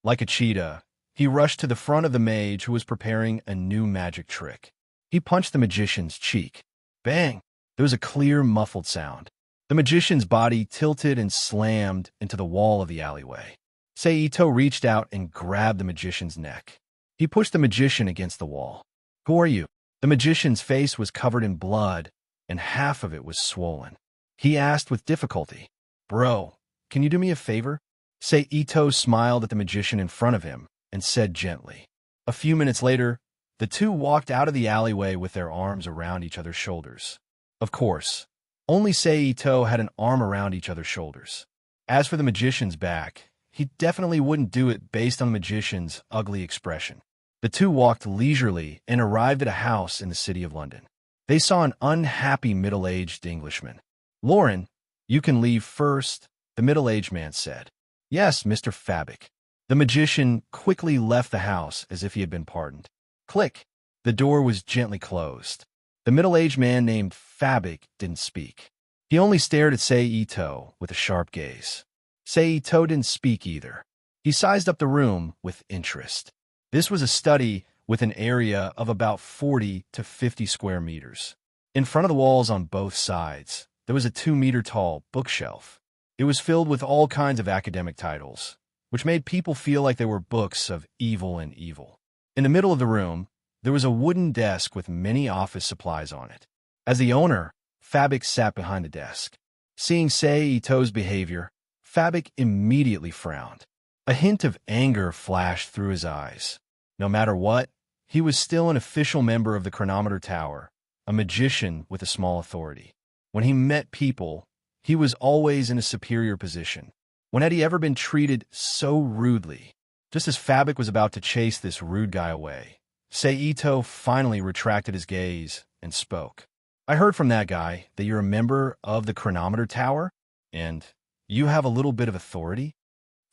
Like a cheetah, he rushed to the front of the mage who was preparing a new magic trick. He punched the magician's cheek. Bang! There was a clear, muffled sound. The magician's body tilted and slammed into the wall of the alleyway. Seito reached out and grabbed the magician's neck. He pushed the magician against the wall. Who are you? The magician's face was covered in blood, and half of it was swollen. He asked with difficulty, Bro, can you do me a favor? Seito smiled at the magician in front of him and said gently. A few minutes later, the two walked out of the alleyway with their arms around each other's shoulders. Of course, only Seito had an arm around each other's shoulders. As for the magician's back, he definitely wouldn't do it based on the magician's ugly expression. The two walked leisurely and arrived at a house in the city of London. They saw an unhappy middle-aged Englishman. Lauren, you can leave first, the middle-aged man said. Yes, Mr. Fabic. The magician quickly left the house as if he had been pardoned. Click. The door was gently closed. The middle-aged man named Fabic didn't speak. He only stared at Seito with a sharp gaze. Seito didn't speak either. He sized up the room with interest. This was a study with an area of about 40 to 50 square meters. In front of the walls on both sides, there was a 2-meter-tall bookshelf. It was filled with all kinds of academic titles, which made people feel like they were books of evil and evil. In the middle of the room, there was a wooden desk with many office supplies on it. As the owner, Fabic sat behind the desk. Seeing Seito's behavior, Fabic immediately frowned. A hint of anger flashed through his eyes. No matter what, he was still an official member of the Chronometer Tower, a magician with a small authority. When he met people, he was always in a superior position. When had he ever been treated so rudely? Just as Fabic was about to chase this rude guy away, Seito finally retracted his gaze and spoke. I heard from that guy that you're a member of the Chronometer Tower, and you have a little bit of authority?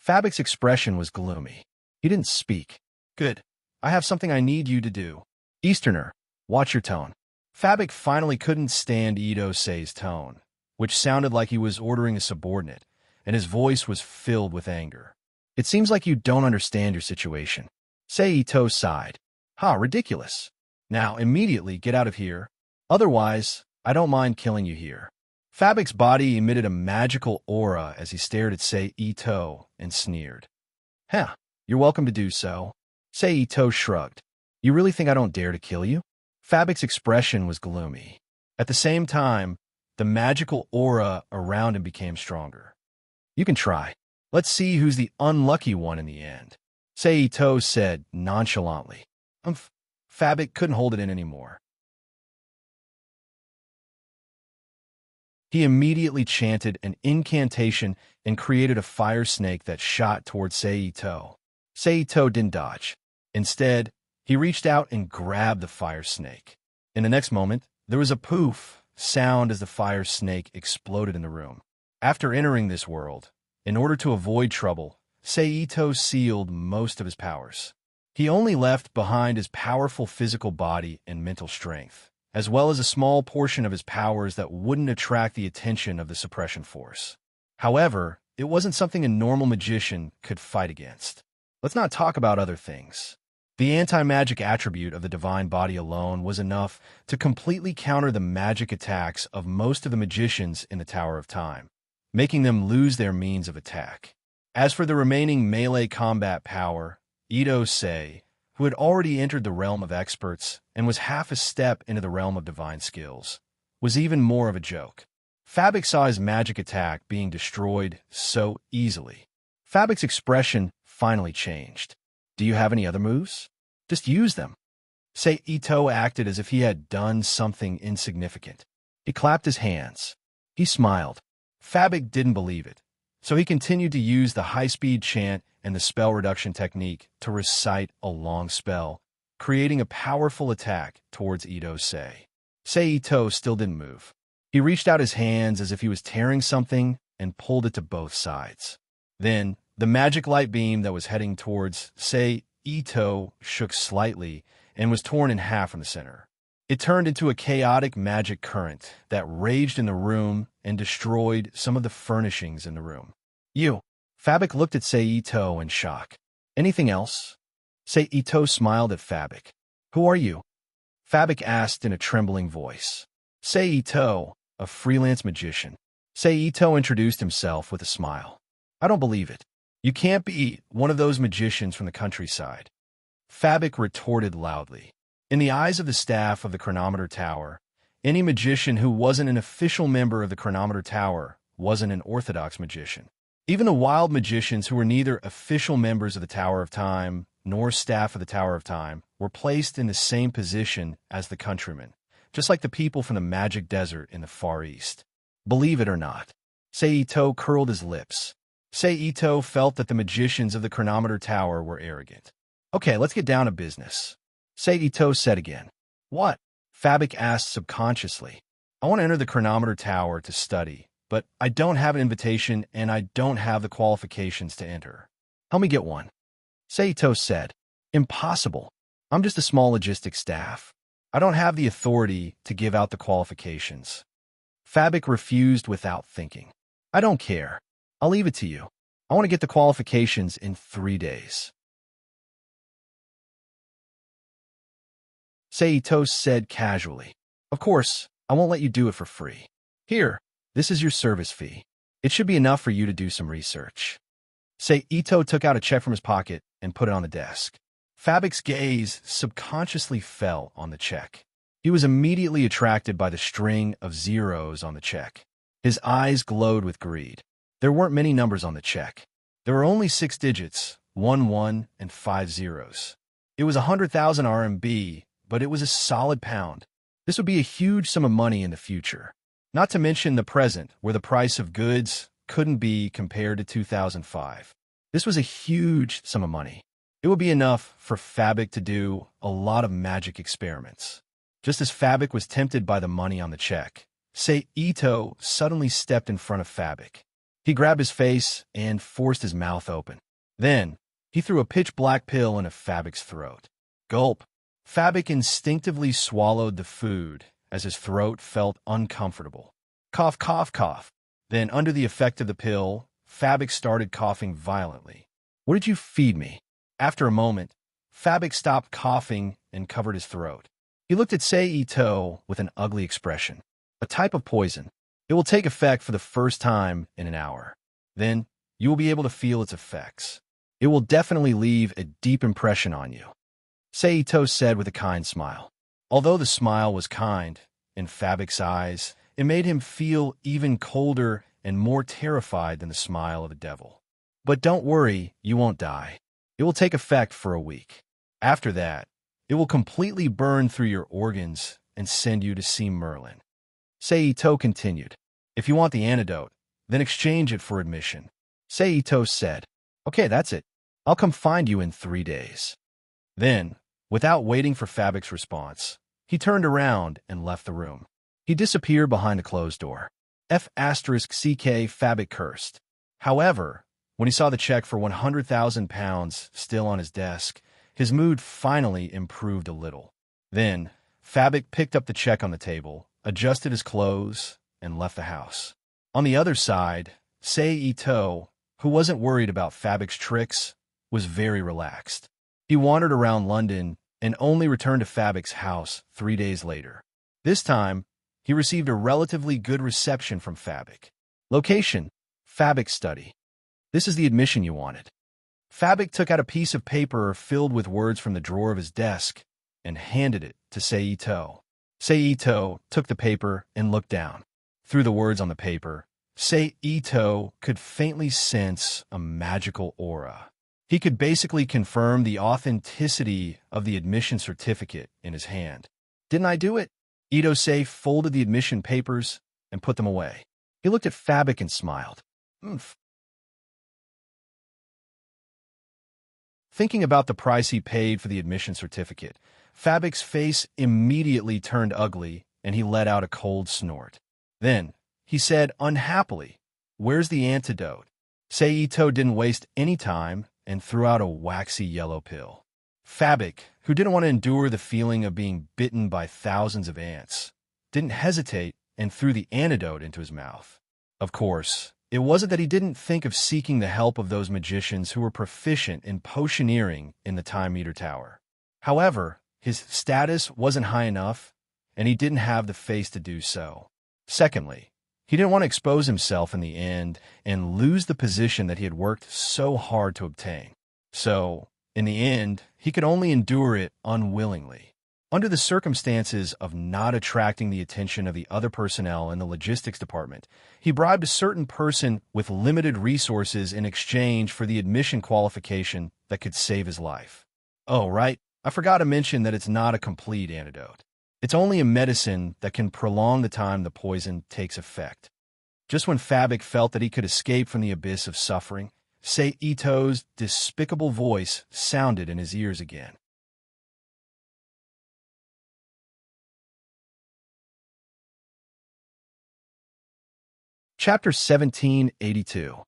Fabic's expression was gloomy. He didn't speak. Good. I have something I need you to do. Easterner, watch your tone. Fabic finally couldn't stand Ito-sei's tone, which sounded like he was ordering a subordinate, and his voice was filled with anger. It seems like you don't understand your situation. Seito sighed. Ha, ridiculous. Now, immediately get out of here. Otherwise, I don't mind killing you here. Fabic's body emitted a magical aura as he stared at Seito and sneered. Huh, you're welcome to do so. Seito shrugged. You really think I don't dare to kill you? Fabic's expression was gloomy. At the same time, the magical aura around him became stronger. You can try. Let's see who's the unlucky one in the end. Seito said nonchalantly. Fabic couldn't hold it in anymore. He immediately chanted an incantation and created a fire snake that shot towards Seito. Seito didn't dodge. Instead, he reached out and grabbed the fire snake. In the next moment, there was a poof sound as the fire snake exploded in the room. After entering this world, in order to avoid trouble, Seito sealed most of his powers. He only left behind his powerful physical body and mental strength, as well as a small portion of his powers that wouldn't attract the attention of the suppression force. However, it wasn't something a normal magician could fight against. Let's not talk about other things. The anti-magic attribute of the divine body alone was enough to completely counter the magic attacks of most of the magicians in the Tower of Time, making them lose their means of attack. As for the remaining melee combat power, Ito-sei, who had already entered the realm of experts and was half a step into the realm of divine skills, was even more of a joke. Fabic saw his magic attack being destroyed so easily. Fabic's expression finally changed. Do you have any other moves? Just use them. Seito acted as if he had done something insignificant. He clapped his hands. He smiled. Fabic didn't believe it, so he continued to use the high-speed chant and the spell reduction technique to recite a long spell, creating a powerful attack towards Ito-sei. Seito still didn't move. He reached out his hands as if he was tearing something and pulled it to both sides. Then, the magic light beam that was heading towards Seito shook slightly and was torn in half from the center. It turned into a chaotic magic current that raged in the room and destroyed some of the furnishings in the room. You! Fabic looked at Seito in shock. Anything else? Seito smiled at Fabic. Who are you? Fabik asked in a trembling voice. Seito, a freelance magician. Seito introduced himself with a smile. I don't believe it. You can't be one of those magicians from the countryside. Fabik retorted loudly. In the eyes of the staff of the chronometer tower, any magician who wasn't an official member of the chronometer tower wasn't an orthodox magician. Even the wild magicians who were neither official members of the Tower of Time nor staff of the Tower of Time were placed in the same position as the countrymen, just like the people from the magic desert in the Far East. Believe it or not. Seito curled his lips. Seito felt that the magicians of the chronometer tower were arrogant. Okay, let's get down to business. Seito said again. What? Fabik asked subconsciously. I want to enter the chronometer tower to study, but I don't have an invitation and I don't have the qualifications to enter. Help me get one. Seito said. Impossible. I'm just a small logistics staff. I don't have the authority to give out the qualifications. Fabik refused without thinking. I don't care. I'll leave it to you. I want to get the qualifications in 3 days. Seito said casually. Of course, I won't let you do it for free. Here, this is your service fee. It should be enough for you to do some research. Seito took out a check from his pocket and put it on the desk. Fabik's gaze subconsciously fell on the check. He was immediately attracted by the string of zeros on the check. His eyes glowed with greed. There weren't many numbers on the check. There were only 6 digits, 1 and 5 zeros. It was 100,000 RMB, but it was a solid pound. This would be a huge sum of money in the future. Not to mention the present, where the price of goods couldn't be compared to 2005. This was a huge sum of money. It would be enough for Fabik to do a lot of magic experiments. Just as Fabik was tempted by the money on the check, Seito suddenly stepped in front of Fabik. He grabbed his face and forced his mouth open. Then, he threw a pitch-black pill into Fabik's throat. Gulp. Fabik instinctively swallowed the food as his throat felt uncomfortable. Cough, cough, cough. Then, under the effect of the pill, Fabik started coughing violently. What did you feed me? After a moment, Fabik stopped coughing and covered his throat. He looked at Seito with an ugly expression. A type of poison. It will take effect for the first time in an hour. Then, you will be able to feel its effects. It will definitely leave a deep impression on you. Seito said with a kind smile. Although the smile was kind, in Fabik's eyes, it made him feel even colder and more terrified than the smile of the devil. But don't worry, you won't die. It will take effect for a week. After that, it will completely burn through your organs and send you to see Merlin. Seito continued. If you want the antidote, then exchange it for admission. Seito said. Okay, that's it. I'll come find you in 3 days. Then, without waiting for Fabik's response, he turned around and left the room. He disappeared behind a closed door. F***CK Fabik cursed. However, when he saw the check for 100,000 pounds still on his desk, his mood finally improved a little. Then, Fabik picked up the check on the table, adjusted his clothes, and left the house. On the other side, Seito, who wasn't worried about Fabik's tricks, was very relaxed. He wandered around London and only returned to Fabik's house 3 days later. This time, he received a relatively good reception from Fabik. Location: Fabik's study. This is the admission you wanted. Fabik took out a piece of paper filled with words from the drawer of his desk and handed it to Seito. Seito took the paper and looked down. Through the words on the paper, Seito could faintly sense a magical aura. He could basically confirm the authenticity of the admission certificate in his hand. Didn't I do it? Itose folded the admission papers and put them away. He looked at Fabik and smiled. Oomph. Thinking about the price he paid for the admission certificate, Fabik's face immediately turned ugly and he let out a cold snort. Then, he said unhappily, "Where's the antidote?" Seito didn't waste any time and threw out a waxy yellow pill. Fabik, who didn't want to endure the feeling of being bitten by thousands of ants, didn't hesitate and threw the antidote into his mouth. Of course, it wasn't that he didn't think of seeking the help of those magicians who were proficient in potioneering in the Time Meter Tower. However, his status wasn't high enough, and he didn't have the face to do so. Secondly, he didn't want to expose himself in the end and lose the position that he had worked so hard to obtain. So, in the end, he could only endure it unwillingly. Under the circumstances of not attracting the attention of the other personnel in the logistics department, he bribed a certain person with limited resources in exchange for the admission qualification that could save his life. Oh, right, I forgot to mention that it's not a complete antidote. It's only a medicine that can prolong the time the poison takes effect. Just when Fabic felt that he could escape from the abyss of suffering, Sei Ito's despicable voice sounded in his ears again. Chapter 1782.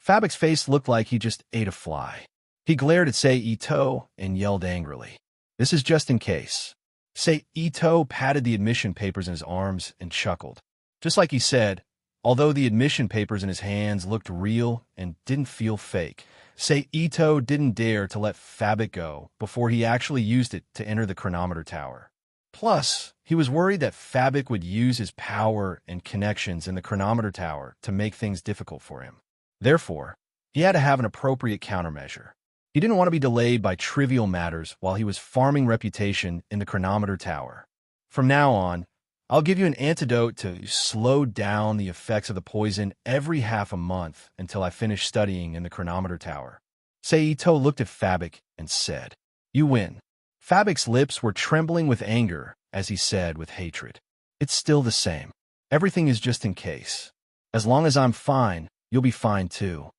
Fabic's face looked like he just ate a fly. He glared at Sei Ito and yelled angrily. This is just in case. Sei Ito patted the admission papers in his arms and chuckled. Just like he said, although the admission papers in his hands looked real and didn't feel fake, Sei Ito didn't dare to let Fabic go before he actually used it to enter the chronometer tower. Plus, he was worried that Fabic would use his power and connections in the chronometer tower to make things difficult for him. Therefore, he had to have an appropriate countermeasure. He didn't want to be delayed by trivial matters while he was farming reputation in the chronometer tower. From now on, I'll give you an antidote to slow down the effects of the poison every half a month until I finish studying in the chronometer tower. Sei Ito looked at Fabic and said, You win. Fabic's lips were trembling with anger as he said with hatred, It's still the same. Everything is just in case. As long as I'm fine, you'll be fine too.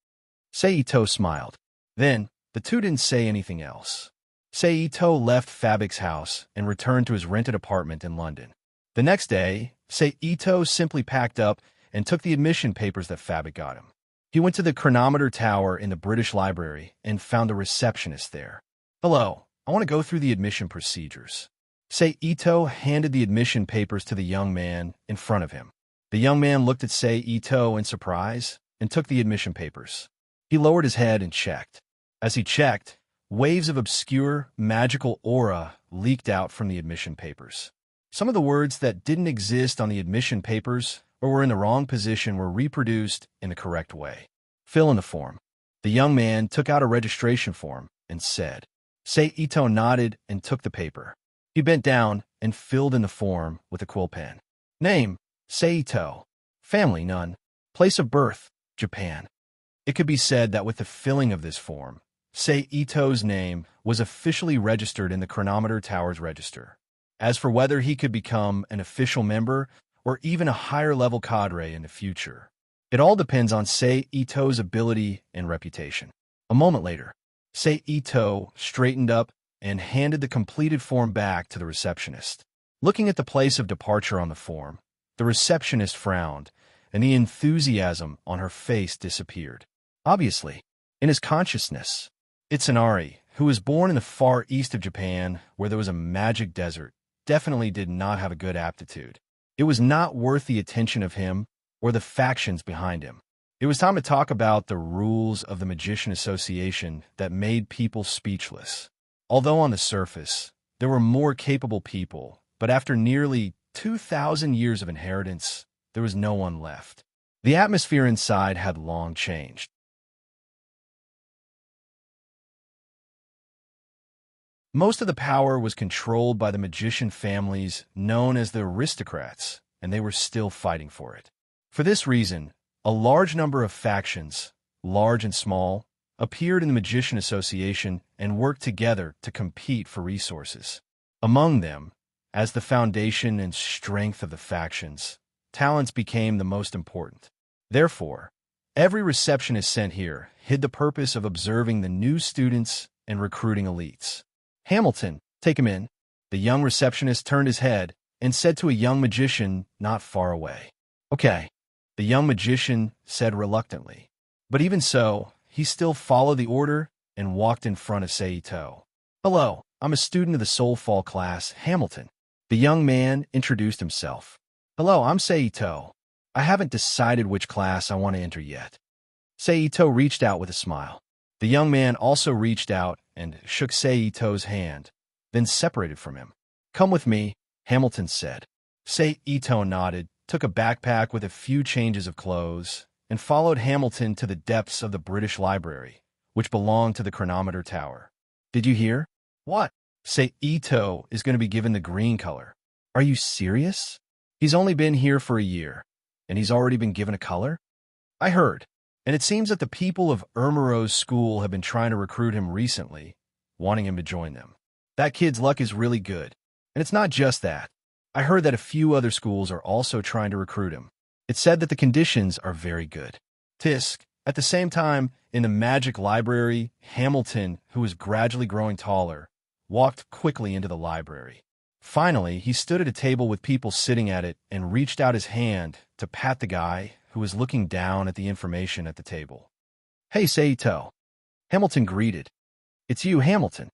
Sei Ito smiled. Then, the two didn't say anything else. Sei Ito left Fabic's house and returned to his rented apartment in London. The next day, Sei Ito simply packed up and took the admission papers that Fabic got him. He went to the chronometer tower in the British Library and found a receptionist there. Hello, I want to go through the admission procedures. Sei Ito handed the admission papers to the young man in front of him. The young man looked at Sei Ito in surprise and took the admission papers. He lowered his head and checked. As he checked, waves of obscure, magical aura leaked out from the admission papers. Some of the words that didn't exist on the admission papers or were in the wrong position were reproduced in the correct way. Fill in the form. The young man took out a registration form and said. Sei Ito nodded and took the paper. He bent down and filled in the form with a quill pen. Name, Sei Ito. Family, none. Place of birth, Japan. It could be said that with the filling of this form, Sei Ito's name was officially registered in the chronometer tower's register. As for whether he could become an official member or even a higher-level cadre in the future, it all depends on Sei Ito's ability and reputation. A moment later, Sei Ito straightened up and handed the completed form back to the receptionist. Looking at the place of departure on the form, the receptionist frowned, and the enthusiasm on her face disappeared. Obviously, in his consciousness, Itsunari, who was born in the far east of Japan, where there was a magic desert, definitely did not have a good aptitude. It was not worth the attention of him or the factions behind him. It was time to talk about the rules of the Magician Association that made people speechless. Although on the surface, there were more capable people, but after nearly 2,000 years of inheritance, there was no one left. The atmosphere inside had long changed. Most of the power was controlled by the magician families known as the aristocrats, and they were still fighting for it. For this reason, a large number of factions, large and small, appeared in the Magician Association and worked together to compete for resources. Among them, as the foundation and strength of the factions, talents became the most important. Therefore, every receptionist sent here hid the purpose of observing the new students and recruiting elites. Hamilton, take him in. The young receptionist turned his head and said to a young magician not far away. Okay, the young magician said reluctantly. But even so, he still followed the order and walked in front of Sei Ito. Hello, I'm a student of the Soulfall class, Hamilton. The young man introduced himself. Hello, I'm Sei Ito. I haven't decided which class I want to enter yet. Sei Ito reached out with a smile. The young man also reached out and shook Sei Ito's hand. then separated from him. "Come with me," Hamilton said. Sei Ito nodded, took a backpack with a few changes of clothes, and followed Hamilton to the depths of the British Library, which belonged to the chronometer tower. "Did you hear?" "What?" "Sei Ito is going to be given the green color." "Are you serious?" "He's only been here for a year, and he's already been given a color?" "I heard. And it seems that the people of Ermero's school have been trying to recruit him recently, wanting him to join them. That kid's luck is really good. And it's not just that. I heard that a few other schools are also trying to recruit him. It's said that the conditions are very good." Tisk. At the same time, in the magic library, Hamilton, who was gradually growing taller, walked quickly into the library. Finally, he stood at a table with people sitting at it and reached out his hand to pat the guy who was looking down at the information at the table. "Hey, Seito." Hamilton greeted. "It's you, Hamilton."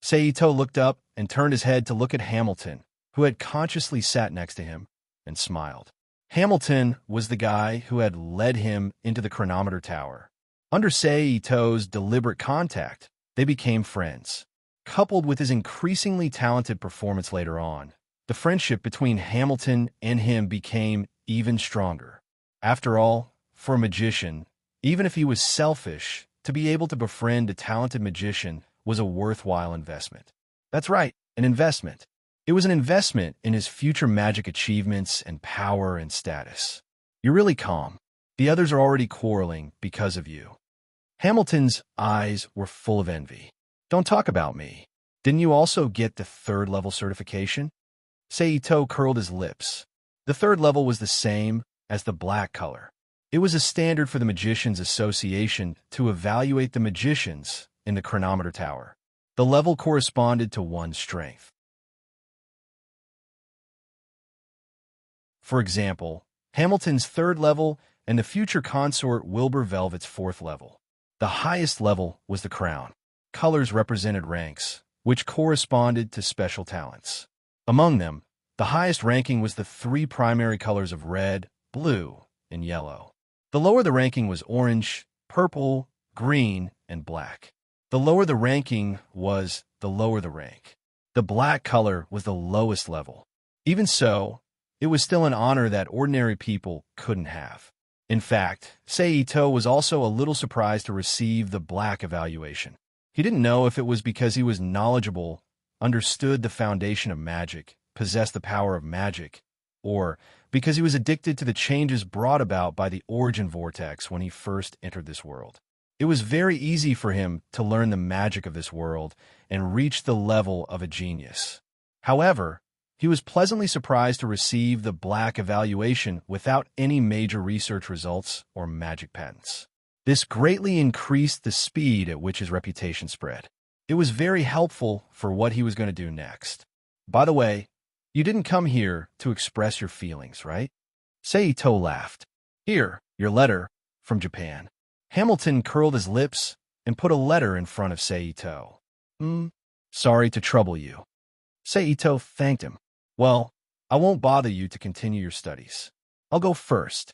Seito looked up and turned his head to look at Hamilton, who had consciously sat next to him, and smiled. Hamilton was the guy who had led him into the chronometer tower. Under Seito's deliberate contact, they became friends. Coupled with his increasingly talented performance later on, the friendship between Hamilton and him became even stronger. After all, for a magician, even if he was selfish, to be able to befriend a talented magician was a worthwhile investment. That's right, an investment. It was an investment in his future magic achievements and power and status. "You're really calm. The others are already quarreling because of you." Hamilton's eyes were full of envy. "Don't talk about me. Didn't you also get the 3rd level certification?" Seito curled his lips. The 3rd level was the same as the black color. It was a standard for the Magicians Association to evaluate the magicians in the chronometer tower. The level corresponded to one's strength. For example, Hamilton's 3rd level and the future consort Wilbur Velvet's 4th level. The highest level was the crown. Colors represented ranks, which corresponded to special talents. Among them, the highest ranking was the 3 primary colors of red, blue, and yellow. The lower the ranking was orange, purple, green, and black. The lower the ranking was, the lower the rank. The black color was the lowest level. Even so, it was still an honor that ordinary people couldn't have. In fact, Seito was also a little surprised to receive the black evaluation. He didn't know if it was because he was knowledgeable, understood the foundation of magic, possessed the power of magic, or because he was addicted to the changes brought about by the origin vortex when he first entered this world. It was very easy for him to learn the magic of this world and reach the level of a genius. However, he was pleasantly surprised to receive the black evaluation without any major research results or magic patents. This greatly increased the speed at which his reputation spread. It was very helpful for what he was going to do next. "By the way, you didn't come here to express your feelings, right?" Seito laughed. "Here, your letter from Japan." Hamilton curled his lips and put a letter in front of Seito. Sorry to trouble you." Seito thanked him. "Well, I won't bother you to continue your studies. I'll go first."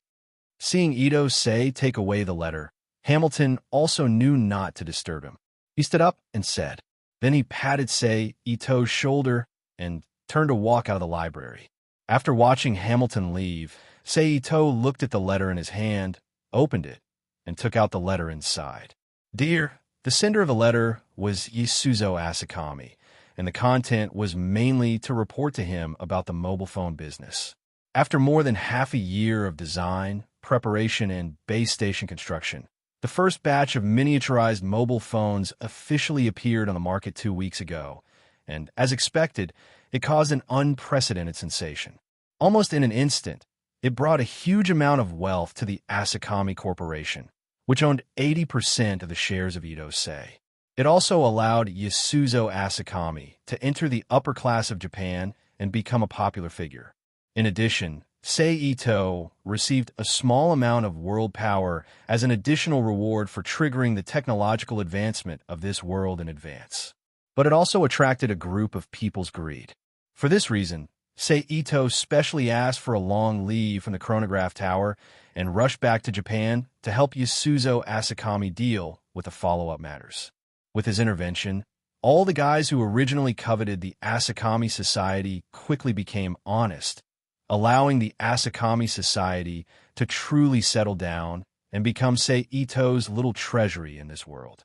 Seeing Ito Sei take away the letter, Hamilton also knew not to disturb him. He stood up and said. Then he patted Sei Ito's shoulder and turned to walk out of the library. After watching Hamilton leave, Sei Ito looked at the letter in his hand, opened it, and took out the letter inside. "Dear," the sender of the letter was Yasuzo Asakami, and the content was mainly to report to him about the mobile phone business. After more than half a year of design, preparation, and base station construction, the first batch of miniaturized mobile phones officially appeared on the market 2 weeks ago, and, as expected, it caused an unprecedented sensation. Almost in an instant, it brought a huge amount of wealth to the Asakami Corporation, which owned 80% of the shares of Ito Sei. It also allowed Yasuzo Asakami to enter the upper class of Japan and become a popular figure. In addition, Sei Ito received a small amount of world power as an additional reward for triggering the technological advancement of this world in advance. But it also attracted a group of people's greed. For this reason, Sei Ito specially asked for a long leave from the chronograph tower and rushed back to Japan to help Yasuzo Asakami deal with the follow-up matters. With his intervention, All the guys who originally coveted the Asakami Society quickly became honest, allowing the Asakami Society to truly settle down and become Ito's little treasury in this world.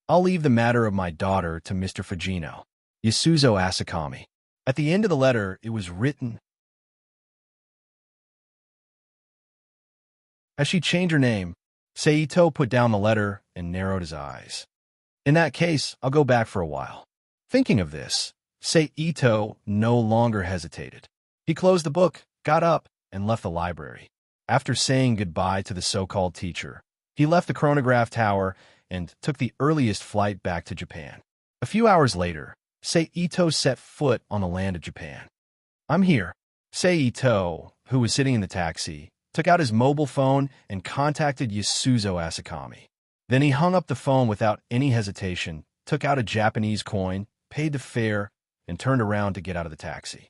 I'll leave the matter of my daughter to Mr. Fujino, Yasuzo Asakami. At the end of the letter, it was written, as she changed her name, Seito put down the letter and narrowed his eyes. In that case, I'll go back for a while. Thinking of this, Seito no longer hesitated. He closed the book, got up, and left the library. After saying goodbye to the so-called teacher, he left the chronograph tower and took the earliest flight back to Japan. A few hours later, Seito set foot on the land of Japan. I'm here. Seito, who was sitting in the taxi, took out his mobile phone and contacted Yasuzo Asakami. Then he hung up the phone without any hesitation, took out a Japanese coin, paid the fare, and turned around to get out of the taxi.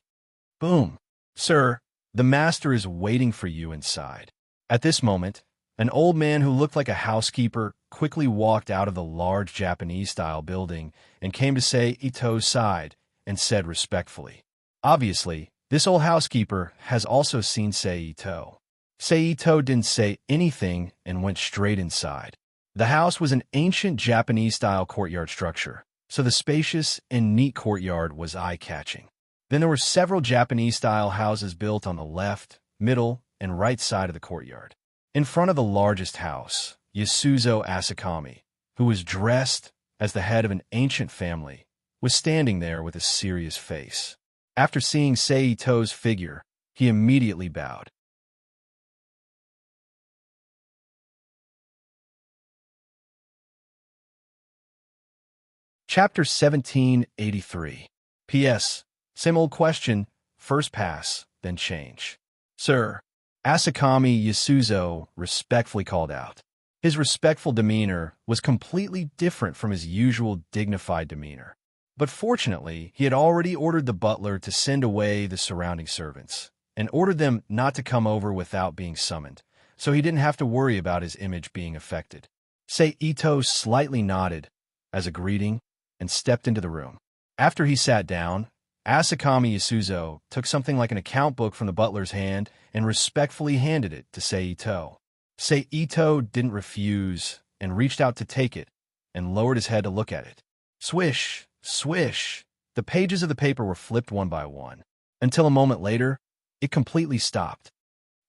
Boom. Sir, the master is waiting for you inside. At this moment, an old man who looked like a housekeeper quickly walked out of the large Japanese-style building and came to Seito's side and said respectfully, obviously, this old housekeeper has also seen Seito. Seito didn't say anything and went straight inside. The house was an ancient Japanese-style courtyard structure, so the spacious and neat courtyard was eye-catching. Then there were several Japanese-style houses built on the left, middle, and right side of the courtyard. In front of the largest house, Yasuzo Asakami, who was dressed as the head of an ancient family, was standing there with a serious face. After seeing Seito's figure, he immediately bowed. Chapter 1783. P.S. Same old question, first pass, then change. Sir, Asakami Yasuzo respectfully called out. His respectful demeanor was completely different from his usual dignified demeanor. But fortunately, he had already ordered the butler to send away the surrounding servants, and ordered them not to come over without being summoned, so he didn't have to worry about his image being affected. Seito slightly nodded as a greeting and stepped into the room. After he sat down, Asakami Yasuzo took something like an account book from the butler's hand and respectfully handed it to Seito. Seito didn't refuse and reached out to take it and lowered his head to look at it. Swish, swish. The pages of the paper were flipped one by one. Until a moment later, it completely stopped.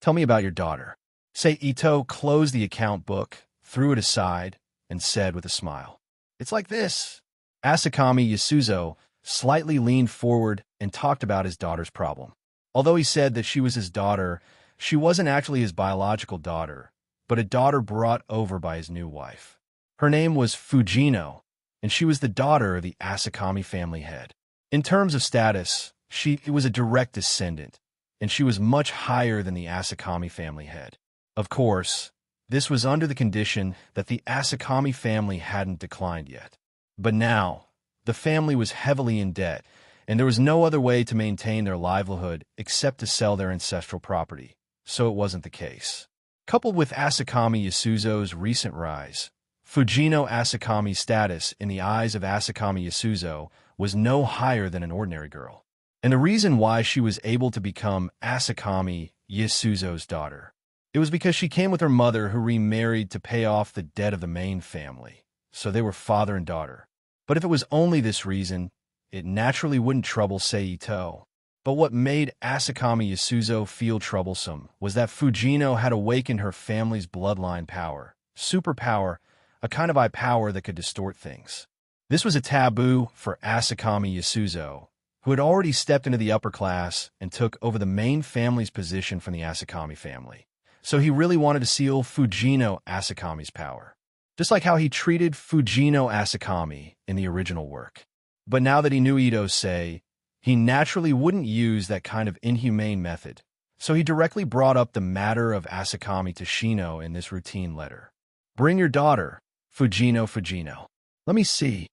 Tell me about your daughter. Seito closed the account book, threw it aside, and said with a smile, It's like this. Asakami Yasuzo slightly leaned forward and talked about his daughter's problem. Although he said that she was his daughter, she wasn't actually his biological daughter, but a daughter brought over by his new wife. Her name was Fujino, and she was the daughter of the Asakami family head. In terms of status, she was a direct descendant, and she was much higher than the Asakami family head. Of course, this was under the condition that the Asakami family hadn't declined yet. But now, the family was heavily in debt, and there was no other way to maintain their livelihood except to sell their ancestral property, so it wasn't the case. Coupled with Asakami Yasuzo's recent rise, Fujino Asakami's status in the eyes of Asakami Yasuzo was no higher than an ordinary girl. And the reason why she was able to become Asakami Yasuzo's daughter, it was because she came with her mother who remarried to pay off the debt of the main family, so they were father and daughter. But if it was only this reason, it naturally wouldn't trouble Seito. But what made Asakami Yasuzo feel troublesome was that Fujino had awakened her family's bloodline power, superpower, a kind of eye power that could distort things. This was a taboo for Asakami Yasuzo, who had already stepped into the upper class and took over the main family's position from the Asakami family. So he really wanted to seal Fujino Asakami's power, just like how he treated Fujino Asakami in the original work. But now that he knew Ito's say, he naturally wouldn't use that kind of inhumane method, so he directly brought up the matter of Asakami to Shino in this routine letter. Bring your daughter, Fujino. Let me see,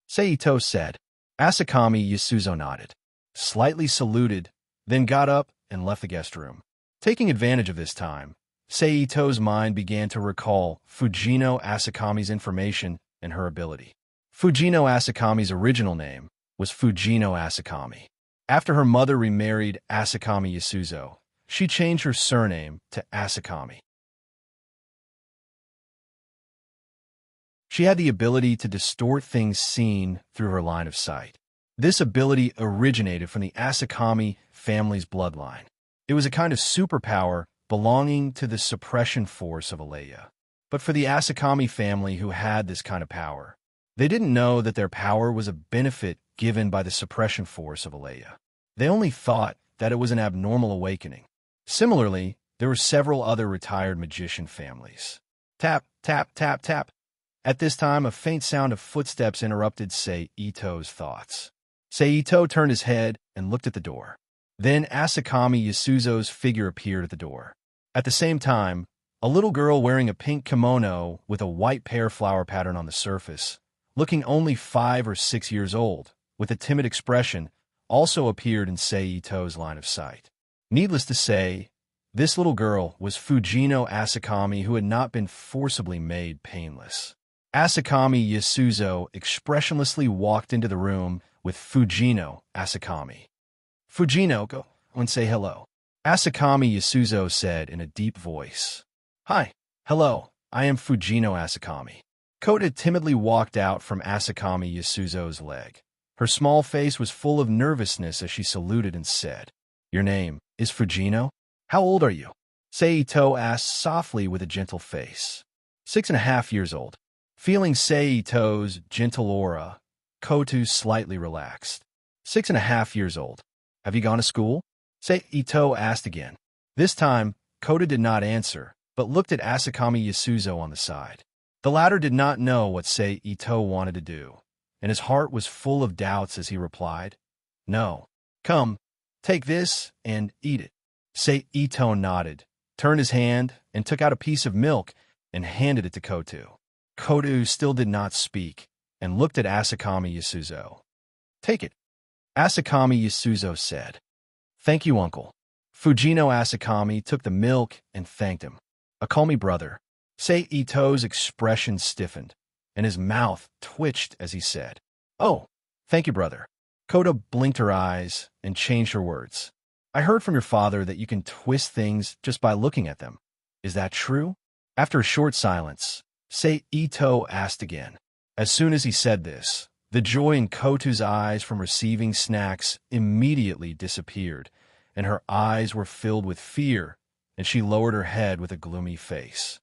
Seito said. Asakami Yasuzo nodded, slightly saluted, then got up and left the guest room. Taking advantage of this time, Seito's mind began to recall Fujino Asakami's information and her ability. Fujino Asakami's original name was Fujino Asakami. After her mother remarried Asakami Yasuzo, she changed her surname to Asakami. She had the ability to distort things seen through her line of sight. This ability originated from the Asakami family's bloodline. It was a kind of superpower belonging to the suppression force of Aleya. But for the Asakami family who had this kind of power, they didn't know that their power was a benefit given by the suppression force of Aleya. They only thought that it was an abnormal awakening. Similarly, there were several other retired magician families. Tap, tap, tap, tap. At this time, a faint sound of footsteps interrupted Sei Ito's thoughts. Sei Ito turned his head and looked at the door. Then Asakami Yasuzo's figure appeared at the door. At the same time, a little girl wearing a pink kimono with a white pear flower pattern on the surface, looking only 5 or 6 years old, with a timid expression, also appeared in Sei Ito's line of sight. Needless to say, this little girl was Fujino Asakami, who had not been forcibly made painless. Asakami Yasuzo expressionlessly walked into the room with Fujino Asakami. Fujino, go and say hello. Asakami Yasuzo said in a deep voice. Hi, hello, I am Fujino Asakami. Kota timidly walked out from Asakami Yasuzo's leg. Her small face was full of nervousness as she saluted and said, Your name is Fujino? How old are you? Sei Ito asked softly with a gentle face. 6.5 years old. Feeling Sei Ito's gentle aura, Kotu slightly relaxed. 6.5 years old. Have you gone to school? Sei Ito asked again. This time, Kota did not answer, but looked at Asakami Yasuzo on the side. The latter did not know what Sei Ito wanted to do, and his heart was full of doubts as he replied, No. Come, take this and eat it. Sei Ito nodded, turned his hand, and took out a piece of milk and handed it to Kotu. Kotu still did not speak, and looked at Asakami Yasuzo. Take it. Asakami Yasuzo said. Thank you, uncle. Fujino Asakami took the milk and thanked him. Call me brother. Sei Ito's expression stiffened, and his mouth twitched as he said, Oh, thank you, brother. Kota blinked her eyes and changed her words. I heard from your father that you can twist things just by looking at them. Is that true? After a short silence, Sei Ito asked again. As soon as he said this, the joy in Kotu's eyes from receiving snacks immediately disappeared, and her eyes were filled with fear, and she lowered her head with a gloomy face.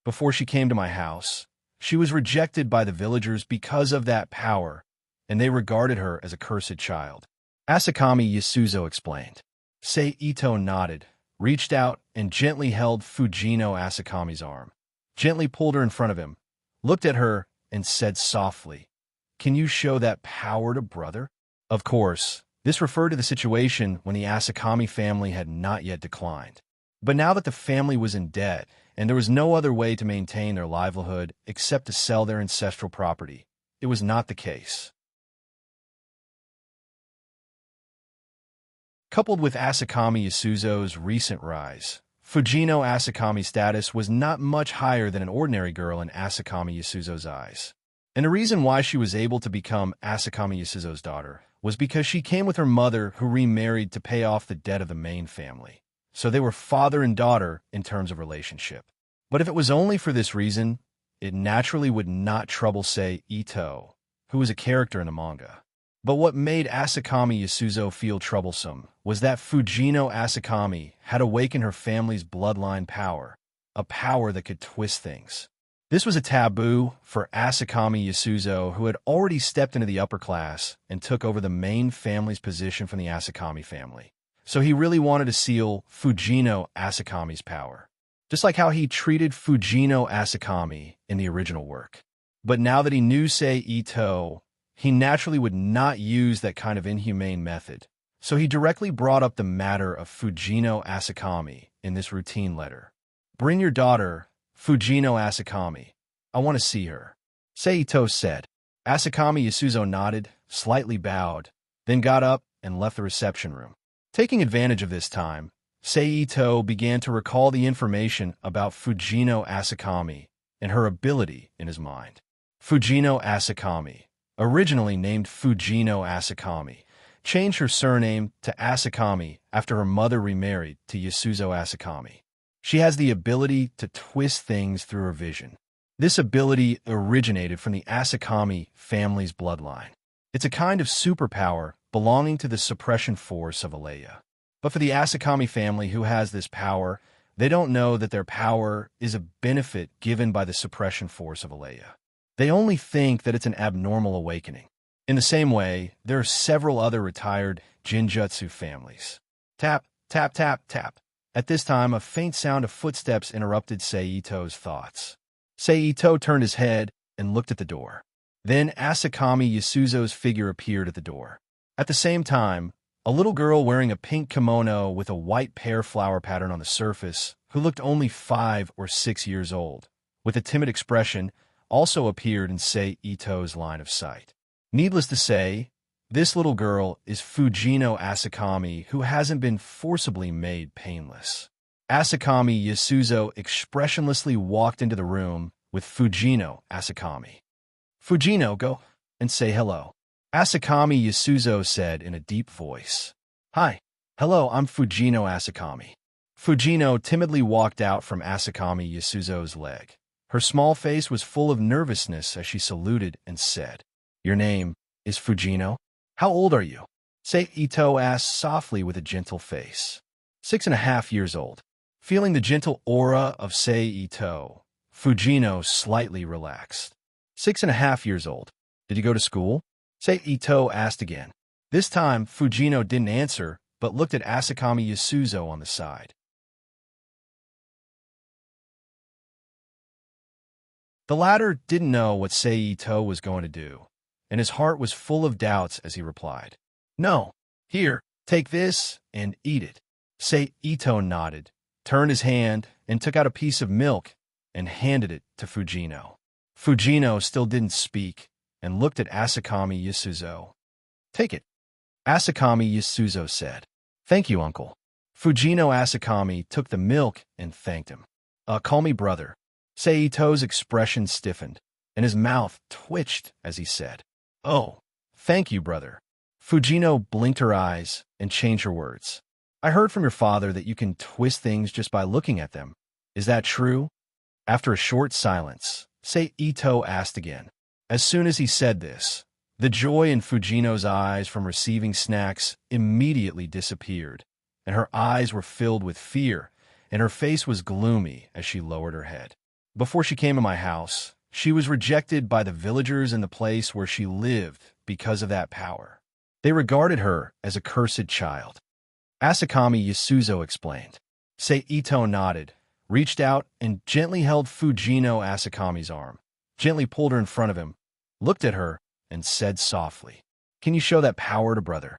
Before she came to my house, she was rejected by the villagers because of that power, and they regarded her as a cursed child. Asakami Yasuzo explained. Sei Ito nodded, reached out, and gently held Fujino Asakami's arm, gently pulled her in front of him, looked at her, and said softly, Can you show that power to brother? Of course, this referred to the situation when the Asakami family had not yet declined. But now that the family was in debt, and there was no other way to maintain their livelihood except to sell their ancestral property, it was not the case. Coupled with Asakami Yasuzo's recent rise, Fujino Asakami's status was not much higher than an ordinary girl in Asakami Yasuzo's eyes. And the reason why she was able to become Asakami Yasuzo's daughter was because she came with her mother who remarried to pay off the debt of the main family. So they were father and daughter in terms of relationship. But if it was only for this reason, it naturally would not trouble Sei Ito, who was a character in the manga. But what made Asakami Yasuzo feel troublesome was that Fujino Asakami had awakened her family's bloodline power, a power that could twist things. This was a taboo for Asakami Yasuzo, who had already stepped into the upper class and took over the main family's position from the Asakami family. So he really wanted to seal Fujino Asakami's power, just like how he treated Fujino Asakami in the original work. But now that he knew Sei Ito, he naturally would not use that kind of inhumane method. So he directly brought up the matter of Fujino Asakami in this routine letter. Bring your daughter, Fujino Asakami. I want to see her. Sei Ito said. Asakami Yasuzo nodded, slightly bowed, then got up and left the reception room. Taking advantage of this time, Sei Ito began to recall the information about Fujino Asakami and her ability in his mind. Fujino Asakami, originally named Fujino Asakami, changed her surname to Asakami after her mother remarried to Yasuzo Asakami. She has the ability to twist things through her vision. This ability originated from the Asakami family's bloodline. It's a kind of superpower belonging to the suppression force of Alea. But for the Asakami family who has this power, they don't know that their power is a benefit given by the suppression force of Alea. They only think that it's an abnormal awakening. In the same way, there are several other retired Jinjutsu families. Tap, tap, tap, tap. At this time, a faint sound of footsteps interrupted Seito's thoughts. Seito turned his head and looked at the door. Then Asakami Yasuzo's figure appeared at the door. At the same time, a little girl wearing a pink kimono with a white pear flower pattern on the surface, who looked only 5 or 6 years old, with a timid expression, also appeared in Seito's line of sight. Needless to say, this little girl is Fujino Asakami, who hasn't been forcibly made painless. Asakami Yasuzo expressionlessly walked into the room with Fujino Asakami. Fujino, go and say hello. Asakami Yasuzo said in a deep voice. Hi. Hello, I'm Fujino Asakami. Fujino timidly walked out from Asakami Yasuzo's leg. Her small face was full of nervousness as she saluted and said, Your name is Fujino? How old are you? Seito asked softly with a gentle face. 6.5 years old. Feeling the gentle aura of Seito, Fujino slightly relaxed. 6.5 years old. Did you go to school? Seito asked again. This time, Fujino didn't answer, but looked at Asakami Yasuzo on the side. The latter didn't know what Seito was going to do, and his heart was full of doubts as he replied. No. Here, take this and eat it. Seito nodded, turned his hand, and took out a piece of milk and handed it to Fujino. Fujino still didn't speak and looked at Asakami Yasuzo. Take it. Asakami Yasuzo said. Thank you, uncle. Fujino Asakami took the milk and thanked him. Call me brother. Seito's expression stiffened, and his mouth twitched as he said, Oh, thank you, brother. Fujino blinked her eyes and changed her words. I heard from your father that you can twist things just by looking at them. Is that true? After a short silence, Seito asked again. As soon as he said this, the joy in Fujino's eyes from receiving snacks immediately disappeared, and her eyes were filled with fear, and her face was gloomy as she lowered her head. Before she came to my house, she was rejected by the villagers in the place where she lived because of that power. They regarded her as a cursed child. Asakami Yasuzo explained. Seito nodded, reached out, and gently held Fujino Asakami's arm, gently pulled her in front of him, looked at her, and said softly, Can you show that power to brother?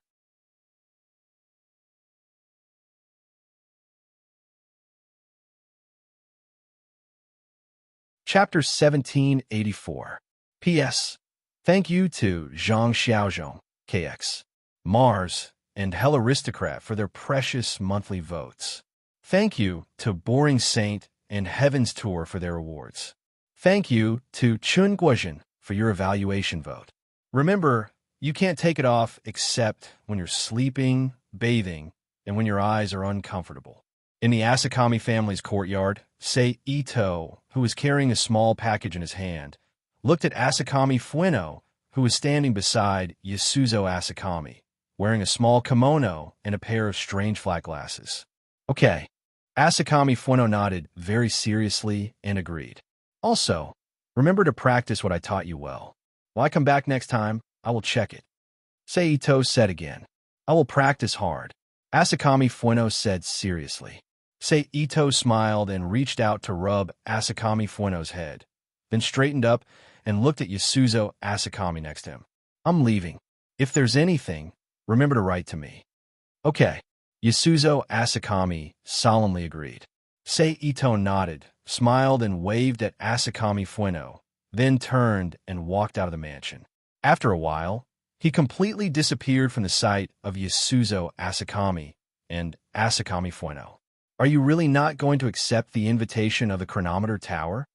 Chapter 1784. P.S. Thank you to Zhang Xiaozhong, KX, Mars, and Hell Aristocrat for their precious monthly votes. Thank you to Boring Saint and Heaven's Tour for their awards. Thank you to Chun Guozhen for your evaluation vote. Remember, you can't take it off except when you're sleeping, bathing, and when your eyes are uncomfortable. In the Asakami family's courtyard, Seito, who was carrying a small package in his hand, looked at Asakami Fueno, who was standing beside Yasuzo Asakami, wearing a small kimono and a pair of strange flat glasses. Okay. Asakami Fueno nodded very seriously and agreed. Also, remember to practice what I taught you well. When I come back next time, I will check it. Seito said again. I will practice hard. Asakami Fueno said seriously. Seito smiled and reached out to rub Asakami Fueno's head, then straightened up and looked at Yasuzo Asakami next to him. I'm leaving. If there's anything, remember to write to me. Okay. Yasuzo Asakami solemnly agreed. Seito nodded, smiled, and waved at Asakami Fueno, then turned and walked out of the mansion. After a while, he completely disappeared from the sight of Yasuzo Asakami and Asakami Fueno. Are you really not going to accept the invitation of the chronometer tower?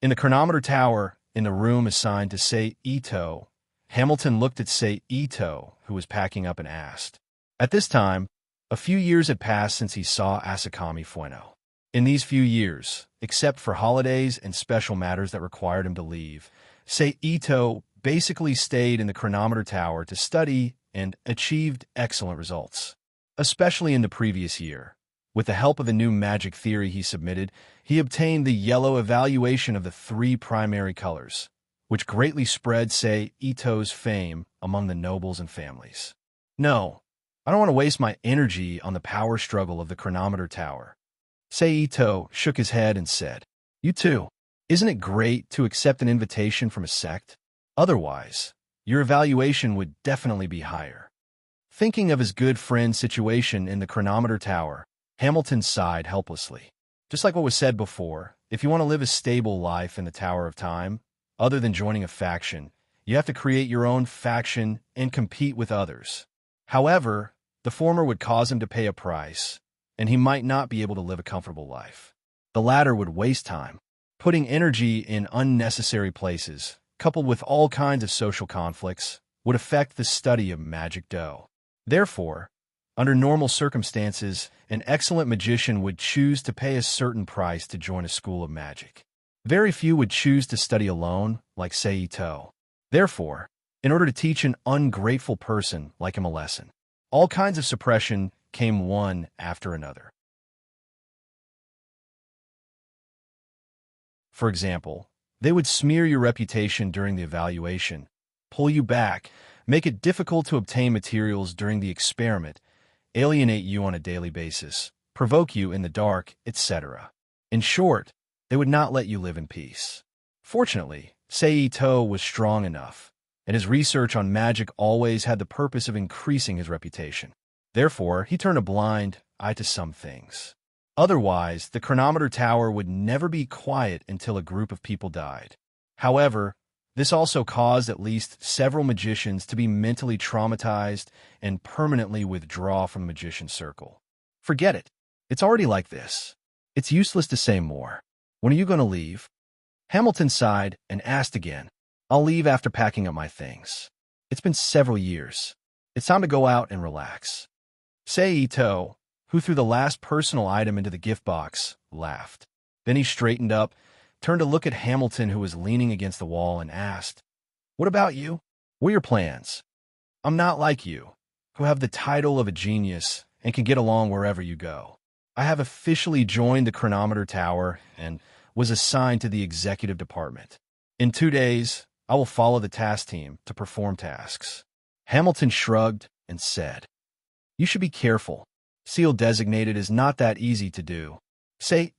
In the chronometer tower, in the room assigned to Seito, Hamilton looked at Ito, who was packing up, and asked. At this time, a few years had passed since he saw Asakami Fueno. In these few years, except for holidays and special matters that required him to leave, Ito basically stayed in the chronometer tower to study and achieved excellent results. Especially in the previous year. With the help of a new magic theory he submitted, he obtained the yellow evaluation of the 3 primary colors, which greatly spread, Ito's fame among the nobles and families. No, I don't want to waste my energy on the power struggle of the chronometer tower. Ito shook his head and said, You too. Isn't it great to accept an invitation from a sect? Otherwise, your evaluation would definitely be higher. Thinking of his good friend's situation in the chronometer tower, Hamilton sighed helplessly. Just like what was said before, if you want to live a stable life in the Tower of Time, other than joining a faction, you have to create your own faction and compete with others. However, the former would cause him to pay a price, and he might not be able to live a comfortable life. The latter would waste time, putting energy in unnecessary places, coupled with all kinds of social conflicts, would affect the study of magic do. Therefore, under normal circumstances, an excellent magician would choose to pay a certain price to join a school of magic. Very few would choose to study alone, like Ito. Therefore, in order to teach an ungrateful person like him a lesson, all kinds of suppression came one after another. For example, they would smear your reputation during the evaluation, pull you back, make it difficult to obtain materials during the experiment, alienate you on a daily basis, provoke you in the dark, etc. In short, they would not let you live in peace. Fortunately, Ito was strong enough, and his research on magic always had the purpose of increasing his reputation. Therefore, he turned a blind eye to some things. Otherwise, the chronometer tower would never be quiet until a group of people died. However, this also caused at least several magicians to be mentally traumatized and permanently withdraw from the magician circle. Forget it. It's already like this. It's useless to say more. When are you going to leave? Hamilton sighed and asked again. I'll leave after packing up my things. It's been several years. It's time to go out and relax. Ito, who threw the last personal item into the gift box, laughed. Then he straightened up, turned to look at Hamilton, who was leaning against the wall, and asked, What about you? What are your plans? I'm not like you, who have the title of a genius and can get along wherever you go. I have officially joined the chronometer tower and was assigned to the executive department. In 2 days, I will follow the task team to perform tasks. Hamilton shrugged and said, You should be careful. Seal designated is not that easy to do.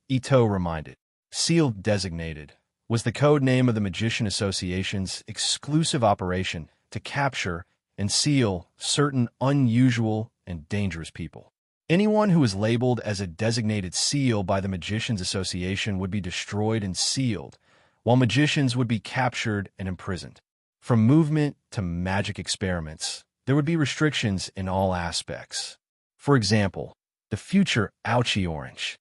Ito reminded. Seal designated was the code name of the Magician Association's exclusive operation to capture and seal certain unusual and dangerous people. Anyone who was labeled as a designated seal by the Magicians Association would be destroyed and sealed, while magicians would be captured and imprisoned. From movement to magic experiments, there would be restrictions in all aspects. For example, the future ouchie orange.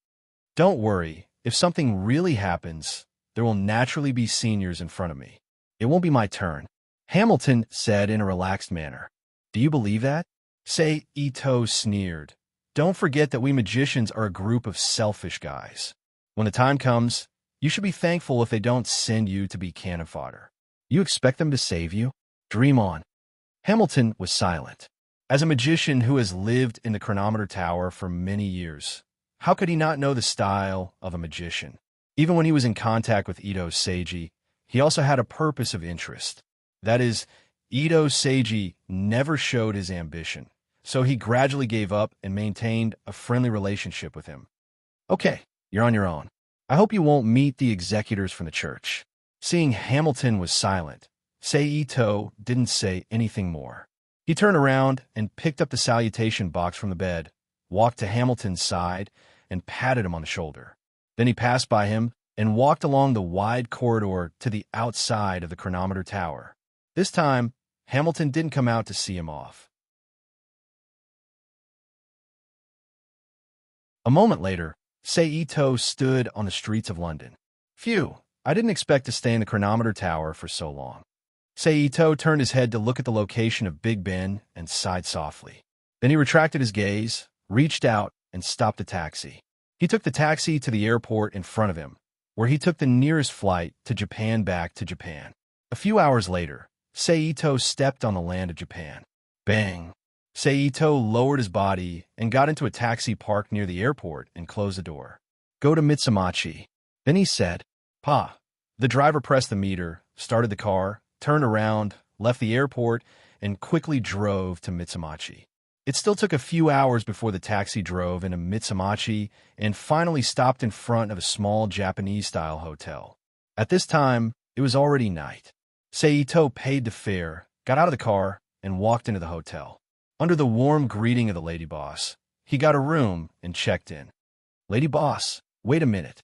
Don't worry, if something really happens, there will naturally be seniors in front of me. It won't be my turn. Hamilton said in a relaxed manner. Do you believe that? Ito sneered. Don't forget that we magicians are a group of selfish guys. When the time comes, you should be thankful if they don't send you to be cannon fodder. You expect them to save you? Dream on. Hamilton was silent. As a magician who has lived in the chronometer tower for many years, how could he not know the style of a magician? Even when he was in contact with Ito Seiji, he also had a purpose of interest. That is, Ito Seiji never showed his ambition, so he gradually gave up and maintained a friendly relationship with him. Okay, you're on your own. I hope you won't meet the executors from the church. Seeing Hamilton was silent, Ito didn't say anything more. He turned around and picked up the salutation box from the bed, walked to Hamilton's side, and patted him on the shoulder. Then he passed by him and walked along the wide corridor to the outside of the chronometer tower. This time, Hamilton didn't come out to see him off. A moment later, Ito stood on the streets of London. Phew, I didn't expect to stay in the chronometer tower for so long. Seito turned his head to look at the location of Big Ben and sighed softly. Then he retracted his gaze, reached out, and stopped the taxi. He took the taxi to the airport in front of him, where he took the nearest flight to Japan back to Japan. A few hours later, Seito stepped on the land of Japan. Bang! Seito lowered his body and got into a taxi parked near the airport and closed the door. Go to Mitsumachi. Then he said, Pa. The driver pressed the meter, started the car, turned around, left the airport, and quickly drove to Mitsumachi. It still took a few hours before the taxi drove into Mitsumachi and finally stopped in front of a small Japanese-style hotel. At this time, it was already night. Seito paid the fare, got out of the car, and walked into the hotel. Under the warm greeting of the lady boss, he got a room and checked in. Lady boss, wait a minute.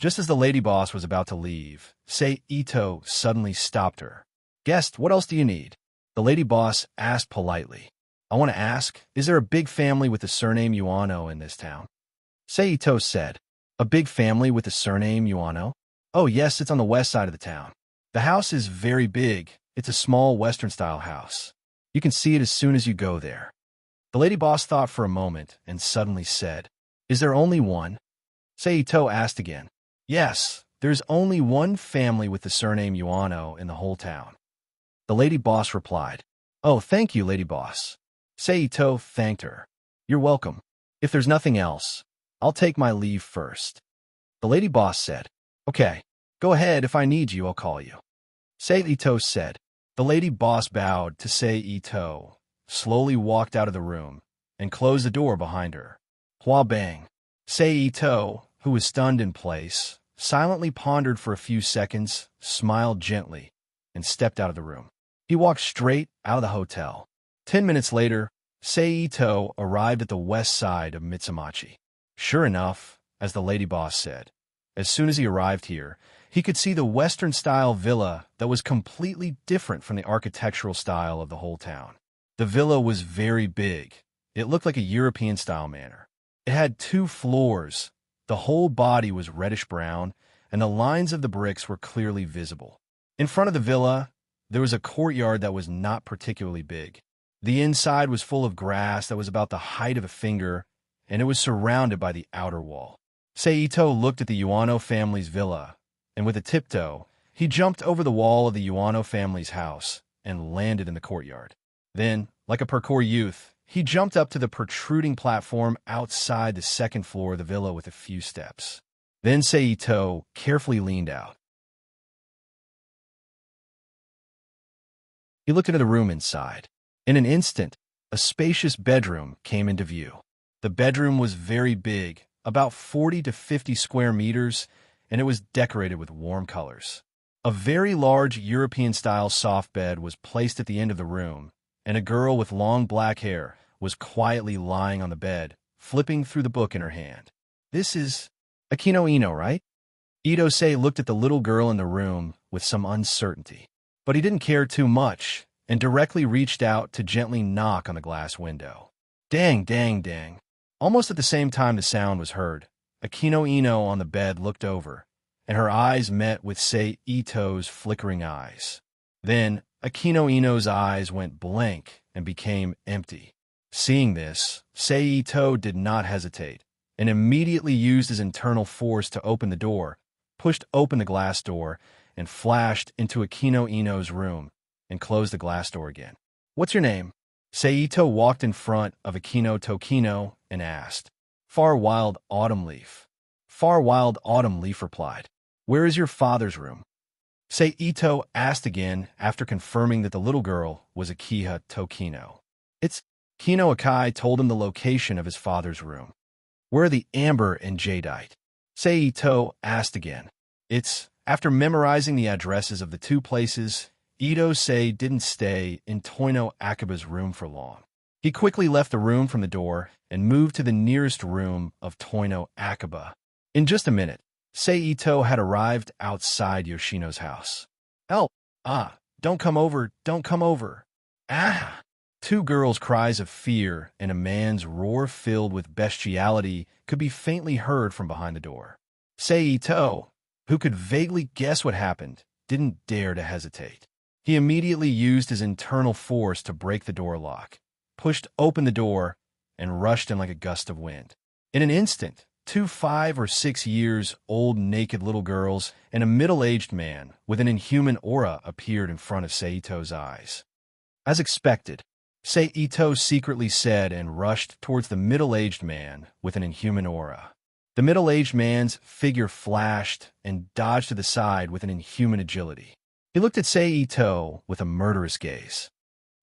Just as the lady boss was about to leave, Seito suddenly stopped her. Guest, what else do you need? The lady boss asked politely. I want to ask, is there a big family with the surname Yuano in this town? Seito said, a big family with the surname Yuano? Oh yes, it's on the west side of the town. The house is very big. It's a small Western-style house. You can see it as soon as you go there. The lady boss thought for a moment and suddenly said, is there only one? Seito asked again. Yes, there's only one family with the surname Yuano in the whole town. The lady boss replied, oh, thank you, lady boss. Seito thanked her. You're welcome. If there's nothing else, I'll take my leave first. The lady boss said, okay, go ahead. If I need you, I'll call you. Seito said. The lady boss bowed to Seito, slowly walked out of the room, and closed the door behind her. Hua bang. Seito, who was stunned in place, silently pondered for a few seconds, smiled gently, and stepped out of the room. He walked straight out of the hotel. 10 minutes later, Seito arrived at the west side of Mitsumachi. Sure enough, as the lady boss said, as soon as he arrived here, he could see the Western-style villa that was completely different from the architectural style of the whole town. The villa was very big. It looked like a European-style manor. It had 2 floors. The whole body was reddish-brown, and the lines of the bricks were clearly visible. In front of the villa, there was a courtyard that was not particularly big. The inside was full of grass that was about the height of a finger, and it was surrounded by the outer wall. Seito looked at the Yuano family's villa, and with a tiptoe, he jumped over the wall of the Yuano family's house and landed in the courtyard. Then, like a parkour youth, he jumped up to the protruding platform outside the second floor of the villa with a few steps. Then Seito carefully leaned out. He looked into the room inside. In an instant, a spacious bedroom came into view. The bedroom was very big, about 40 to 50 square meters, and it was decorated with warm colors. A very large European-style soft bed was placed at the end of the room, and a girl with long black hair was quietly lying on the bed, flipping through the book in her hand. This is Akino Ino, right? Idose looked at the little girl in the room with some uncertainty. But he didn't care too much, and directly reached out to gently knock on the glass window. Dang, dang, dang. Almost at the same time the sound was heard, Akino Ino on the bed looked over, and her eyes met with Seito's flickering eyes. Then, Akino Ino's eyes went blank and became empty. Seeing this, Seito did not hesitate, and immediately used his internal force to open the door, pushed open the glass door, and flashed into Akino Ino's room, and closed the glass door again. What's your name? Seito walked in front of Akino Tokino and asked. Far Wild Autumn Leaf. Far Wild Autumn Leaf replied. Where is your father's room? Seito asked again after confirming that the little girl was Akiha Tokino. It's Kino Akai told him the location of his father's room. Where are the amber and jadeite? Seito asked again. It's after memorizing the addresses of the 2 places, Idose didn't stay in Toino Akaba's room for long. He quickly left the room from the door and moved to the nearest room of Toino Akaba. In just a minute, Seito had arrived outside Yoshino's house. Help! Ah! Don't come over! Don't come over! Ah! 2 girls' cries of fear and a man's roar filled with bestiality could be faintly heard from behind the door. Seito, who could vaguely guess what happened, didn't dare to hesitate. He immediately used his internal force to break the door lock, pushed open the door, and rushed in like a gust of wind. In an instant, 2 5 or 6 years old naked little girls and a middle-aged man with an inhuman aura appeared in front of Seito's eyes. As expected, Seito secretly said and rushed towards the middle-aged man with an inhuman aura. The middle-aged man's figure flashed and dodged to the side with an inhuman agility. He looked at Seito with a murderous gaze.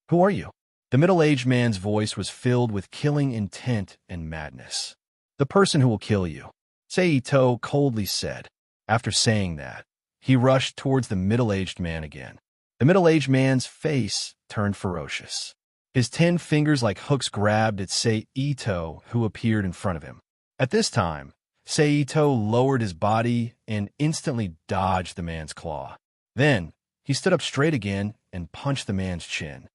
"Who are you?" The middle-aged man's voice was filled with killing intent and madness. "The person who will kill you," Seito coldly said. After saying that, he rushed towards the middle-aged man again. The middle-aged man's face turned ferocious. His 10 fingers like hooks grabbed at Seito, who appeared in front of him. At this time, Seito lowered his body and instantly dodged the man's claw. Then, he stood up straight again and punched the man's chin.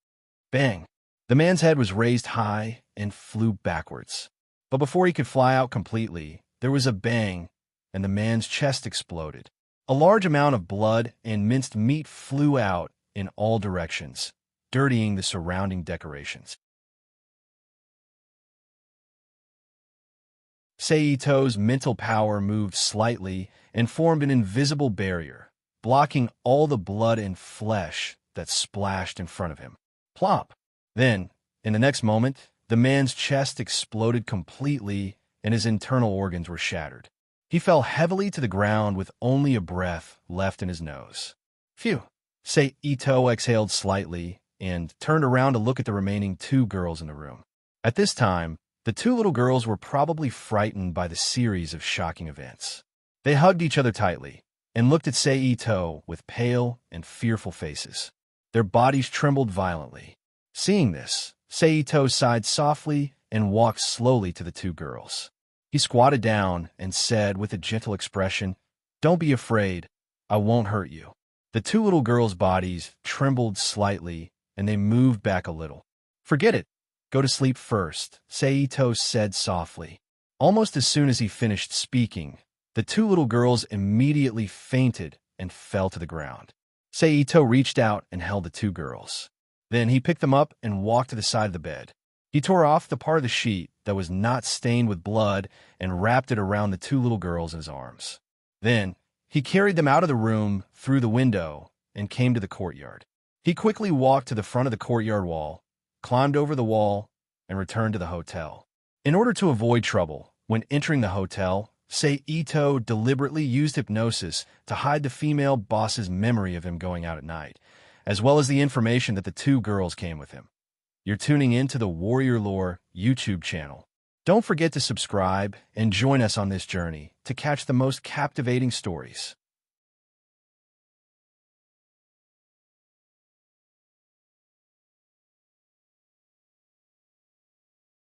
Bang! The man's head was raised high and flew backwards. But before he could fly out completely, there was a bang, and the man's chest exploded. A large amount of blood and minced meat flew out in all directions, dirtying the surrounding decorations. Seito's mental power moved slightly and formed an invisible barrier, blocking all the blood and flesh that splashed in front of him. Plop! Then, in the next moment, the man's chest exploded completely and his internal organs were shattered. He fell heavily to the ground with only a breath left in his nose. Phew! Seito exhaled slightly and turned around to look at the remaining 2 girls in the room. At this time, the 2 little girls were probably frightened by the series of shocking events. They hugged each other tightly and looked at Seito with pale and fearful faces. Their bodies trembled violently. Seeing this, Seito sighed softly and walked slowly to the 2 girls. He squatted down and said with a gentle expression, "Don't be afraid, I won't hurt you." The 2 little girls' bodies trembled slightly and they moved back a little. "Forget it. Go to sleep first," Seito said softly. Almost as soon as he finished speaking, the 2 little girls immediately fainted and fell to the ground. Seito reached out and held the 2 girls. Then he picked them up and walked to the side of the bed. He tore off the part of the sheet that was not stained with blood and wrapped it around the 2 little girls in his arms. Then he carried them out of the room through the window and came to the courtyard. He quickly walked to the front of the courtyard wall, climbed over the wall, and returned to the hotel. In order to avoid trouble, when entering the hotel, Seito deliberately used hypnosis to hide the female boss's memory of him going out at night, as well as the information that the 2 girls came with him. You're tuning in to the Warrior Lore YouTube channel. Don't forget to subscribe and join us on this journey to catch the most captivating stories.